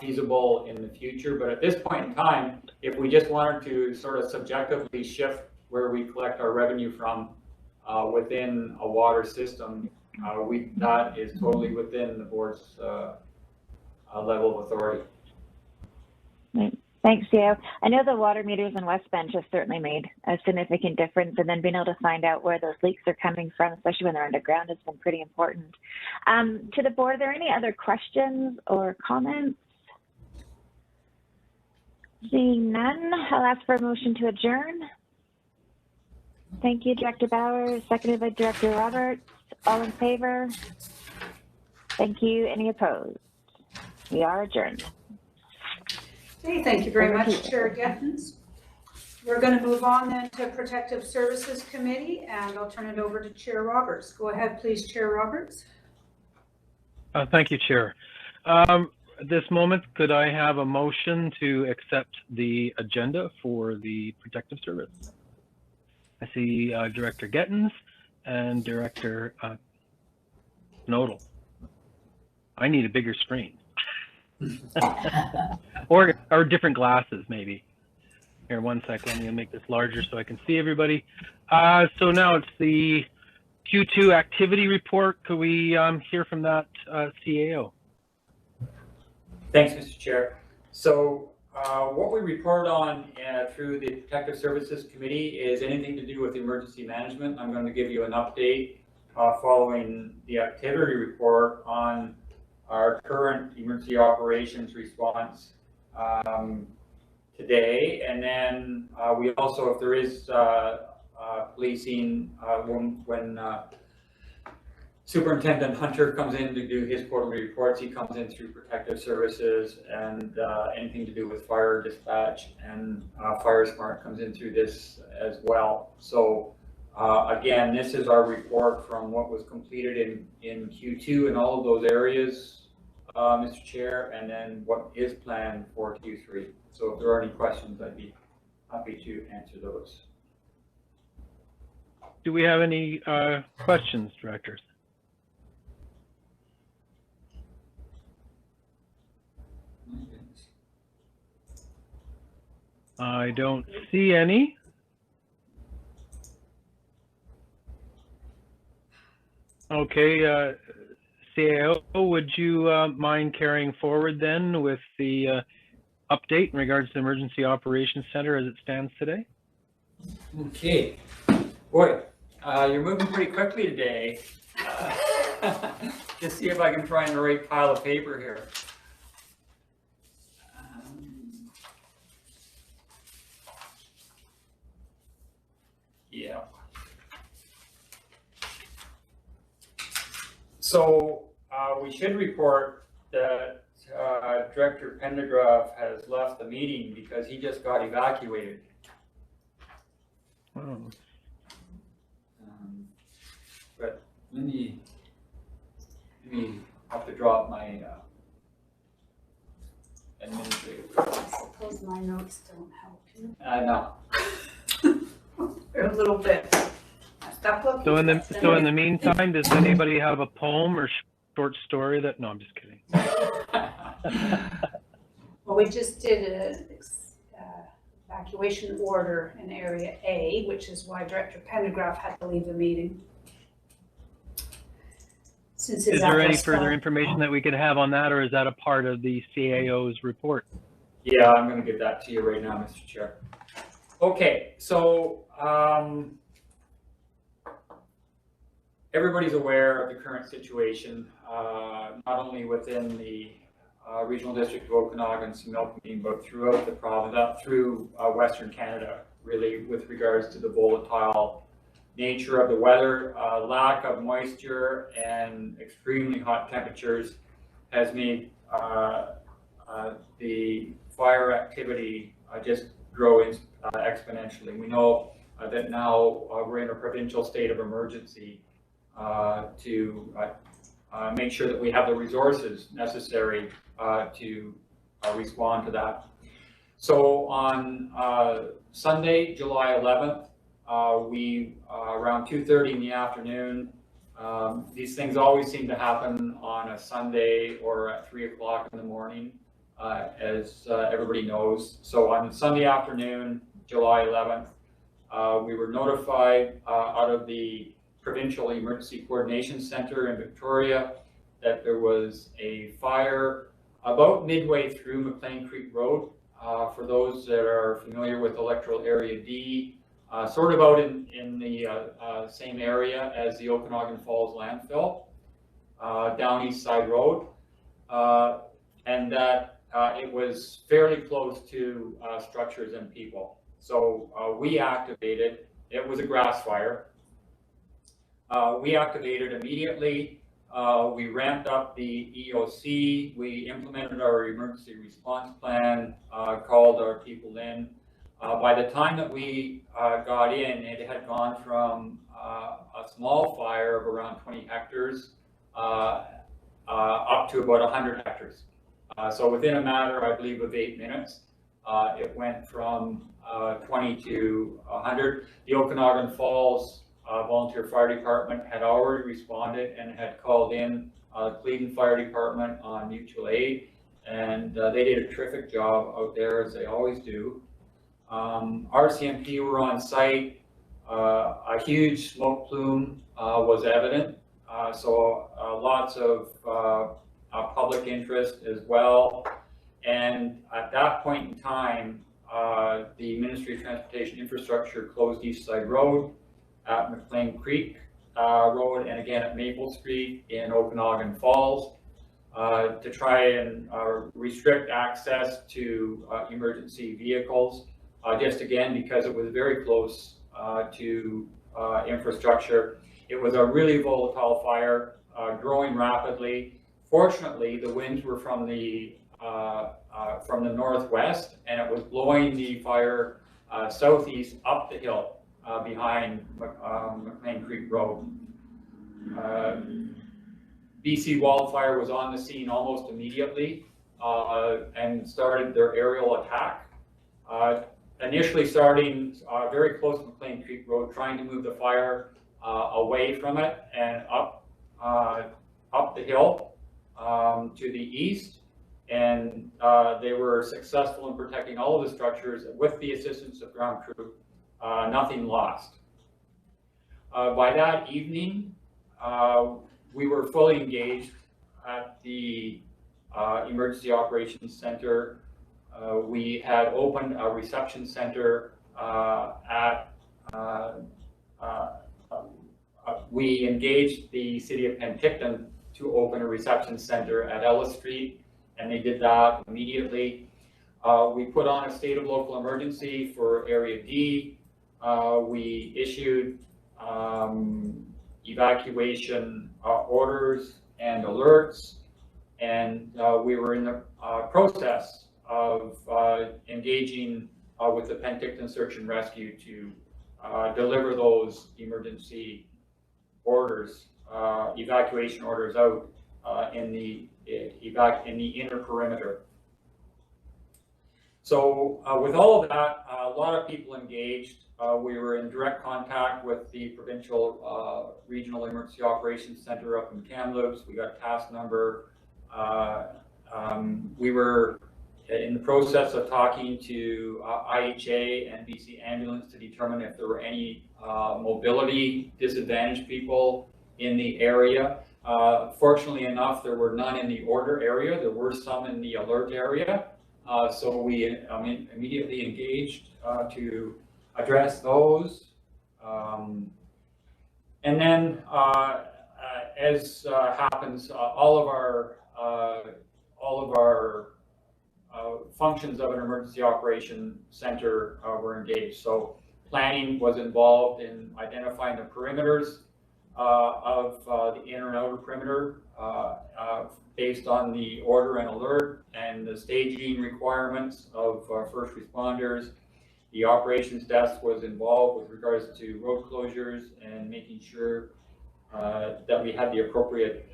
feasible in the future, but at this point in time, if we just wanted to sort of subjectively shift where we collect our revenue from within a water system, that is totally within the board's level of authority. Right. Thanks, Gio. I know the water meters in West Bench have certainly made a significant difference, and then being able to find out where those leaks are coming from, especially when they're underground, has been pretty important. To the board, are there any other questions or comments? Seeing none, I'll ask for a motion to adjourn. Thank you, Director Bauer, seconded by Director Roberts. All in favor? Thank you. Any opposed? We are adjourned. Okay, thank you very much, Chair Gethens. We're going to move on then to Protective Services Committee, and I'll turn it over to Chair Roberts. Go ahead, please, Chair Roberts. Thank you, Chair. At this moment, could I have a motion to accept the agenda for the Protective Service? I see Director Gettens and Director Nodal. I need a bigger screen. or different glasses, maybe. Here, one sec. Let me make this larger so I can see everybody. So now it's the Q2 activity report. Could we hear from that CAO? Thanks, Mr. Chair. So what we report on through the Protective Services Committee is anything to do with emergency management. I'm going to give you an update following the activity report on our current emergency operations response today. And then we also, if there is policing, when Superintendent Hunter comes in to do his quarterly reports, he comes in through Protective Services, and anything to do with fire dispatch and Fire Smart comes in through this as well. So again, this is our report from what was completed in Q2 in all of those areas, Mr. Chair, and then what is planned for Q3. So if there are any questions, I'd be happy to answer those. Do we have any questions, directors? I don't see any. Okay, CAO, would you mind carrying forward then with the update in regards to the Emergency Operations Center as it stands today? Okay. Boy, you're moving pretty quickly today. Just see if I can find the right pile of paper here. Yeah. So we should report that Director Pendergraft has left the meeting because he just got evacuated. Oh. But let me have to drop my administrative. I suppose my notes don't help you. I know. A little bit. Stop looking. So in the meantime, does anybody have a poem or short story that? No, I'm just kidding. Well, we just did an evacuation order in Area A, which is why Director Pendergraft had to leave the meeting. since Is his there any address further file. information that we could have on that, or is that a part of the CAO's report? Yeah, I'm going to give that to you right now, Mr. Chair. Okay, so everybody's aware of the current situation, not only within the regional district of Okanagan and Similkameen, but throughout the province, up through Western Canada, really, with regards to the volatile nature of the weather. Lack of moisture and extremely hot temperatures has made the fire activity just grow exponentially. We know that now we're in a provincial state of emergency to make sure that we have the resources necessary to respond to that. So on Sunday, July 11th, we around 2:30 in the afternoon. These things always seem to happen on a Sunday or at 3 o'clock in the morning, as everybody knows. So on Sunday afternoon, July 11th, we were notified out of the Provincial Emergency Coordination Center in Victoria that there was a fire about midway through McLean Creek Road. For those that are familiar with electoral area D, sort of out in the same area as the Okanagan Falls landfill, down East Side Road, and that it was fairly close to structures and people. So we activated, it was a grass fire. We activated immediately. We ramped up the EOC. We implemented our emergency response plan, called our people in. By the time that we got in, it had gone from a small fire of around 20 hectares up to about 100 hectares. So within a matter, I believe, of 8 minutes, it went from 20 to 100. The Okanagan Falls Volunteer Fire Department had already responded and had called in the Cleveland Fire Department on mutual aid, and they did a terrific job out there, as they always do. RCMP were on site. A huge smoke plume was evident, so lots of public interest as well. And at that point in time, the Ministry of Transportation Infrastructure closed East Side Road, at McLean Creek Road, and again at Maple Street in Okanagan Falls, to try and restrict access to emergency vehicles, just again because it was very close to infrastructure. It was a really volatile fire, growing rapidly. Fortunately, the winds were from the northwest, and it was blowing the fire southeast up the hill behind McLean Creek Road. BC Wildfire was on the scene almost immediately and started their aerial attack. Initially starting very close to McLean Creek Road, trying to move the fire away from it and up the hill to the east. And they were successful in protecting all of the structures with the assistance of ground crew. Nothing lost. By that evening, we were fully engaged at the Emergency Operations Center. We had opened a reception center we engaged the City of Penticton to open a reception center at Ellis Street, and they did that immediately. We put on a state of local emergency for Area D. We issued evacuation orders and alerts, and we were in the process of engaging with the Penticton Search and Rescue to deliver those emergency orders, evacuation orders out in the inner perimeter. So with all of that, a lot of people engaged. We were in direct contact with the Provincial Regional Emergency Operations Center up in Kamloops. We got task number. We were in the process of talking to IHA and BC Ambulance to determine if there were any mobility disadvantaged people in the area. Fortunately enough, there were none in the order area. There were some in the alert area. So we immediately engaged to address those. And then, as happens, all of our functions of an emergency operation center were engaged. So planning was involved in identifying the perimeters of the inner and outer perimeter based on the order and alert and the staging requirements of first responders. The operations desk was involved with regards to road closures and making sure that we had the appropriate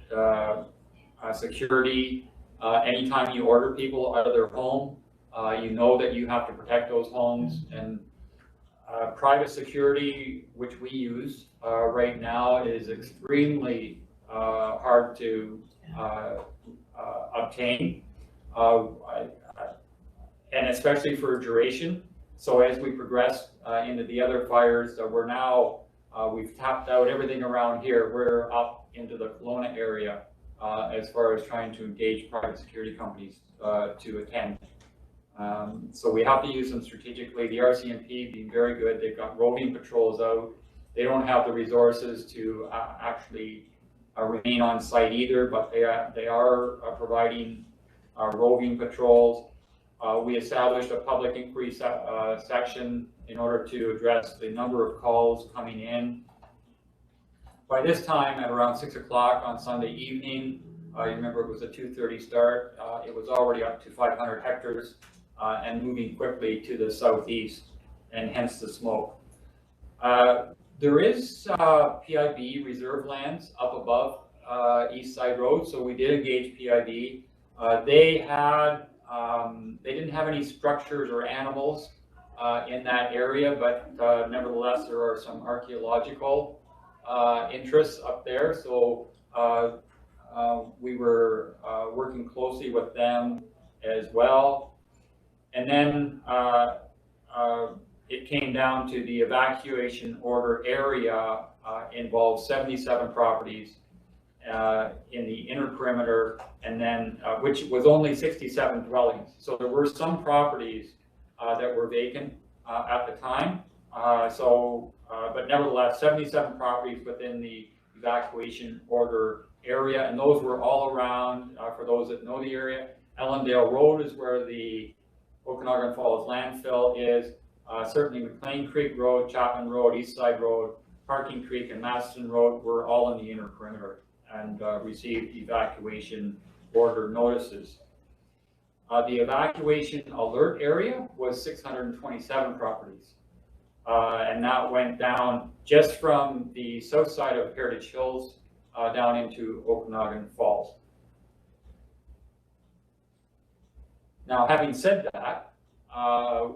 security. Anytime you order people out of their home, you know that you have to protect those homes. And private security, which we use right now, is extremely hard to obtain, and especially for duration. So as we progress into the other fires, we're now, we've tapped out everything around here. We're up into the Kelowna area as far as trying to engage private security companies to attend. So we have to use them strategically. The RCMP being very good. They've got roving patrols out. They don't have the resources to actually remain on site either, but they are providing roving patrols. We established a public inquiry section in order to address the number of calls coming in. By this time, at around 6 o'clock on Sunday evening, you remember it was a 2:30 start, it was already up to 500 hectares and moving quickly to the southeast, and hence the smoke. There is PIB reserve lands up above East Side Road, so we did engage PIB. They didn't have any structures or animals in that area, but nevertheless, there are some archaeological interests up there. So we were working closely with them as well. And then it came down to the evacuation order area involved 77 properties in the inner perimeter, and then which was only 67 dwellings. So there were some properties that were vacant at the time. But nevertheless, 77 properties within the evacuation order area, and those were all around, for those that know the area, Ellendale Road is where the Okanagan Falls landfill is. Certainly McLean Creek Road, Chapman Road, East Side Road, Parking Creek, and Maston Road were all in the inner perimeter and received evacuation order notices. The evacuation alert area was 627 properties. And that went down just from the south side of Heritage Hills down into Okanagan Falls. Now, having said that,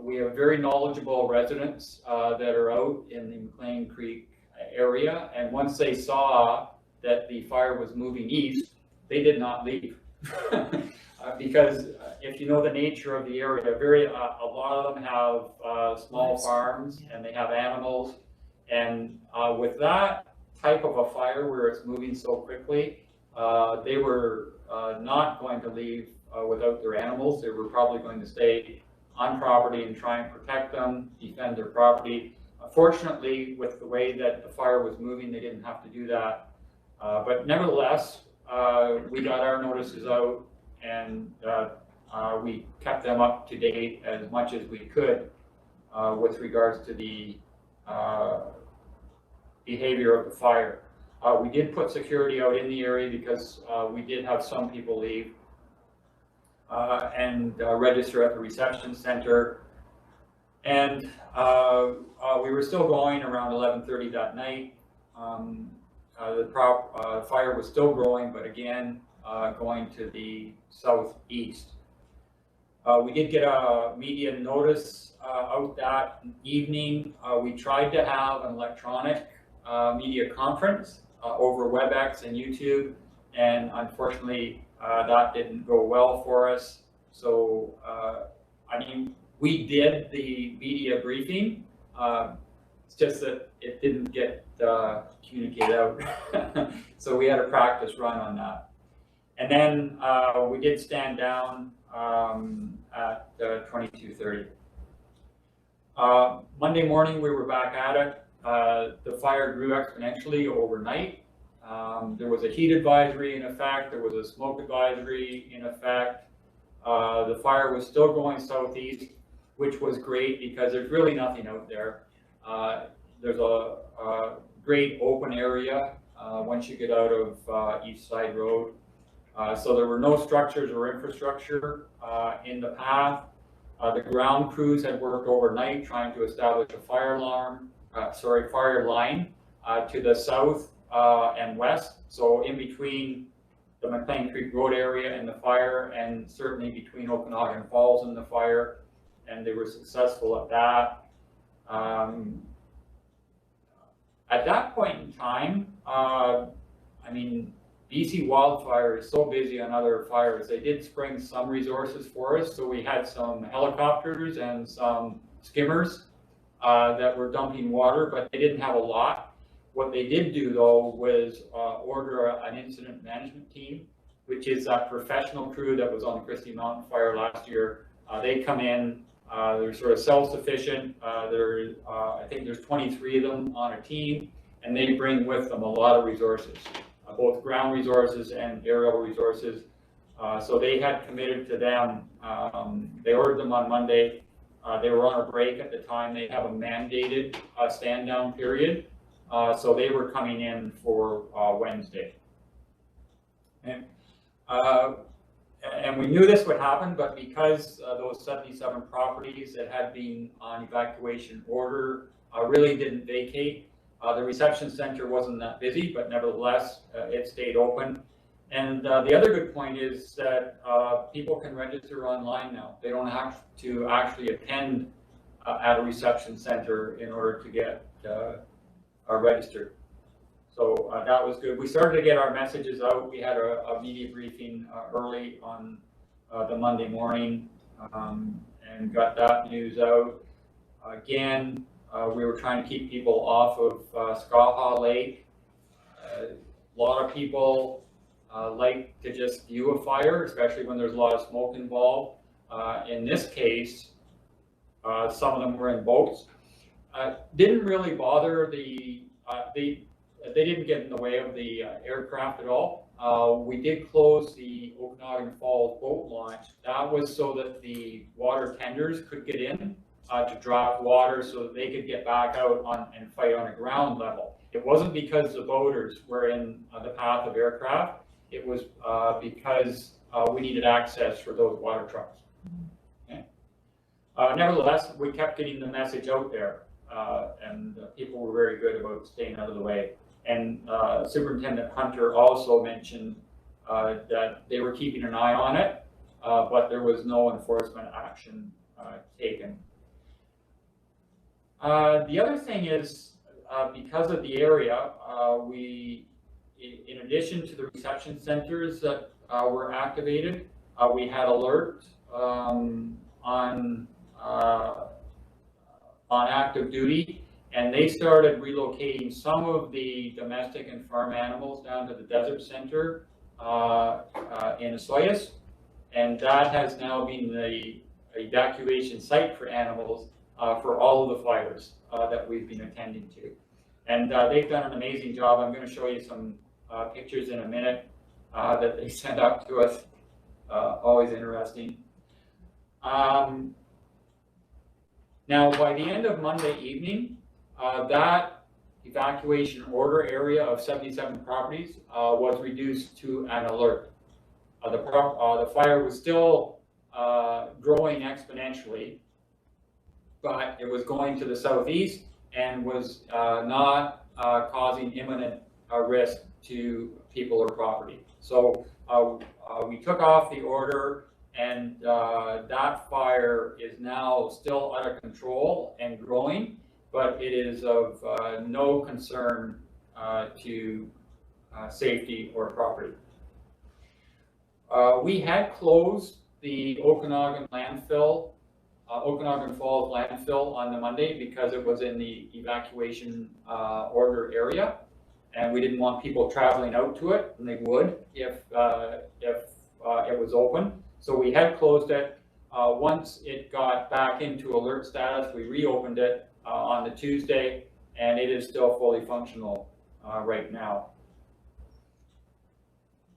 we have very knowledgeable residents that are out in the McLean Creek area, and once they saw that the fire was moving east, they did not leave. Because if you know the nature of the area, a lot of them have small farms and they have animals, and with that type of a fire where it's moving so quickly, they were not going to leave without their animals. They were probably going to stay on property and try and protect them, defend their property. Fortunately, with the way that the fire was moving, they didn't have to do that. But nevertheless, we got our notices out, and we kept them up to date as much as we could with regards to the behavior of the fire. We did put security out in the area because we did have some people leave and register at the reception center. And we were still going around 11:30 that night. The fire was still growing, but again, going to the southeast. We did get a media notice out that evening. We tried to have an electronic media conference over WebEx and YouTube, and unfortunately that didn't go well for us. So, I mean, we did the media briefing, It's just that it didn't get communicated out. So we had a practice run on that. And then we did stand down at 22:30. Monday morning, we were back at it. The fire grew exponentially overnight. There was a heat advisory in effect. There was a smoke advisory in effect. The fire was still going southeast, which was great because there's really nothing out there. There's a great open area once you get out of East Side Road. So there were no structures or infrastructure in the path. The ground crews had worked overnight trying to establish a fire line to the south and west. So in between the McLean Creek Road area and the fire, and certainly between Okanagan Falls and the fire, and they were successful at that. At that point in time, I mean, BC Wildfire is so busy on other fires. They did spring some resources for us. So we had some helicopters and some skimmers that were dumping water, but they didn't have a lot. What they did do though was order an incident management team, which is that professional crew that was on the Christie Mountain fire last year. They come in, they're sort of self-sufficient. I think there's 23 of them on a team, and they bring with them a lot of resources. Both ground resources and aerial resources. So they had committed to them. They ordered them on Monday. They were on a break at the time. They have a mandated stand down period. So they were coming in for Wednesday. And we knew this would happen, but because those 77 properties that had been on evacuation order really didn't vacate, the reception center wasn't that busy, but nevertheless, it stayed open. And the other good point is that people can register online now. They don't have to actually attend at a reception center in order to get registered. So that was good. We started to get our messages out. We had a media briefing early on the Monday morning and got that news out. Again, we were trying to keep people off of Skaha Lake. A lot of people like to just view a fire, especially when there's a lot of smoke involved. In this case, some of them were in boats. Didn't really bother they didn't get in the way of the aircraft at all. We did close the Okanagan Falls boat launch. That was so that the water tenders could get in to drop water so that they could get back out and fight on a ground level. It wasn't because the boaters were in the path of aircraft. It was because we needed access for those water trucks. Okay. Nevertheless, we kept getting the message out there, and people were very good about staying out of the way. And Superintendent Hunter also mentioned that they were keeping an eye on it, but there was no enforcement action taken. The other thing is, because of the area, we, in addition to the reception centers that were activated, we had alert on active duty, and they started relocating some of the domestic and farm animals down to the desert center in Osoyoos, and that has now been the evacuation site for animals for all of the fires that we've been attending to. And they've done an amazing job. I'm going to show you some pictures in a minute that they sent up to us. Always interesting. Now, by the end of Monday evening, that evacuation order area of 77 properties was reduced to an alert. The fire was still growing exponentially, but it was going to the southeast and was not causing imminent risk to people or property. So we took off the order, and that fire is now still out of control and growing, but it is of no concern to safety or property. We had closed the Okanagan landfill Okanagan Falls landfill on the Monday because it was in the evacuation order area, and we didn't want people traveling out to it, and they would if it was open. So we had closed it. Once it got back into alert status, we reopened it on the Tuesday, and it is still fully functional right now.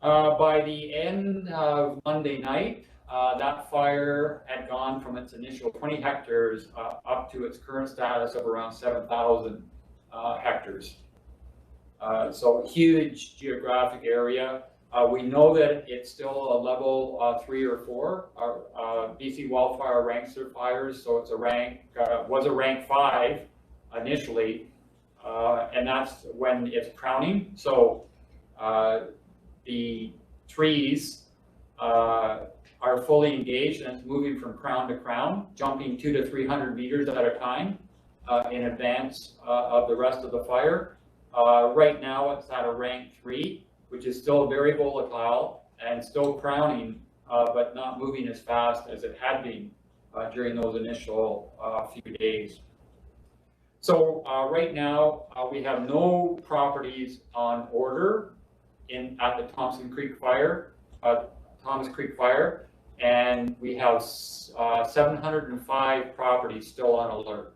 By the end of Monday night, that fire had gone from its initial 20 hectares up to its current status of around 7,000 hectares. So huge geographic area. We know that it's still a level 3 or 4. BC Wildfire ranks their fires, so it's a rank, was a rank 5 initially, and that's when it's crowning. So the trees are fully engaged, and it's moving from crown to crown, jumping 200 to 300 meters at a time in advance of the rest of the fire. Right now it's at a rank 3, which is still very volatile and still crowning, but not moving as fast as it had been during those initial few days. So right now we have no properties on order at the Thomas Creek Fire, and we have 705 properties still on alert.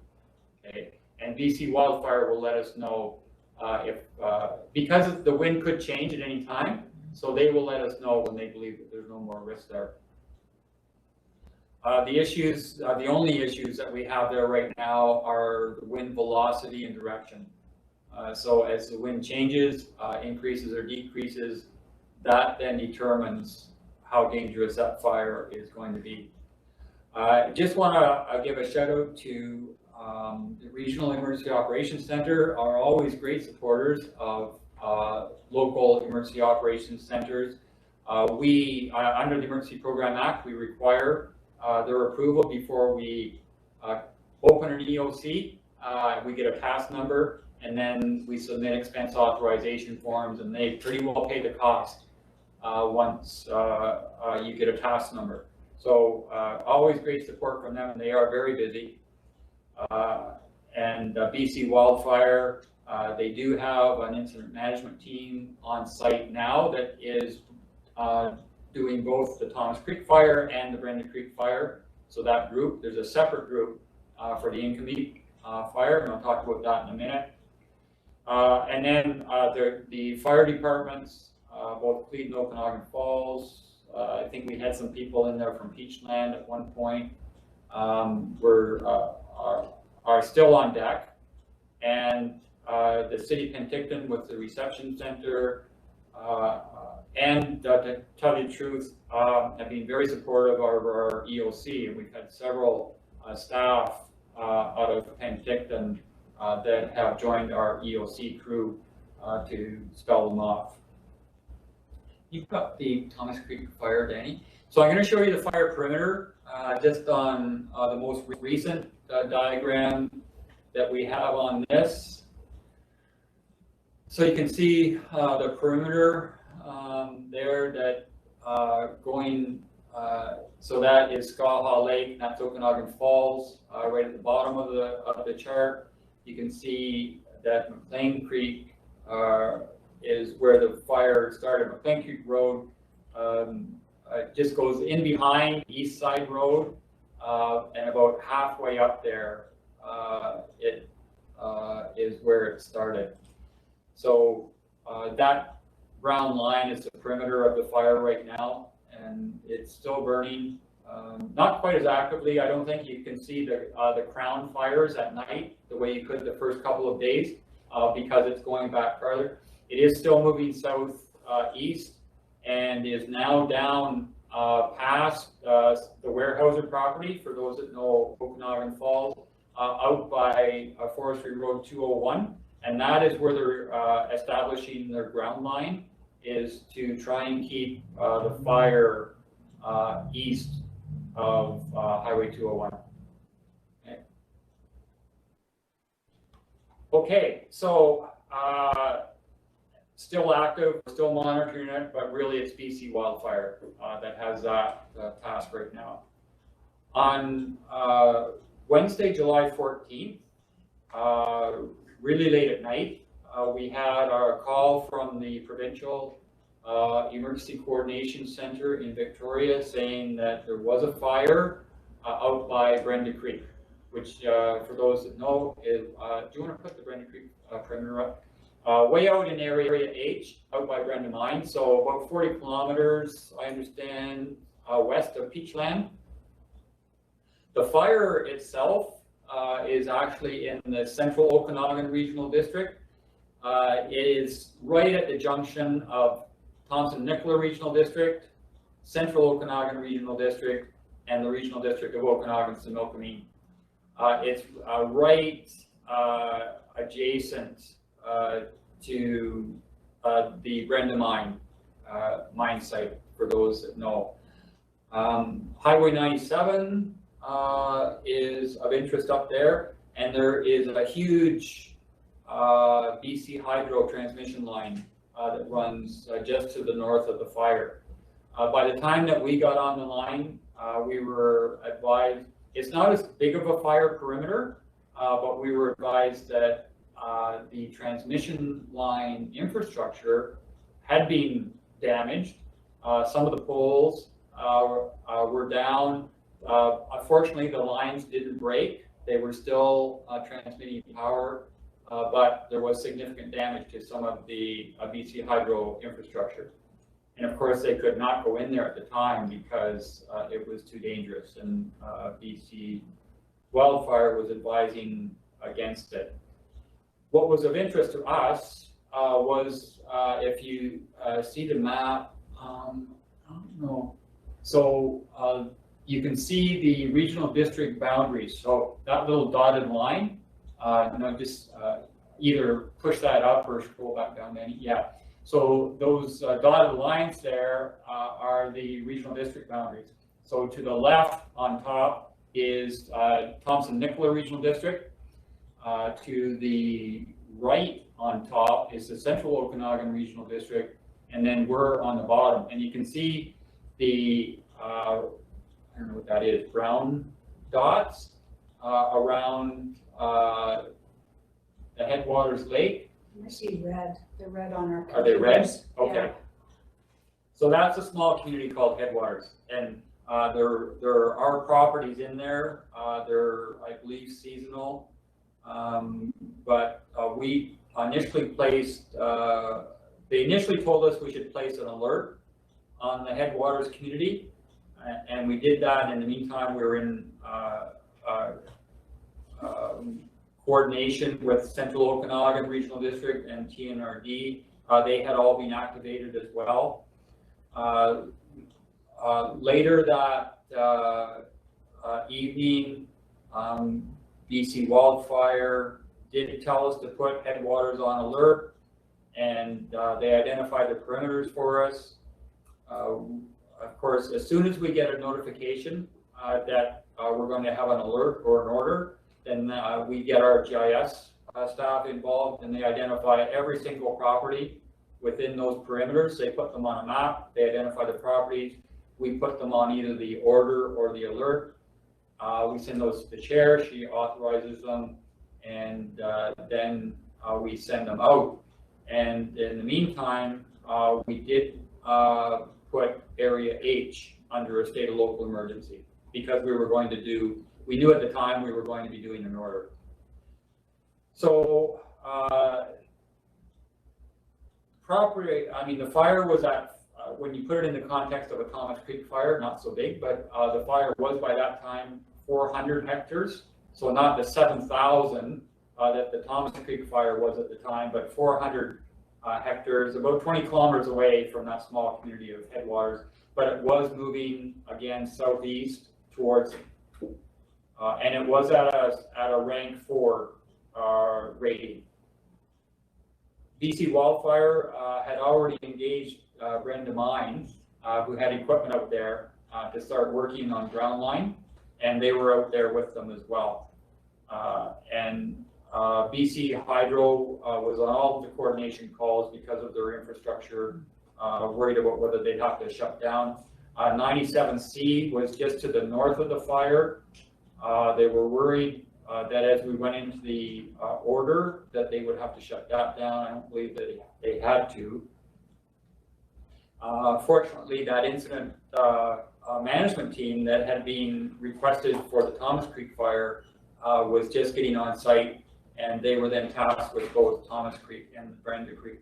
Okay, and BC Wildfire will let us know because the wind could change at any time, so they will let us know when they believe that there's no more risk there. The only issues that we have there right now are the wind velocity and direction. So as the wind changes, increases or decreases, that then determines how dangerous that fire is going to be. I just want to give a shout out to the Regional Emergency Operations Center, are always great supporters of local emergency operations centers. We, under the Emergency Program Act, we require their approval before we open an EOC. We get a task number, and then we submit expense authorization forms, and they pretty well pay the cost once you get a task number. So always great support from them, and they are very busy. And BC Wildfire, they do have an incident management team on site now that is doing both the Thomas Creek Fire and the Brenda Creek Fire. So that group, there's a separate group for the Incoming Fire, and I'll talk about that in a minute. And then the fire departments, both Cleet and Okanagan Falls, I think we had some people in there from Peachland at one point, are still on deck. And the City of Penticton with the reception center, and to tell you the truth, have been very supportive of our EOC, and we've had several staff out of Penticton that have joined our EOC crew to spell them off. You've got the Thomas Creek Fire, Danny. So I'm going to show you the fire perimeter just on the most recent diagram that we have on this. So you can see the perimeter there that going, so that is Skaha Lake, that's Okanagan Falls, right at the bottom of the chart. You can see that McLean Creek is where the fire started. McLean Creek Road just goes in behind East Side Road, and about halfway up there, it is where it started. So that brown line is the perimeter of the fire right now, and it's still burning. Not quite as actively. I don't think you can see the crown fires at night the way you could the first couple of days because it's going back farther. It is still moving south east and is now down past the Weyerhaeuser property, for those that know Okanagan Falls, out by Forestry Road 201. And that is where they're establishing their ground line, is to try and keep the fire east of Highway 201. Okay, so still active, still monitoring it, but really it's BC Wildfire that has that task right now. On Wednesday, July 14th, really late at night, we had our call from the Provincial Emergency Coordination Center in Victoria saying that there was a fire out by Brenda Creek, which for those that know is, do you want to put the Brenda Creek perimeter up? Way out in area H, out by Brenda Mine, so about 40 kilometers, I understand, west of Peachland. The fire itself is actually in the Central Okanagan Regional District. It is right at the junction of Thompson-Nicola Regional District, Central Okanagan Regional District, and the Regional District of Okanagan-Similkameen. It's right adjacent to the Brenda Mine site, for those that know. Highway 97 is of interest up there, and there is a huge BC Hydro transmission line that runs just to the north of the fire. By the time that we got on the line, we were advised, it's not as big of a fire perimeter, but we were advised that the transmission line infrastructure had been damaged. Some of the poles were down. Unfortunately, the lines didn't break. They were still transmitting power, but there was significant damage to some of the BC Hydro infrastructure. And of course, they could not go in there at the time because it was too dangerous, and BC Wildfire was advising against it. What was of interest to us was, if you see the map, I don't know, so you can see the regional district boundaries. So that little dotted line, just either push that up or scroll back down any, yeah. So those dotted lines there are the regional district boundaries. So to the left on top is Thompson-Nicola Regional District. To the right on top is the Central Okanagan Regional District, and then we're on the bottom. And you can see the, I don't know what that is, brown dots around the Headwaters Lake. I see red. They're red on our. Are they red? computers. Okay. Yeah. So that's a small community called Headwaters, and there are properties in there. They're, I believe, seasonal, but we initially placed. They initially told us we should place an alert on the Headwaters community, and we did that. In the meantime, we were in coordination with Central Okanagan Regional District and TNRD. They had all been activated as well. Later that evening, BC Wildfire did tell us to put Headwaters on alert, and they identified the perimeters for us. Of course, as soon as we get a notification that we're going to have an alert or an order, then we get our GIS staff involved, and they identify every single property within those perimeters. They put them on a map, they identify the properties, we put them on either the order or the alert. We send those to the chair, she authorizes them, and then we send them out. And in the meantime, we did put Area H under a state of local emergency because we were going to do, we knew at the time we were going to be doing an order. So property, I mean, the fire was at, when you put it in the context of a Thomas Creek fire, not so big, but the fire was by that time 400 hectares. So not the 7,000 that the Thomas Creek fire was at the time, but 400 hectares, about 20 kilometers away from that small community of Headwaters. But it was moving again southeast towards, and it was at a rank 4 rating. BC Wildfire had already engaged Brenda Mine, who had equipment out there to start working on ground line, and they were out there with them as well. And BC Hydro was on all of the coordination calls because of their infrastructure, worried about whether they'd have to shut down. 97C was just to the north of the fire. They were worried that as we went into the order that they would have to shut that down. I don't believe that they had to. Fortunately, that incident management team that had been requested for the Thomas Creek fire was just getting on site, and they were then tasked with both Thomas Creek and the Brenda Creek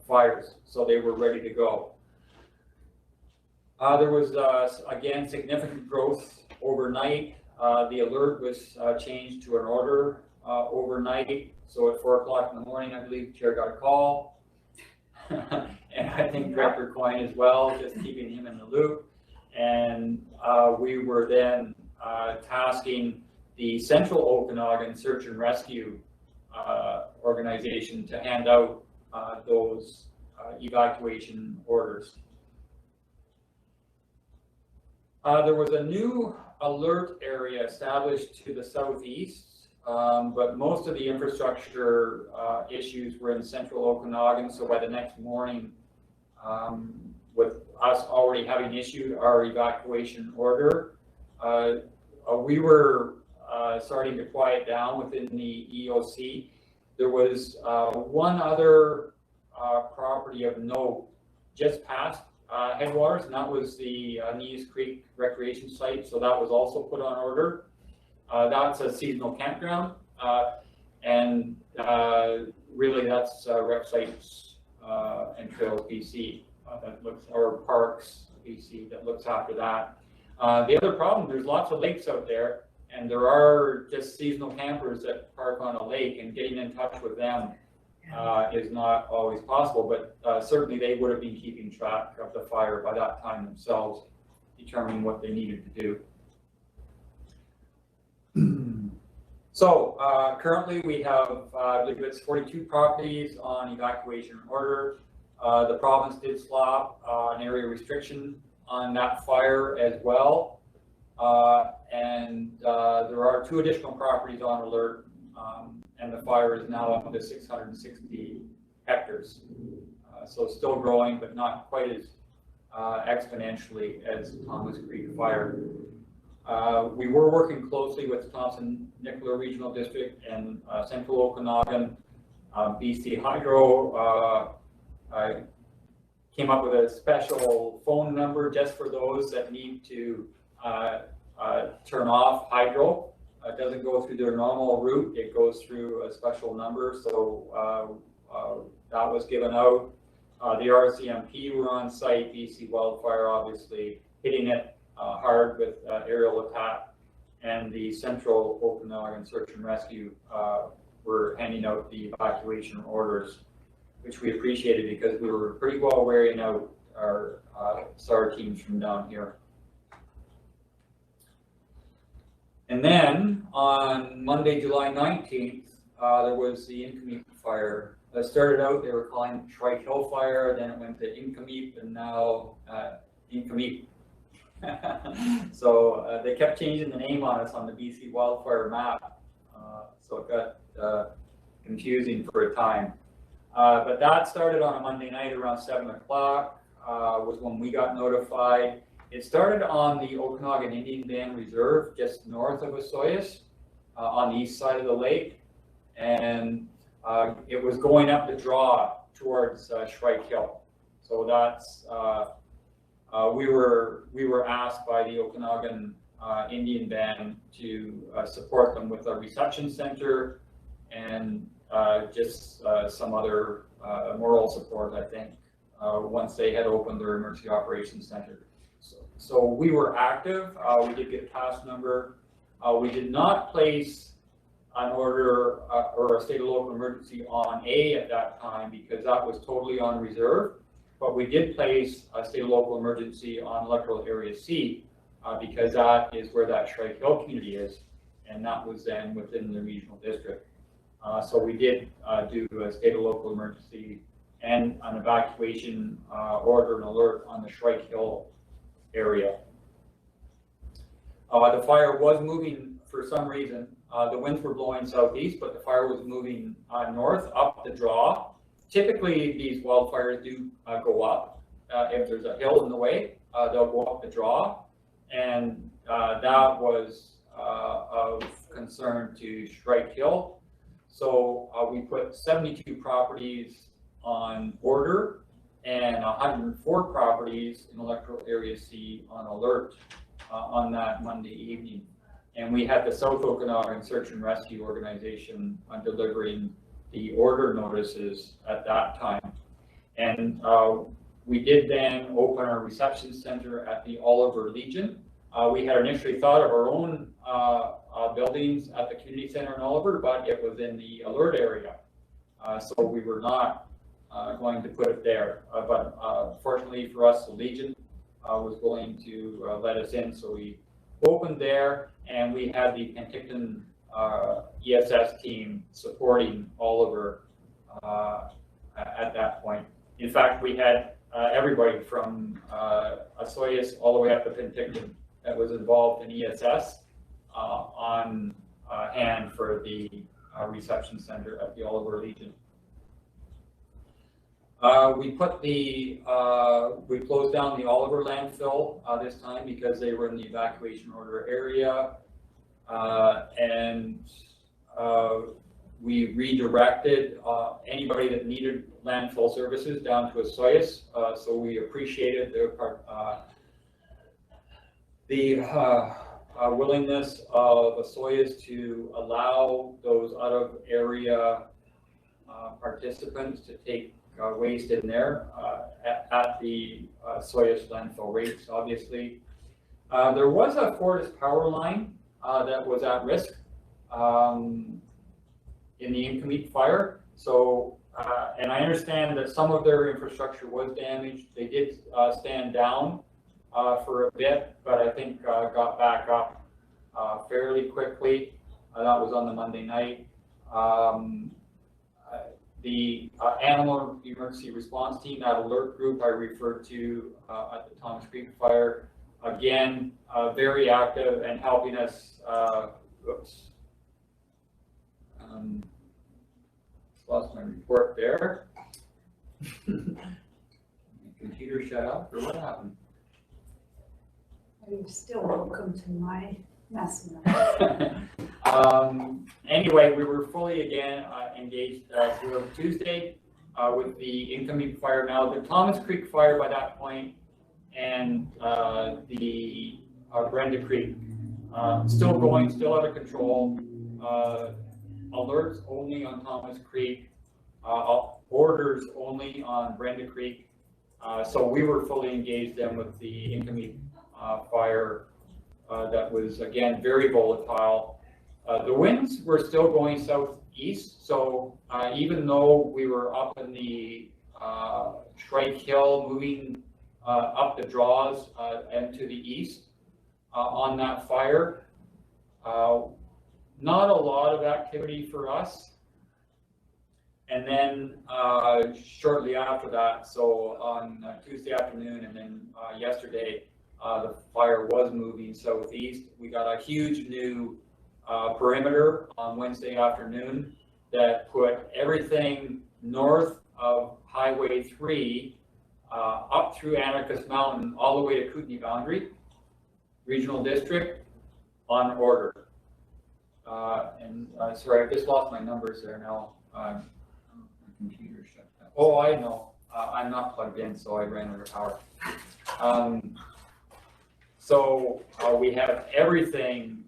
fires, so they were ready to go. There was, again, significant growth overnight. The alert was changed to an order overnight, so at 4 o'clock in the morning, I believe the chair got a call. And I think Director Coyne as well, just keeping him in the loop. And we were then tasking the Central Okanagan Search and Rescue organization to hand out those evacuation orders. There was a new alert area established to the southeast, but most of the infrastructure issues were in Central Okanagan. So by the next morning, with us already having issued our evacuation order, we were starting to quiet down within the EOC. There was one other property of note just past headwaters, and that was the Nees Creek Recreation Site. So that was also put on order. That's a seasonal campground, and really that's Rec Sites and Trails BC that looks, or Parks BC that looks after that. The other problem, there's lots of lakes out there, and there are just seasonal campers that park on a lake, and getting in touch with them is not always possible, but certainly they would have been keeping track of the fire by that time themselves, determining what they needed to do. So currently we have, I believe it's 42 properties on evacuation order. The province did slap an area restriction on that fire as well. And there are 2 additional properties on alert, and the fire is now up to 660 hectares. So still growing, but not quite as exponentially as Thomas Creek fire. We were working closely with Thompson-Nicola Regional District and Central Okanagan. BC Hydro came up with a special phone number just for those that need to turn off hydro. It doesn't go through their normal route, it goes through a special number, so that was given out. The RCMP were on site, BC Wildfire obviously hitting it hard with aerial attack, and the Central Okanagan Search and Rescue were handing out the evacuation orders, which we appreciated because we were pretty well wearing out our SAR teams from down here. And then on Monday, July 19th, there was the Incomeep fire. That started out, they were calling it Shrike Hill Fire, then it went to Incomeep, and now Incomeep. So they kept changing the name on us on the BC wildfire map, so it got confusing for a time. But that started on a Monday night around 7 o'clock, was when we got notified. It started on the Okanagan Indian Band Reserve, just north of Osoyoos, on the east side of the lake, and it was going up the draw towards Shrike Hill. So that's we were asked by the Okanagan Indian Band to support them with a reception center and just some other moral support, I think, once they had opened their emergency operations center. So we were active. We did get a task number. We did not place an order or a state or local emergency on A at that time because that was totally on reserve. But we did place a state or local emergency on electoral area C because that is where that Shrike Hill community is, and that was then within the regional district. So we did do a state or local emergency and an evacuation order and alert on the Shrike Hill area. The fire was moving for some reason. The winds were blowing southeast, but the fire was moving north up the draw. Typically, these wildfires do go up if there's a hill in the way, they'll go up the draw, and that was of concern to Shrike Hill. So we put 72 properties on order and 104 properties in electoral area C on alert on that Monday evening. And we had the South Okanagan Search and Rescue Organization delivering the order notices at that time. And we did then open our reception center at the Oliver Legion. We had initially thought of our own buildings at the community center in Oliver, but it was in the alert area. So we were not going to put it there. But fortunately for us, the Legion was willing to let us in. So we opened there, and we had the Penticton ESS team supporting Oliver at that point. In fact, we had everybody from Osoyoos all the way up to Penticton that was involved in ESS on hand for the reception center at the Oliver Legion. We closed down the Oliver landfill this time because they were in the evacuation order area, and we redirected anybody that needed landfill services down to Osoyoos. So we appreciated their willingness of Osoyoos to allow those out of area participants to take waste in there at the Osoyoos landfill rates, obviously. There was a Fortis power line that was at risk in the Incomeet fire. So, and I understand that some of their infrastructure was damaged. They did stand down for a bit, but I think got back up fairly quickly. That was on the Monday night. The animal emergency response team, that alert group I referred to at the Thomas Creek fire, again, very active and helping us. Lost my report there. My computer shut off, or what happened? You're still welcome to my mess. Anyway, we were fully again engaged through Tuesday with the incoming fire. Now the Thomas Creek fire by that point and the Brenda Creek still going, still out of control. Alerts only on Thomas Creek, orders only on Brenda Creek. So we were fully engaged then with the incoming fire that was again very volatile. The winds were still going southeast, so even though we were up in the Shrike Hill, moving up the draws and to the east on that fire, not a lot of activity for us. And then shortly after that, so on Tuesday afternoon and then yesterday, the fire was moving southeast. We got a huge new perimeter on Wednesday afternoon that put everything north of Highway 3 up through Anarchist Mountain all the way to Kootenay Boundary Regional District on order. Sorry, I just lost my numbers there now. My computer shut down. Oh, I know. I'm not plugged in, so I ran out of power. So we have everything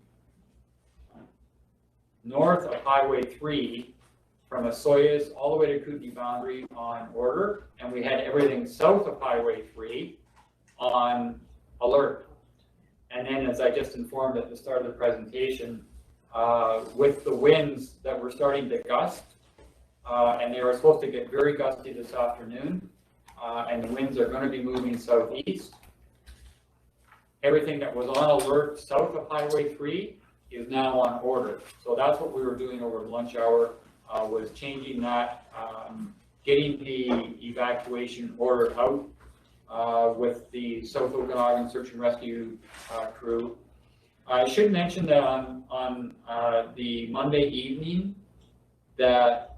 north of Highway 3 from Osoyoos all the way to Kootenay Boundary on order, and we had everything south of Highway 3 on alert. And then, as I just informed at the start of the presentation, with the winds that were starting to gust, and they were supposed to get very gusty this afternoon, and the winds are going to be moving southeast. Everything that was on alert south of Highway 3 is now on order. So that's what we were doing over lunch hour, was changing that, getting the evacuation order out with the South Okanagan Search and Rescue crew. I should mention that on the Monday evening that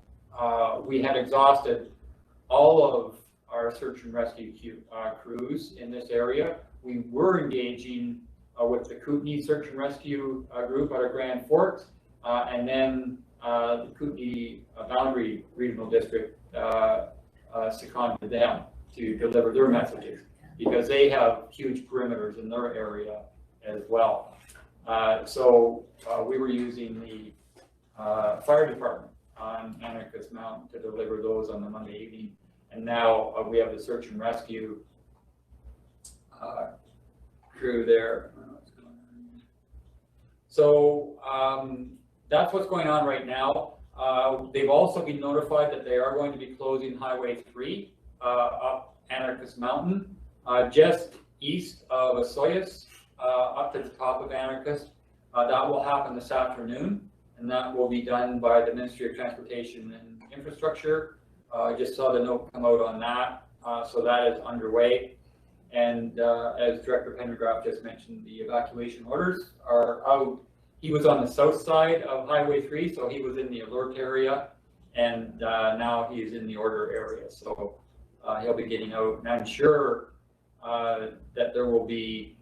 we had exhausted all of our search and rescue crews in this area. we were engaging with the Kootenai Search and Rescue group out of Grand Forks, and then the Kootenai Boundary Regional District seconded them to deliver their messages because they have huge perimeters in their area as well. So we were using the fire department on Anarchist Mountain to deliver those on the Monday evening. And now we have the search and rescue crew there. So that's what's going on right now. They've also been notified that they are going to be closing Highway 3 up Anarchist Mountain, just east of Osoyoos, up to the top of Anarchist. That will happen this afternoon, and that will be done by the Ministry of Transportation and Infrastructure. I just saw the note come out on that, so that is underway. And as Director Pendergraft just mentioned, the evacuation orders are out. He was on the south side of Highway 3, so he was in the alert area, and now he is in the order area. So he'll be getting out, and I'm sure that there will be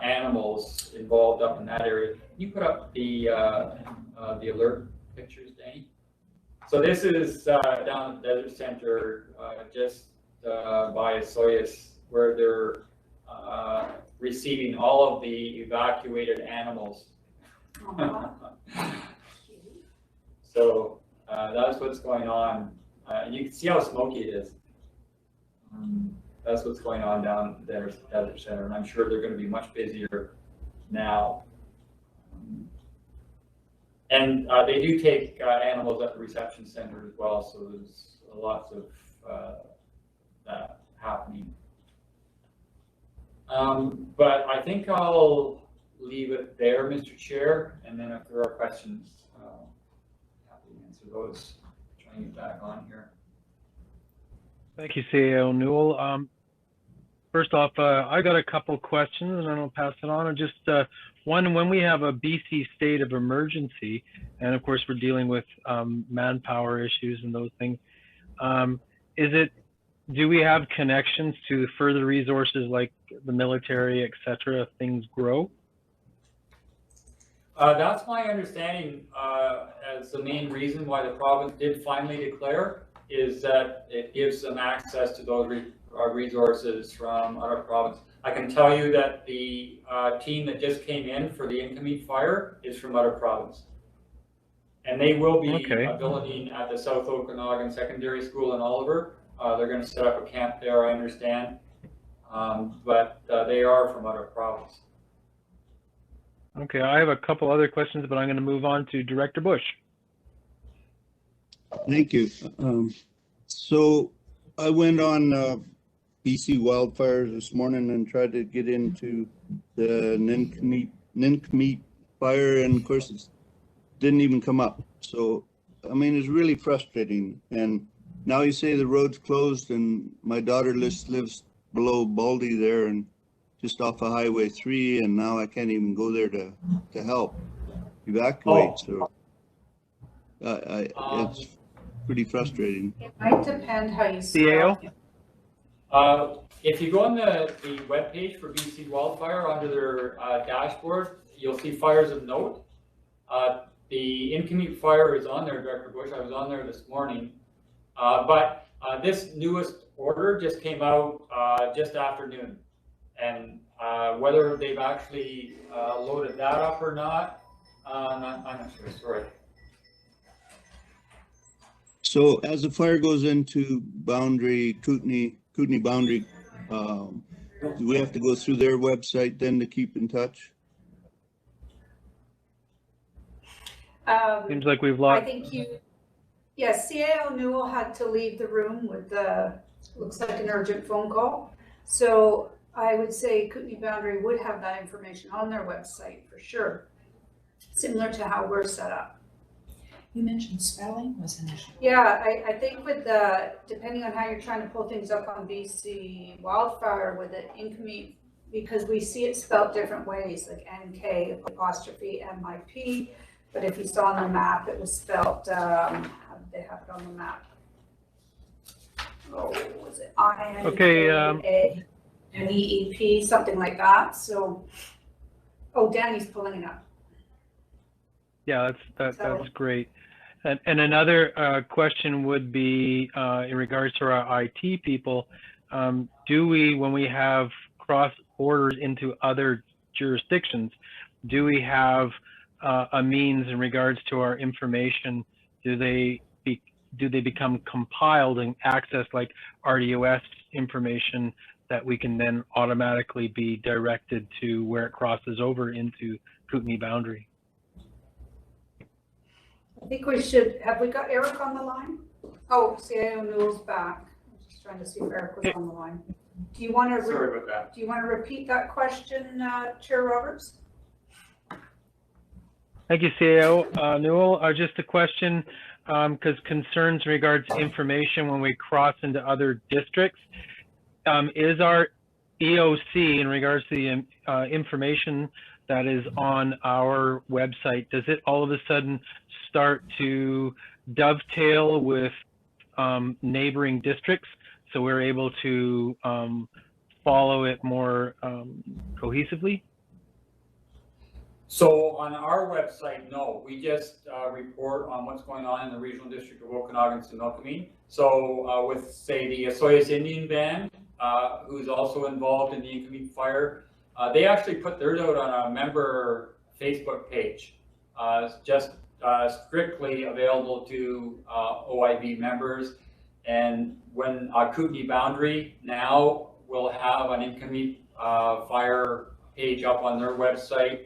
animals involved up in that area. Can you put up the alert pictures, Danny? So this is down at the Desert Center, just by Osoyoos, where they're receiving all of the evacuated animals. So that's what's going on. And you can see how smoky it is. That's what's going on down there at the Desert Center, and I'm sure they're going to be much busier now. And they do take animals at the reception center as well, so there's lots of that happening. But I think I'll leave it there, Mr. Chair, and then if there are questions, happy to answer those. Trying to get back on here. Thank you, CAO Newell. First off, I got a couple questions, and then I'll pass it on. And just one, when we have a BC state of emergency, and of course we're dealing with manpower issues and those things, do we have connections to further resources like the military, et cetera, if things grow? That's my understanding as the main reason why the province did finally declare is that it gives them access to those resources from other provinces. I can tell you that the team that just came in for the incoming fire is from other province. And they will be billeting at the South Okanagan Secondary School in Oliver. They're going to set up a camp there, I understand. But they are from other province. Okay, I have a couple other questions, but I'm going to move on to Director Bush. Thank you. So I went on BC wildfires this morning and tried to get into the Nincomeat fire, and of course it didn't even come up. So, I mean, it's really frustrating. And now you say the road's closed, and my daughter lives below Baldy there and just off of Highway 3, and now I can't even go there to help evacuate. So it's pretty frustrating. It might depend how you CAO? If you go on the webpage for BC Wildfire under their dashboard, you'll see fires of note. The Incommute fire is on there, Director Bush. I was on there this morning. But this newest order just came out just after noon. And whether they've actually loaded that up or not, I'm not sure. Sorry. So as the fire goes into Kootenai boundary, do we have to go through their website then to keep in touch? Seems like we've lost. I think yes, CAO Newell had to leave the room with looks like an urgent phone call. So I would say Kootenai Boundary would have that information on their website for sure, similar to how we're set up. You mentioned spelling was an issue. Yeah, I think with depending on how you're trying to pull things up on BC Wildfire with the Incommute, because we see it spelled different ways, like NK apostrophe MIP. But if you saw on the map, it was spelled, how did they have it on the map? Oh, was it INKA? Okay. an EEP, something like that. So, oh, Danny's pulling it up. Yeah, So- that's great. And another question would be in regards to our IT people, do we, when we have cross borders into other jurisdictions, do we have a means in regards to our information? Do they become compiled and accessed like RDOS information that we can then automatically be directed to where it crosses over into Kootenai boundary? I think we should, have we got Eric on the line? Oh, CIO Newell's back. I'm just trying to see if Eric was on the line. Do you want to? Sorry about that. Do you want to repeat that question, Chair Roberts? Thank you, CAO Newell. Just a question, because concerns in regards to information when we cross into other districts. Is our EOC in regards to the information that is on our website, does it all of a sudden start to dovetail with neighboring districts, so we're able to follow it more cohesively? So on our website, no, we just report on what's going on in the regional district of Okanagan and Milkameen. So with, say, the Osoyoos Indian Band, who's also involved in the Inkameen fire, they actually put theirs out on a member Facebook page. It's just strictly available to OIB members. And when Kootenai boundary now will have an Inkameen fire page up on their website.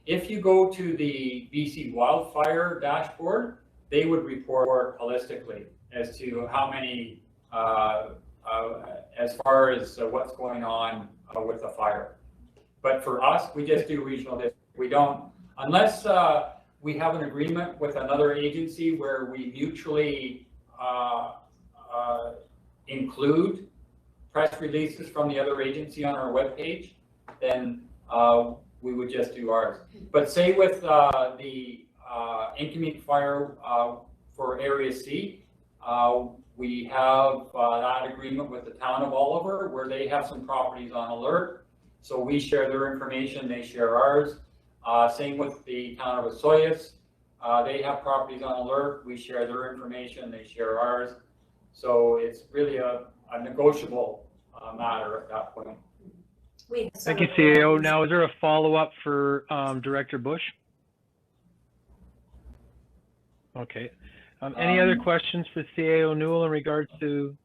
If you go to the BC wildfire dashboard, they would report holistically as to how many, as far as what's going on with the fire. But for us, we just do regional district. We don't, unless we have an agreement with another agency where we mutually include press releases from the other agency on our webpage, then we would just do ours. But say with the Inkameen fire for Area C, we have that agreement with the town of Oliver where they have some properties on alert. So we share their information, they share ours. Same with the town of Osoyoos. They have properties on alert, we share their information, they share ours. So it's really a negotiable matter at that point. Thank you, CAO. Now, is there a follow-up for Director Bush? Okay. Any other questions for CAO Newell in regards to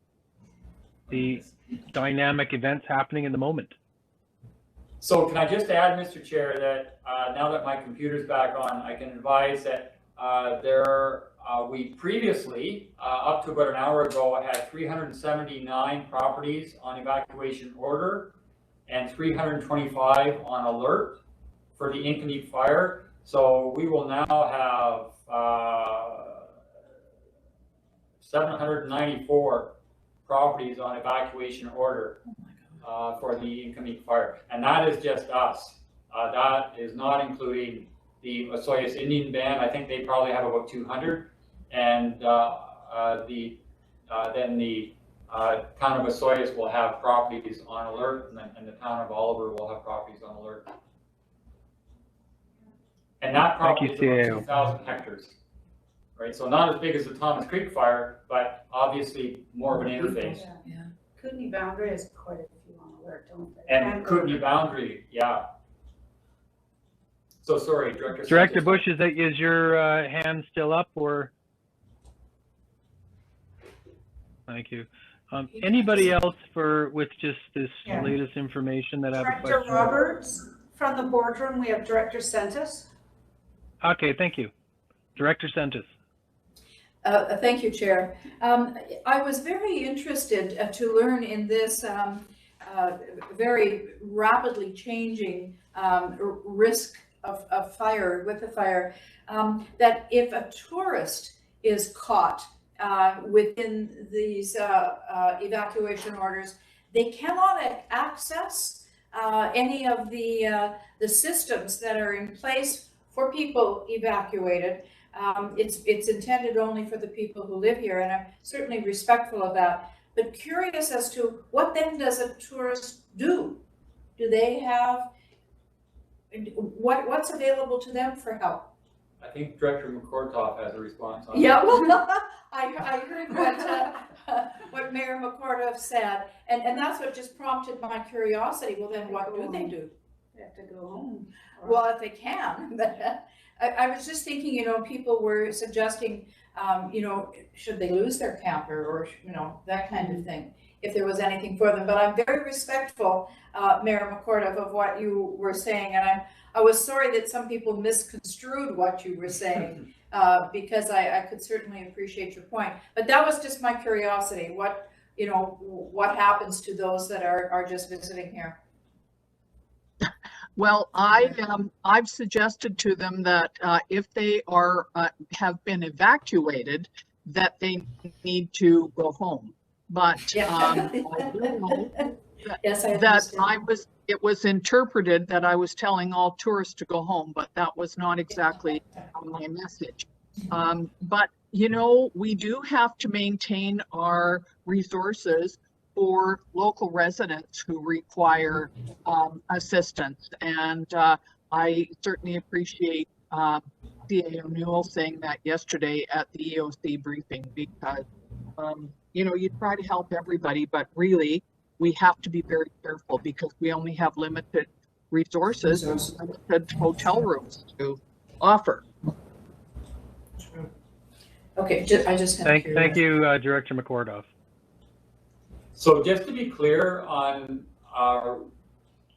the dynamic events happening in the moment? So can I just add, Mr. Chair, that now that my computer's back on, I can advise that we previously, up to about an hour ago, had 379 properties on evacuation order and 325 on alert for the Inkameen fire. So we will now have 794 properties on evacuation order for the Inkameen fire. And that is just us. That is not including the Osoyoos Indian Band. I think they probably have about 200. And then the town of Osoyoos will have properties on alert, and the town of Oliver will have properties on alert. And that property is about 2,000 hectares, right? So not as big as the Thomas Creek fire, but obviously more of an interface. Yeah. Kootenai boundary has quite a few on alert, don't they? And Kootenai boundary, yeah. So sorry, Director Bush, is your hand still up, or? Thank you. Anybody else with just this latest information that I have a question? Director Roberts, from the boardroom, we have Director Sentis. Okay, thank you. Director Sentis. Thank you, Chair. I was very interested to learn in this very rapidly changing risk of fire, with the fire, that if a tourist is caught within these evacuation orders, they cannot access any of the systems that are in place for people evacuated. It's intended only for the people who live here, and I'm certainly respectful of that. but curious as to what then does a tourist do? Do they have, what's available to them for help? I think Director McCortoff has a response on Yeah, that. well, I heard what Mayor McCordoff said, and that's what just prompted my curiosity. Well, then what do they do? They have to go home. Well, if they can. I was just thinking, you know, people were suggesting, you know, should they lose their camper or, you know, that kind of thing, if there was anything for them. But I'm very respectful, Mayor McCordoff, of what you were saying, and I was sorry that some people misconstrued what you were saying, because I could certainly appreciate your point. But that was just my curiosity. What, you know, what happens to those that are just visiting here? Well, I've suggested to them that if they are have been evacuated, that they need to go home. But I do know that, yes, I that it was interpreted that I was telling all tourists to go home, but that was not exactly my message. But you know, we do have to maintain our resources for local residents who require assistance. And I certainly appreciate CA O'Neill saying that yesterday at the EOC briefing, because you know, you try to help everybody, but really we have to be very careful because we only have limited resources and limited hotel rooms to offer. Okay, I just thank you, Director McCordoff. So just to be clear on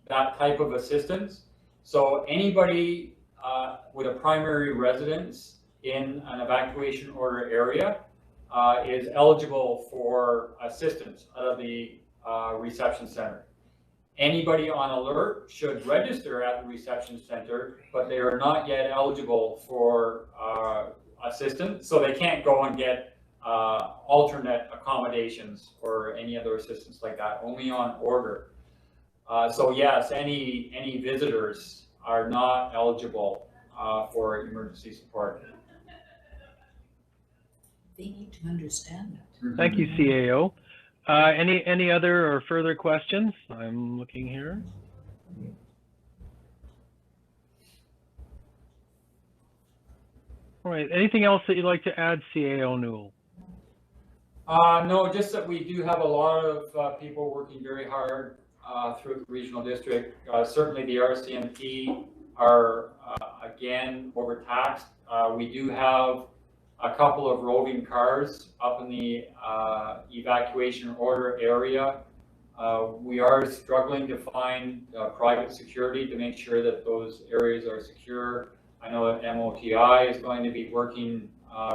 that type of assistance, so anybody with a primary residence in an evacuation order area is eligible for assistance out of the reception center. Anybody on alert should register at the reception center, but they are not yet eligible for assistance, so they can't go and get alternate accommodations or any other assistance like that, only on order. So yes, any visitors are not eligible for emergency support. They need to understand that. Thank you, CAO. Any other or further questions? I'm looking here. All right, anything else that you'd like to add, CAO Newell? No, just that we do have a lot of people working very hard through the regional district. Certainly the RCMP are again overtaxed. We do have a couple of roving cars up in the evacuation order area. We are struggling to find private security to make sure that those areas are secure. I know that MOTI is going to be working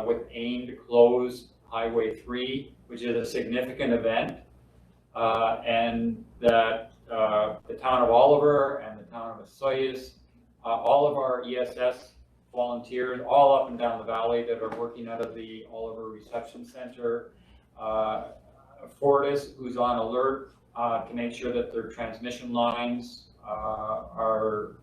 with AIM to close Highway 3, which is a significant event, and that the town of Oliver and the town of Osoyoos, all of our ESS volunteers, all up and down the valley that are working out of the Oliver Reception Center, Fortis, who's on alert to make sure that their transmission lines are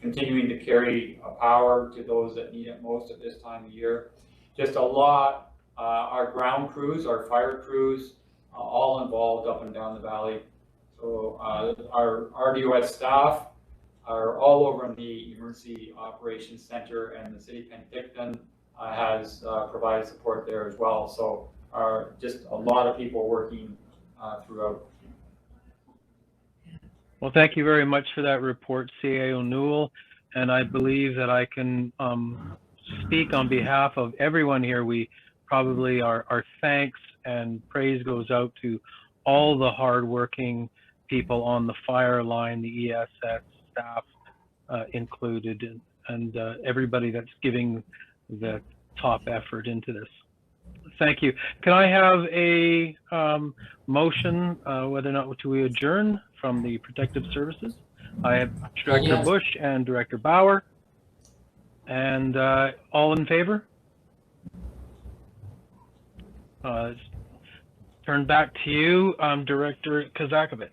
continuing to carry power to those that need it most at this time of year. Just a lot. Our ground crews, our fire crews, all involved up and down the valley. So our RDOS staff are all over in the Emergency Operations Center, and the City of Penticton has provided support there as well. So just a lot of people working throughout. Well, thank you very much for that report, CAO Newell. And I believe that I can speak on behalf of everyone here. We probably our thanks and praise goes out to all the hardworking people on the fire line, the ESS staff included, and everybody that's giving the top effort into this. Thank you. Can I have a motion whether or not to adjourn from the Protective Services? I have Director Bush and Director Bauer. And all in favor? Turn back to you, Director Kazakovich.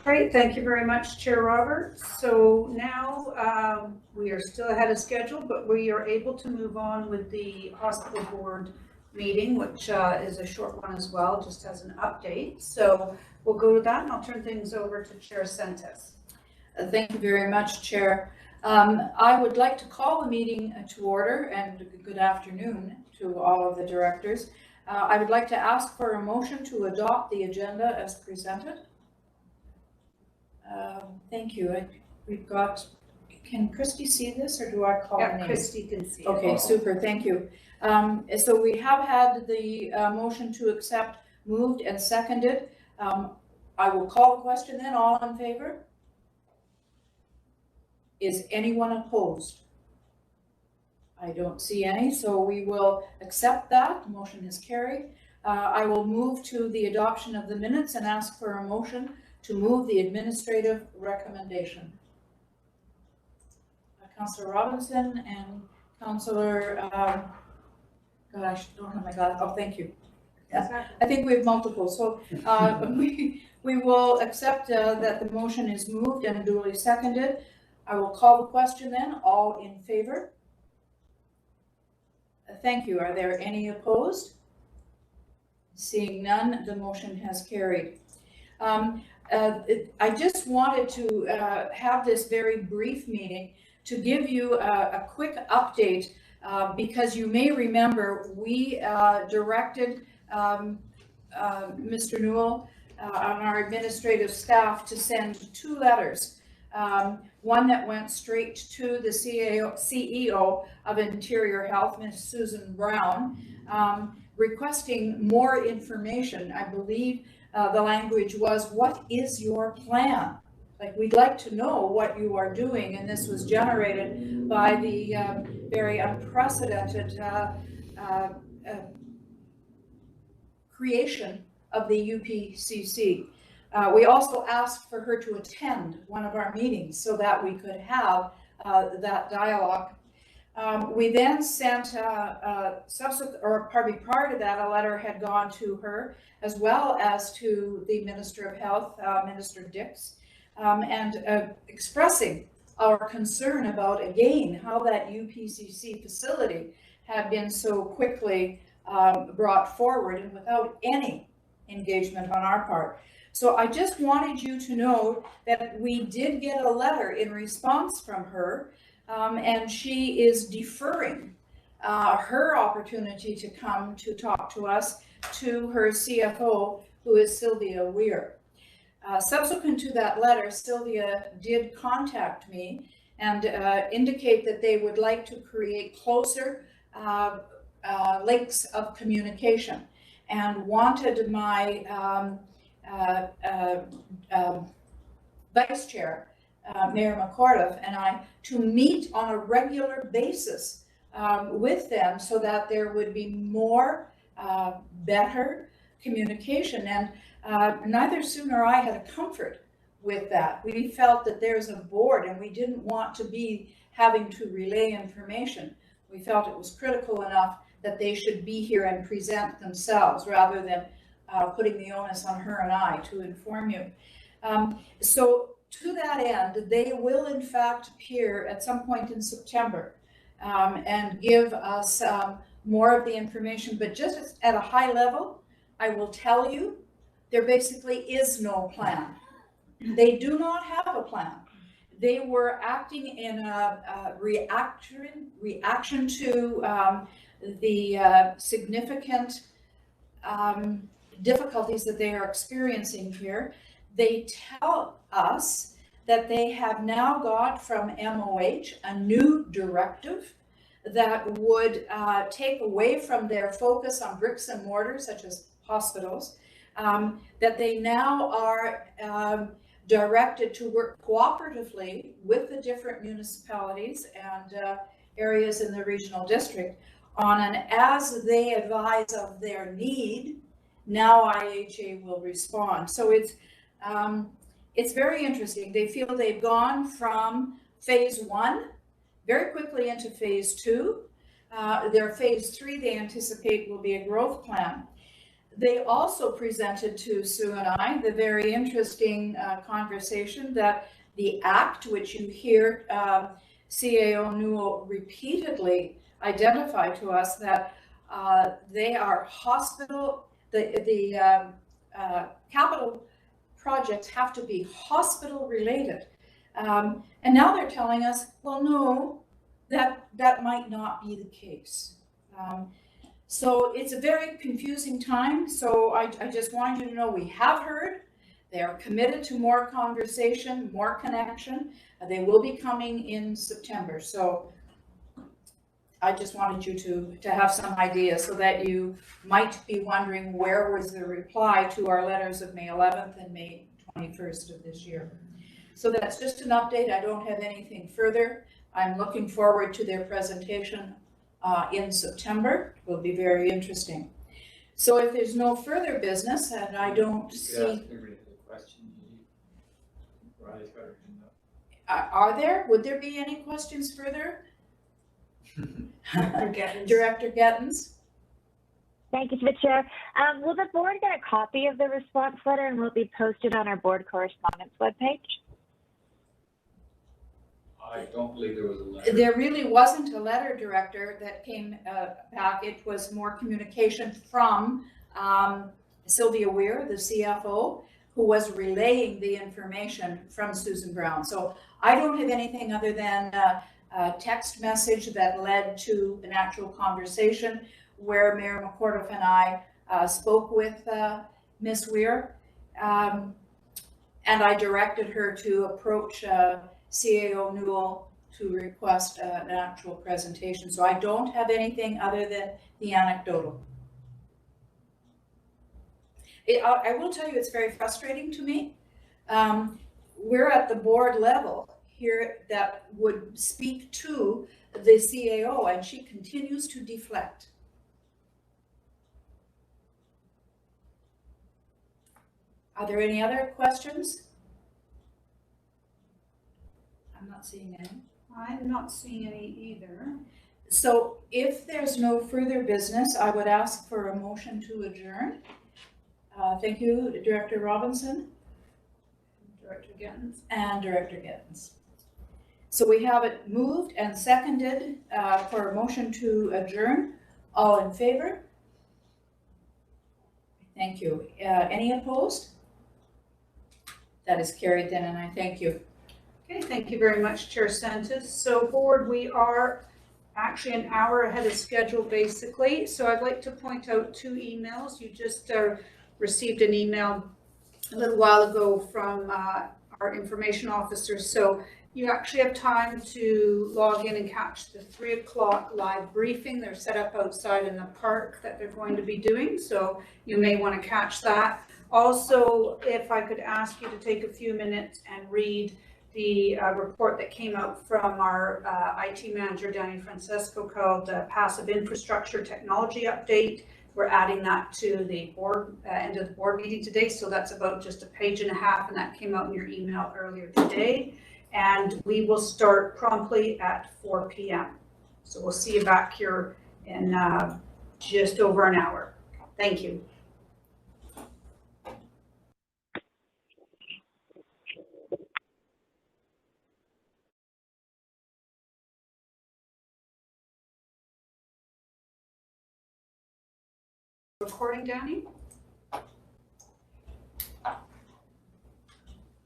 Great, thank you very much, Chair Roberts. So now we are still ahead of schedule, but we are able to move on with the hospital board meeting, which is a short one as well, just as an update. So we'll go to that, and I'll turn things over to Chair Sentis. Thank you very much, Chair. I would like to call the meeting to order, and good afternoon to all of the directors. I would like to ask for a motion to adopt the agenda as presented. Thank you. We've got, can Christy see this, or do I call her name? Christy can see it. Okay, super, thank you. So we have had the motion to accept moved and seconded. I will call the question then. All in favor? Is anyone opposed? I don't see any, so we will accept that. The motion is carried. I will move to the adoption of the minutes and ask for a motion to move the administrative recommendation. Councillor Robinson and Councillor, gosh, don't have my glasses. Oh, thank you. Yeah, I think we have multiple. So we will accept that the motion is moved and duly seconded. I will call the question then. All in favor? Thank you. Are there any opposed? Seeing none, the motion has carried. I just wanted to have this very brief meeting to give you a quick update because you may remember we directed Mr. Newell on our administrative staff to send 2 letters. One that went straight to the CEO of Interior Health, Ms. Susan Brown, requesting more information. I believe the language was, what is your plan? Like, we'd like to know what you are doing, and this was generated by the very unprecedented creation of the UPCC. We also asked for her to attend one of our meetings so that we could have that dialogue. We then sent prior to that, a letter had gone to her as well as to the Minister of Health, Minister Dix, and expressing our concern about, again, how that UPCC facility had been so quickly brought forward and without any engagement on our part. So I just wanted you to know that we did get a letter in response from her, and she is deferring her opportunity to come to talk to us to her CFO, who is Sylvia Weir. Subsequent to that letter, Sylvia did contact me and indicate that they would like to create closer links of communication and wanted my Vice Chair, Mayor McCorduff, and I to meet on a regular basis with them so that there would be more better communication. And neither Sue nor I had a comfort with that. We felt that there's a board and we didn't want to be having to relay information. We felt it was critical enough that they should be here and present themselves rather than putting the onus on her and I to inform you. So to that end, they will in fact appear at some point in September and give us more of the information, but just at a high level, I will tell you, there basically is no plan. They do not have a plan. They were acting in a reaction to the significant difficulties that they are experiencing here. They tell us that they have now got from MOH a new directive that would take away from their focus on bricks and mortar, such as hospitals, that they now are directed to work cooperatively with the different municipalities and areas in the regional district on an as they advise of their need, now IHA will respond. So it's very interesting. They feel they've gone from phase 1 very quickly into phase 2. Their phase 3 they anticipate will be a growth plan. They also presented to Sue and I the very interesting conversation that the Act, which you hear CAO Newell repeatedly identify to us, that They are hospital, the capital projects have to be hospital related. And now they're telling us, well, no, that might not be the case. So it's a very confusing time. So I just wanted you to know we have heard. They are committed to more conversation, more connection. They will be coming in September. So I just wanted you to have some idea so that you might be wondering where was the reply to our letters of May 11th and May 21st of this year. So that's just an update. I don't have anything further. I'm looking forward to their presentation in September. It will be very interesting. So if there's no further business, and I don't see... Are there? Would there be any questions further? Director Gettens. Thank you to the chair. Will the board get a copy of the response letter and will it be posted on our board correspondence webpage? I don't believe there was a letter. There really wasn't a letter, Director, that came back. It was more communication from Sylvia Weir, the CFO, who was relaying the information from Susan Brown. So I don't have anything other than a text message that led to an actual conversation where Mayor McCorduff and I spoke with Ms. Weir, and I directed her to approach CAO Newell to request an actual presentation. So I don't have anything other than the anecdotal. I will tell you, it's very frustrating to me. We're at the board level here that would speak to the CAO, and she continues to deflect. Are there any other questions? I'm not seeing any. I'm not seeing any either. So if there's no further business, I would ask for a motion to adjourn. Thank you, Director Robinson. Director Gettens. And Director Gettens. So we have it moved and seconded for a motion to adjourn. All in favor? Thank you. Any opposed? That is carried then, and I thank you. Okay, thank you very much, Chair Santos. So board, we are actually an hour ahead of schedule basically. So I'd like to point out 2 emails. You just received an email a little while ago from our information officer. So you actually have time to log in and catch the 3 o'clock live briefing. They're set up outside in the park that they're going to be doing. So you may want to catch that. Also, if I could ask you to take a few minutes and read the report that came out from our IT manager, Danny Francesco, called Passive Infrastructure Technology Update. We're adding that to the board end of the board meeting today. So that's about just a page and a half, and that came out in your email earlier today. And we will start promptly at 4 p.m. So we'll see you back here in just over an hour. Thank you. Recording, Danny?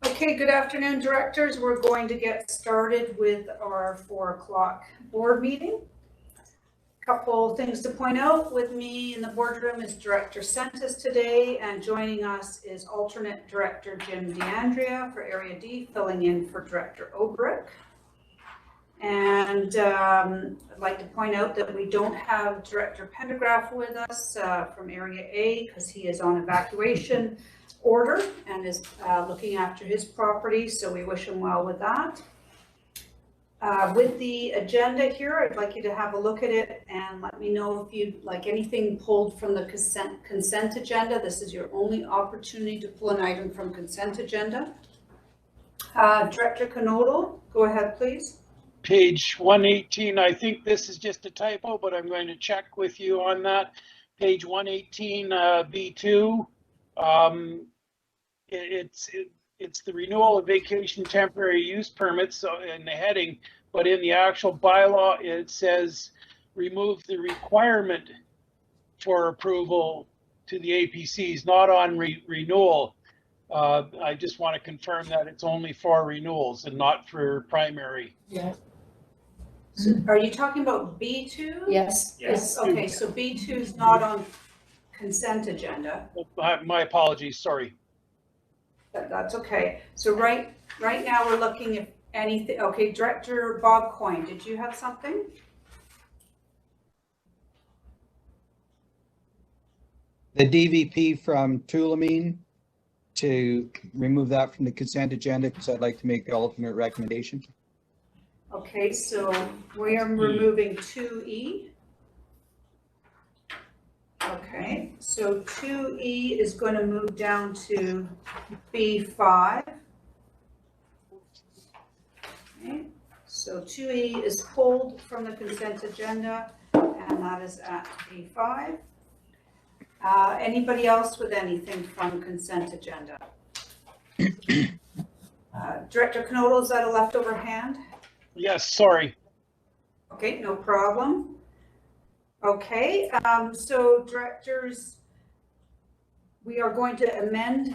Okay, good afternoon, directors. We're going to get started with our 4 o'clock board meeting. Couple things to point out. With me in the boardroom is Director Santos today, and joining us is alternate Director Jim DeAndrea for Area D, filling in for Director Obrick. And I'd like to point out that we don't have Director Pendergraph with us from Area A because he is on evacuation order and is looking after his property, so we wish him well with that. With the agenda here, I'd like you to have a look at it and let me know if you'd like anything pulled from the consent agenda. This is your only opportunity to pull an item from consent agenda. Director Knodel, go ahead, please. Page 118, I think this is just a typo, but I'm going to check with you on that. Page 118, B2. It's the renewal of vacation temporary use permits in the heading, but in the actual bylaw, it says remove the requirement for approval to the APCs, not on renewal. I just want to confirm that it's only for renewals and not for primary. Yeah. So are you talking about B2? Yes. Yes. Okay, so B2 is not on consent agenda. My apologies, sorry. That's okay. So right now we're looking at anything. Okay, Director Bob Coyne, did you have something? The DVP from Tulamine, to remove that from the consent agenda, because I'd like to make the alternate recommendation. Okay, so we are removing 2E. Okay, so 2E is going to move down to B5. Okay, so 2E is pulled from the consent agenda, and that is at B5. Anybody else with anything from consent agenda? Director Knodel, is that a leftover hand? Yes, sorry. Okay, no problem. Okay, so directors, we are going to amend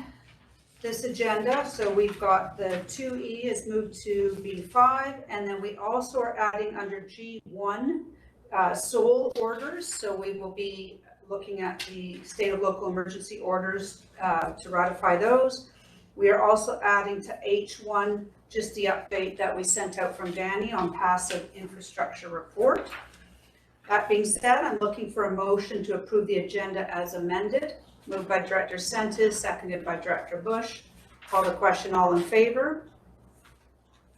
this agenda. So we've got the 2E is moved to B5, and then we also are adding under G1 sole orders. So we will be looking at the state of local emergency orders to ratify those. We are also adding to H1 just the update that we sent out from Danny on passive infrastructure report. That being said, I'm looking for a motion to approve the agenda as amended. Moved by Director Sentis, seconded by Director Bush. Call the question, all in favor?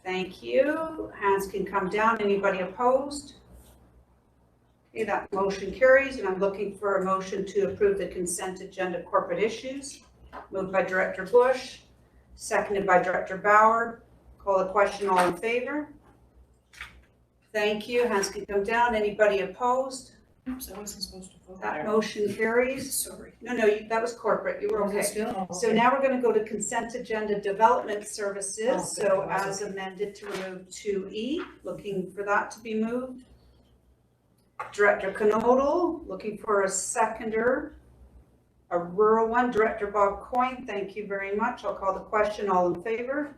Thank you. Hands can come down. Anybody opposed? Okay, that motion carries, and I'm looking for a motion to approve the consent agenda corporate issues. Moved by Director Bush, seconded by Director Bauer. Call the question, all in favor? Thank you. Hands can come down. Anybody opposed? Oops, I wasn't supposed to vote That there. motion carries. Sorry. No, that was corporate. You were Was it okay. still? So now we're going to go to consent agenda development services. Oh, So good. as amended to remove 2E, looking for that to be moved. Director Knodel, looking for a seconder. A rural one, Director Bob Coyne, thank you very much. I'll call the question, all in favor?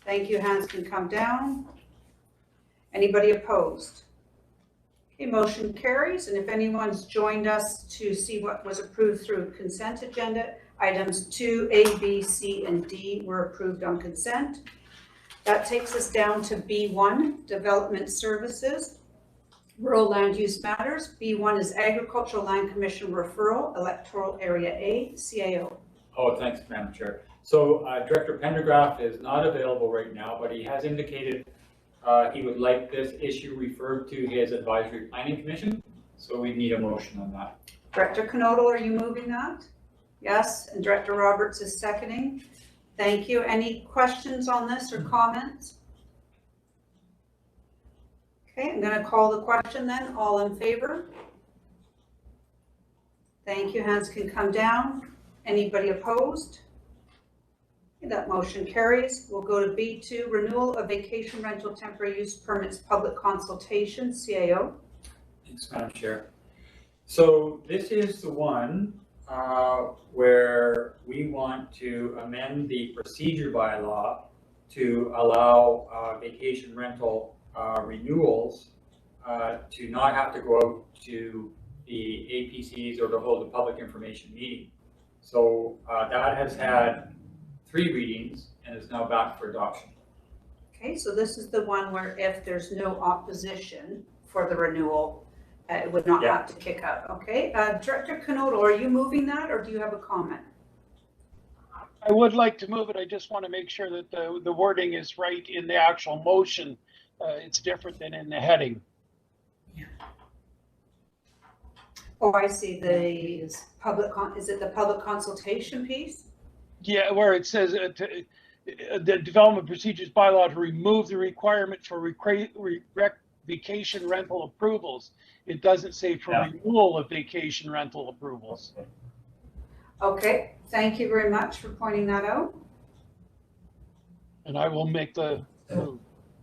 Thank you, hands can come down. Anybody opposed? Okay, motion carries, and if anyone's joined us to see what was approved through consent agenda, items 2A, B, C, and D were approved on consent. That takes us down to B1, development services. Rural land use matters. B1 is Agricultural Land Commission referral, electoral area A, CAO. Oh, thanks, Madam Chair. So Director Pendergraft is not available right now, but he has indicated he would like this issue referred to his advisory planning commission. So we need a motion on that. Director Knodel, are you moving that? Yes, and Director Roberts is seconding. Thank you. Any questions on this or comments? Okay, I'm going to call the question then. All in favor? Thank you. Hands can come down. Anybody opposed? Okay, that motion carries. We'll go to B2, renewal of vacation rental temporary use permits public consultation, CAO. Thanks, Madam Chair. So this is the one where we want to amend the procedure bylaw to allow vacation rental renewals to not have to go out to the APCs or to hold a public information meeting. So that has had 3 readings and is now back for adoption. Okay, so this is the one where if there's no opposition for the renewal, it would not have to kick out. Okay, Director Knodel, are you moving that or do you have a comment? I would like to move it. I just want to make sure that the wording is right in the actual motion. It's different than in the heading. Oh, I see. The public, is it the public consultation piece? Yeah, where it says the development procedures bylaw to remove the requirement for vacation rental approvals. It doesn't say for renewal of vacation rental approvals. Okay, thank you very much for pointing that out. And I will make the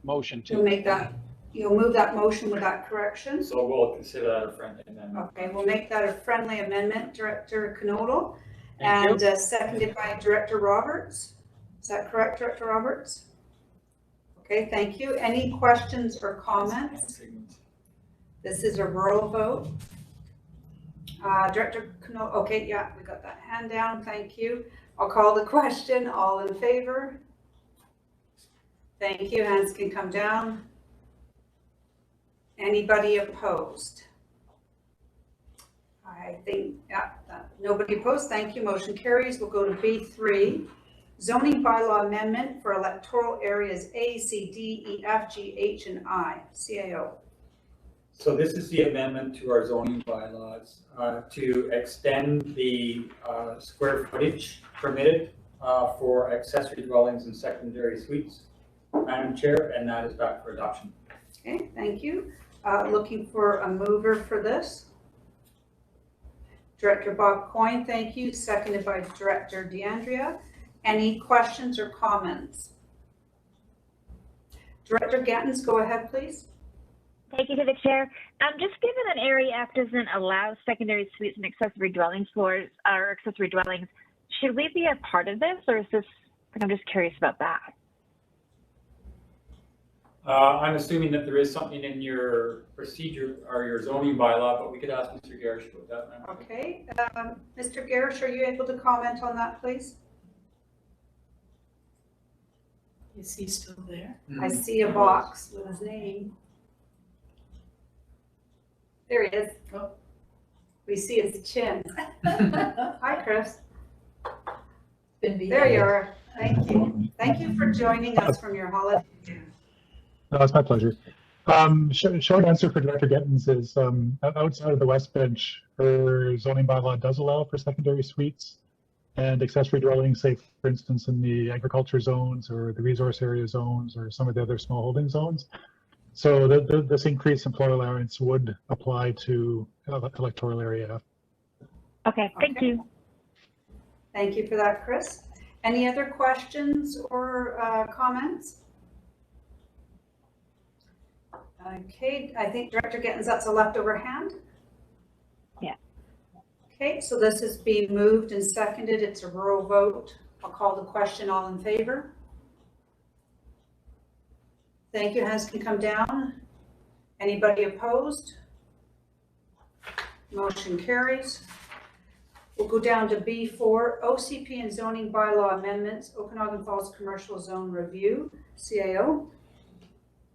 motion to You'll make that. You'll move that motion with that correction? So we'll consider that a friendly amendment. Okay, we'll make that a friendly amendment, Director Knodel, Thank and seconded by Director Roberts. Is that correct, Director Roberts? Okay, thank you. Any questions or comments? This is a roll vote. Director Knodel, okay, yeah, we got that hand down, thank you. I'll call the question, all in favor? Thank you, hands can come down. Anybody opposed? I think, yeah, nobody opposed, thank you, motion carries. We'll go to B3, zoning bylaw amendment for electoral areas A, C, D, E, F, G, H, and I, CAO. So this is the amendment to our zoning bylaws to extend the square footage permitted for accessory dwellings and secondary suites, Madam Chair, and that is back for adoption. Okay, thank you. Looking for a mover for this. Director Bob Coyne, thank you. Seconded by Director DeAndrea. Any questions or comments? Director Gattens, go ahead, please. Thank you to the chair. Just given that Area F doesn't allow secondary suites and accessory dwelling floors or accessory dwellings, should we be a part of this, or is this? I'm just curious about that. I'm assuming that there is something in your procedure or your zoning bylaw, but we could ask Mr. Garish about that, Madam Chair. Okay, Mr. Garish, are you able to comment on that, please? Is he still there? I see a box with his name. There he is. Oh. We see his chin. Hi, Chris. Been behind. There you are. Thank you. Thank you for joining us from your holiday. No, it's my pleasure. Short answer for Director Gittens is outside of the West Bench, her zoning bylaw does allow for secondary suites and accessory dwellings, say, for instance, in the agriculture zones or the resource area zones or some of the other small holding zones. So this increase in floor allowance would apply to electoral area. Okay, thank you. Thank you for that, Chris. Any other questions or comments? Okay, I think Director Gittens, that's a leftover hand. Yeah. Okay, so this is being moved and seconded. It's a roll vote. I'll call the question. All in favor? Thank you. Hands can come down. Anybody opposed? Motion carries. We'll go down to B4, OCP and zoning bylaw amendments, Okanagan Falls Commercial Zone Review, CAO.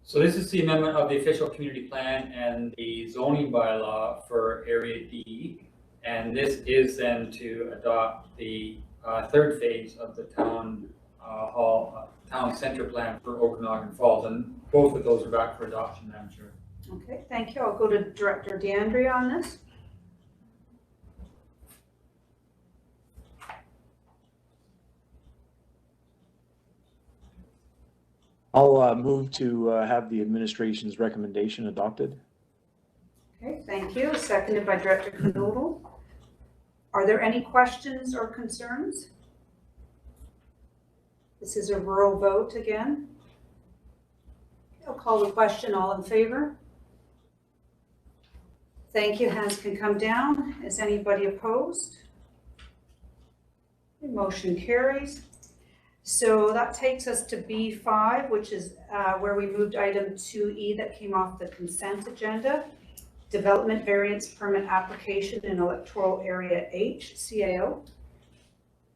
So this is the amendment of the official community plan and the zoning bylaw for Area D. And this is then to adopt the third phase of the town town center plan for Okanagan Falls. And both of those are back for adoption, Madam Chair. Okay, thank you. I'll go to Director DeAndrea on this. I'll move to have the administration's recommendation adopted. Okay, thank you. Seconded by Director Knodel. Are there any questions or concerns? This is a rural vote again. I'll call the question. All in favor? Thank you. Hands can come down. Is anybody opposed? The motion carries. So that takes us to B5, which is where we moved item 2E that came off the consent agenda. Development variance permit application in electoral area H, CAO.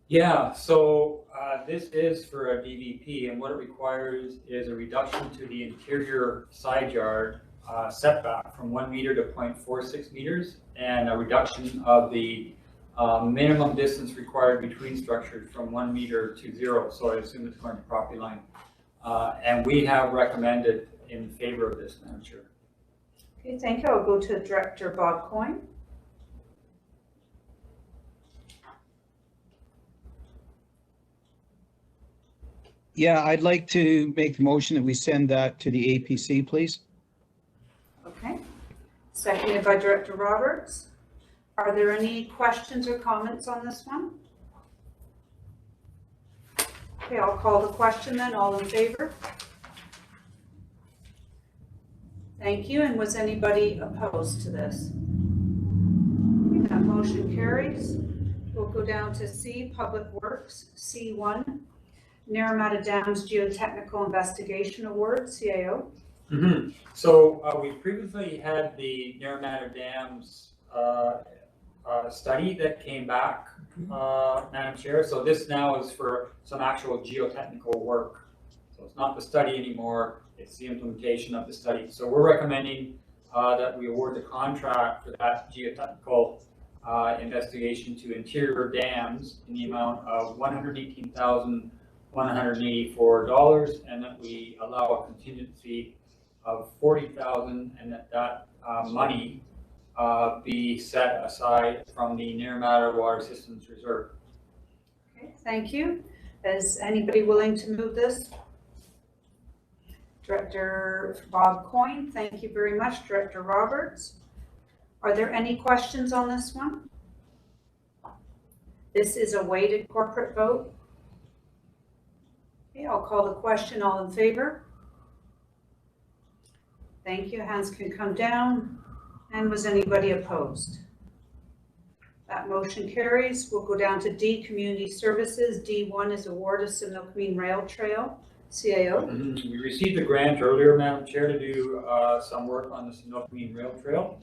Yeah, so this is for a DVP, and what it requires is a reduction to the interior side yard setback from 1 meter to 0.46 meters, and a reduction of the minimum distance required between structures from 1 meter to 0. So I assume it's going to property line. And we have recommended in favor of this, Madam Chair. Okay, thank you. I'll go to Director Bob Coyne. Yeah, I'd like to make the motion that we send that to the APC, please. Okay. Seconded by Director Roberts. Are there any questions or comments on this one? Okay, I'll call the question then. All in favor? Thank you. And was anybody opposed to this? That motion carries. We'll go down to C, Public Works. C1, Naramata Dam's Geotechnical Investigation Award, CAO. So we previously had the Naramata Dam's study that came back, Madam Chair. So this now is for some actual geotechnical work. So it's not the study anymore, it's the implementation of the study. So we're recommending that we award the contract for that geotechnical investigation to Interior Dams in the amount of $118,184, and that we allow a contingency of $40,000, and that money be set aside from the Naramata Water Systems Reserve. Okay, thank you. Is anybody willing to move this? Director Bob Coyne, thank you very much. Director Roberts. Are there any questions on this one? This is a weighted corporate vote. Okay, I'll call the question. All in favor? Thank you. Hands can come down. And was anybody opposed? That motion carries. We'll go down to D, Community Services. D1 is award of Similkameen Rail Trail, CAO. We received a grant earlier, Madam Chair, to do some work on the Similkameen Rail Trail.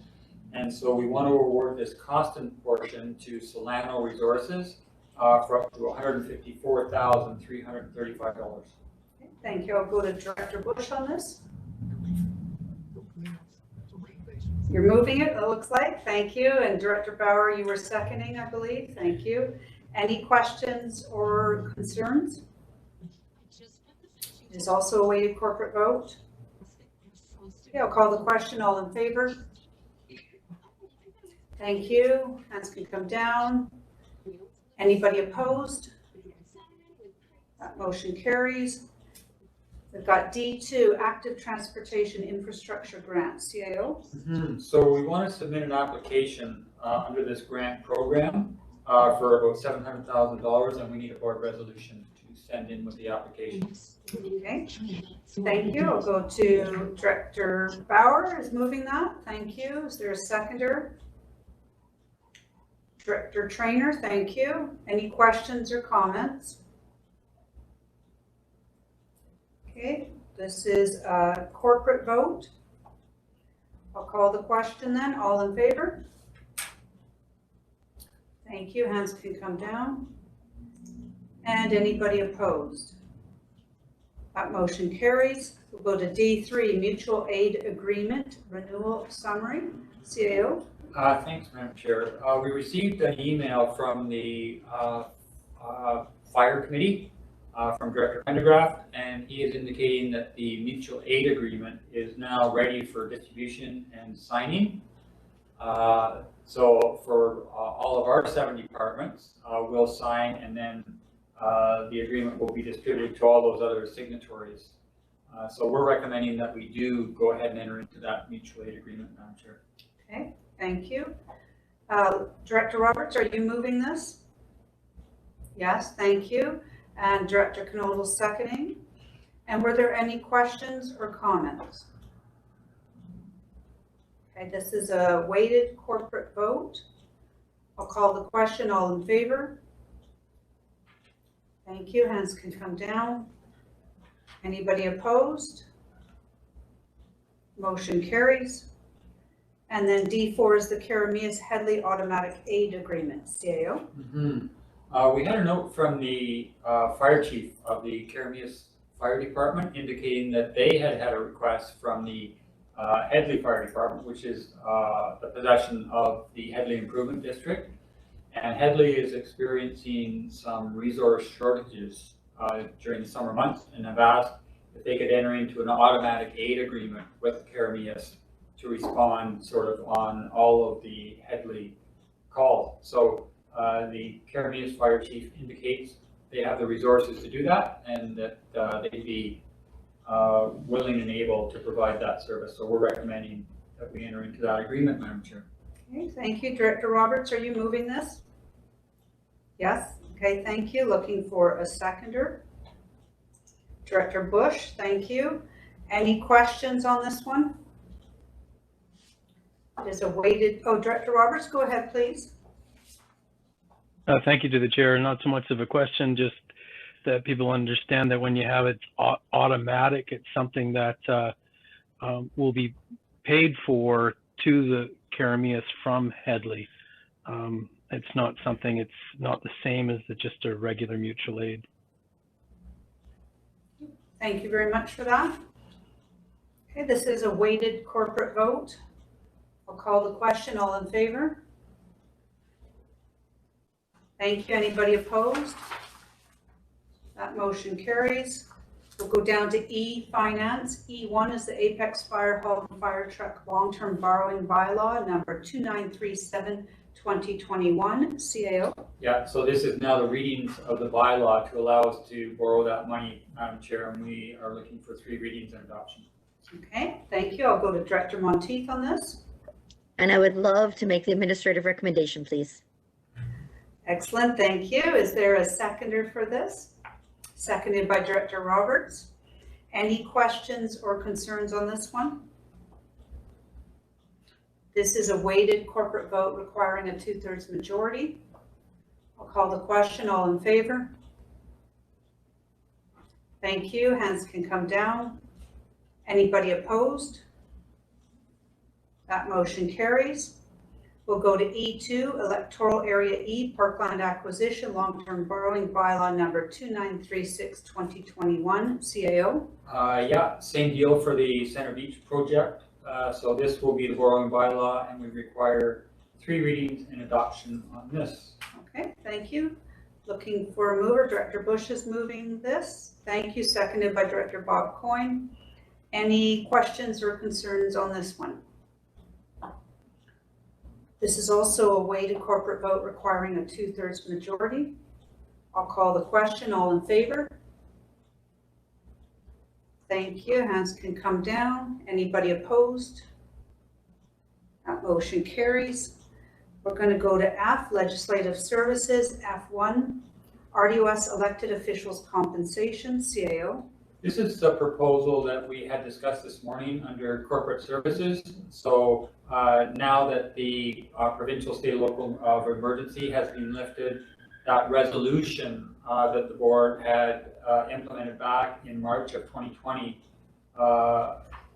And so we want to award this costing portion to Solano Resources for up to $154,335. Okay, thank you. I'll go to Director Bush on this. You're moving it looks like. Thank you. And Director Bauer, you were seconding, I believe. Thank you. Any questions or concerns? It is also a weighted corporate vote. Okay, I'll call the question. All in favor? Thank you. Hands can come down. Anybody opposed? That motion carries. We've got D2, Active Transportation Infrastructure Grant, CAO. So we want to submit an application under this grant program for about $700,000, and we need a board resolution to send in with the application. Okay, thank you. I'll go to Director Bauer is moving that. Thank you. Is there a seconder? Director Trainer, thank you. Any questions or comments? Okay, this is a corporate vote. I'll call the question then. All in favor? Thank you. Hands can come down. And anybody opposed? That motion carries. We'll go to D3, Mutual Aid Agreement Renewal Summary, CAO. Thanks, Madam Chair. We received an email from the Fire Committee from Director Pendergraft, and he is indicating that the mutual aid agreement is now ready for distribution and signing. So for all of our 7 departments, we'll sign, and then the agreement will be distributed to all those other signatories. So we're recommending that we do go ahead and enter into that mutual aid agreement, Madam Chair. Okay, thank you. Director Roberts, are you moving this? Yes, thank you. And Director Knodel seconding. And were there any questions or comments? Okay, this is a weighted corporate vote. I'll call the question. All in favor? Thank you. Hands can come down. Anybody opposed? Motion carries. And then D4 is the Karamias Headley Automatic Aid Agreement, CAO. We had a note from the fire chief of the Karamias Fire Department indicating that they had had a request from the Headley Fire Department, which is the possession of the Headley Improvement District. And Headley is experiencing some resource shortages during the summer months, and have asked if they could enter into an automatic aid agreement with Karamias to respond sort of on all of the Headley calls. So the Karamias Fire Chief indicates they have the resources to do that, and that they'd be willing and able to provide that service. So we're recommending that we enter into that agreement, Madam Chair. Okay, thank you. Director Roberts, are you moving this? Yes. Okay, thank you. Looking for a seconder. Director Bush, thank you. Any questions on this one? There's a weighted, oh, Director Roberts, go ahead, please. Thank you to the chair. Not so much of a question, just that people understand that when you have it automatic, it's something that will be paid for to the Karameas from Headley. It's not something, it's not the same as just a regular mutual aid. Thank you very much for that. Okay, this is a weighted corporate vote. I'll call the question. All in favor? Thank you. Anybody opposed? That motion carries. We'll go down to E, Finance. E1 is the Apex Fire Hall and Fire Truck Long-Term Borrowing Bylaw, number 2937, 2021, CAO. Yeah, so this is now the readings of the bylaw to allow us to borrow that money, Madam Chair, and we are looking for 3 readings and adoption. Okay, thank you. I'll go to Director Monteith on this. And I would love to make the administrative recommendation, please. Excellent, thank you. Is there a seconder for this? Seconded by Director Roberts. Any questions or concerns on this one? This is a weighted corporate vote requiring a 2/3 majority. I'll call the question. All in favor? Thank you. Hands can come down. Anybody opposed? That motion carries. We'll go to E2, Electoral Area E, Parkland Acquisition, Long-Term Borrowing Bylaw number 2936, 2021, CAO. Yeah, same deal for the Center Beach project. So this will be the borrowing bylaw, and we require 3 readings and adoption on this. Okay, thank you. Looking for a mover. Director Bush is moving this. Thank you. Seconded by Director Bob Coyne. Any questions or concerns on this one? This is also a weighted corporate vote requiring a 2/3 majority. I'll call the question. All in favor? Thank you. Hands can come down. Anybody opposed? That motion carries. We're going to go to F, Legislative Services, F1, RDOS Elected Officials Compensation, CAO. This is the proposal that we had discussed this morning under corporate services. So now that the provincial, state, local of emergency has been lifted, that resolution that the board had implemented back in March of 2020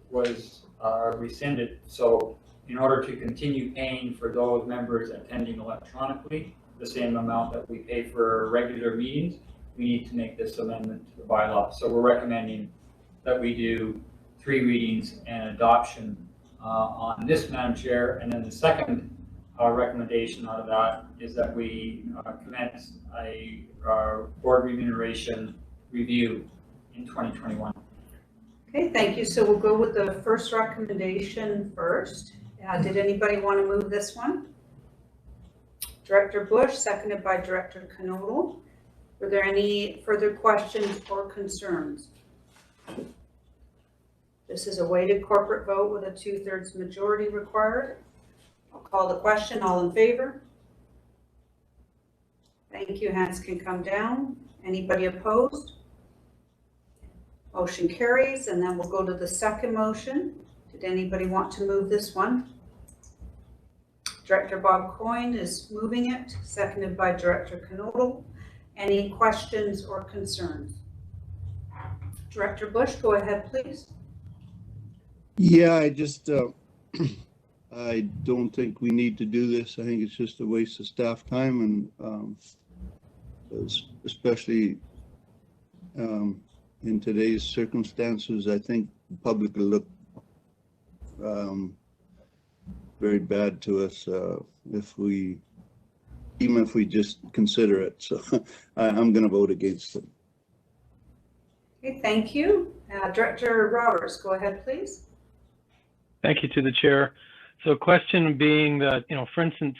was rescinded. So in order to continue paying for those members attending electronically, the same amount that we pay for regular meetings, we need to make this amendment to the bylaw. So we're recommending that we do 3 readings and adoption on this, Madam Chair. And then the second recommendation out of that is that we commence a board remuneration review in 2021. Okay, thank you. So we'll go with the first recommendation first. Did anybody want to move this one? Director Bush, seconded by Director Knodel. Were there any further questions or concerns? This is a weighted corporate vote with a 2/3 majority required. I'll call the question. All in favor? Thank you. Hands can come down. Anybody opposed? Motion carries. And then we'll go to the second motion. Did anybody want to move this one? Director Bob Coyne is moving it, seconded by Director Knodel. Any questions or concerns? Director Bush, go ahead, please. Yeah, I just, I don't think we need to do this. I think it's just a waste of staff time, and especially in today's circumstances, I think the public will look very bad to us even if we just consider it. So I'm going to vote against it. Okay, thank you. Director Roberts, go ahead, please. Thank you to the chair. So question being that, for instance,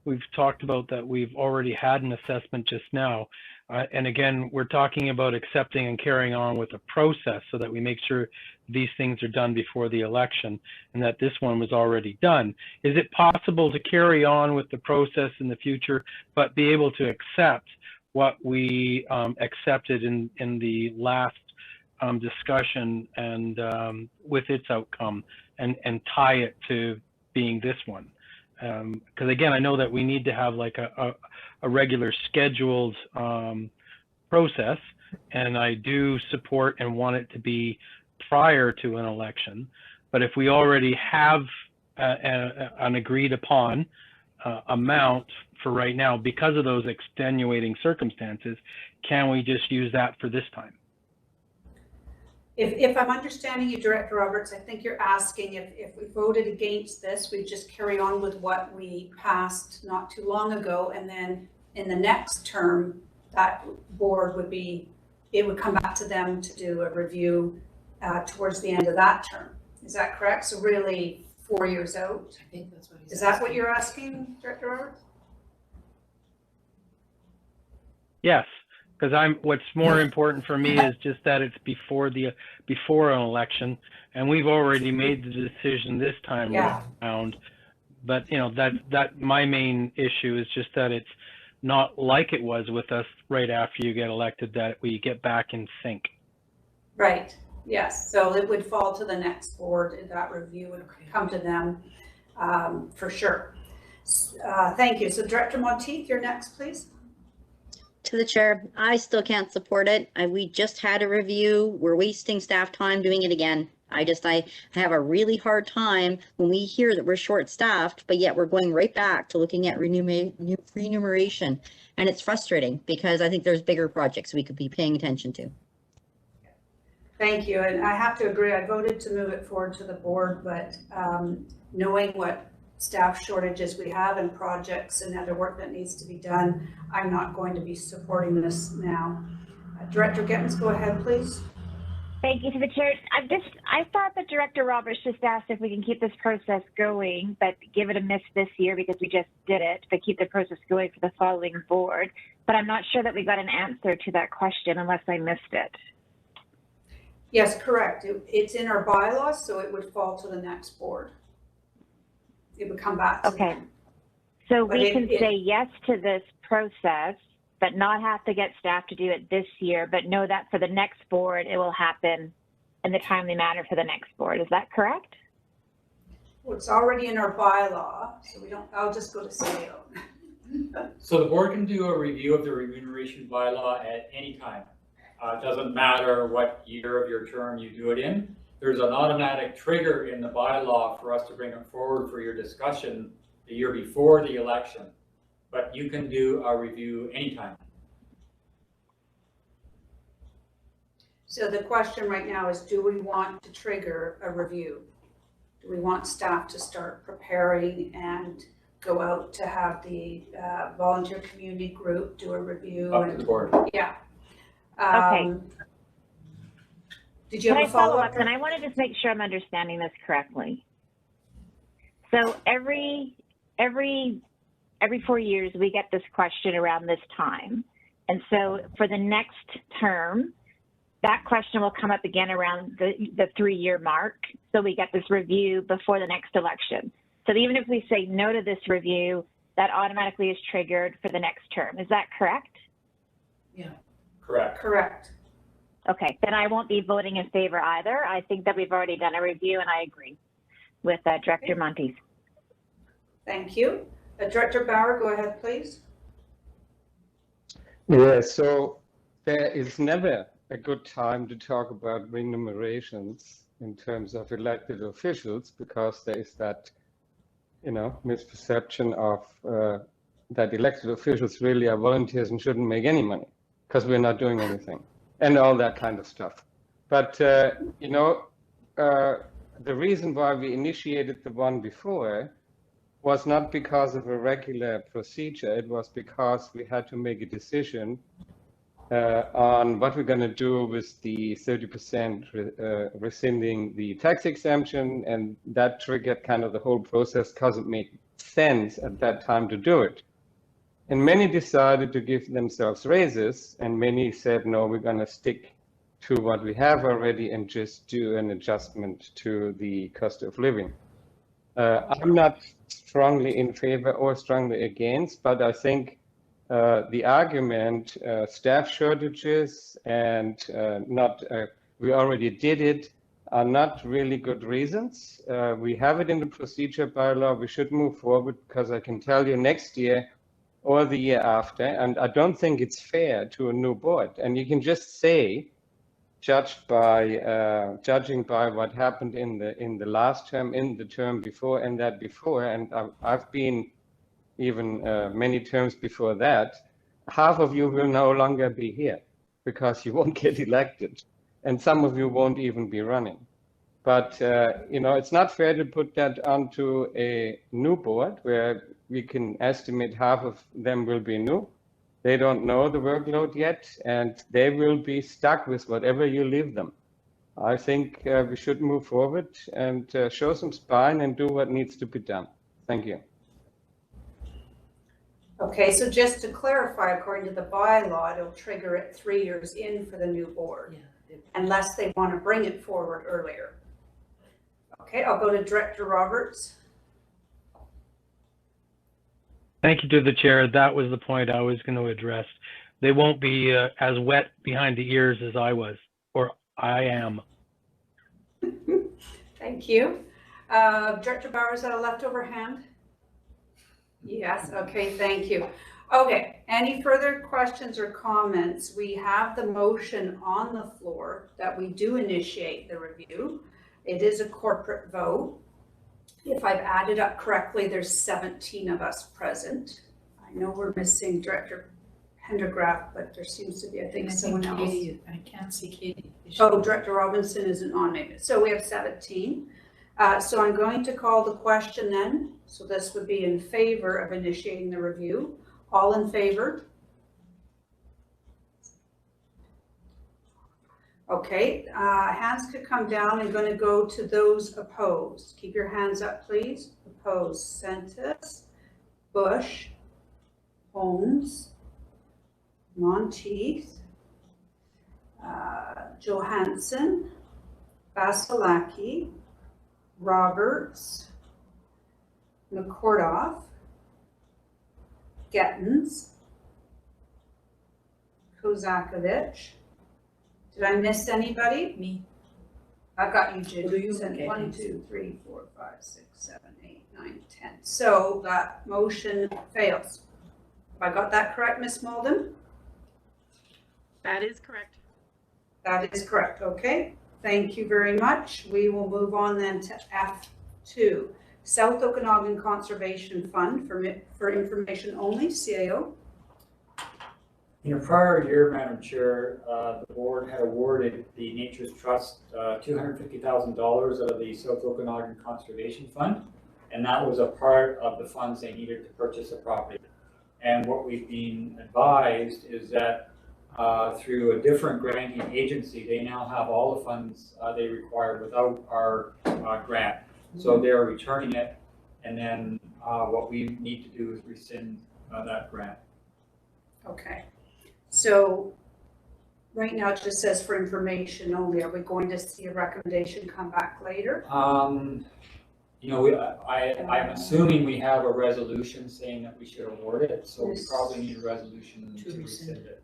we've talked about that we've already had an assessment just now. And again, we're talking about accepting and carrying on with a process so that we make sure these things are done before the election, and that this one was already done. Is it possible to carry on with the process in the future, but be able to accept what we accepted in the last discussion and with its outcome, and tie it to being this one. Because again, I know that we need to have like a regular scheduled process, and I do support and want it to be prior to an election. But if we already have an agreed upon amount for right now, because of those extenuating circumstances, can we just use that for this time? If I'm understanding you, Director Roberts, I think you're asking if we voted against this, we just carry on with what we passed not too long ago, and then in the next term, that board would be, it would come back to them to do a review towards the end of that term. Is that correct? So really 4 years out? I think that's what he's Is that what you're asking, Director Roberts? Yes, because what's more important for me is just that it's before an election, and we've already made the decision this time around. But you know, that my main issue is just that it's not like it was with us right after you get elected, that we get back in sync. Right. Yes. So it would fall to the next board. That review would come to them for sure. Thank you. So Director Monteith, you're next, please. To the chair, I still can't support it. We just had a review. We're wasting staff time doing it again. I have a really hard time when we hear that we're short-staffed, but yet we're going right back to looking at remuneration. And it's frustrating because I think there's bigger projects we could be paying attention to. Thank you. And I have to agree, I voted to move it forward to the board, but knowing what staff shortages we have and projects and other work that needs to be done, I'm not going to be supporting this now. Director Gittins, go ahead, please. Thank you to the chair. I thought that Director Roberts just asked if we can keep this process going, but give it a miss this year because we just did it, but keep the process going for the following board. But I'm not sure that we got an answer to that question unless I missed it. Yes, correct. It's in our bylaws, so it would fall to the next board. It would come back to them. So we can say yes to this process, but not have to get staff to do it this year, but know that for the next board, it will happen in the timely manner for the next board. Is that correct? Well, it's already in our bylaw, so we don't, I'll just go to sale. So the board can do a review of the remuneration bylaw at any time. It doesn't matter what year of your term you do it in. There's an automatic trigger in the bylaw for us to bring it forward for your discussion the year before the election. But you can do a review anytime. So the question right now is, do we want to trigger a review? Do we want staff to start preparing and go out to have the volunteer community group do a review? Up to the board. Yeah. Okay. Did you have a follow-up? And I want to just make sure I'm understanding this correctly. So every 4 years, we get this question around this time. And so for the next term, that question will come up again around the 3-year mark. So we get this review before the next election. So even if we say no to this review, that automatically is triggered for the next term. Is that correct? Yeah. Correct. Correct. Okay, then I won't be voting in favor either. I think that we've already done a review and I agree with Director Monteith. Thank you. Director Bauer, go ahead, please. Yeah, so there is never a good time to talk about remunerations in terms of elected officials because there is that, misperception of that elected officials really are volunteers and shouldn't make any money because we're not doing anything and all that kind of stuff. But, the reason why we initiated the one before was not because of a regular procedure. It was because we had to make a decision on what we're going to do with the 30% rescinding the tax exemption, and that triggered kind of the whole process because it made sense at that time to do it. And many decided to give themselves raises, and many said, no, we're going to stick to what we have already and just do an adjustment to the cost of living. I'm not strongly in favor or strongly against, but I think the argument, staff shortages and we already did it, are not really good reasons. We have it in the procedure bylaw. We should move forward because I can tell you next year or the year after, and I don't think it's fair to a new board. And you can just say, judging by what happened in the last term, in the term before, and that before, and I've been even many terms before that, half of you will no longer be here because you won't get elected, and some of you won't even be running. But you know, it's not fair to put that onto a new board where we can estimate half of them will be new. They don't know the workload yet, and they will be stuck with whatever you leave them. I think we should move forward and show some spine and do what needs to be done. Thank you. Okay, so just to clarify, according to the bylaw, it'll trigger it 3 years in for the new board, unless they want to bring it forward earlier. Okay, I'll go to Director Roberts. Thank you to the chair. That was the point I was going to address. They won't be as wet behind the ears as I was, or I am. Thank you. Director Bauer, is that a leftover hand? Yes, okay, thank you. Okay, any further questions or comments? We have the motion on the floor that we do initiate the review. It is a corporate vote. If I've added up correctly, there's 17 of us present. I know we're missing Director Pendergraft, but there seems to be, I think, someone else. I can't see Katie. Oh, Director Robinson isn't on maybe. So we have 17. So I'm going to call the question then. So this would be in favor of initiating the review. All in favor? Okay, hands could come down. I'm going to go to those opposed. Keep your hands up, please. Opposed: Sentis, Bush, Holmes, Monteith, Johansson, Vasilaki, Roberts, McCordoff, Gettins, Kozakovich. Did I miss anybody? Me. I've got you, Jim. Do you? Sent Okay, 1, thanks. 2, 3, 4, 5, 6, 7, 8, 9, 10. So that motion fails. Have I got that correct, Ms. Malden? That is correct. That is correct. Okay. Thank you very much. We will move on then to F2. South Okanagan Conservation Fund for information only, CAO. In a prior year, Madam Chair, the board had awarded the Nature's Trust $250,000 out of the South Okanagan Conservation Fund, and that was a part of the funds they needed to purchase a property. And what we've been advised is that through a different granting agency, they now have all the funds they require without our grant. So they're returning it, and then what we need to do is rescind that grant. Okay. So right now it just says for information only. Are we going to see a recommendation come back later? You know, I'm assuming we have a resolution saying that we should award it, so we probably need a resolution to rescind it.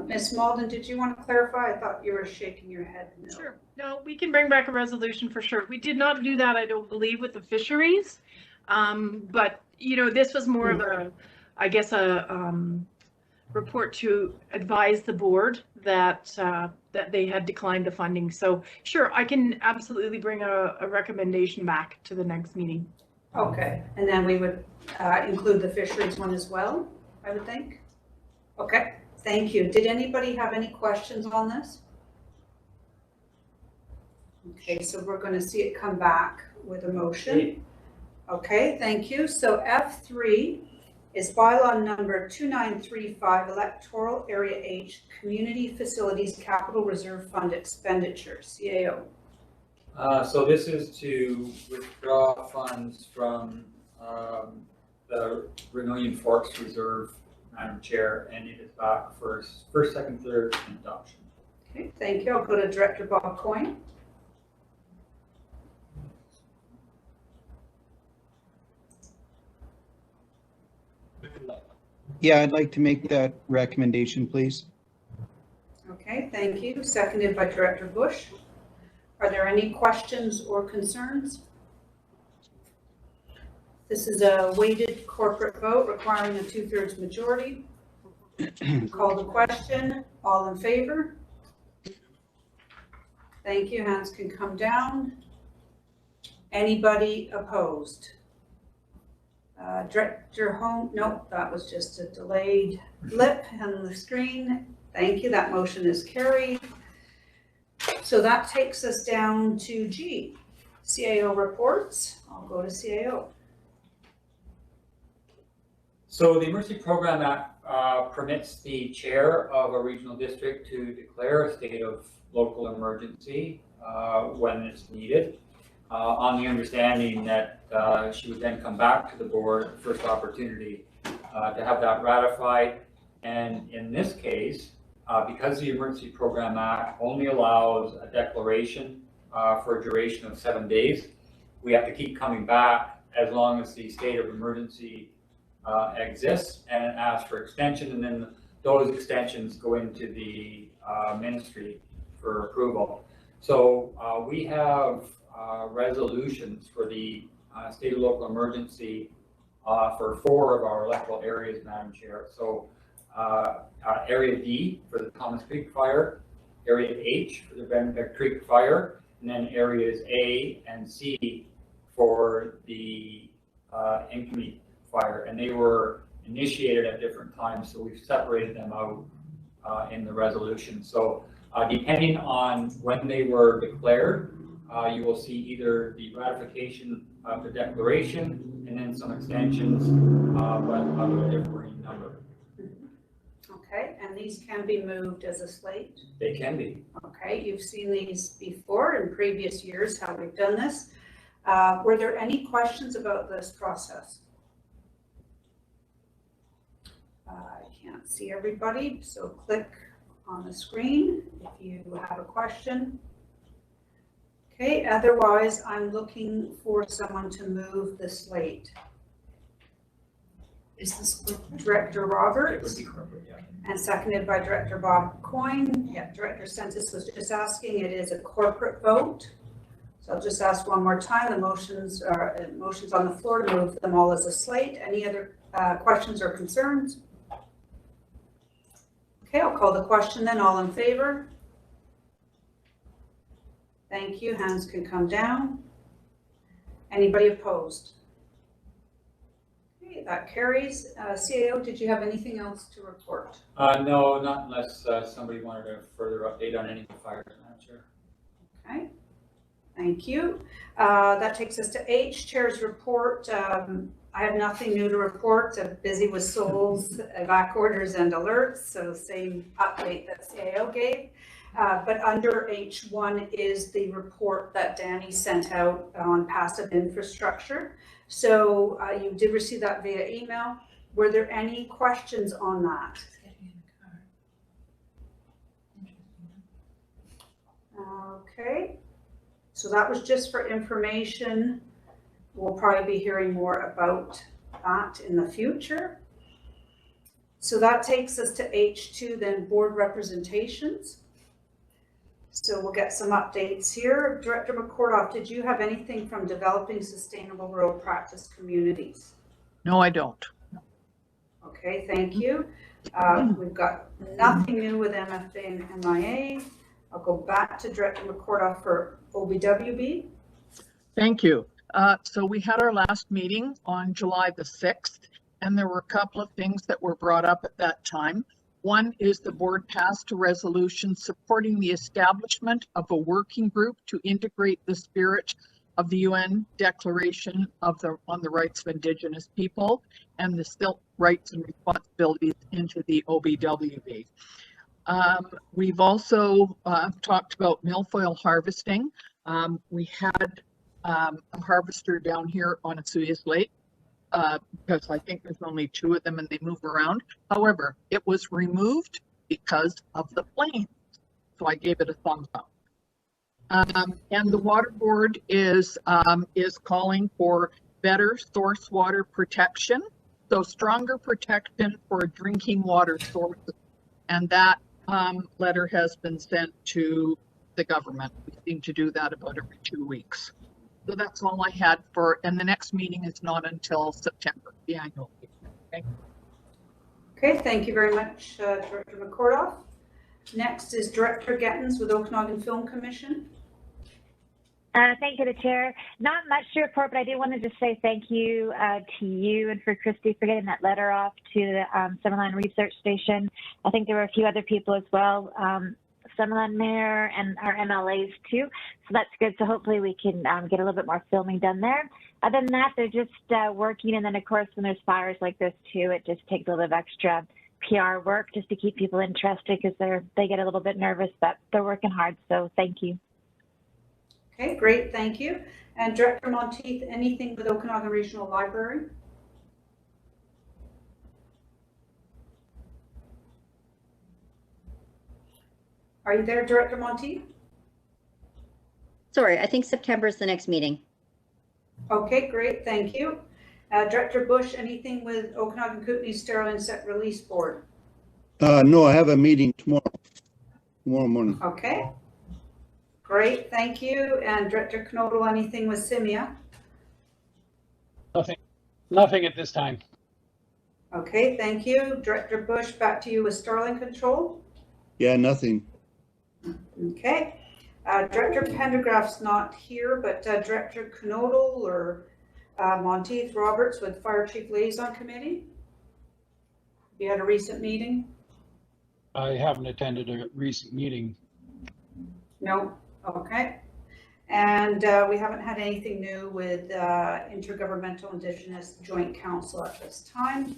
Ms. Malden, did you want to clarify? I thought you were shaking your head. No. Sure. No, we can bring back a resolution for sure. We did not do that, I don't believe, with the fisheries. But, you know, this was more of a, I guess, a report to advise the board that that they had declined the funding. So sure, I can absolutely bring a recommendation back to the next meeting. Okay, and then we would include the fisheries one as well, I would think. Okay, thank you. Did anybody have any questions on this? Okay, so we're going to see it come back with a motion. Okay, thank you. So F3 is bylaw number 2935, Electoral Area H, Community Facilities Capital Reserve Fund Expenditure, CAO. So this is to withdraw funds from the Vermilion Forks Reserve, Madam Chair, and it is back for first, second, third, and adoption. Okay, thank you. I'll go to Director Bob Coyne. Yeah, I'd like to make that recommendation, please. Okay, thank you. Seconded by Director Bush. Are there any questions or concerns? This is a weighted corporate vote requiring a 2/3 majority. Call the question. All in favor? Thank you. Hands can come down. Anybody opposed? Director Holmes, nope, that was just a delayed blip on the screen. Thank you. That motion is carried. So that takes us down to G, CAO reports. I'll go to CAO. So the Emergency Program Act permits the chair of a regional district to declare a state of local emergency when it's needed, on the understanding that she would then come back to the board, first opportunity, to have that ratified. And in this case, because the Emergency Program Act only allows a declaration for a duration of 7 days, we have to keep coming back as long as the state of emergency exists and ask for extension, and then those extensions go into the ministry for approval. So we have resolutions for the state of local emergency for 4 of our electoral areas, Madam Chair. So Area D for the Thomas Creek Fire, Area H for the Benedict Creek Fire, and then Areas A and C for the Incoming Fire. And they were initiated at different times, so we've separated them out in the resolution. So depending on when they were declared, you will see either the ratification of the declaration and then some extensions, but of a differing number. Okay, and these can be moved as a slate? They can be. Okay, you've seen these before in previous years, how we've done this. Were there any questions about this process? I can't see everybody, so click on the screen if you have a question. Okay, otherwise I'm looking for someone to move the slate. Is this Director Roberts? And seconded by Director Bob Coyne. Yeah, Director Sentis was just asking. It is a corporate vote. So I'll just ask one more time. The motions are motions on the floor to move them all as a slate. Any other questions or concerns? Okay, I'll call the question then. All in favor? Thank you. Hands can come down. Anybody opposed? Okay, that carries. CAO, did you have anything else to report? No, not unless somebody wanted a further update on any of the fires, Madam Chair. Okay, thank you. That takes us to H, Chair's report. I have nothing new to report. I'm busy with SOLs, back orders, and alerts, so same update that CAO gave. But under H1 is the report that Danny sent out on passive infrastructure. So you did receive that via email. Were there any questions on that? Okay, so that was just for information. We'll probably be hearing more about that in the future. So that takes us to H2, then board representations. So we'll get some updates here. Director McCordoff, did you have anything from Developing Sustainable Rural Practice Communities? No, I don't. Okay, thank you. We've got nothing new with MFA and MIA. I'll go back to Director McCordoff for OBWB. Thank you. So we had our last meeting on July the 6th, and there were a couple of things that were brought up at that time. One is the board passed a resolution supporting the establishment of a working group to integrate the spirit of the UN Declaration on the Rights of Indigenous People and the still rights and responsibilities into the OBWB. We've also talked about milfoil harvesting. We had a harvester down here on Asuyas Lake because I think there's only 2 of them and they move around. However, it was removed because of the flames. So I gave it a thumbs up. And the water board is calling for better source water protection. So stronger protection for drinking water sources. And that letter has been sent to the government. We seem to do that about every 2 weeks. So that's all I had for, and the next meeting is not until September, the annual meeting. Okay. Okay, thank you very much, Director McCordoff. Next is Director Gettins with Okanagan Film Commission. Thank you, the Chair. Not much to report, but I do want to just say thank you to you and for Christy for getting that letter off to the Summerland Research Station. I think there were a few other people as well, Summerland Mayor and our MLAs too. So that's good. So hopefully we can get a little bit more filming done there. Other than that, they're just working. And then of course, when there's fires like this too, it just takes a little bit of extra PR work just to keep people interested because they get a little bit nervous, but they're working hard. So thank you. Okay, great, thank you. And Director Monteith, anything with Okanagan Regional Library? Are you there, Director Monteith? Sorry, I think September is the next meeting. Okay, great, thank you. Director Bush, anything with Okanagan Kootenai Sterile Insect Release Board? No, I have a meeting tomorrow morning. Okay, great, thank you. And Director Knodel, anything with Simia? Nothing at this time. Okay, thank you. Director Bush, back to you with Starling Control. Yeah, nothing. Okay. Director Pendergraft's not here, but Director Knodel or Monteith Roberts with Fire Chief Liaison Committee. You had a recent meeting? I haven't attended a recent meeting. No. Okay. And we haven't had anything new with Intergovernmental Indigenous Joint Council at this time.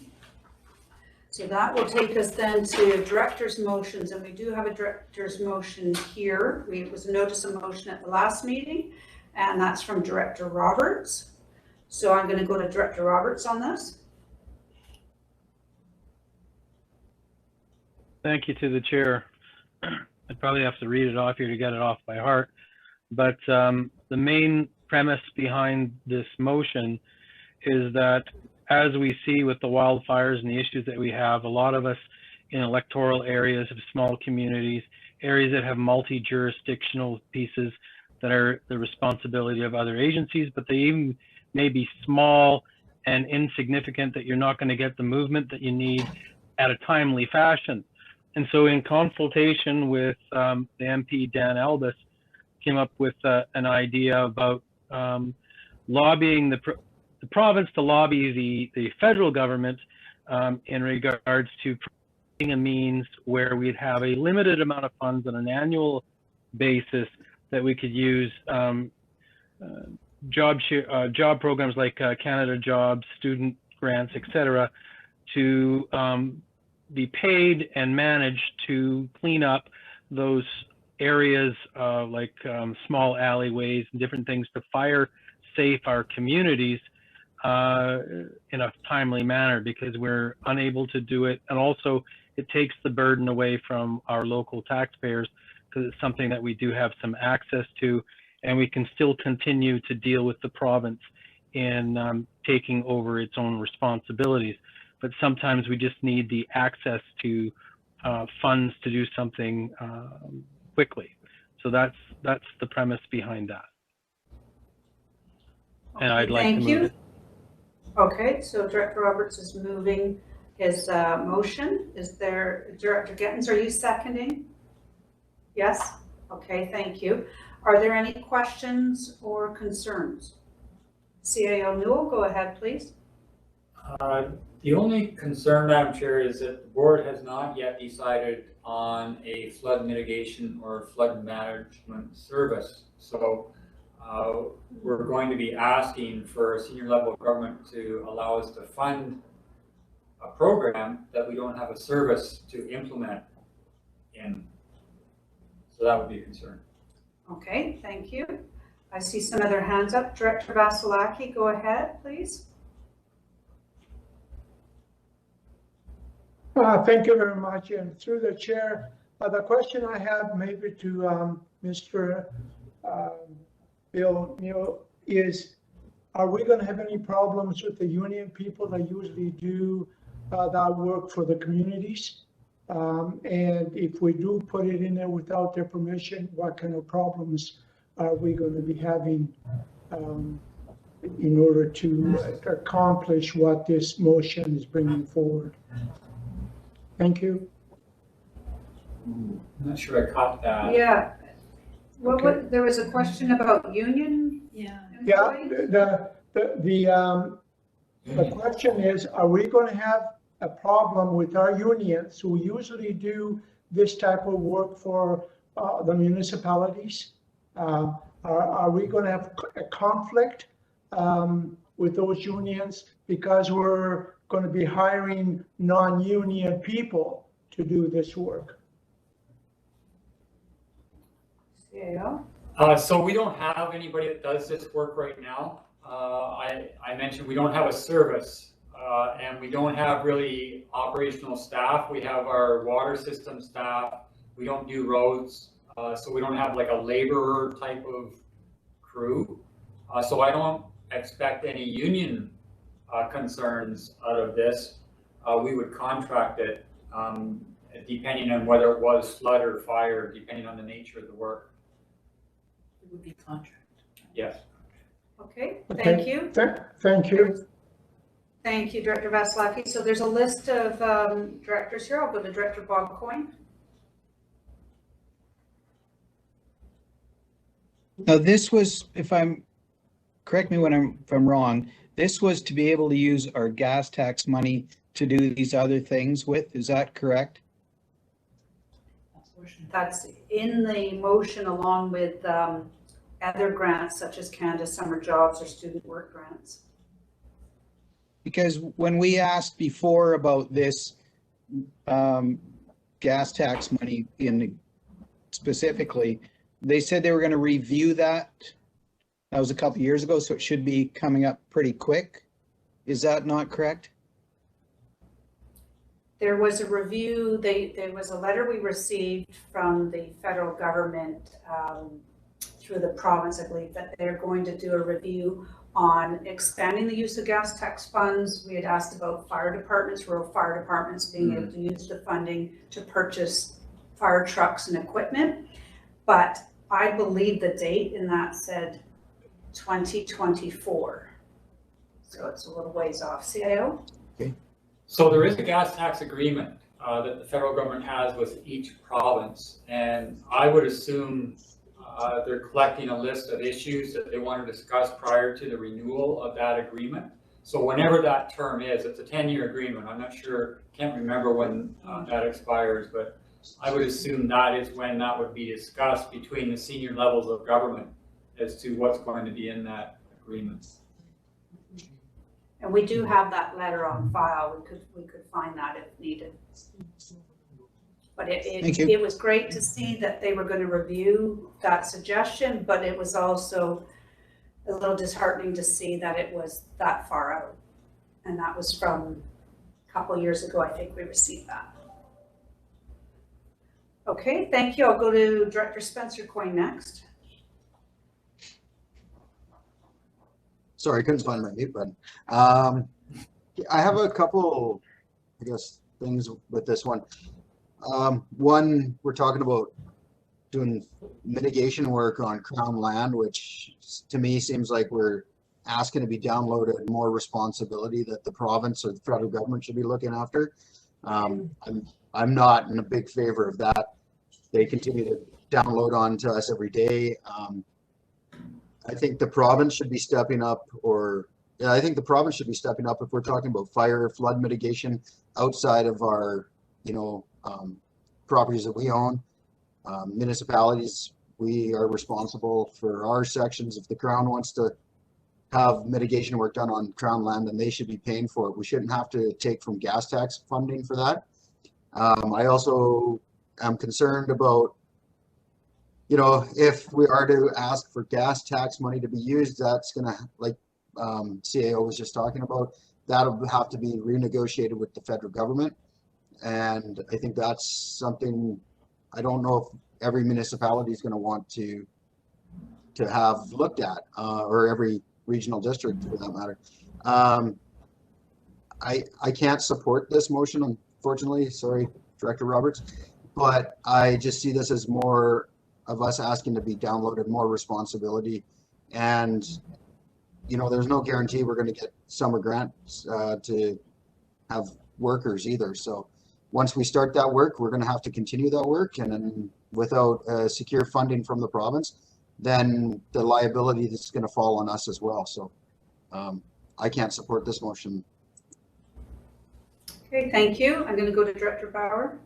So that will take us then to director's motions, and we do have a director's motion here. It was a notice of motion at the last meeting, and that's from Director Roberts. So I'm going to go to Director Roberts on this. Thank you to the chair. I'd probably have to read it off here to get it off by heart. But the main premise behind this motion is that as we see with the wildfires and the issues that we have, a lot of us in electoral areas of small communities, areas that have multi-jurisdictional pieces that are the responsibility of other agencies, but they even may be small and insignificant that you're not going to get the movement that you need at a timely fashion. And so in consultation with the MP Dan Elbis, came up with an idea about lobbying the province to lobby the federal government in regards to creating a means where we'd have a limited amount of funds on an annual basis that we could use job programs like Canada Jobs, student grants, etc., to be paid and managed to clean up those areas like small alleyways and different things to fire safe our communities in a timely manner, because we're unable to do it. And also it takes the burden away from our local taxpayers, because it's something that we do have some access to, and we can still continue to deal with the province in taking over its own responsibilities. But sometimes we just need the access to funds to do something quickly. So that's the premise behind that. And I'd like to move it. Okay, so Director Roberts is moving his motion. Is there, Director Gettins, are you seconding? Yes? Okay, thank you. Are there any questions or concerns? CAO Newell, go ahead, please. The only concern, Madam Chair, is that the board has not yet decided on a flood mitigation or flood management service. So we're going to be asking for a senior level of government to allow us to fund a program that we don't have a service to implement in. So that would be a concern. Okay, thank you. I see some other hands up. Director Vasilaki, go ahead, please. Thank you very much. And through the chair, the question I have maybe to Mr. Bill Neal is, are we going to have any problems with the union people that usually do that work for the communities? And if we do put it in there without their permission, what kind of problems are we going to be having in order to accomplish what this motion is bringing forward? Thank you. I'm not sure I caught that. Yeah. Well, Okay. there was a question about union. Yeah. Yeah, the question is, are we going to have a problem with our unions who usually do this type of work for the municipalities? Are we going to have a conflict with those unions because we're going to be hiring non-union people to do this work? Yeah. So we don't have anybody that does this work right now. I mentioned we don't have a service, and we don't have really operational staff. We have our water system staff. We don't do roads, so we don't have like a laborer type of crew. So I don't expect any union concerns out of this. We would contract it, depending on whether it was flood or fire, depending on the nature of the work. It would be contract. Yes. Okay, thank you. Thank you. Thank you, Director Vasilaki. So there's a list of directors here. I'll go to Director Bob Coyne. Now, this was, correct me if I'm wrong, this was to be able to use our gas tax money to do these other things with, is that correct? That's in the motion along with other grants such as Canada Summer Jobs or student work grants. Because when we asked before about this gas tax money specifically, they said they were going to review that. That was a couple of years ago, so it should be coming up pretty quick. Is that not correct? There was a review, there was a letter we received from the federal government through the province, I believe, that they're going to do a review on expanding the use of gas tax funds. We had asked about fire departments, rural fire departments being able to use the funding to purchase fire trucks and equipment. But I believe the date in that said 2024. So it's a little ways off. CIO? Okay. So there is a gas tax agreement that the federal government has with each province, and I would assume they're collecting a list of issues that they want to discuss prior to the renewal of that agreement. So whenever that term is, it's a 10-year agreement. I'm not sure, can't remember when that expires, but I would assume that is when that would be discussed between the senior levels of government as to what's going to be in that agreement. And we do have that letter on file. We could find that if needed. But it was great to see that they were going to review that suggestion, but it was also a little disheartening to see that it was that far out. And that was from a couple of years ago, I think we received that. Okay, thank you. I'll go to Director Spencer Coyne next. Sorry, I couldn't find my mute button. I have a couple, I guess, things with this one. One, we're talking about doing mitigation work on Crown land, which to me seems like we're asking to be downloaded more responsibility that the province or the federal government should be looking after. I'm not in a big favor of that. They continue to download on to us every day. I think the province should be stepping up, I think the province should be stepping up if we're talking about fire, flood mitigation outside of our, properties that we own. Municipalities, we are responsible for our sections. If the Crown wants to have mitigation work done on Crown land, then they should be paying for it. We shouldn't have to take from gas tax funding for that. I also am concerned about, if we are to ask for gas tax money to be used, that's going to, like CAO was just talking about, that'll have to be renegotiated with the federal government. And I think that's something, I don't know if every municipality is going to want to have looked at, or every regional district for that matter. I can't support this motion, unfortunately. Sorry, Director Roberts, but I just see this as more of us asking to be downloaded, more responsibility. And, you know, there's no guarantee we're going to get summer grants to have workers either. So once we start that work, we're going to have to continue that work. And then without secure funding from the province, then the liability is going to fall on us as well. So I can't support this motion. Okay, thank you. I'm going to go to Director Bauer.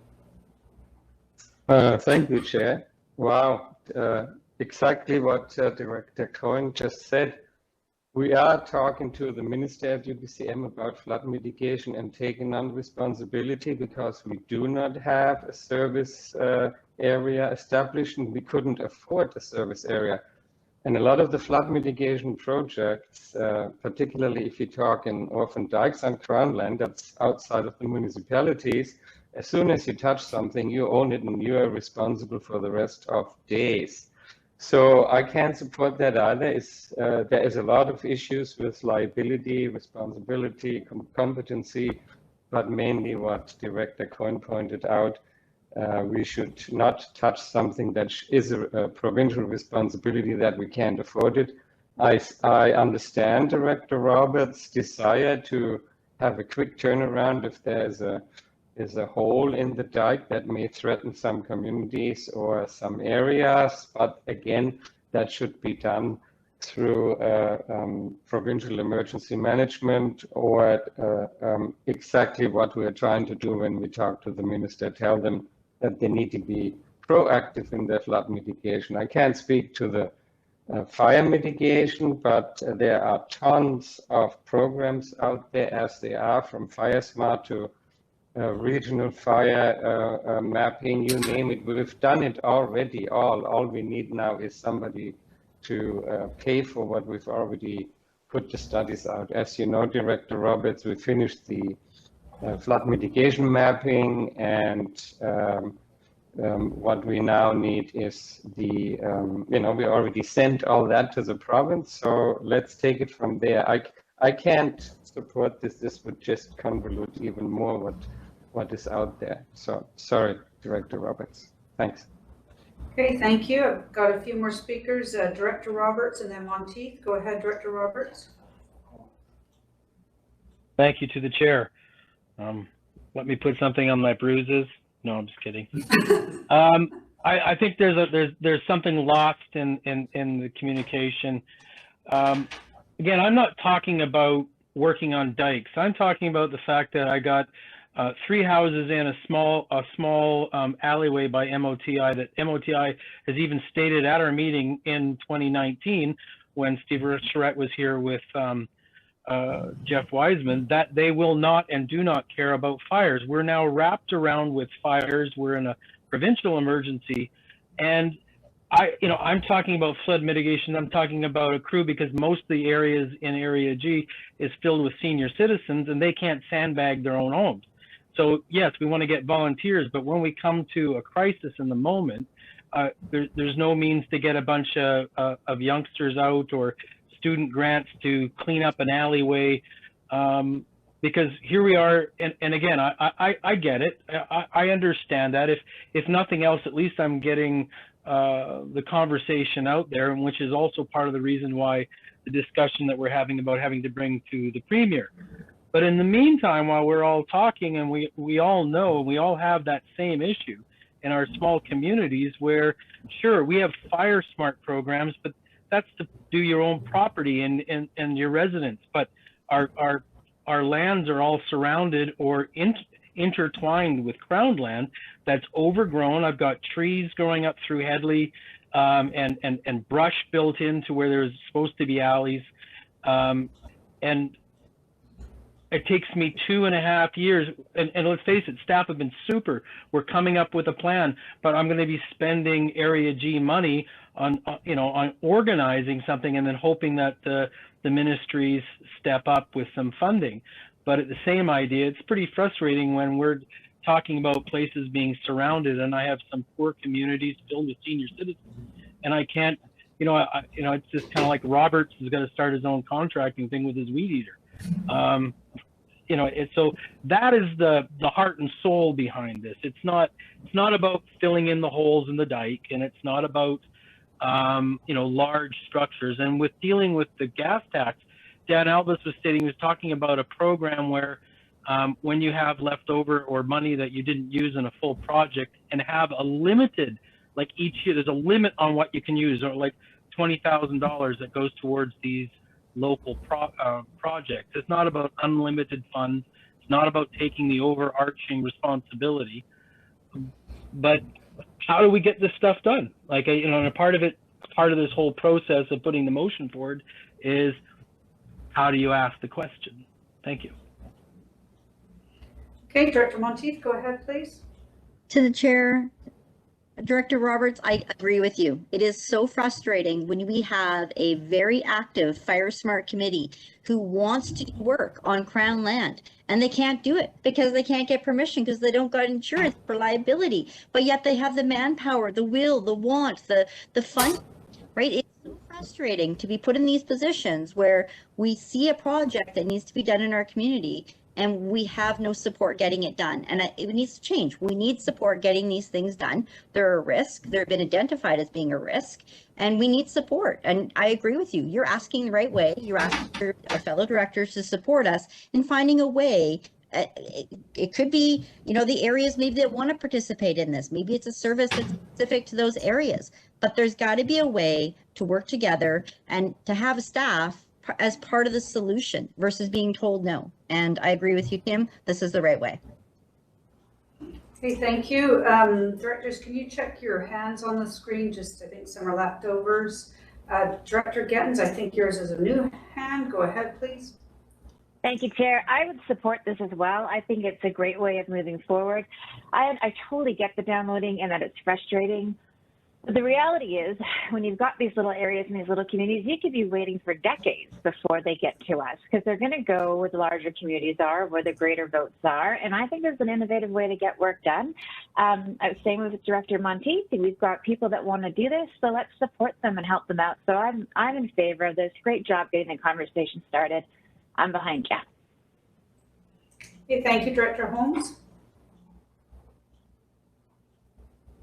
Thank you, Chair. Wow, exactly what Director Cohen just said. We are talking to the Minister of UBCM about flood mitigation and taking on responsibility because we do not have a service area established and we couldn't afford a service area. And a lot of the flood mitigation projects, particularly if you talk in orphan dikes and crown land that's outside of the municipalities, as soon as you touch something, you own it and you are responsible for the rest of days. So I can't support that either. There is a lot of issues with liability, responsibility, competency, but mainly what Director Cohen pointed out, we should not touch something that is a provincial responsibility that we can't afford it. I understand Director Roberts' desire to have a quick turnaround if there's a hole in the dike that may threaten some communities or some areas, but again, that should be done through provincial emergency management or exactly what we are trying to do when we talk to the minister, tell them that they need to be proactive in their flood mitigation. I can't speak to the fire mitigation, but there are tons of programs out there as they are, from Fire Smart to regional fire mapping, you name it. We've done it already. All we need now is somebody to pay for what we've already put the studies out. As you know, Director Roberts, we finished the flood mitigation mapping, and what we now need is the, we already sent all that to the province, so let's take it from there. I can't support this. This would just convolute even more what is out there. So sorry, Director Roberts. Thanks. Okay, thank you. I've got a few more speakers, Director Roberts and then Monteith. Go ahead, Director Roberts. Thank you to the chair. Let me put something on my bruises. No, I'm just kidding. I think there's something lost in the communication. Again, I'm not talking about working on dikes. I'm talking about the fact that I got 3 houses in a small alleyway by MOTI that MOTI has even stated at our meeting in 2019 when Steve Charette was here with Jeff Wiseman, that they will not and do not care about fires. We're now wrapped around with fires. We're in a provincial emergency, and I'm talking about flood mitigation. I'm talking about a crew because most of the areas in Area G is filled with senior citizens and they can't sandbag their own homes. So yes, we want to get volunteers, but when we come to a crisis in the moment, there's no means to get a bunch of youngsters out or student grants to clean up an alleyway, because here we are. And again, I get it. I understand that. If nothing else, at least I'm getting the conversation out there, and which is also part of the reason why the discussion that we're having about having to bring to the Premier. But in the meantime, while we're all talking, and we all know, we all have that same issue in our small communities where, sure, we have fire smart programs, but that's to do your own property and your residents. But our lands are all surrounded or intertwined with crown land that's overgrown. I've got trees growing up through Headley, and brush built into where there's supposed to be alleys. And it takes me 2.5 years, and let's face it, staff have been super. We're coming up with a plan, but I'm going to be spending Area G money on organizing something and then hoping that the ministries step up with some funding. But at the same idea, it's pretty frustrating when we're talking about places being surrounded, and I have some poor communities filled with senior citizens, and I can't, it's just kind of like Roberts is going to start his own contracting thing with his weed eater. you know, so that is the heart and soul behind this. It's not about filling in the holes in the dike, and it's not about you know, large structures. And with dealing with the gas tax, Dan Albus was stating, he was talking about a program where when you have leftover or money that you didn't use in a full project, and have a limited, like each year there's a limit on what you can use, or like $20,000 that goes towards these local projects. It's not about unlimited funds. It's not about taking the overarching responsibility. But how do we get this stuff done? Like, you know, and a part of this whole process of putting the motion forward is, how do you ask the question? Thank you. Okay, Director Monteith, go ahead, please. To the chair, Director Roberts, I agree with you. It is so frustrating when we have a very active Fire Smart committee who wants to work on Crown land, and they can't do it because they can't get permission because they don't got insurance for liability, but yet they have the manpower, the will, the want, the fund, right? It's so frustrating to be put in these positions where we see a project that needs to be done in our community and we have no support getting it done. And it needs to change. We need support getting these things done. They're a risk. They've been identified as being a risk, and we need support. And I agree with you. You're asking the right way. You're asking our fellow directors to support us in finding a way. It could be, you know, the areas maybe that want to participate in this. Maybe it's a service that's specific to those areas. But there's got to be a way to work together and to have a staff as part of the solution versus being told no. And I agree with you, Kim. This is the right way. Okay, thank you. Directors, can you check your hands on the screen? Just, I think some are leftovers. Director Gettens, I think yours is a new hand. Go ahead, please. Thank you, Chair. I would support this as well. I think it's a great way of moving forward. I totally get the downloading and that it's frustrating. But the reality is, when you've got these little areas and these little communities, you could be waiting for decades before they get to us, because they're going to go where the larger communities are, where the greater votes are. And I think there's an innovative way to get work done. I was saying with Director Monteith, we've got people that want to do this, so let's support them and help them out. So I'm in favor of this. Great job getting the conversation started. I'm behind you. Okay, thank you, Director Holmes.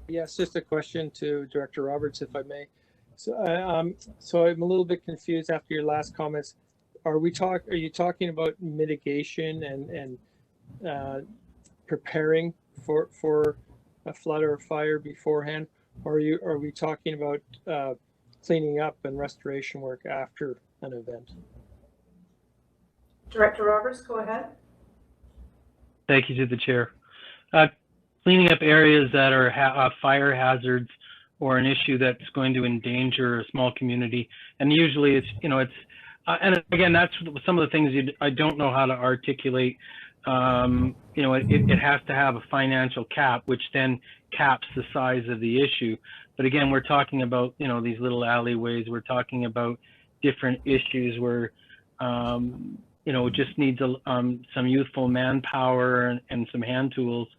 Yes, just a question to Director Roberts, if I may. So I'm a little bit confused after your last comments. Are you talking about mitigation and preparing for a flood or a fire beforehand, or are we talking about cleaning up and restoration work after an event? Director Roberts, go ahead. Thank you to the chair. Cleaning up areas that are fire hazards or an issue that's going to endanger a small community, and usually it's, you know, it's and again, that's some of the things I don't know how to articulate. You know, it has to have a financial cap, which then caps the size of the issue. But again, we're talking about, you know, these little alleyways. We're talking about different issues where you know, it just needs some youthful manpower and some hand tools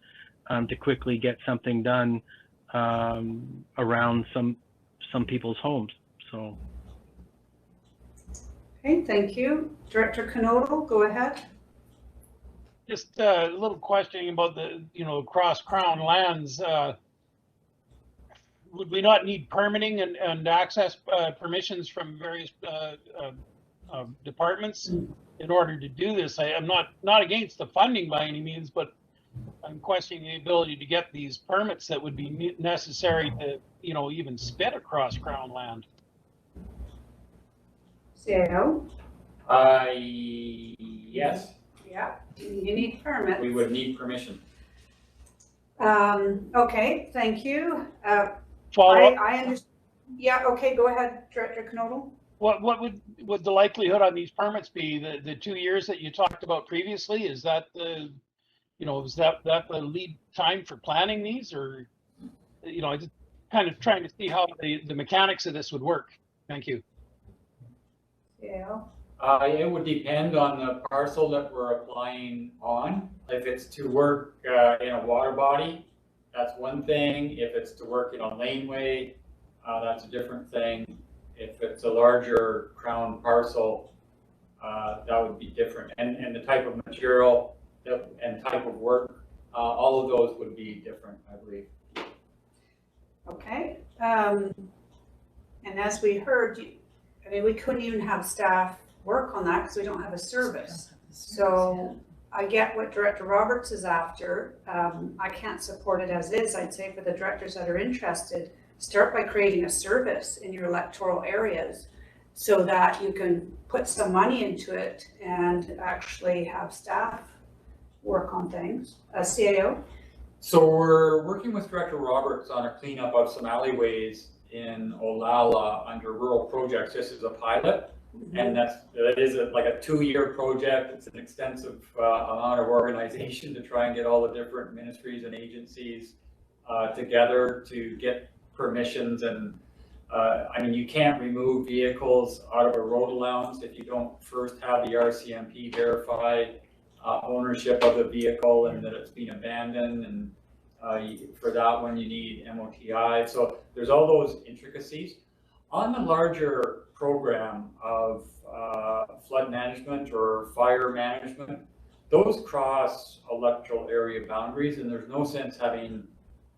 to quickly get something done around some people's homes. So. Okay, thank you. Director Knodel, go ahead. Just a little questioning about the, you know, cross Crown lands. Would we not need permitting and access permissions from various departments in order to do this? I'm not against the funding by any means, but I'm questioning the ability to get these permits that would be necessary to, you know, even spit across Crown land. CAO? Yes. Yeah, you need permits. We would need permission. Okay, thank you. Follow up? I understand. Yeah, okay, go ahead, Director Knodel. What would the likelihood on these permits be? The 2 years that you talked about previously, is that the, you know, is that the lead time for planning these, or, you know, I just kind of trying to see how the mechanics of this would work. Thank you. Yeah. It would depend on the parcel that we're applying on. If it's to work in a water body, that's one thing. If it's to work in a laneway, that's a different thing. If it's a larger Crown parcel, that would be different. And the type of material and type of work, all of those would be different, I believe. Okay. And as we heard, I mean, we couldn't even have staff work on that because we don't have a service. So I get what Director Roberts is after. I can't support it as is. I'd say for the directors that are interested, start by creating a service in your electoral areas so that you can put some money into it and actually have staff work on things. CAO? So we're working with Director Roberts on a cleanup of some alleyways in Olalla under rural projects. This is a pilot, and that is like a 2-year project. It's an extensive amount of organization to try and get all the different ministries and agencies together to get permissions. And I mean, you can't remove vehicles out of a road allowance if you don't first have the RCMP verify ownership of the vehicle and that it's been abandoned. And for that one, you need MOTI. So there's all those intricacies. On the larger program of flood management or fire management, those cross electoral area boundaries, and there's no sense having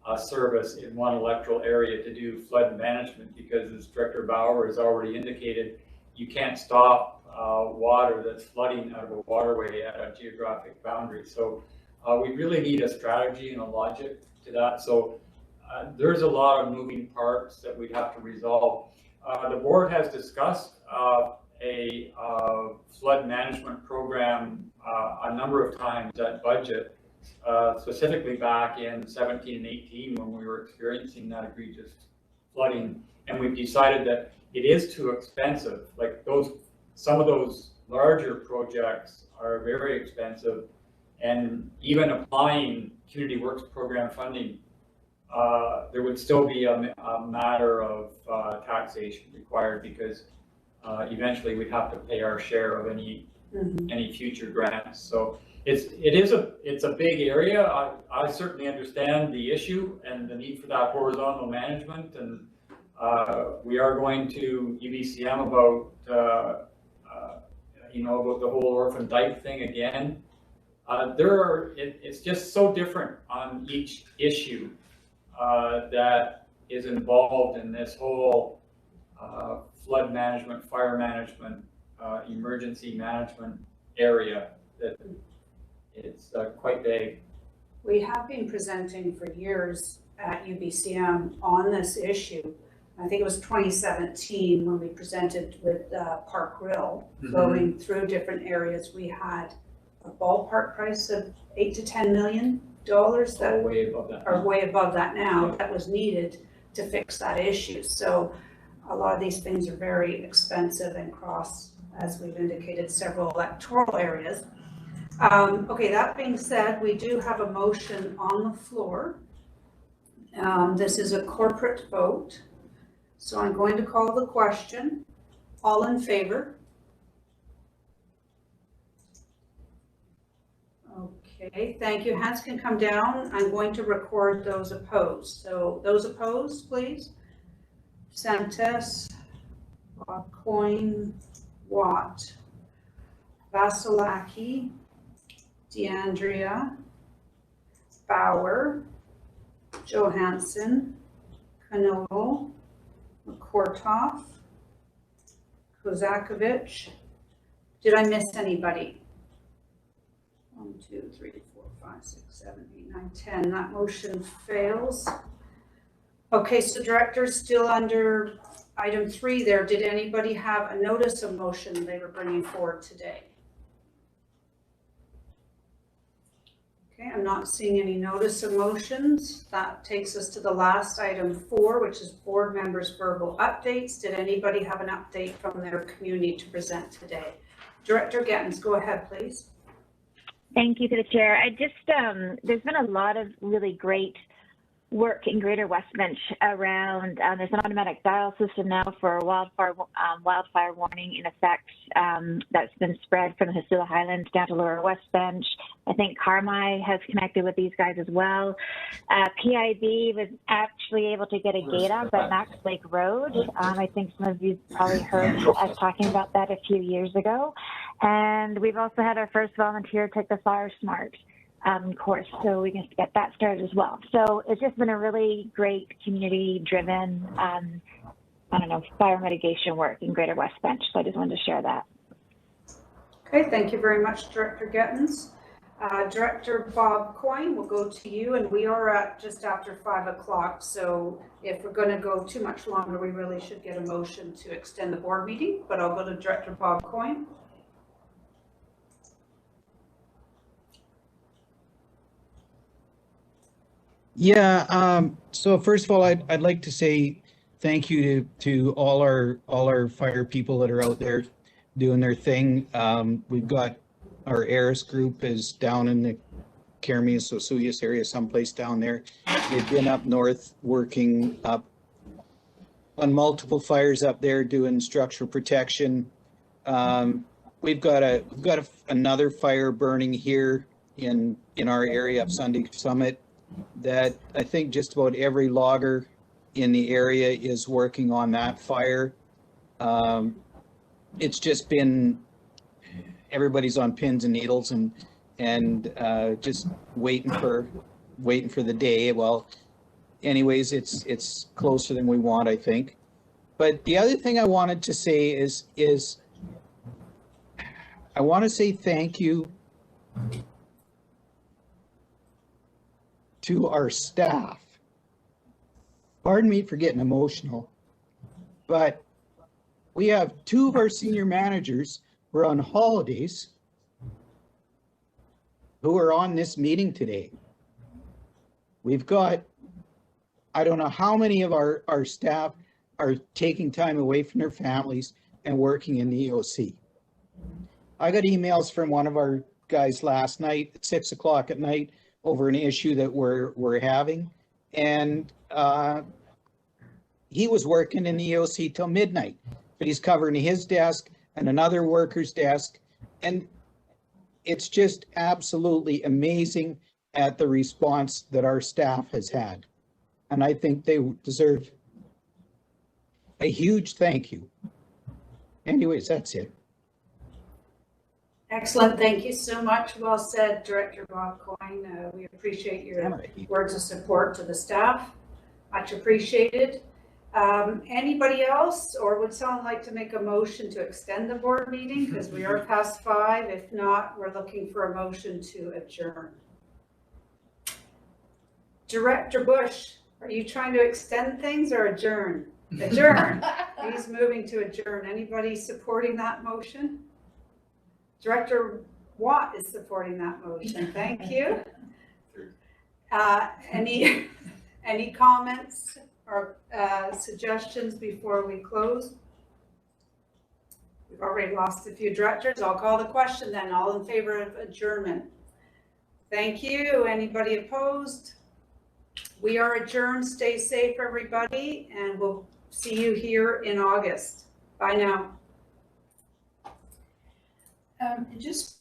a service in one electoral area to do flood management because, as Director Bauer has already indicated, you can't stop water that's flooding out of a waterway at a geographic boundary. So we really need a strategy and a logic to that. So there's a lot of moving parts that we'd have to resolve. The board has discussed a flood management program a number of times at budget, specifically back in 17 and 18 when we were experiencing that egregious flooding. And we've decided that it is too expensive. Like some of those larger projects are very expensive, and even applying Community Works Program funding, there would still be a matter of taxation required because eventually we'd have to pay our share of any future grants. So it's a big area. I certainly understand the issue and the need for that horizontal management, and we are going to UBCM about about the whole orphan dike thing again. It's just so different on each issue that is involved in this whole flood management, fire management, emergency management area that it's quite vague. We have been presenting for years at UBCM on this issue. I think it was 2017 when we presented with Park Grill, going through different areas. We had a ballpark price of $8 to $10 million that way above that. are way above that now that was needed to fix that issue. So a lot of these things are very expensive and cross, as we've indicated, several electoral areas. Okay, that being said, we do have a motion on the floor. This is a corporate vote. So I'm going to call the question. All in favor? Okay, thank you. Hands can come down. I'm going to record those opposed. So those opposed, please. Santos, Coyne, Watt, Vasilaki, DeAndrea, Bauer, Johansson, Knoll, McCortoff, Kozakovich. Did I miss anybody? 1, 2, 3, 4, 5, 6, 7, 8, 9, 10. That motion fails. Okay, so directors, still under item 3 there. Did anybody have a notice of motion they were bringing forward today? Okay, I'm not seeing any notice of motions. That takes us to the last item 4, which is board members' verbal updates. Did anybody have an update from their community to present today? Director Gettens, go ahead, please. Thank you to the chair. I just, there's been a lot of really great work in Greater Westbench around, there's an automatic dial system now for wildfire warning in effect that's been spread from the Hasula Highlands down to Lower Westbench. I think Carmi has connected with these guys as well. PIB was actually able to get a gate up at Max Lake Road. I think some of you probably heard us talking about that a few years ago. And we've also had our first volunteer take the Fire Smart course, so we can get that started as well. So it's just been a really great community-driven, I don't know, fire mitigation work in Greater West Bench. So I just wanted to share that. Okay, thank you very much, Director Gettins. Director Bob Coyne, will go to you, and we are at just after 5 o'clock. So if we're going to go too much longer, we really should get a motion to extend the board meeting, but I'll go to Director Bob Coyne. Yeah, so first of all, I'd like to say thank you to all our fire people that are out there doing their thing. We've got our ARIS group is down in the Kermes-Osuyas area, someplace down there. They've been up north working up on multiple fires up there doing structural protection. We've got another fire burning here in our area up Sunday Summit that I think just about every logger in the area is working on that fire. It's just been, everybody's on pins and needles and just waiting for the day. Well, anyways, it's closer than we want, I think. But the other thing I wanted to say is I want to say thank you to our staff. Pardon me for getting emotional, but we have two of our senior managers who are on holidays who are on this meeting today. We've got, I don't know how many of our staff are taking time away from their families and working in the EOC. I got emails from one of our guys last night at 6 o'clock at night over an issue that we're having. And he was working in the EOC till midnight, but he's covering his desk and another worker's desk. And it's just absolutely amazing at the response that our staff has had. And I think they deserve a huge thank you. Anyways, that's it. Excellent. Thank you so much. Well said, Director Bob Coyne. We appreciate your words of support to the staff. Much appreciated. Anybody else, or would someone like to make a motion to extend the board meeting? Because we are past 5. If not, we're looking for a motion to adjourn. Director Bush, are you trying to extend things or adjourn? Adjourn. He's moving to adjourn. Anybody supporting that motion? Director Watt is supporting that motion. Thank you. Any comments or suggestions before we close? We've already lost a few directors. I'll call the question then. All in favor of adjournment? Thank you. Anybody opposed? We are adjourned. Stay safe, everybody, and we'll see you here in August. Bye now. Just